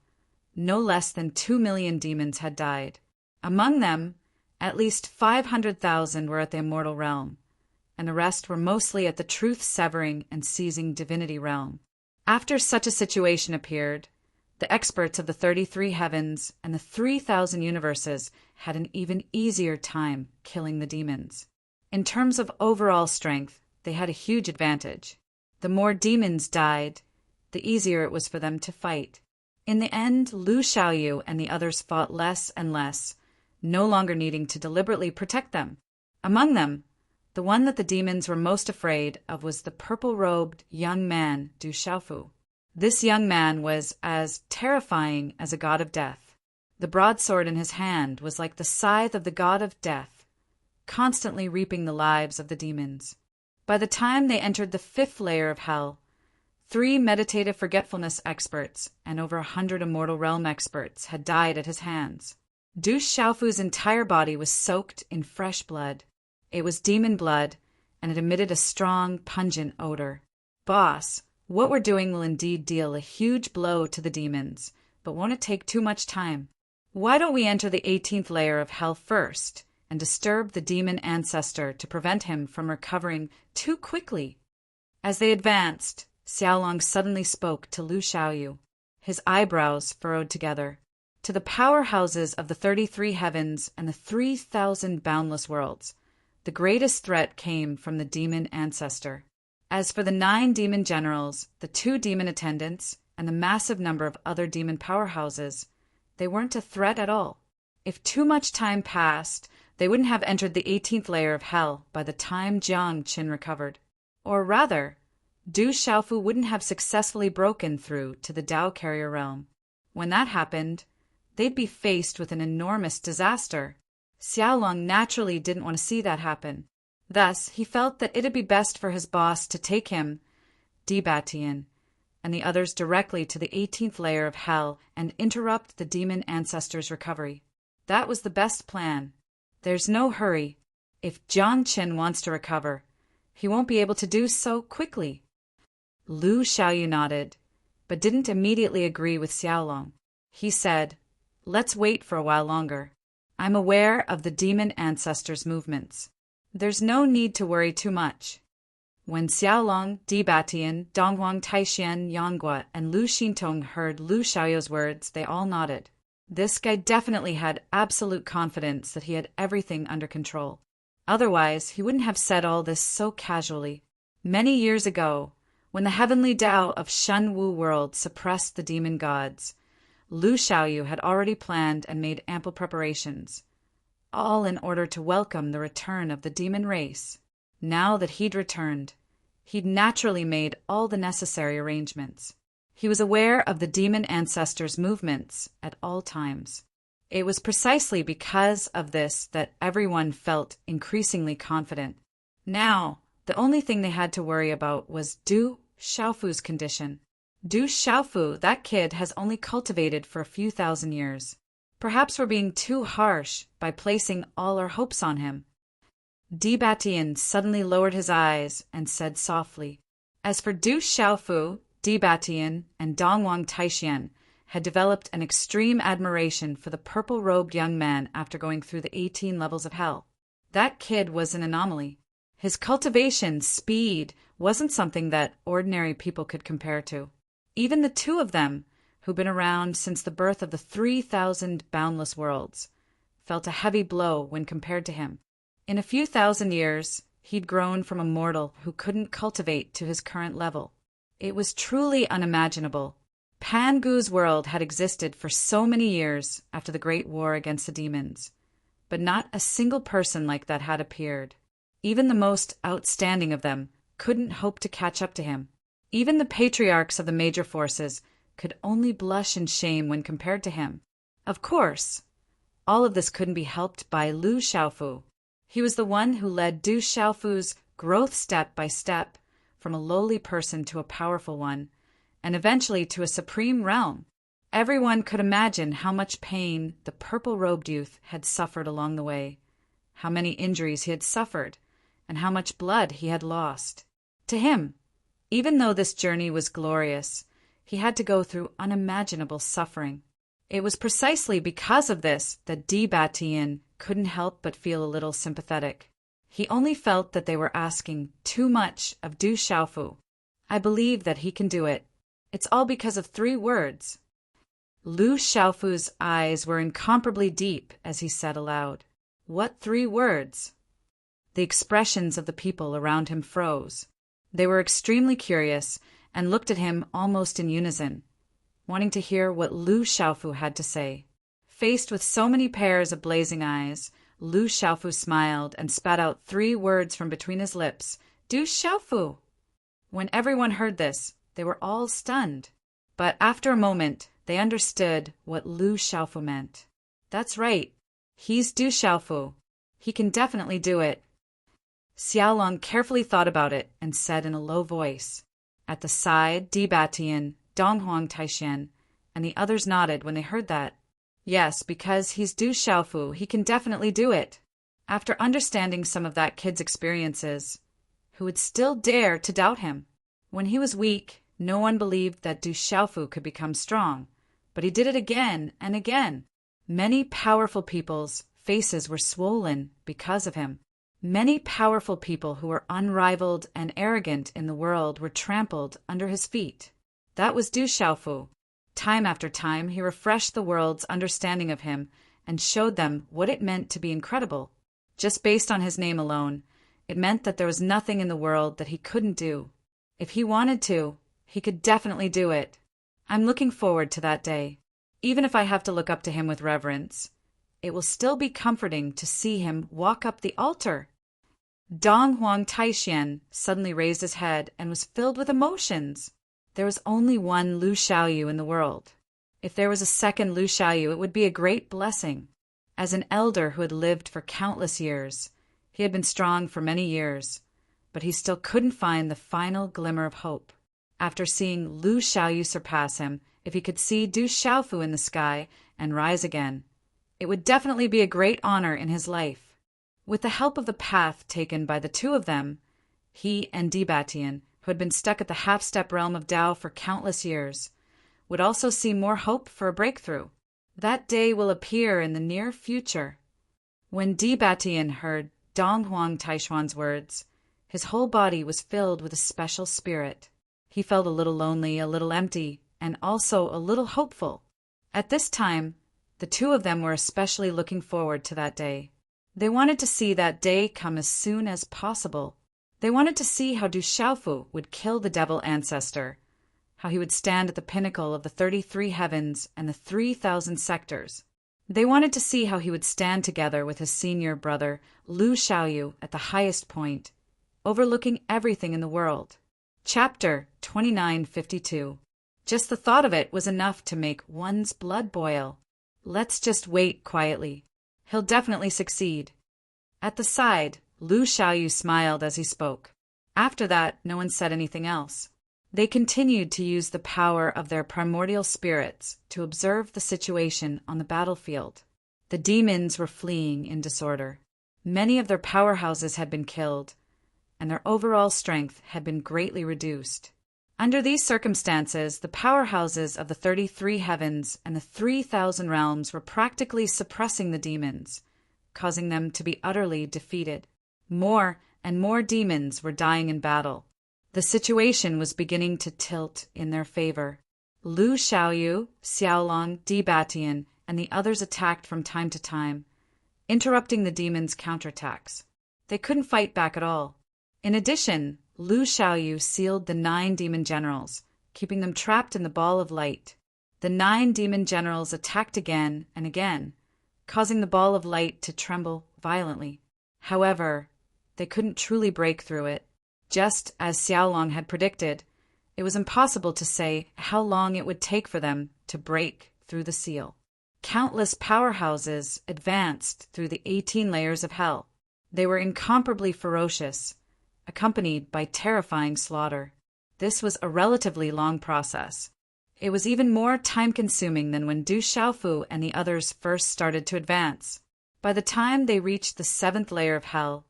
no less than 2 million demons had died. Among them, at least 500,000 were at the immortal realm, and the rest were mostly at the truth-severing and seizing divinity realm. After such a situation appeared, the experts of the 33 heavens and the 3,000 universes had an even easier time killing the demons. In terms of overall strength, they had a huge advantage. The more demons died, the easier it was for them to fight. In the end, Lu Xiaoyu and the others fought less and less, no longer needing to deliberately protect them. Among them, the one that the demons were most afraid of was the purple-robed young man, Du Xiaofu. This young man was as terrifying as a god of death. The broadsword in his hand was like the scythe of the god of death, constantly reaping the lives of the demons. By the time they entered the 5th layer of hell, 3 meditative forgetfulness experts and over 100 immortal realm experts had died at his hands. Du Xiaofu's entire body was soaked in fresh blood. It was demon blood, and it emitted a strong, pungent odor. Boss, what we're doing will indeed deal a huge blow to the demons, but won't it take too much time? Why don't we enter the 18th layer of hell first and disturb the demon ancestor to prevent him from recovering too quickly? As they advanced, Xiaolong suddenly spoke to Lu Xiaoyu, his eyebrows furrowed together. To the powerhouses of the 33 heavens and the 3,000 boundless worlds, the greatest threat came from the demon ancestor. As for the 9 demon generals, the 2 demon attendants, and the massive number of other demon powerhouses, they weren't a threat at all. If too much time passed, they wouldn't have entered the 18th layer of hell by the time Jiang Qin recovered. Or rather, Du Xiaofu wouldn't have successfully broken through to the Dao Carrier realm. When that happened, they'd be faced with an enormous disaster. Xiaolong naturally didn't want to see that happen. Thus, he felt that it'd be best for his boss to take him, Dibatian, and the others directly to the 18th layer of hell and interrupt the demon ancestor's recovery. That was the best plan. There's no hurry. If Jiang Qin wants to recover, he won't be able to do so quickly. Lu Xiaoyu nodded, but didn't immediately agree with Xiaolong. He said, "Let's wait for a while longer. I'm aware of the demon ancestor's movements. There's no need to worry too much." When Xiaolong, Dibatian, Donghuang Taixian, Yanghua, and Lu Xintong heard Lu Xiaoyu's words, they all nodded. This guy definitely had absolute confidence that he had everything under control. Otherwise, he wouldn't have said all this so casually. Many years ago, when the heavenly Tao of Shenwu world suppressed the demon gods, Lu Xiaoyu had already planned and made ample preparations, all in order to welcome the return of the demon race. Now that he'd returned, he'd naturally made all the necessary arrangements. He was aware of the demon ancestor's movements at all times. It was precisely because of this that everyone felt increasingly confident. Now, the only thing they had to worry about was Du Xiaofu's condition. Du Xiaofu, that kid, has only cultivated for a few thousand years. Perhaps we're being too harsh by placing all our hopes on him. Dibatian suddenly lowered his eyes and said softly, "As for Du Xiaofu, Dibatian, and Donghuang Taixian had developed an extreme admiration for the purple-robed young man after going through the 18 levels of hell. That kid was an anomaly. His cultivation speed wasn't something that ordinary people could compare to. Even the 2 of them, who'd been around since the birth of the 3,000 boundless worlds, felt a heavy blow when compared to him. In a few thousand years, he'd grown from a mortal who couldn't cultivate to his current level. It was truly unimaginable. Pangu's world had existed for so many years after the Great War against the demons, but not a single person like that had appeared. Even the most outstanding of them couldn't hope to catch up to him. Even the patriarchs of the major forces could only blush in shame when compared to him. Of course, all of this couldn't be helped by Lu Xiaofu. He was the one who led Du Xiaofu's growth step by step from a lowly person to a powerful one, and eventually to a supreme realm. Everyone could imagine how much pain the purple-robed youth had suffered along the way, how many injuries he had suffered, and how much blood he had lost. To him, even though this journey was glorious, he had to go through unimaginable suffering. It was precisely because of this that Dibatian couldn't help but feel a little sympathetic. He only felt that they were asking too much of Du Xiaofu. "I believe that he can do it. It's all because of 3 words. Lu Xiaofu's eyes were incomparably deep as he said aloud, "What 3 words?" The expressions of the people around him froze. They were extremely curious and looked at him almost in unison, wanting to hear what Lu Xiaofu had to say. Faced with so many pairs of blazing eyes, Lu Xiaofu smiled and spat out 3 words from between his lips, "Du Xiaofu." When everyone heard this, they were all stunned. But after a moment, they understood what Lu Xiaofu meant. That's right. He's Du Xiaofu. He can definitely do it. Xiaolong carefully thought about it and said in a low voice. At the side, Di Batian, Donghuang Taishan, and the others nodded when they heard that. Yes, because he's Du Xiaofu, he can definitely do it. After understanding some of that kid's experiences, who would still dare to doubt him? When he was weak, no one believed that Du Xiaofu could become strong, but he did it again and again. Many powerful people's faces were swollen because of him. Many powerful people who were unrivaled and arrogant in the world were trampled under his feet. That was Du Xiaofu. Time after time, he refreshed the world's understanding of him and showed them what it meant to be incredible. Just based on his name alone, it meant that there was nothing in the world that he couldn't do. If he wanted to, he could definitely do it. I'm looking forward to that day. Even if I have to look up to him with reverence, it will still be comforting to see him walk up the altar. Donghuang Taishan suddenly raised his head and was filled with emotions. There was only one Lu Xiaoyu in the world. If there was a second Lu Xiaoyu, it would be a great blessing. As an elder who had lived for countless years, he had been strong for many years, but he still couldn't find the final glimmer of hope. After seeing Lu Xiaoyu surpass him, if he could see Du Xiaofu in the sky and rise again, it would definitely be a great honor in his life. With the help of the path taken by the two of them, he and Di Batian, who had been stuck at the half-step realm of Tao for countless years, would also see more hope for a breakthrough. That day will appear in the near future. When Di Batian heard Donghuang Taishuan's words, his whole body was filled with a special spirit. He felt a little lonely, a little empty, and also a little hopeful. At this time, the two of them were especially looking forward to that day. They wanted to see that day come as soon as possible. They wanted to see how Du Xiaofu would kill the devil ancestor, how he would stand at the pinnacle of the 33 heavens and the 3,000 sectors. They wanted to see how he would stand together with his senior brother, Lu Xiaoyu, at the highest point, overlooking everything in the world. Chapter 2952. Just the thought of it was enough to make one's blood boil. Let's just wait quietly. He'll definitely succeed. At the side, Lu Xiaoyu smiled as he spoke. After that, no one said anything else. They continued to use the power of their primordial spirits to observe the situation on the battlefield. The demons were fleeing in disorder. Many of their powerhouses had been killed, and their overall strength had been greatly reduced. Under these circumstances, the powerhouses of the 33 heavens and the 3,000 realms were practically suppressing the demons, causing them to be utterly defeated. More and more demons were dying in battle. The situation was beginning to tilt in their favor. Lu Xiaoyu, Xiaolong, Di Batian, and the others attacked from time to time, interrupting the demons' counterattacks. They couldn't fight back at all. In addition, Lu Xiaoyu sealed the 9 demon generals, keeping them trapped in the ball of light. The 9 demon generals attacked again and again, causing the ball of light to tremble violently. However, they couldn't truly break through it. Just as Xiaolong had predicted, it was impossible to say how long it would take for them to break through the seal. Countless powerhouses advanced through the 18 layers of hell. They were incomparably ferocious, accompanied by terrifying slaughter. This was a relatively long process. It was even more time-consuming than when Du Xiaofu and the others first started to advance. By the time they reached the 7th layer of hell,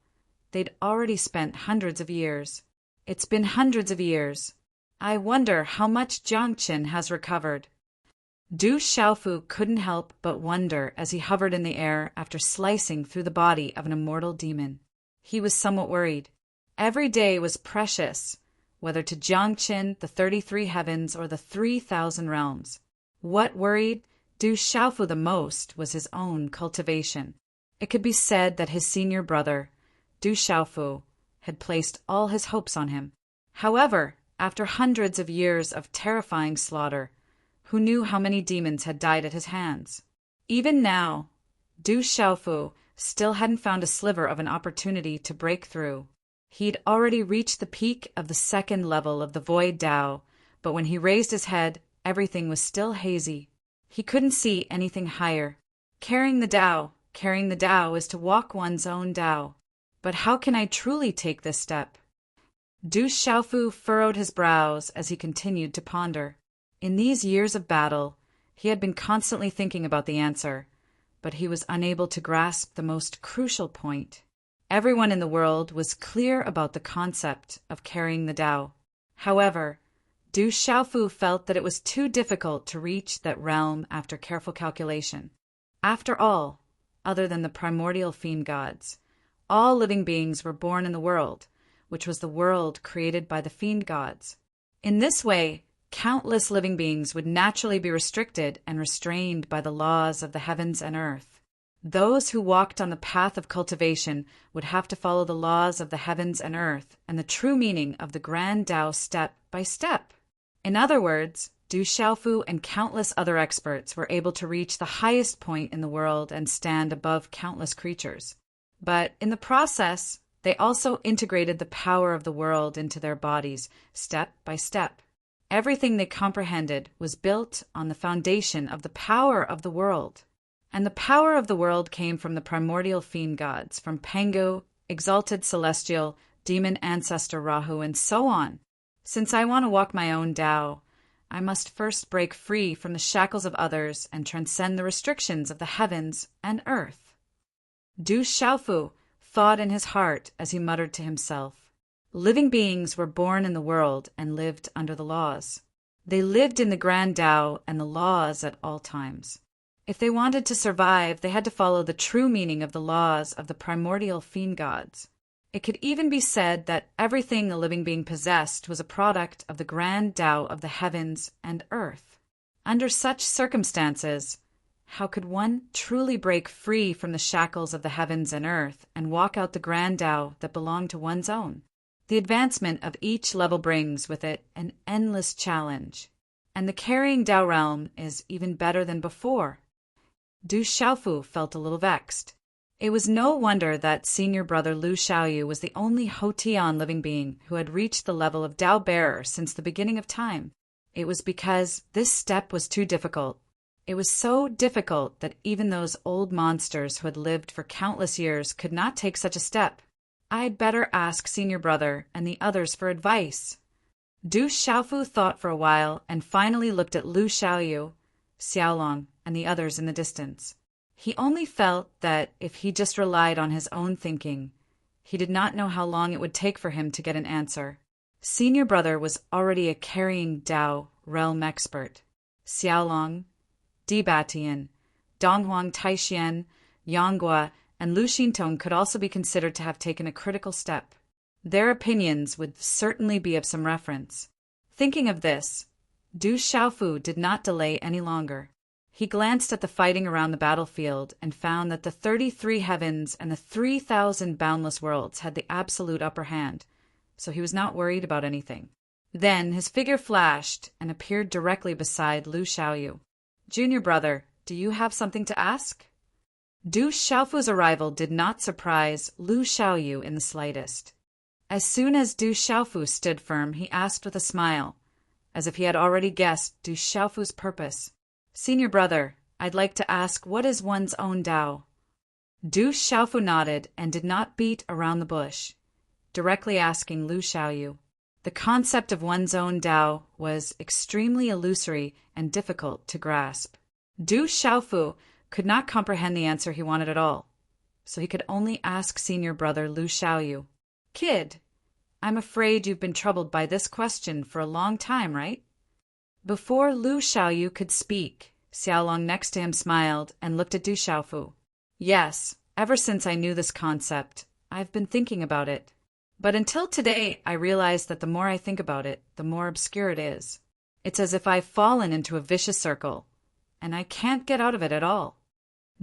they'd already spent hundreds of years. It's been hundreds of years. I wonder how much Jiangqin has recovered. Du Xiaofu couldn't help but wonder as he hovered in the air after slicing through the body of an immortal demon. He was somewhat worried. Every day was precious, whether to Jiangqin, the 33 heavens, or the 3,000 realms. What worried Du Xiaofu the most was his own cultivation. It could be said that his senior brother, Du Xiaofu, had placed all his hopes on him. However, after hundreds of years of terrifying slaughter, who knew how many demons had died at his hands? Even now, Du Xiaofu still hadn't found a sliver of an opportunity to break through. He'd already reached the peak of the 2nd level of the Void Tao, but when he raised his head, everything was still hazy. He couldn't see anything higher. Carrying the Tao is to walk one's own Tao. But how can I truly take this step? Du Xiaofu furrowed his brows as he continued to ponder. In these years of battle, he had been constantly thinking about the answer, but he was unable to grasp the most crucial point. Everyone in the world was clear about the concept of carrying the Tao. However, Du Xiaofu felt that it was too difficult to reach that realm after careful calculation. After all, other than the primordial fiend gods, all living beings were born in the world, which was the world created by the fiend gods. In this way, countless living beings would naturally be restricted and restrained by the laws of the heavens and earth. Those who walked on the path of cultivation would have to follow the laws of the heavens and earth and the true meaning of the Grand Tao step by step. In other words, Du Xiaofu and countless other experts were able to reach the highest point in the world and stand above countless creatures. But in the process, they also integrated the power of the world into their bodies, step by step. Everything they comprehended was built on the foundation of the power of the world. And the power of the world came from the primordial fiend gods, from Pengu, exalted celestial, demon ancestor Rahu, and so on. Since I want to walk my own Tao, I must first break free from the shackles of others and transcend the restrictions of the heavens and earth. Du Xiaofu thought in his heart as he muttered to himself. Living beings were born in the world and lived under the laws. They lived in the Grand Tao and the laws at all times. If they wanted to survive, they had to follow the true meaning of the laws of the primordial fiend gods. It could even be said that everything a living being possessed was a product of the Grand Tao of the heavens and earth. Under such circumstances, how could one truly break free from the shackles of the heavens and earth and walk out the Grand Tao that belonged to one's own? The advancement of each level brings with it an endless challenge, and the carrying Tao realm is even better than before. Du Xiaofu felt a little vexed. It was no wonder that senior brother Lu Xiaoyu was the only Hotian living being who had reached the level of Tao bearer since the beginning of time. It was because this step was too difficult. It was so difficult that even those old monsters who had lived for countless years could not take such a step. I'd better ask senior brother and the others for advice. Du Xiaofu thought for a while and finally looked at Lu Xiaoyu, Xiaolong, and the others in the distance. He only felt that if he just relied on his own thinking, he did not know how long it would take for him to get an answer. Senior brother was already a carrying Tao realm expert. Xiaolong, Dibatian, Donghuang Taixian, Yanghua, and Lu Xintong could also be considered to have taken a critical step. Their opinions would certainly be of some reference. Thinking of this, Du Xiaofu did not delay any longer. He glanced at the fighting around the battlefield and found that the 33 heavens and the 3,000 boundless worlds had the absolute upper hand, so he was not worried about anything. Then his figure flashed and appeared directly beside Lu Xiaoyu. Junior brother, do you have something to ask? Du Xiaofu's arrival did not surprise Lu Xiaoyu in the slightest. As soon as Du Xiaofu stood firm, he asked with a smile, as if he had already guessed Du Xiaofu's purpose. Senior brother, I'd like to ask, what is one's own Tao? Du Xiaofu nodded and did not beat around the bush, directly asking Lu Xiaoyu. The concept of one's own Tao was extremely illusory and difficult to grasp. Du Xiaofu could not comprehend the answer he wanted at all, so he could only ask senior brother Lu Xiaoyu. Kid, I'm afraid you've been troubled by this question for a long time, right? Before Lu Xiaoyu could speak, Xiaolong next to him smiled and looked at Du Xiaofu. Yes, ever since I knew this concept, I've been thinking about it. But until today, I realized that the more I think about it, the more obscure it is. It's as if I've fallen into a vicious circle, and I can't get out of it at all.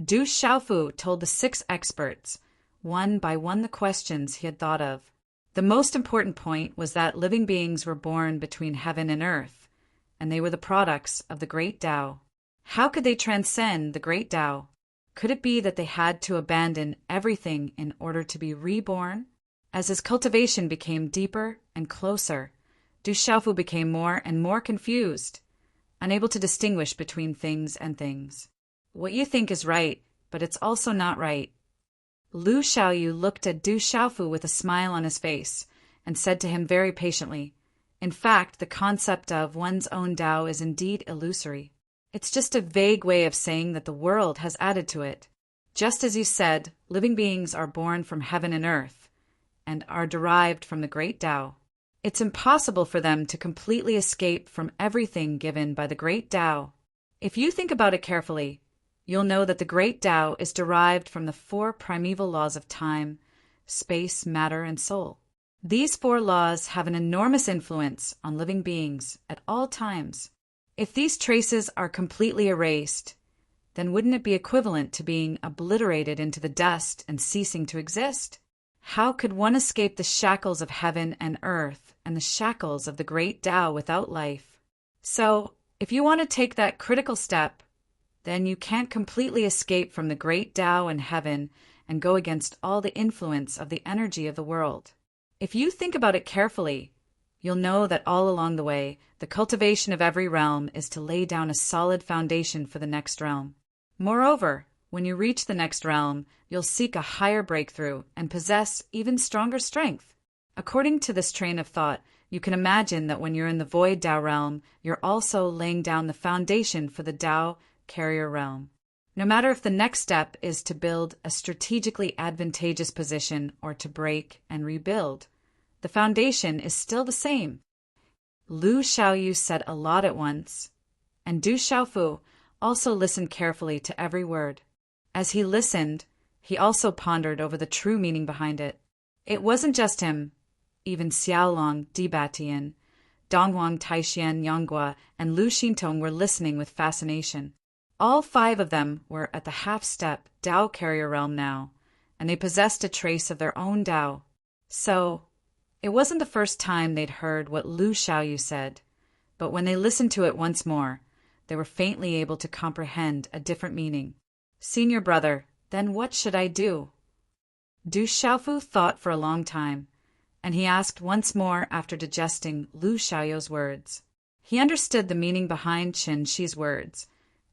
Du Xiaofu told the 6 experts, one by one, the questions he had thought of. The most important point was that living beings were born between heaven and earth, and they were the products of the Great Tao. How could they transcend the Great Tao? Could it be that they had to abandon everything in order to be reborn? As his cultivation became deeper and closer, Du Xiaofu became more and more confused. unable to distinguish between things and things. What you think is right, but it's also not right. Lu Xiaoyu looked at Du Xiaofu with a smile on his face and said to him very patiently, "In fact, the concept of one's own Tao is indeed illusory. It's just a vague way of saying that the world has added to it. Just as you said, living beings are born from heaven and earth and are derived from the great Tao. It's impossible for them to completely escape from everything given by the great Tao. If you think about it carefully, you'll know that the great Tao is derived from the 4 primeval laws of time, space, matter, and soul. These 4 laws have an enormous influence on living beings at all times. If these traces are completely erased, then wouldn't it be equivalent to being obliterated into the dust and ceasing to exist? How could one escape the shackles of heaven and earth and the shackles of the great Tao without life? So, if you want to take that critical step, then you can't completely escape from the great Tao and heaven and go against all the influence of the energy of the world. If you think about it carefully, you'll know that all along the way, the cultivation of every realm is to lay down a solid foundation for the next realm. Moreover, when you reach the next realm, you'll seek a higher breakthrough and possess even stronger strength. According to this train of thought, you can imagine that when you're in the void Tao realm, you're also laying down the foundation for the Tao carrier realm. No matter if the next step is to build a strategically advantageous position or to break and rebuild, the foundation is still the same. Lu Xiaoyu said a lot at once, and Du Xiaofu also listened carefully to every word. As he listened, he also pondered over the true meaning behind it. It wasn't just him. Even Xiaolong, Dibatian, Dongwang, Taixian, Yonghua, and Lu Xintong were listening with fascination. All 5 of them were at the half-step Tao carrier realm now, and they possessed a trace of their own Tao. So, it wasn't the first time they'd heard what Lu Xiaoyu said, but when they listened to it once more, they were faintly able to comprehend a different meaning. "Senior brother, then what should I do?" Du Xiaofu thought for a long time, and he asked once more after digesting Lu Xiaoyu's words. He understood the meaning behind Qin Shi's words,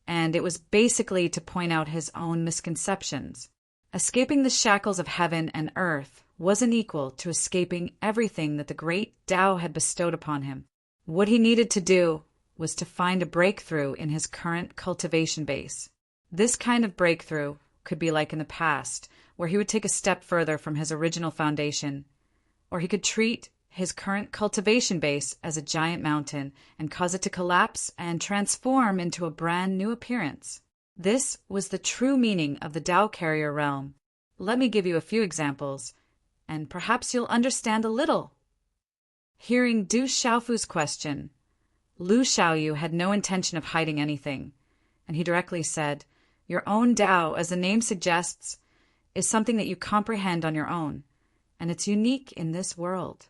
and it was basically to point out his own misconceptions. Escaping the shackles of heaven and earth wasn't equal to escaping everything that the great Tao had bestowed upon him. What he needed to do was to find a breakthrough in his current cultivation base. This kind of breakthrough could be like in the past, where he would take a step further from his original foundation, or he could treat his current cultivation base as a giant mountain and cause it to collapse and transform into a brand new appearance. This was the true meaning of the Tao carrier realm. Let me give you a few examples, and perhaps you'll understand a little. Hearing Du Xiaofu's question, Lu Xiaoyu had no intention of hiding anything, and he directly said, "Your own Tao, as the name suggests, is something that you comprehend on your own, and it's unique in this world.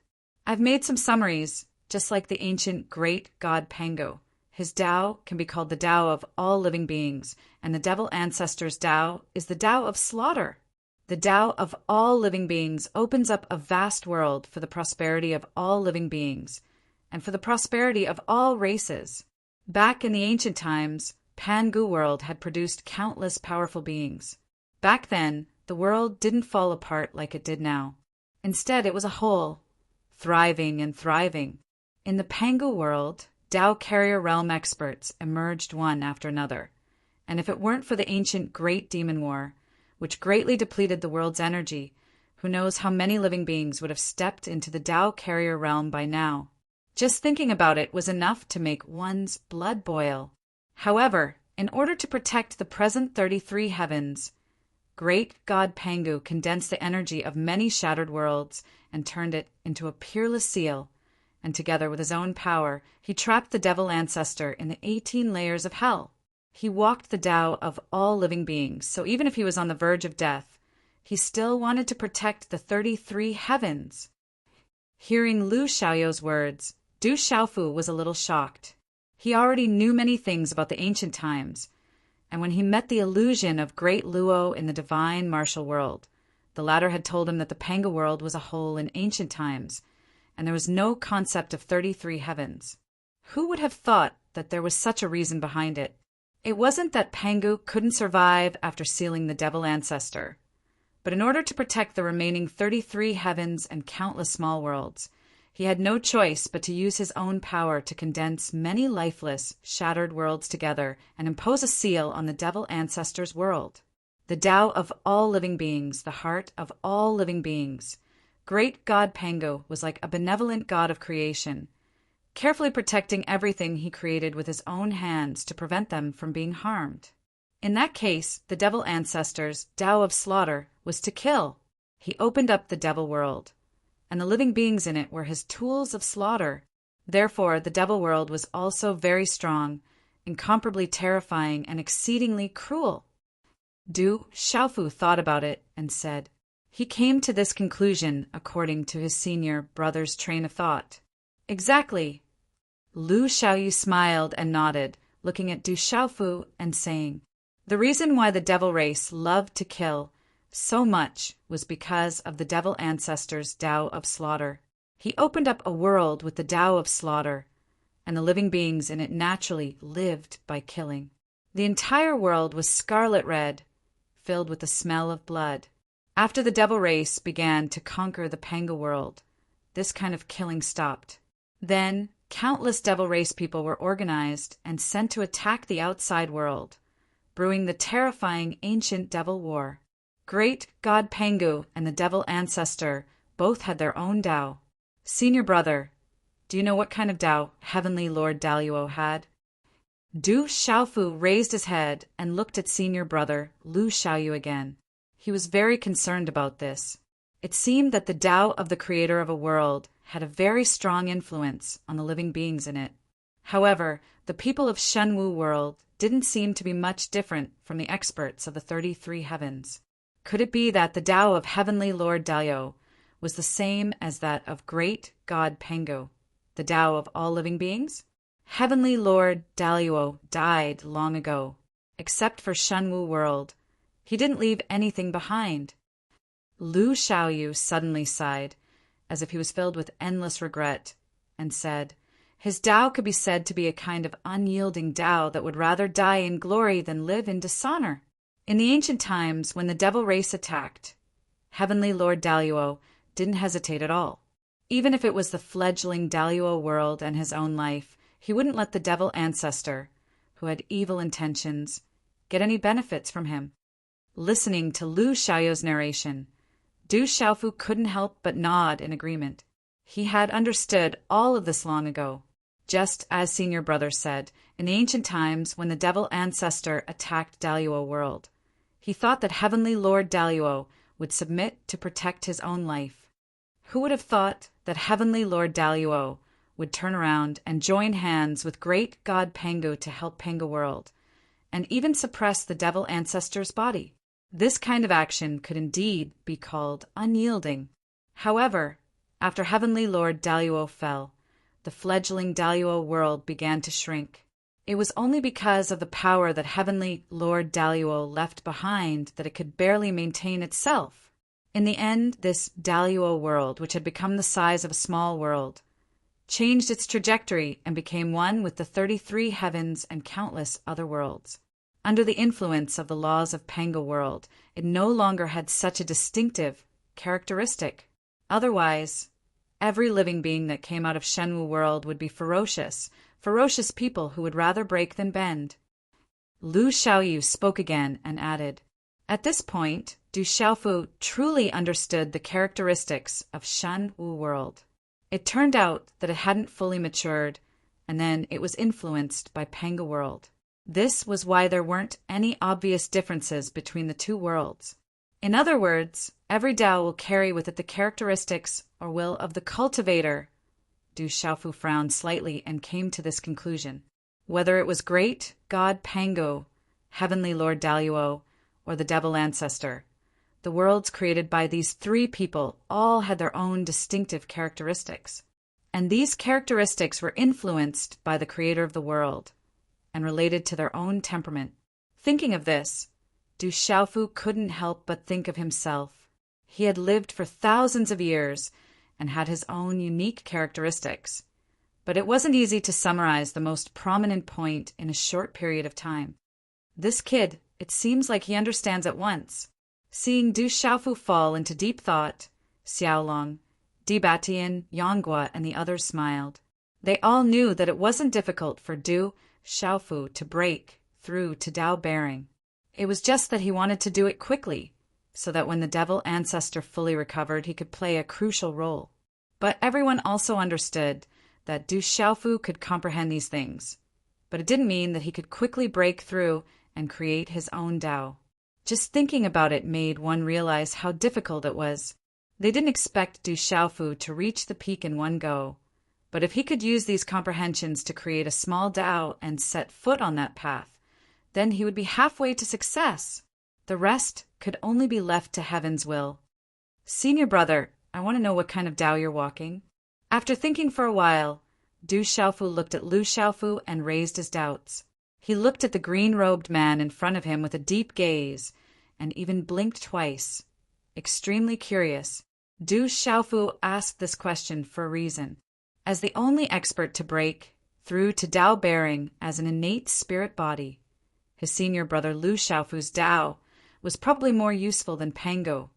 I've made some summaries, just like the ancient great god Pangu. His Tao can be called the Tao of all living beings, and the devil ancestor's Tao is the Tao of slaughter. The Tao of all living beings opens up a vast world for the prosperity of all living beings, and for the prosperity of all races. Back in the ancient times, Pangu world had produced countless powerful beings. Back then, the world didn't fall apart like it did now. Instead, it was a whole, thriving and thriving. In the Pangu world, Tao carrier realm experts emerged one after another, and if it weren't for the ancient Great Demon War, which greatly depleted the world's energy, who knows how many living beings would have stepped into the Tao carrier realm by now. Just thinking about it was enough to make one's blood boil. However, in order to protect the present 33 heavens, great god Pangu condensed the energy of many shattered worlds and turned it into a peerless seal, and together with his own power, he trapped the devil ancestor in the 18 layers of hell. He walked the Tao of all living beings, so even if he was on the verge of death, he still wanted to protect the 33 heavens. Hearing Lu Xiaoyu's words, Du Xiaofu was a little shocked. He already knew many things about the ancient times, and when he met the illusion of Great Luo in the divine martial world, the latter had told him that the Pangu world was a whole in ancient times, and there was no concept of 33 heavens. Who would have thought that there was such a reason behind it. It wasn't that Pangu couldn't survive after sealing the devil ancestor, but in order to protect the remaining 33 heavens and countless small worlds, he had no choice but to use his own power to condense many lifeless, shattered worlds together and impose a seal on the devil ancestor's world. The Tao of all living beings, the heart of all living beings. Great God Pangu was like a benevolent god of creation, carefully protecting everything he created with his own hands to prevent them from being harmed. In that case, the devil ancestor's Tao of slaughter was to kill. He opened up the devil world, and the living beings in it were his tools of slaughter. Therefore, the devil world was also very strong, incomparably terrifying, and exceedingly cruel. Du Xiaofu thought about it and said, he came to this conclusion according to his senior brother's train of thought. Exactly. Lu Xiaoyu smiled and nodded, looking at Du Xiaofu and saying, the reason why the devil race loved to kill so much was because of the devil ancestor's Tao of slaughter. He opened up a world with the Tao of slaughter, and the living beings in it naturally lived by killing. The entire world was scarlet red, filled with the smell of blood. After the devil race began to conquer the Pangu world, this kind of killing stopped. Then, countless devil race people were organized and sent to attack the outside world, brewing the terrifying ancient devil war. Great God Pangu and the devil ancestor both had their own Tao. Senior brother, do you know what kind of Tao Heavenly Lord Daluo had? Du Xiaofu raised his head and looked at senior brother Lu Xiaoyu again. He was very concerned about this. It seemed that the Tao of the creator of a world had a very strong influence on the living beings in it. However, the people of Shenwu world didn't seem to be much different from the experts of the 33 heavens. Could it be that the Tao of Heavenly Lord Daluo was the same as that of Great God Pangu, the Tao of all living beings? Heavenly Lord Daluo died long ago, except for Shenwu world. He didn't leave anything behind. Lu Xiaoyu suddenly sighed, as if he was filled with endless regret, and said, his Tao could be said to be a kind of unyielding Tao that would rather die in glory than live in dishonor. In the ancient times, when the devil race attacked, Heavenly Lord Daluo didn't hesitate at all. Even if it was the fledgling Daluo world and his own life, he wouldn't let the devil ancestor, who had evil intentions, get any benefits from him. Listening to Lu Xiaoyu's narration, Du Xiaofu couldn't help but nod in agreement. He had understood all of this long ago. Just as senior brother said, in the ancient times when the devil ancestor attacked Daluo world, he thought that Heavenly Lord Daluo would submit to protect his own life. Who would have thought that Heavenly Lord Daluo would turn around and join hands with Great God Pangu to help Pangu world, and even suppress the devil ancestor's body? This kind of action could indeed be called unyielding. However, after Heavenly Lord Daluo fell, the fledgling Daluo world began to shrink. It was only because of the power that Heavenly Lord Daluo left behind that it could barely maintain itself. In the end, this Daluo world, which had become the size of a small world, changed its trajectory and became one with the 33 heavens and countless other worlds. Under the influence of the laws of Pangu world, it no longer had such a distinctive characteristic. Otherwise, every living being that came out of Shenwu world would be ferocious people who would rather break than bend. Lu Xiaoyu spoke again and added, at this point, Du Xiaofu truly understood the characteristics of Shenwu world. It turned out that it hadn't fully matured, and then it was influenced by Pangu world. This was why there weren't any obvious differences between the two worlds. In other words, every Tao will carry with it the characteristics or will of the cultivator. Du Xiaofu frowned slightly and came to this conclusion. Whether it was Great God Pangu, Heavenly Lord Daluo, or the devil ancestor, the worlds created by these three people all had their own distinctive characteristics. And these characteristics were influenced by the creator of the world and related to their own temperament. Thinking of this, Du Xiaofu couldn't help but think of himself. He had lived for thousands of years and had his own unique characteristics, But it wasn't easy to summarize the most prominent point in a short period of time. This kid, it seems like he understands at once. Seeing Du Xiaofu fall into deep thought, Xiaolong, Di Batian, Yonghua, and the others smiled. They all knew that it wasn't difficult for Du Xiaofu to break through to Dao bearing. It was just that he wanted to do it quickly, so that when the devil ancestor fully recovered, he could play a crucial role. But everyone also understood that Du Xiaofu could comprehend these things, but it didn't mean that he could quickly break through and create his own Dao. Just thinking about it made one realize how difficult it was. They didn't expect Du Xiaofu to reach the peak in one go, but if he could use these comprehensions to create a small Dao and set foot on that path, then he would be halfway to success. The rest could only be left to heaven's will. Senior brother, I want to know what kind of Dao you're walking. After thinking for a while, Du Xiaofu looked at Lu Xiaofu and raised his doubts. He looked at the green-robed man in front of him with a deep gaze, and even blinked twice. Extremely curious, Du Xiaofu asked this question for a reason. As the only expert to break through to Dao bearing as an innate spirit body, his senior brother Lu Xiaofu's Dao was probably more useful than Pango,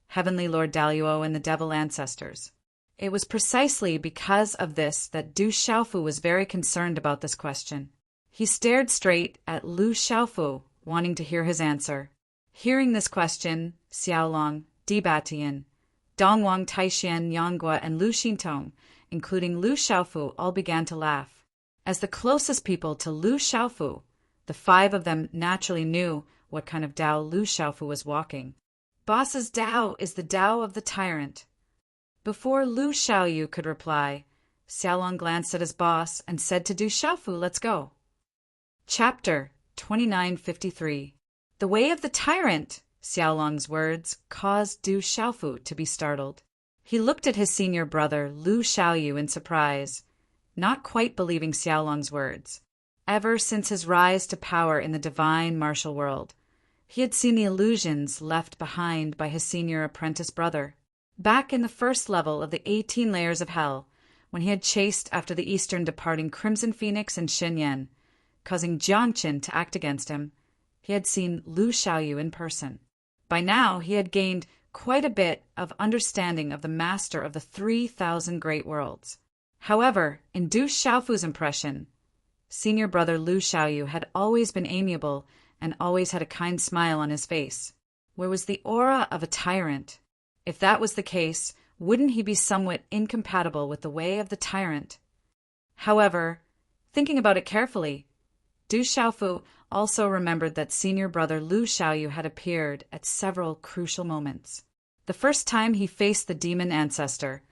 Heavenly Lord Daluo, and the devil ancestors. It was precisely because of this that Du Xiaofu was very concerned about this question. He stared straight at Lu Xiaofu, wanting to hear his answer. Hearing this question, Xiaolong, Di Batian, Dongwang Taixian, Yonghua, and Lu Xintong, including Lu Xiaofu, all began to laugh. As the closest people to Lu Xiaofu, the five of them naturally knew what kind of Dao Lu Xiaofu was walking. Boss's Dao is the Dao of the tyrant. Before Lu Xiaoyu could reply, Xiaolong glanced at his boss and said to Du Xiaofu, "Let's go." Chapter 2953. The Way of the Tyrant. Xiaolong's words caused Du Xiaofu to be startled. He looked at his senior brother Lu Xiaoyu in surprise, not quite believing Xiaolong's words. Ever since his rise to power in the divine martial world, he had seen the illusions left behind by his senior apprentice brother. Back in the first level of the 18 layers of hell, when he had chased after the eastern departing Crimson Phoenix and Xin Yan, causing Jiangqin to act against him, he had seen Lu Xiaoyu in person. By now he had gained quite a bit of understanding of the master of the 3,000 great worlds. However, in Du Xiaofu's impression, senior brother Lu Xiaoyu had always been amiable and always had a kind smile on his face. Where was the aura of a tyrant? If that was the case, wouldn't he be somewhat incompatible with the way of the tyrant? However, thinking about it carefully, Du Xiaofu also remembered that senior brother Lu Xiaoyu had appeared at several crucial moments. The first time he faced the demon ancestor,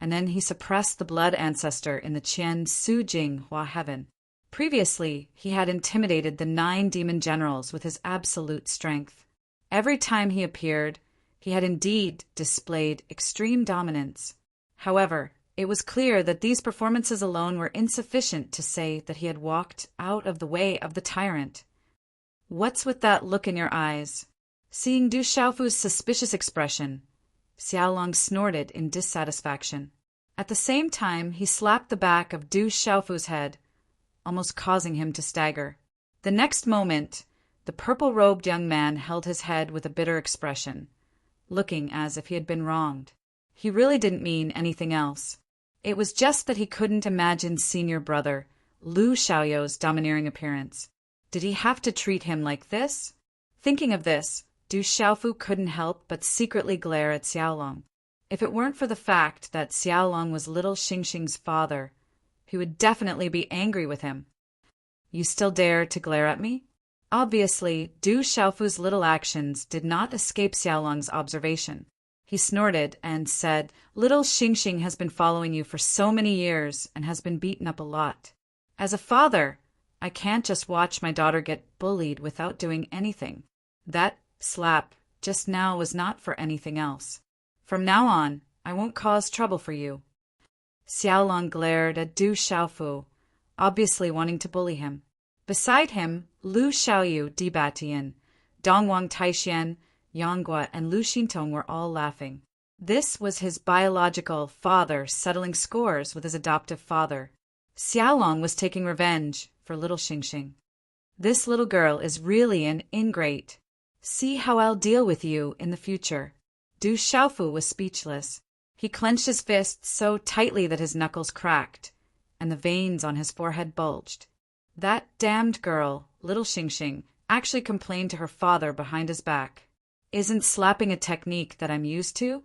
and then he suppressed the blood ancestor in the Qian Su Jing Hua Heaven. Previously, he had intimidated the 9 demon generals with his absolute strength. Every time he appeared, he had indeed displayed extreme dominance. However, it was clear that these performances alone were insufficient to say that he had walked out of the way of the tyrant. "What's with that look in your eyes?" Seeing Du Xiaofu's suspicious expression, Xiaolong snorted in dissatisfaction. At the same time, he slapped the back of Du Xiaofu's head, almost causing him to stagger. The next moment, the purple-robed young man held his head with a bitter expression, looking as if he had been wronged. He really didn't mean anything else. It was just that he couldn't imagine senior brother Lu Xiaoyu's domineering appearance. Did he have to treat him like this? Thinking of this, Du Xiaofu couldn't help but secretly glare at Xiaolong. If it weren't for the fact that Xiaolong was little Xingxing's father, he would definitely be angry with him. "You still dare to glare at me?" Obviously, Du Xiaofu's little actions did not escape Xiaolong's observation. He snorted and said, "Little Xingxing has been following you for so many years and has been beaten up a lot. As a father, I can't just watch my daughter get bullied without doing anything. That slap just now was not for anything else. From now on, I won't cause trouble for you." Xiaolong glared at Du Xiaofu, obviously wanting to bully him. Beside him, Lu Xiaoyu, Di Batian, Dongwang Taixian, Yonghua, and Lu Xintong were all laughing. This was his biological father settling scores with his adoptive father. Xiaolong was taking revenge for little Xingxing. This little girl is really an ingrate. See how I'll deal with you in the future. Du Xiaofu was speechless. He clenched his fists so tightly that his knuckles cracked, and the veins on his forehead bulged. That damned girl, little Xingxing, actually complained to her father behind his back. Isn't slapping a technique that I'm used to?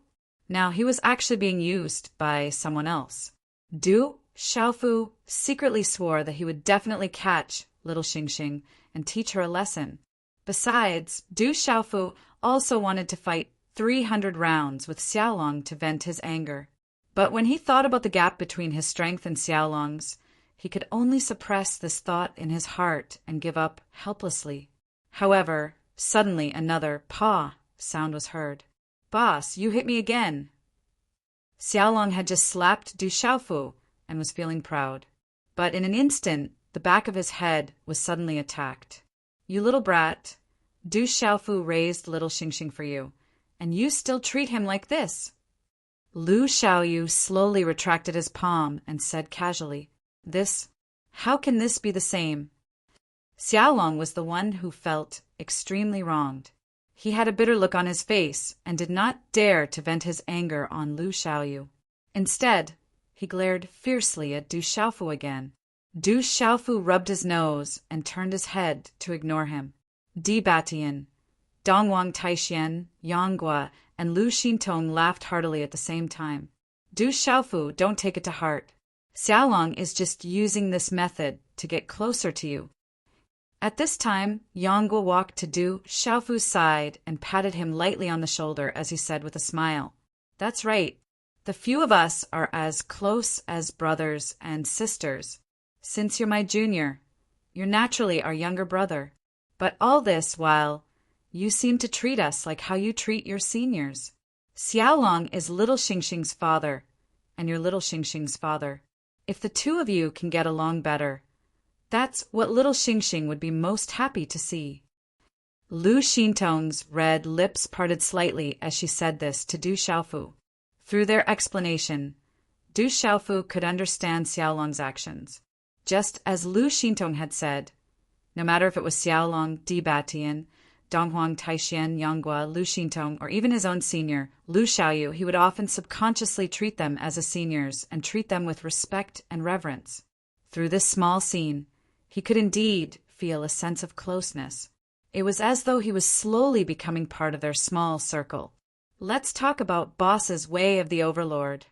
Now he was actually being used by someone else. Du Xiaofu secretly swore that he would definitely catch little Xingxing and teach her a lesson. Besides, Du Xiaofu also wanted to fight 300 rounds with Xiaolong to vent his anger. But when he thought about the gap between his strength and Xiaolong's, he could only suppress this thought in his heart and give up helplessly. However, suddenly another "paw" sound was heard. "Boss, you hit me again." Xiaolong had just slapped Du Xiaofu and was feeling proud. But in an instant, the back of his head was suddenly attacked. "You little brat, Du Xiaofu raised little Xingxing for you, and you still treat him like this." Lu Xiaoyu slowly retracted his palm and said casually, How can this be the same?" Xiaolong was the one who felt extremely wronged. He had a bitter look on his face and did not dare to vent his anger on Lu Xiaoyu. Instead, he glared fiercely at Du Xiaofu again. Du Xiaofu rubbed his nose and turned his head to ignore him. Di Batian, Dongwang Taixian, Yanggua, and Lu Xintong laughed heartily at the same time. "Du Xiaofu, don't take it to heart. Xiaolong is just using this method to get closer to you." At this time, Yanggua walked to Du Xiaofu's side and patted him lightly on the shoulder as he said with a smile, "That's right. The few of us are as close as brothers and sisters. Since you're my junior, you're naturally our younger brother. But all this while, you seem to treat us like how you treat your seniors. Xiaolong is little Xingxing's father, and you're little Xingxing's father. If the two of you can get along better, that's what little Xingxing would be most happy to see." Lu Xintong's red lips parted slightly as she said this to Du Xiaofu. Through their explanation, Du Xiaofu could understand Xiaolong's actions. Just as Lu Xintong had said, no matter if it was Xiaolong, Di Batian, Donghuang Taixian, Yanggua, Lu Xintong, or even his own senior, Lu Xiaoyu, he would often subconsciously treat them as his seniors and treat them with respect and reverence. Through this small scene, he could indeed feel a sense of closeness. It was as though he was slowly becoming part of their small circle. Let's talk about Boss's way of the Overlord.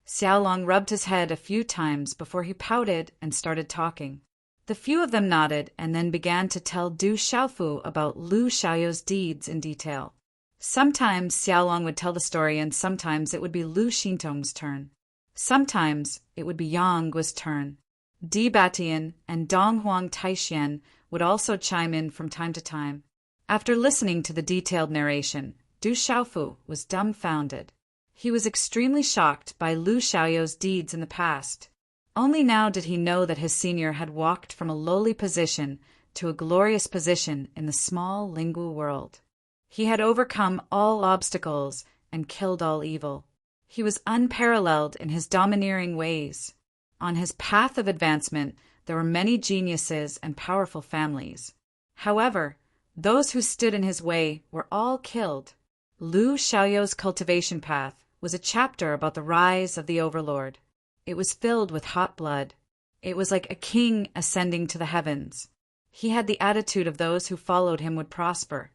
Xiaolong rubbed his head a few times before he pouted and started talking. The few of them nodded and then began to tell Du Xiaofu about Lu Xiaoyu's deeds in detail. Sometimes Xiaolong would tell the story and sometimes it would be Lu Xintong's turn. Sometimes it would be Yanggua's turn. Di Batian and Donghuang Taixian would also chime in from time to time. After listening to the detailed narration, Du Xiaofu was dumbfounded. He was extremely shocked by Lu Xiaoyu's deeds in the past. Only now did he know that his senior had walked from a lowly position to a glorious position in the small Lingwu world. He had overcome all obstacles and killed all evil. He was unparalleled in his domineering ways. On his path of advancement, there were many geniuses and powerful families. However, those who stood in his way were all killed. Lu Xiaoyu's cultivation path was a chapter about the rise of the Overlord. It was filled with hot blood. It was like a king ascending to the heavens. He had the attitude of those who followed him would prosper,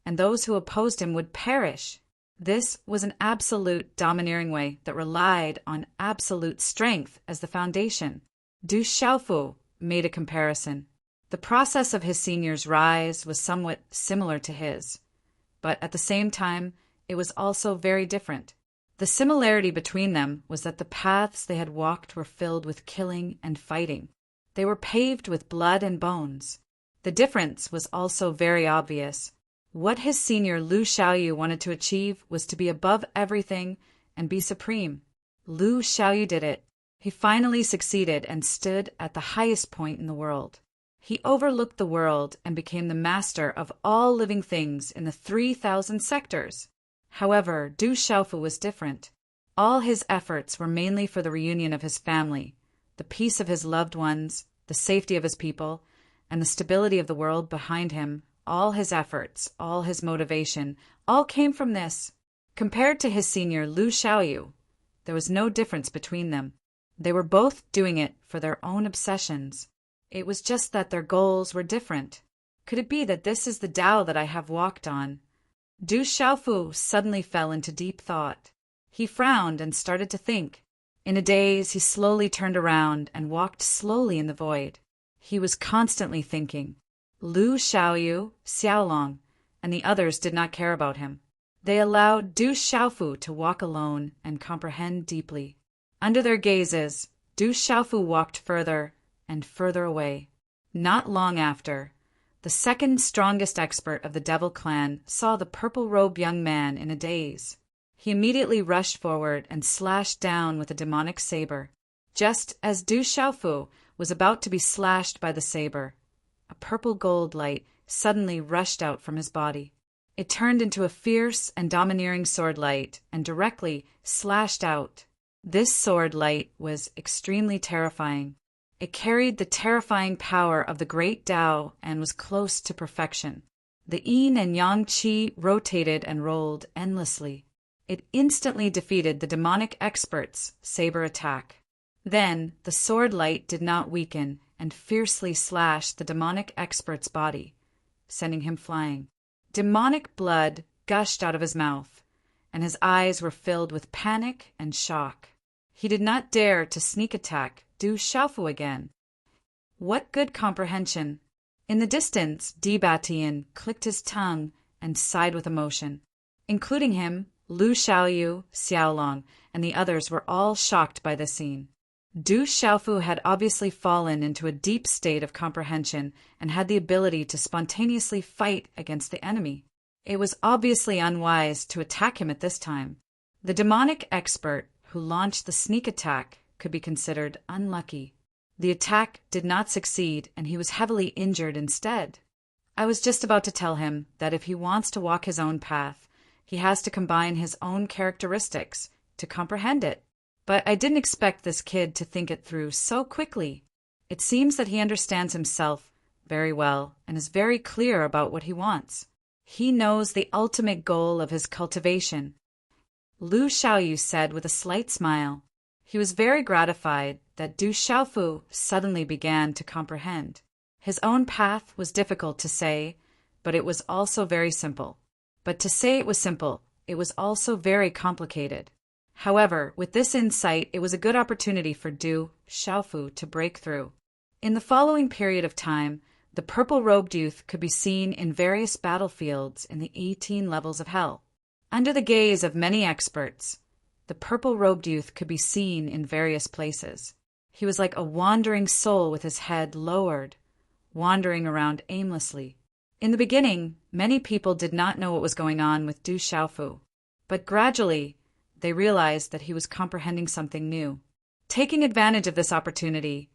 and those who opposed him would perish. This was an absolute domineering way that relied on absolute strength as the foundation. Du Xiaofu made a comparison. The process of his senior's rise was somewhat similar to his, but at the same time, it was also very different. The similarity between them was that the paths they had walked were filled with killing and fighting. They were paved with blood and bones. The difference was also very obvious. What his senior Lu Xiaoyu wanted to achieve was to be above everything and be supreme. Lu Xiaoyu did it. He finally succeeded and stood at the highest point in the world. He overlooked the world and became the master of all living things in the 3,000 sectors. However, Du Xiaofu was different. All his efforts were mainly for the reunion of his family, the peace of his loved ones, the safety of his people, and the stability of the world behind him, all his efforts, all his motivation, all came from this. Compared to his senior Lu Xiaoyu, there was no difference between them. They were both doing it for their own obsessions. It was just that their goals were different. Could it be that this is the Tao that I have walked on? Du Xiaofu suddenly fell into deep thought. He frowned and started to think. In a daze, he slowly turned around and walked slowly in the void. He was constantly thinking. Lu Xiaoyu, Xiaolong, and the others did not care about him. They allowed Du Xiaofu to walk alone and comprehend deeply. Under their gazes, Du Xiaofu walked further and further away. Not long after, the second strongest expert of the Devil Clan saw the purple-robed young man in a daze. He immediately rushed forward and slashed down with a demonic saber. Just as Du Xiaofu was about to be slashed by the saber, a purple gold light suddenly rushed out from his body. It turned into a fierce and domineering sword light and directly slashed out. This sword light was extremely terrifying. It carried the terrifying power of the great Tao and was close to perfection. The yin and yang qi rotated and rolled endlessly. It instantly defeated the demonic expert's saber attack. Then the sword light did not weaken and fiercely slashed the demonic expert's body, sending him flying. Demonic blood gushed out of his mouth, and his eyes were filled with panic and shock. He did not dare to sneak attack Du Xiaofu again. What good comprehension! In the distance, Di Batian clicked his tongue and sighed with emotion. Including him, Lu Xiaoyu, Xiaolong, and the others were all shocked by the scene. Du Xiaofu had obviously fallen into a deep state of comprehension and had the ability to spontaneously fight against the enemy. It was obviously unwise to attack him at this time. The demonic expert who launched the sneak attack could be considered unlucky. The attack did not succeed and he was heavily injured instead. I was just about to tell him that if he wants to walk his own path, he has to combine his own characteristics to comprehend it. But I didn't expect this kid to think it through so quickly. It seems that he understands himself very well and is very clear about what he wants. He knows the ultimate goal of his cultivation. Lu Xiaoyu said with a slight smile. He was very gratified that Du Xiaofu suddenly began to comprehend. His own path was difficult to say, but it was also very simple. But to say it was simple, it was also very complicated. However, with this insight, it was a good opportunity for Du Xiaofu to break through. In the following period of time, the purple-robed youth could be seen in various battlefields in the 18 levels of hell. Under the gaze of many experts, the purple-robed youth could be seen in various places. He was like a wandering soul with his head lowered, wandering around aimlessly. In the beginning, many people did not know what was going on with Du Xiaofu, but gradually, they realized that he was comprehending something new. Taking advantage of this opportunity,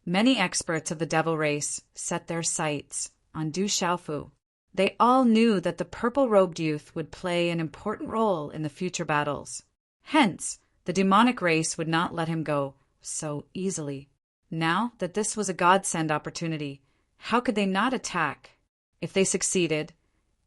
many experts of the devil race set their sights on Du Xiaofu. They all knew that the purple-robed youth would play an important role in the future battles. Hence, the demonic race would not let him go so easily. Now that this was a godsend opportunity, how could they not attack? If they succeeded,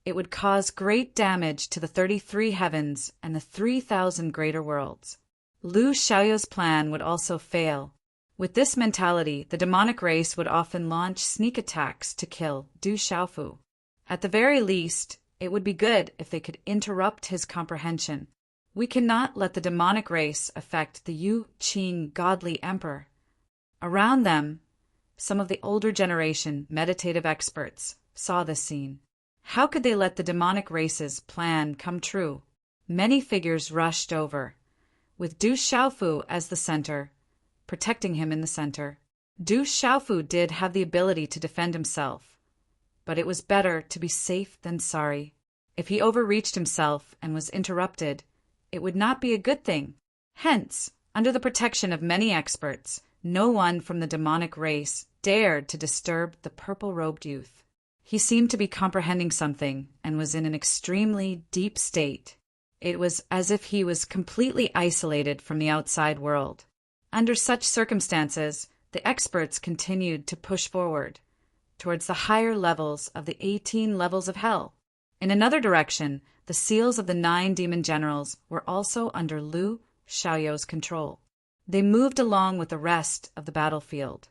it would cause great damage to the 33 heavens and the 3,000 greater worlds. Lu Xiaoyu's plan would also fail. With this mentality, the demonic race would often launch sneak attacks to kill Du Xiaofu. At the very least, it would be good if they could interrupt his comprehension. We cannot let the demonic race affect the Yu Qing godly emperor. Around them, some of the older generation meditative experts saw this scene. How could they let the demonic race's plan come true? Many figures rushed over, with Du Xiaofu as the center, protecting him in the center. Du Xiaofu did have the ability to defend himself, but it was better to be safe than sorry. If he overreached himself and was interrupted, it would not be a good thing. Hence, under the protection of many experts, no one from the demonic race dared to disturb the purple-robed youth. He seemed to be comprehending something and was in an extremely deep state. It was as if he was completely isolated from the outside world. Under such circumstances, the experts continued to push forward towards the higher levels of the 18 levels of hell. In another direction, the seals of the 9 demon generals were also under Lu Xiaoyu's control. They moved along with the rest of the battlefield.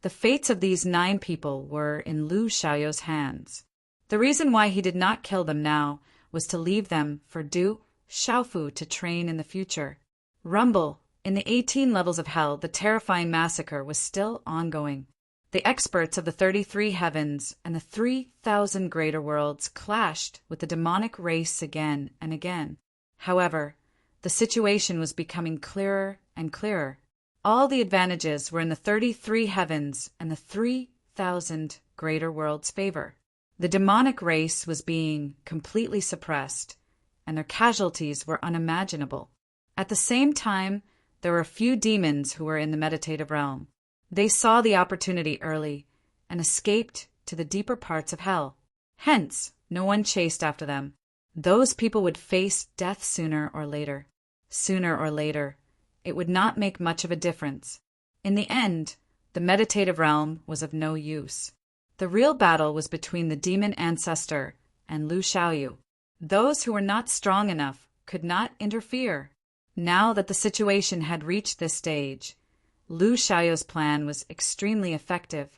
The fates of these 9 people were in Lu Xiaoyu's hands. The reason why he did not kill them now was to leave them for Du Xiaofu to train in the future. Rumble. In the 18 levels of hell, the terrifying massacre was still ongoing. The experts of the 33 heavens and the 3,000 greater worlds clashed with the demonic race again and again. However, the situation was becoming clearer and clearer. All the advantages were in the 33 heavens and the 3,000 greater worlds' favor. The demonic race was being completely suppressed, and their casualties were unimaginable. At the same time, there were a few demons who were in the meditative realm. They saw the opportunity early and escaped to the deeper parts of hell. Hence, no one chased after them. Those people would face death sooner or later. Sooner or later, it would not make much of a difference. In the end, the meditative realm was of no use. The real battle was between the demon ancestor and Lu Xiaoyu. Those who were not strong enough could not interfere. Now that the situation had reached this stage, Lu Xiaoyu's plan was extremely effective.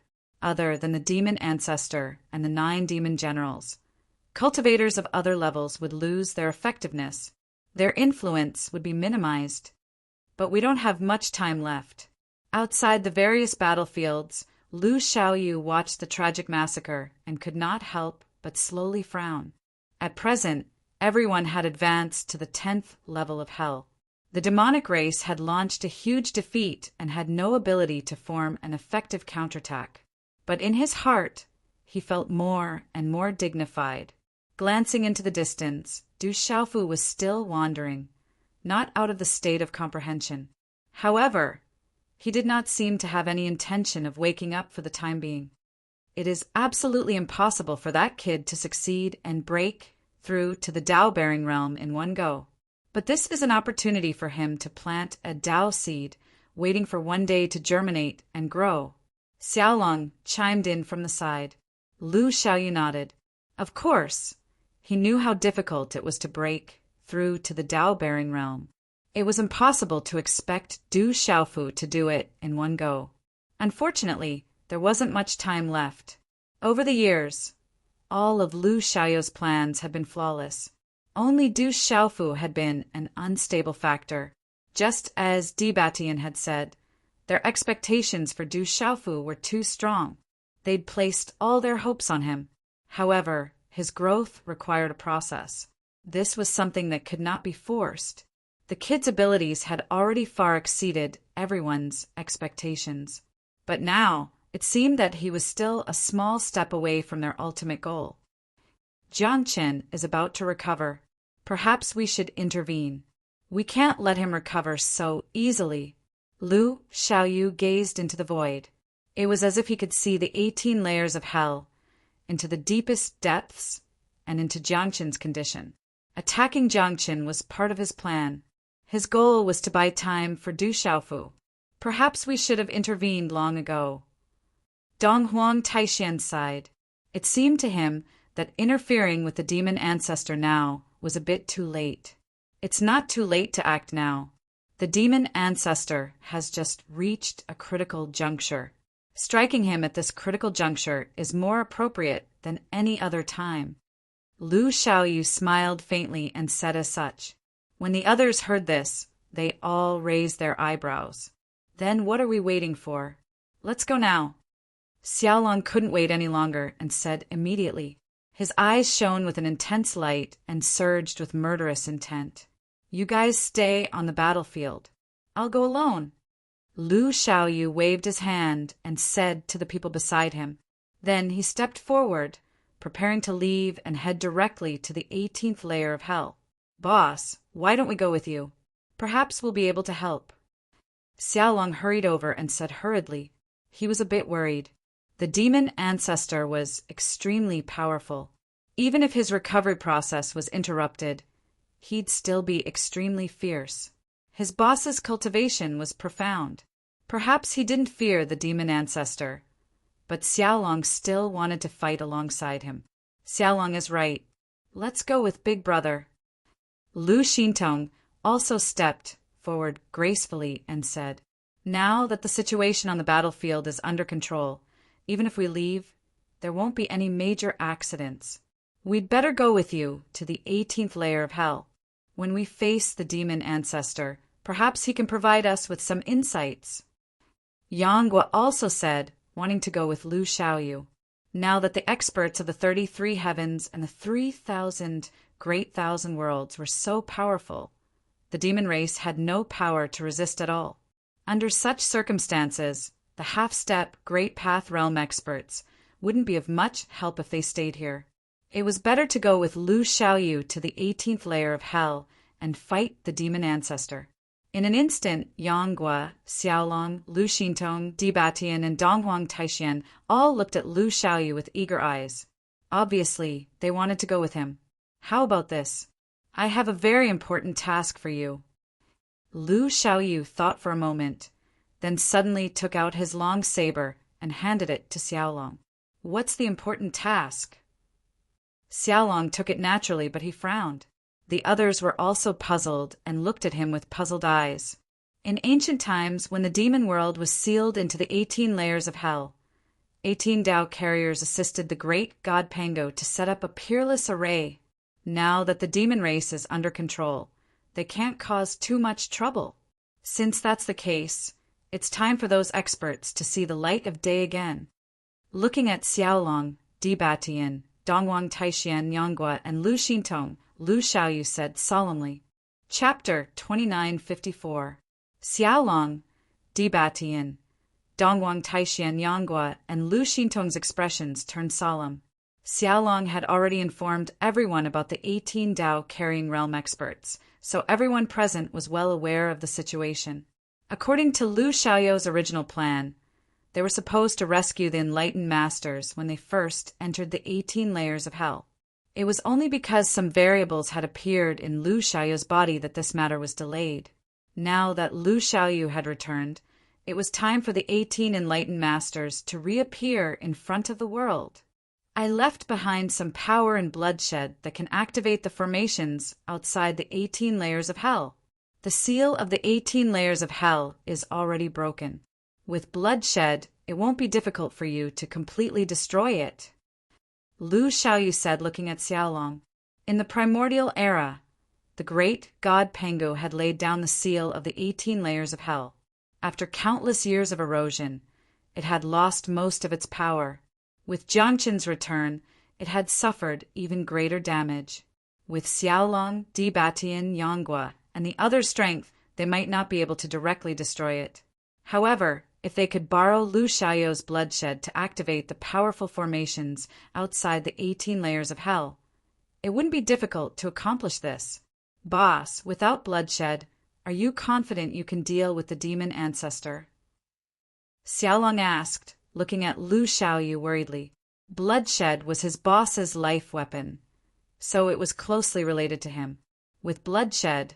Other than the demon ancestor and the 9 demon generals, cultivators of other levels would lose their effectiveness. Their influence would be minimized. But we don't have much time left. Outside the various battlefields, Lu Xiaoyu watched the tragic massacre and could not help but slowly frown. At present, everyone had advanced to the 10th level of hell. The demonic race had launched a huge defeat and had no ability to form an effective counterattack. But in his heart, he felt more and more dignified. Glancing into the distance, Du Xiaofu was still wandering, not out of the state of comprehension. However, he did not seem to have any intention of waking up for the time being. It is absolutely impossible for that kid to succeed and break through to the Tao-bearing realm in one go. But this is an opportunity for him to plant a Tao seed, waiting for one day to germinate and grow. Xiaolong chimed in from the side. Lu Xiaoyu nodded. Of course, he knew how difficult it was to break through to the Tao-bearing realm. It was impossible to expect Du Xiaofu to do it in one go. Unfortunately, there wasn't much time left. Over the years, all of Lu Xiaoyu's plans had been flawless. Only Du Xiaofu had been an unstable factor. Just as Di Batian had said, their expectations for Du Xiaofu were too strong. They'd placed all their hopes on him. However, his growth required a process. This was something that could not be forced. The kid's abilities had already far exceeded everyone's expectations. But now, it seemed that he was still a small step away from their ultimate goal. Jiang Chen is about to recover. Perhaps we should intervene. We can't let him recover so easily. Lu Xiaoyu gazed into the void. It was as if he could see the 18 layers of hell, into the deepest depths, and into Jiang Chen's condition. Attacking Jiang Chen was part of his plan. His goal was to buy time for Du Xiaofu. Perhaps we should have intervened long ago. Dong Huang Taixian sighed. It seemed to him that interfering with the demon ancestor now was a bit too late. It's not too late to act now. The demon ancestor has just reached a critical juncture. Striking him at this critical juncture is more appropriate than any other time. Lu Xiaoyu smiled faintly and said as such. When the others heard this, they all raised their eyebrows. Then what are we waiting for? Let's go now. Xiaolong couldn't wait any longer and said immediately. His eyes shone with an intense light and surged with murderous intent. You guys stay on the battlefield. I'll go alone. Lu Xiaoyu waved his hand and said to the people beside him. Then he stepped forward, preparing to leave and head directly to the 18th layer of hell. Boss, why don't we go with you? Perhaps we'll be able to help. Xiaolong hurried over and said hurriedly. He was a bit worried. The demon ancestor was extremely powerful. Even if his recovery process was interrupted, he'd still be extremely fierce. His boss's cultivation was profound. Perhaps he didn't fear the demon ancestor, but Xiaolong still wanted to fight alongside him. Xiaolong is right. Let's go with Big Brother. Lu Xintong also stepped forward gracefully and said, now that the situation on the battlefield is under control, even if we leave, there won't be any major accidents. We'd better go with you to the 18th layer of hell. When we face the demon ancestor, perhaps he can provide us with some insights. Yang Gua also said, wanting to go with Lu Xiaoyu. Now that the experts of the 33 heavens and the 3,000 great thousand worlds were so powerful, the demon race had no power to resist at all. Under such circumstances, the half-step Great Path Realm experts wouldn't be of much help if they stayed here. It was better to go with Lu Xiaoyu to the 18th layer of hell and fight the demon ancestor. In an instant, Yang Gua, Xiaolong, Lu Xintong, Di Batian, and Donghuang Taixian all looked at Lu Xiaoyu with eager eyes. Obviously, they wanted to go with him. How about this? I have a very important task for you. Lu Xiaoyu thought for a moment, then suddenly took out his long saber and handed it to Xiaolong. What's the important task? Xiaolong took it naturally, but he frowned. The others were also puzzled and looked at him with puzzled eyes. In ancient times, when the demon world was sealed into the 18 layers of hell, 18 Tao carriers assisted the great god Pango to set up a peerless array. Now that the demon race is under control, they can't cause too much trouble. Since that's the case, it's time for those experts to see the light of day again. Looking at Xiaolong, Di Batian, Donghuang Taixian, Yanggua, and Lu Xintong, Lu Xiaoyu said solemnly. Chapter 2954. Xiaolong, Di Batian, Donghuang Taixian, Yanggua, and Lu Xintong's expressions turned solemn. Xiaolong had already informed everyone about the 18 Tao carrying realm experts, so everyone present was well aware of the situation. According to Lu Xiaoyu's original plan, they were supposed to rescue the enlightened masters when they first entered the 18 layers of hell. It was only because some variables had appeared in Lu Xiaoyu's body that this matter was delayed. Now that Lu Xiaoyu had returned, it was time for the 18 enlightened masters to reappear in front of the world. I left behind some power and bloodshed that can activate the formations outside the 18 layers of hell. The seal of the 18 layers of hell is already broken. With bloodshed, it won't be difficult for you to completely destroy it. Lu Xiaoyu said, looking at Xiaolong. In the primordial era, the great god Pango had laid down the seal of the 18 layers of hell. After countless years of erosion, it had lost most of its power. With Jiangqin's return, it had suffered even greater damage. With Xiaolong, Di Batian, Yanggua, and the other strength, they might not be able to directly destroy it. However, if they could borrow Lu Xiaoyu's bloodshed to activate the powerful formations outside the 18 layers of hell, it wouldn't be difficult to accomplish this. Boss, without bloodshed, are you confident you can deal with the demon ancestor? Xiaolong asked, looking at Lu Xiaoyu worriedly. Bloodshed was his boss's life weapon, so it was closely related to him. With bloodshed,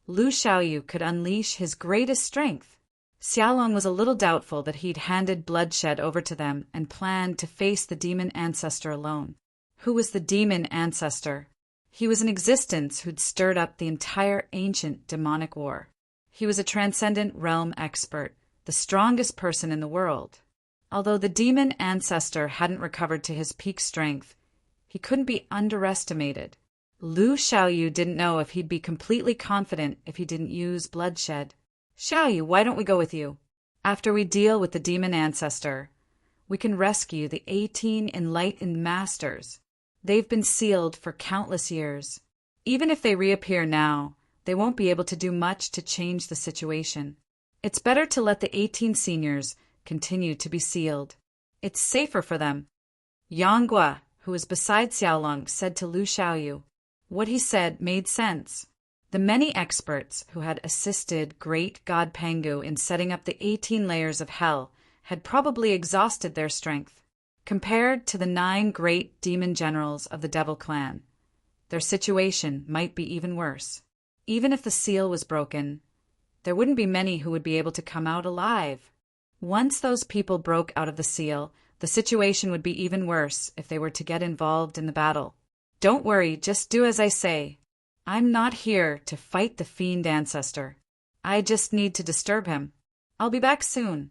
Lu Xiaoyu could unleash his greatest strength. Xiaolong was a little doubtful that he'd handed bloodshed over to them and planned to face the demon ancestor alone. Who was the demon ancestor? He was an existence who'd stirred up the entire ancient demonic war. He was a transcendent realm expert, the strongest person in the world. Although the demon ancestor hadn't recovered to his peak strength, he couldn't be underestimated. Lu Xiaoyu didn't know if he'd be completely confident if he didn't use bloodshed. Xiaoyu, why don't we go with you? After we deal with the demon ancestor, we can rescue the 18 enlightened masters. They've been sealed for countless years. Even if they reappear now, they won't be able to do much to change the situation. It's better to let the 18 seniors continue to be sealed. It's safer for them. Yanggua, who was beside Xiaolong, said to Lu Xiaoyu. What he said made sense. The many experts who had assisted great god Pangu in setting up the 18 layers of hell had probably exhausted their strength. Compared to the 9 great demon generals of the Devil Clan, their situation might be even worse. Even if the seal was broken, there wouldn't be many who would be able to come out alive. Once those people broke out of the seal, the situation would be even worse if they were to get involved in the battle. Don't worry, just do as I say. I'm not here to fight the fiend ancestor. I just need to disturb him. I'll be back soon.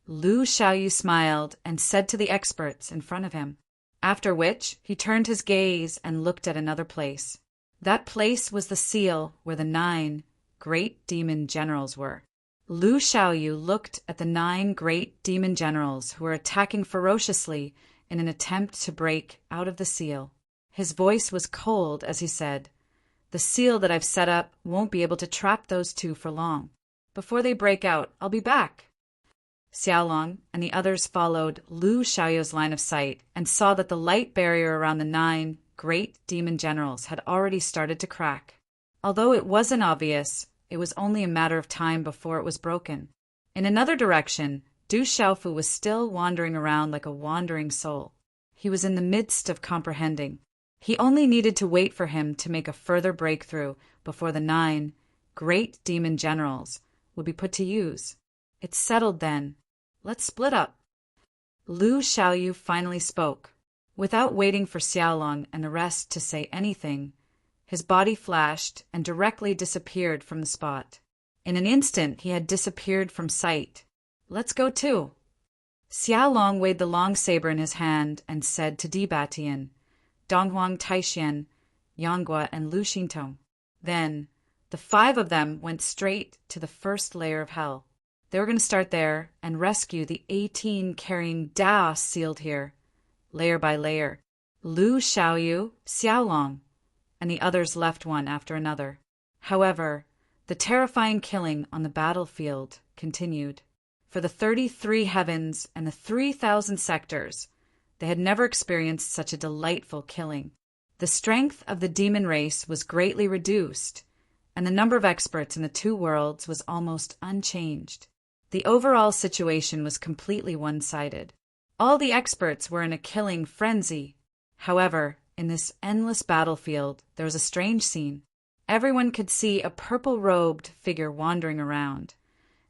Lu Xiaoyu smiled and said to the experts in front of him, after which he turned his gaze and looked at another place. That place was the seal where the 9 great demon generals were. Lu Xiaoyu looked at the 9 great demon generals who were attacking ferociously in an attempt to break out of the seal. His voice was cold as he said, "The seal that I've set up won't be able to trap those 2 for long. Before they break out, I'll be back." Xiaolong and the others followed Lu Xiaoyu's line of sight and saw that the light barrier around the 9 great demon generals had already started to crack. Although it wasn't obvious, it was only a matter of time before it was broken. In another direction, Du Xiaofu was still wandering around like a wandering soul. He was in the midst of comprehending. He only needed to wait for him to make a further breakthrough before the 9 great demon generals would be put to use. It's settled then. Let's split up. Lu Xiaoyu finally spoke. Without waiting for Xiaolong and the rest to say anything, his body flashed and directly disappeared from the spot. In an instant, he had disappeared from sight. Let's go too. Xiaolong weighed the long saber in his hand and said to Di Batian, Donghuang Taixian, Yanghua, and Lu Xintong. Then, the 5 of them went straight to the first layer of hell. They were going to start there and rescue the 18 carrying Dao sealed here, layer by layer. Lu Xiaoyu, Xiaolong, and the others left one after another. However, the terrifying killing on the battlefield continued. For the 33 heavens and the 3,000 sectors, they had never experienced such a delightful killing. The strength of the demon race was greatly reduced, and the number of experts in the 2 worlds was almost unchanged. The overall situation was completely one-sided. All the experts were in a killing frenzy. However, in this endless battlefield, there was a strange scene. Everyone could see a purple-robed figure wandering around,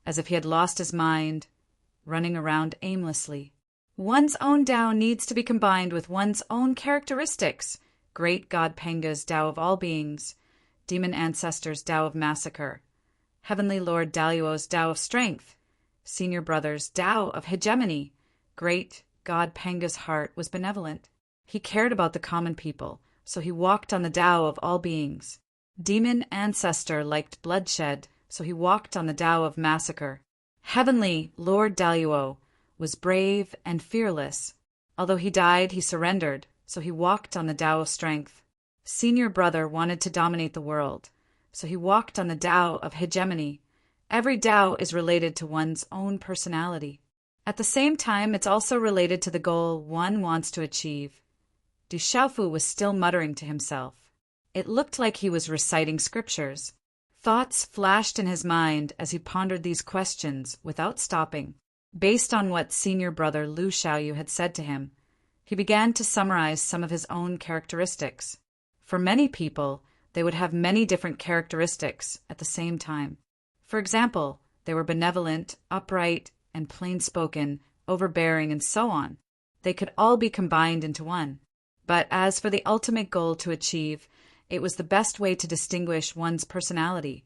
as if he had lost his mind, running around aimlessly. One's own Tao needs to be combined with one's own characteristics. Great God Penga's Tao of all beings, Demon Ancestor's Tao of massacre, Heavenly Lord Daluo's Tao of strength, Senior Brother's Tao of hegemony. Great God Penga's heart was benevolent. He cared about the common people, so he walked on the Tao of all beings. Demon Ancestor liked bloodshed, so he walked on the Tao of massacre. Heavenly Lord Daluo was brave and fearless. Although he died, he surrendered, so he walked on the Tao of strength. Senior Brother wanted to dominate the world, so he walked on the Tao of hegemony. Every Tao is related to one's own personality. At the same time, it's also related to the goal one wants to achieve. Du Xiaofu was still muttering to himself. It looked like he was reciting scriptures. Thoughts flashed in his mind as he pondered these questions without stopping. Based on what Senior Brother Lu Xiaoyu had said to him, he began to summarize some of his own characteristics. For many people, they would have many different characteristics at the same time. For example, they were benevolent, upright, and plain-spoken, overbearing, and so on. They could all be combined into one. But as for the ultimate goal to achieve, it was the best way to distinguish one's personality,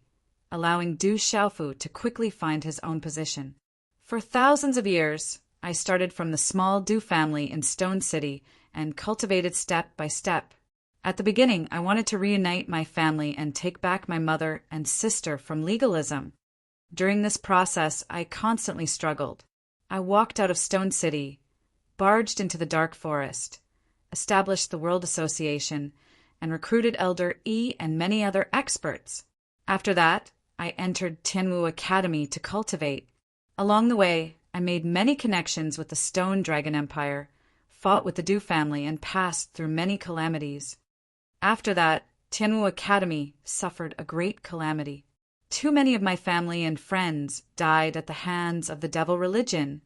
allowing Du Xiaofu to quickly find his own position. For thousands of years, I started from the small Du family in Stone City and cultivated step by step. At the beginning, I wanted to reunite my family and take back my mother and sister from legalism. During this process, I constantly struggled. I walked out of Stone City, barged into the dark forest, established the World Association, and recruited Elder E and many other experts. After that, I entered Tianwu Academy to cultivate. Along the way, I made many connections with the Stone Dragon Empire, fought with the Du family, and passed through many calamities. After that, Tianwu Academy suffered a great calamity. Too many of my family and friends died at the hands of the devil religion.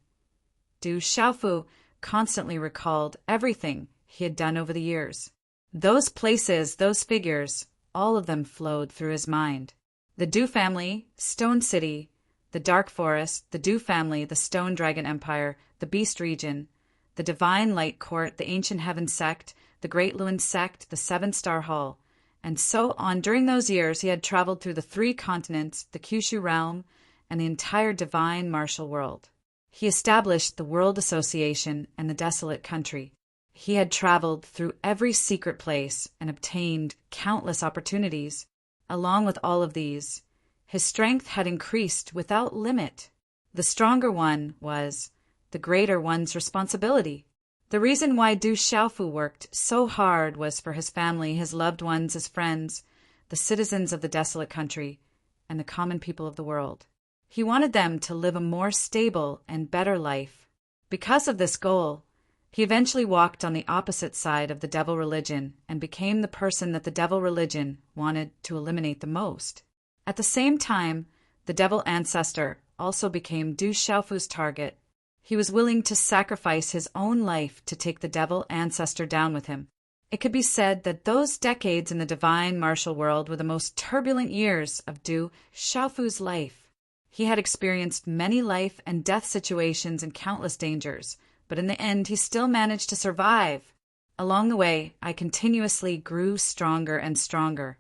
Du Xiaofu constantly recalled everything he had done over the years. Those places, those figures, all of them flowed through his mind. The Du family, Stone City, the Dark Forest, the Du family, the Stone Dragon Empire, the Beast Region, the Divine Light Court, the Ancient Heaven Sect, the Great Luin Sect, the Seven Star Hall, and so on. During those years, he had traveled through the 3 continents, the Kyushu realm, and the entire divine martial world. He established the World Association and the Desolate Country. He had traveled through every secret place and obtained countless opportunities. Along with all of these, his strength had increased without limit. The stronger one was the greater one's responsibility. The reason why Du Xiaofu worked so hard was for his family, his loved ones, his friends, the citizens of the desolate country, and the common people of the world. He wanted them to live a more stable and better life. Because of this goal, he eventually walked on the opposite side of the devil religion and became the person that the devil religion wanted to eliminate the most. At the same time, the devil ancestor also became Du Xiaofu's target. He was willing to sacrifice his own life to take the devil ancestor down with him. It could be said that those decades in the divine martial world were the most turbulent years of Du Xiaofu's life. He had experienced many life and death situations and countless dangers, but in the end he still managed to survive. Along the way, I continuously grew stronger and stronger,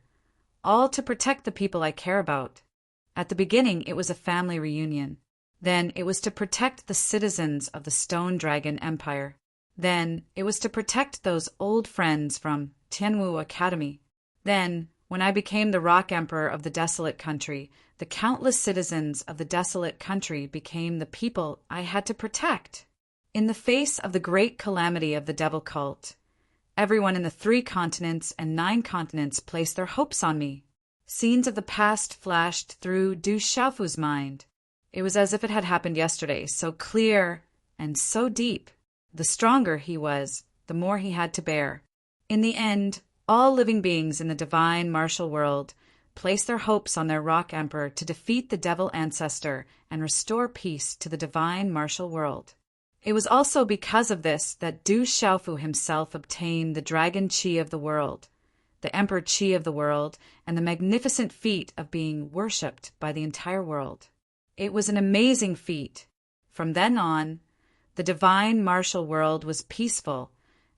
all to protect the people I care about. At the beginning, it was a family reunion. Then it was to protect the citizens of the Stone Dragon Empire. Then it was to protect those old friends from Tianwu Academy. Then, when I became the Rock Emperor of the Desolate Country, the countless citizens of the Desolate Country became the people I had to protect. In the face of the great calamity of the devil cult, everyone in the 3 continents and 9 continents placed their hopes on me. Scenes of the past flashed through Du Xiaofu's mind. It was as if it had happened yesterday, so clear and so deep. The stronger he was, the more he had to bear. In the end, all living beings in the divine martial world placed their hopes on their Rock Emperor to defeat the devil ancestor and restore peace to the divine martial world. It was also because of this that Du Xiaofu himself obtained the Dragon Qi of the world, the Emperor Qi of the world, and the magnificent feat of being worshipped by the entire world. It was an amazing feat. From then on, the divine martial world was peaceful,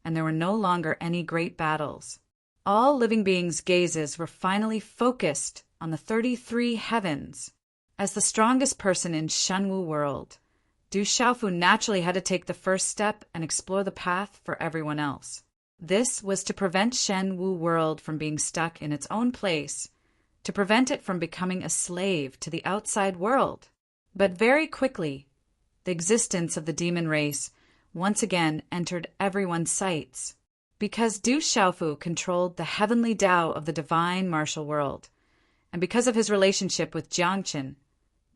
and there were no longer any great battles. All living beings' gazes were finally focused on the 33 heavens. As the strongest person in Shenwu world, Du Xiaofu naturally had to take the first step and explore the path for everyone else. This was to prevent Shenwu world from being stuck in its own place, to prevent it from becoming a slave to the outside world. But very quickly, the existence of the demon race once again entered everyone's sights. Because Du Xiaofu controlled the heavenly Tao of the divine martial world, and because of his relationship with Jiangqin,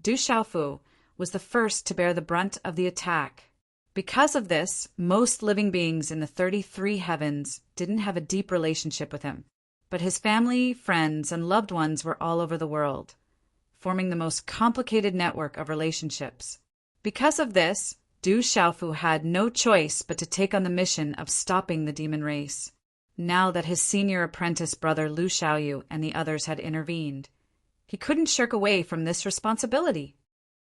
Du Xiaofu was the first to bear the brunt of the attack. Because of this, most living beings in the 33 heavens didn't have a deep relationship with him, but his family, friends, and loved ones were all over the world, forming the most complicated network of relationships. Because of this, Du Xiaofu had no choice but to take on the mission of stopping the demon race. Now that his senior apprentice brother Lu Xiaoyu and the others had intervened, he couldn't shirk away from this responsibility.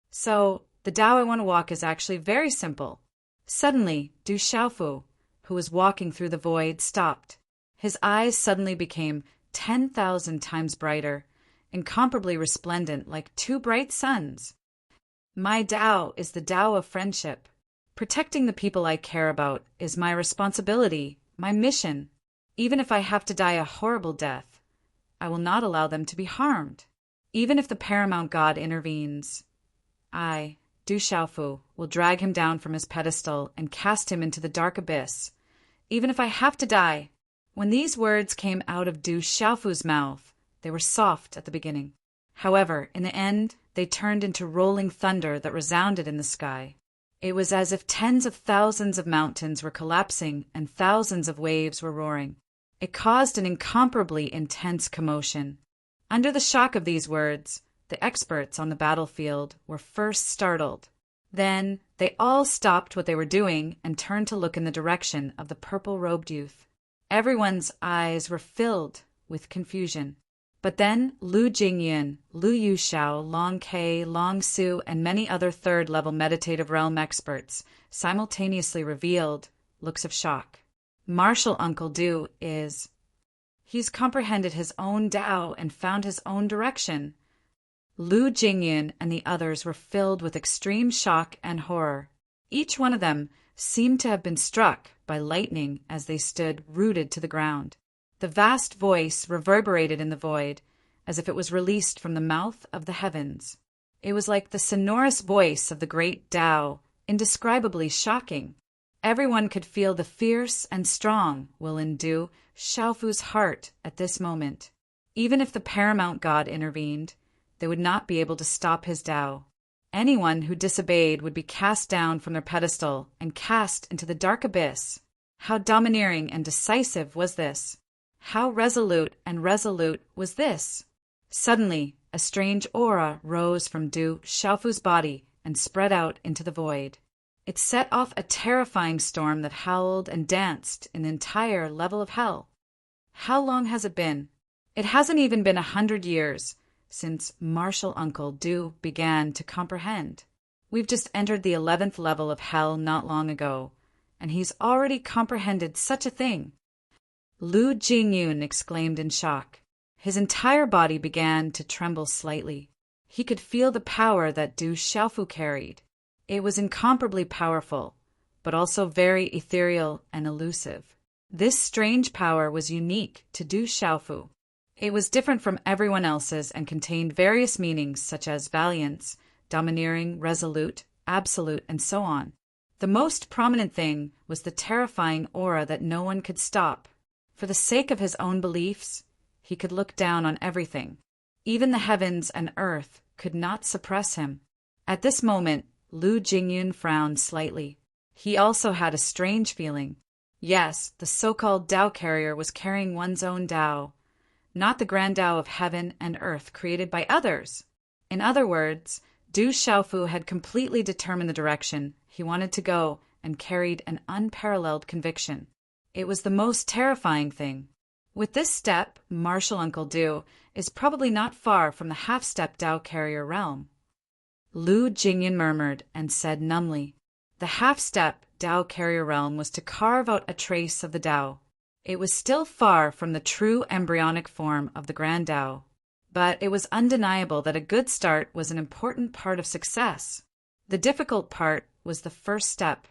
So, the Tao I want to walk is actually very simple. Suddenly, Du Xiaofu, who was walking through the void, stopped. His eyes suddenly became 10,000 times brighter, incomparably resplendent like 2 bright suns. My Tao is the Tao of friendship. Protecting the people I care about is my responsibility, my mission. Even if I have to die a horrible death, I will not allow them to be harmed. Even if the paramount God intervenes, I, Du Xiaofu, will drag him down from his pedestal and cast him into the dark abyss. Even if I have to die. When these words came out of Du Xiaofu's mouth, they were soft at the beginning. However, in the end, they turned into rolling thunder that resounded in the sky. It was as if tens of thousands of mountains were collapsing and thousands of waves were roaring. It caused an incomparably intense commotion. Under the shock of these words, the experts on the battlefield were first startled. Then they all stopped what they were doing and turned to look in the direction of the purple-robed youth. Everyone's eyes were filled with confusion. But then Lu Jingyan, Lu Yushao, Long Ke, Long Su, and many other third-level meditative realm experts simultaneously revealed looks of shock. Martial Uncle Du is... He's comprehended his own Tao and found his own direction. Lu Jingyan and the others were filled with extreme shock and horror. Each one of them seemed to have been struck by lightning as they stood rooted to the ground. The vast voice reverberated in the void, as if it was released from the mouth of the heavens. It was like the sonorous voice of the great Tao, indescribably shocking. Everyone could feel the fierce and strong will undo Xiaofu's heart at this moment. Even if the paramount god intervened, they would not be able to stop his Tao. Anyone who disobeyed would be cast down from their pedestal and cast into the dark abyss. How domineering and decisive was this? How resolute was this? Suddenly, a strange aura rose from Du Xiaofu's body and spread out into the void. It set off a terrifying storm that howled and danced in the entire level of hell. How long has it been? It hasn't even been 100 years since Martial Uncle Du began to comprehend. We've just entered the 11th level of hell not long ago, and he's already comprehended such a thing. Lu Jingyun exclaimed in shock. His entire body began to tremble slightly. He could feel the power that Du Xiaofu carried. It was incomparably powerful, but also very ethereal and elusive. This strange power was unique to Du Xiaofu. It was different from everyone else's and contained various meanings such as valiance, domineering, resolute, absolute, and so on. The most prominent thing was the terrifying aura that no one could stop. For the sake of his own beliefs, he could look down on everything. Even the heavens and earth could not suppress him. At this moment, Lu Jingyun frowned slightly. He also had a strange feeling. Yes, the so-called Tao carrier was carrying one's own Tao, not the grand Tao of heaven and earth created by others. In other words, Du Xiaofu had completely determined the direction he wanted to go and carried an unparalleled conviction. It was the most terrifying thing. With this step, Martial Uncle Du is probably not far from the half-step Tao carrier realm. Lu Jingyan murmured and said numbly, the half-step Tao carrier realm was to carve out a trace of the Tao. It was still far from the true embryonic form of the Grand Tao, but it was undeniable that a good start was an important part of success. The difficult part was the first step.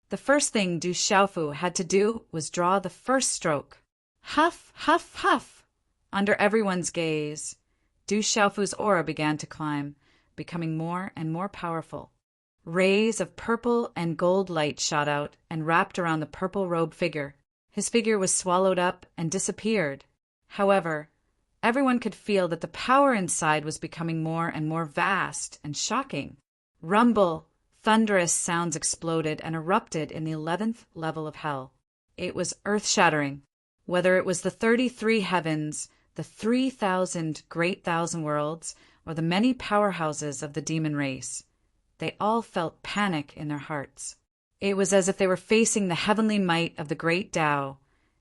The first thing Du Xiaofu had to do was draw the first stroke. Huff, huff, huff! Under everyone's gaze, Du Xiaofu's aura began to climb, becoming more and more powerful. Rays of purple and gold light shot out and wrapped around the purple-robed figure. His figure was swallowed up and disappeared. However, everyone could feel that the power inside was becoming more and more vast and shocking. Rumble! Thunderous sounds exploded and erupted in the 11th level of hell. It was earth-shattering. Whether it was the 33 heavens, the 3,000 great thousand worlds, or the many powerhouses of the demon race, they all felt panic in their hearts. It was as if they were facing the heavenly might of the great Tao,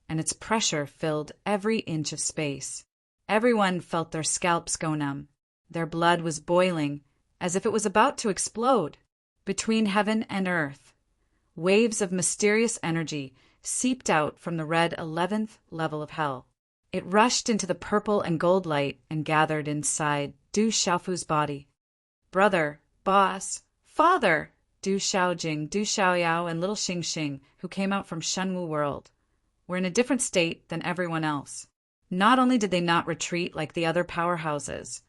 and its pressure filled every inch of space. Everyone felt their scalps go numb. Their blood was boiling, as if it was about to explode. Between heaven and earth, waves of mysterious energy seeped out from the red 11th level of hell. It rushed into the purple and gold light and gathered inside Du Xiaofu's body. Brother, boss, father! Du Xiaojing, Du Xiaoyao, and little Xingxing, who came out from Shenwu world, were in a different state than everyone else. Not only did they not retreat like the other powerhouses,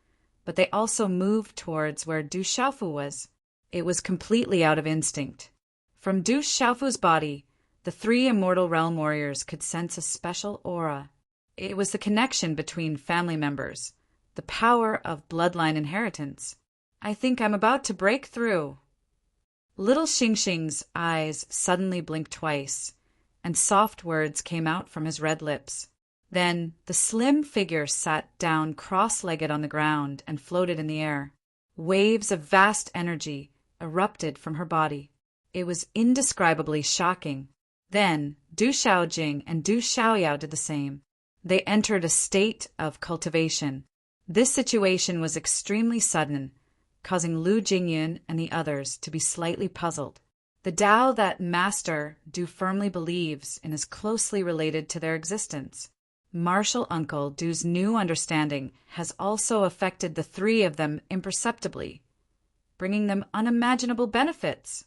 but they also moved towards where Du Xiaofu was. It was completely out of instinct. From Du Xiaofu's body, the 3 immortal realm warriors could sense a special aura. It was the connection between family members, the power of bloodline inheritance. I think I'm about to break through. Little Xingxing's eyes suddenly blinked twice, and soft words came out from his red lips. Then the slim figure sat down cross-legged on the ground and floated in the air. Waves of vast energy erupted from her body. It was indescribably shocking. Then Du Xiaojing and Du Xiaoyao did the same. They entered a state of cultivation. This situation was extremely sudden, causing Lu Jingyun and the others to be slightly puzzled. The Tao that Master Du firmly believes in is closely related to their existence. Martial Uncle Du's new understanding has also affected the three of them imperceptibly, bringing them unimaginable benefits.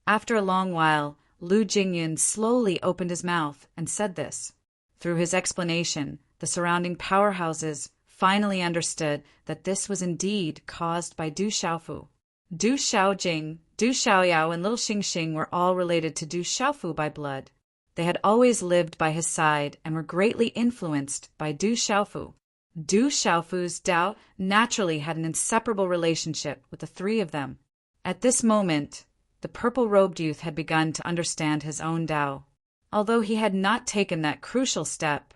After a long while, Lu Jingyun slowly opened his mouth and said this. Through his explanation, the surrounding powerhouses finally understood that this was indeed caused by Du Xiaofu. Du Xiaojing, Du Xiaoyao, and Little Xingxing were all related to Du Xiaofu by blood. They had always lived by his side and were greatly influenced by Du Xiaofu. Du Xiaofu's Tao naturally had an inseparable relationship with the three of them. At this moment, the purple-robed youth had begun to understand his own Tao. Although he had not taken that crucial step,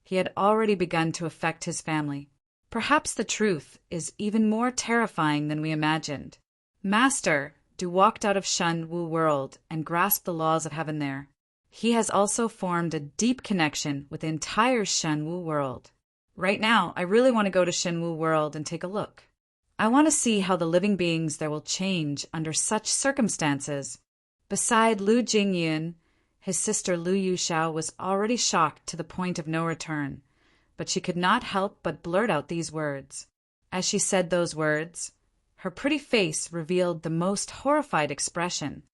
he had already begun to affect his family. Perhaps the truth is even more terrifying than we imagined. Master Du walked out of Shen Wu world and grasped the laws of heaven there. He has also formed a deep connection with the entire Shen Wu world. Right now, I really want to go to Shen Wu world and take a look. I want to see how the living beings there will change under such circumstances. Beside Lu Jingyun, his sister Lu Yuxiao was already shocked to the point of no return, but she could not help but blurt out these words. As she said those words, her pretty face revealed the most horrified expression.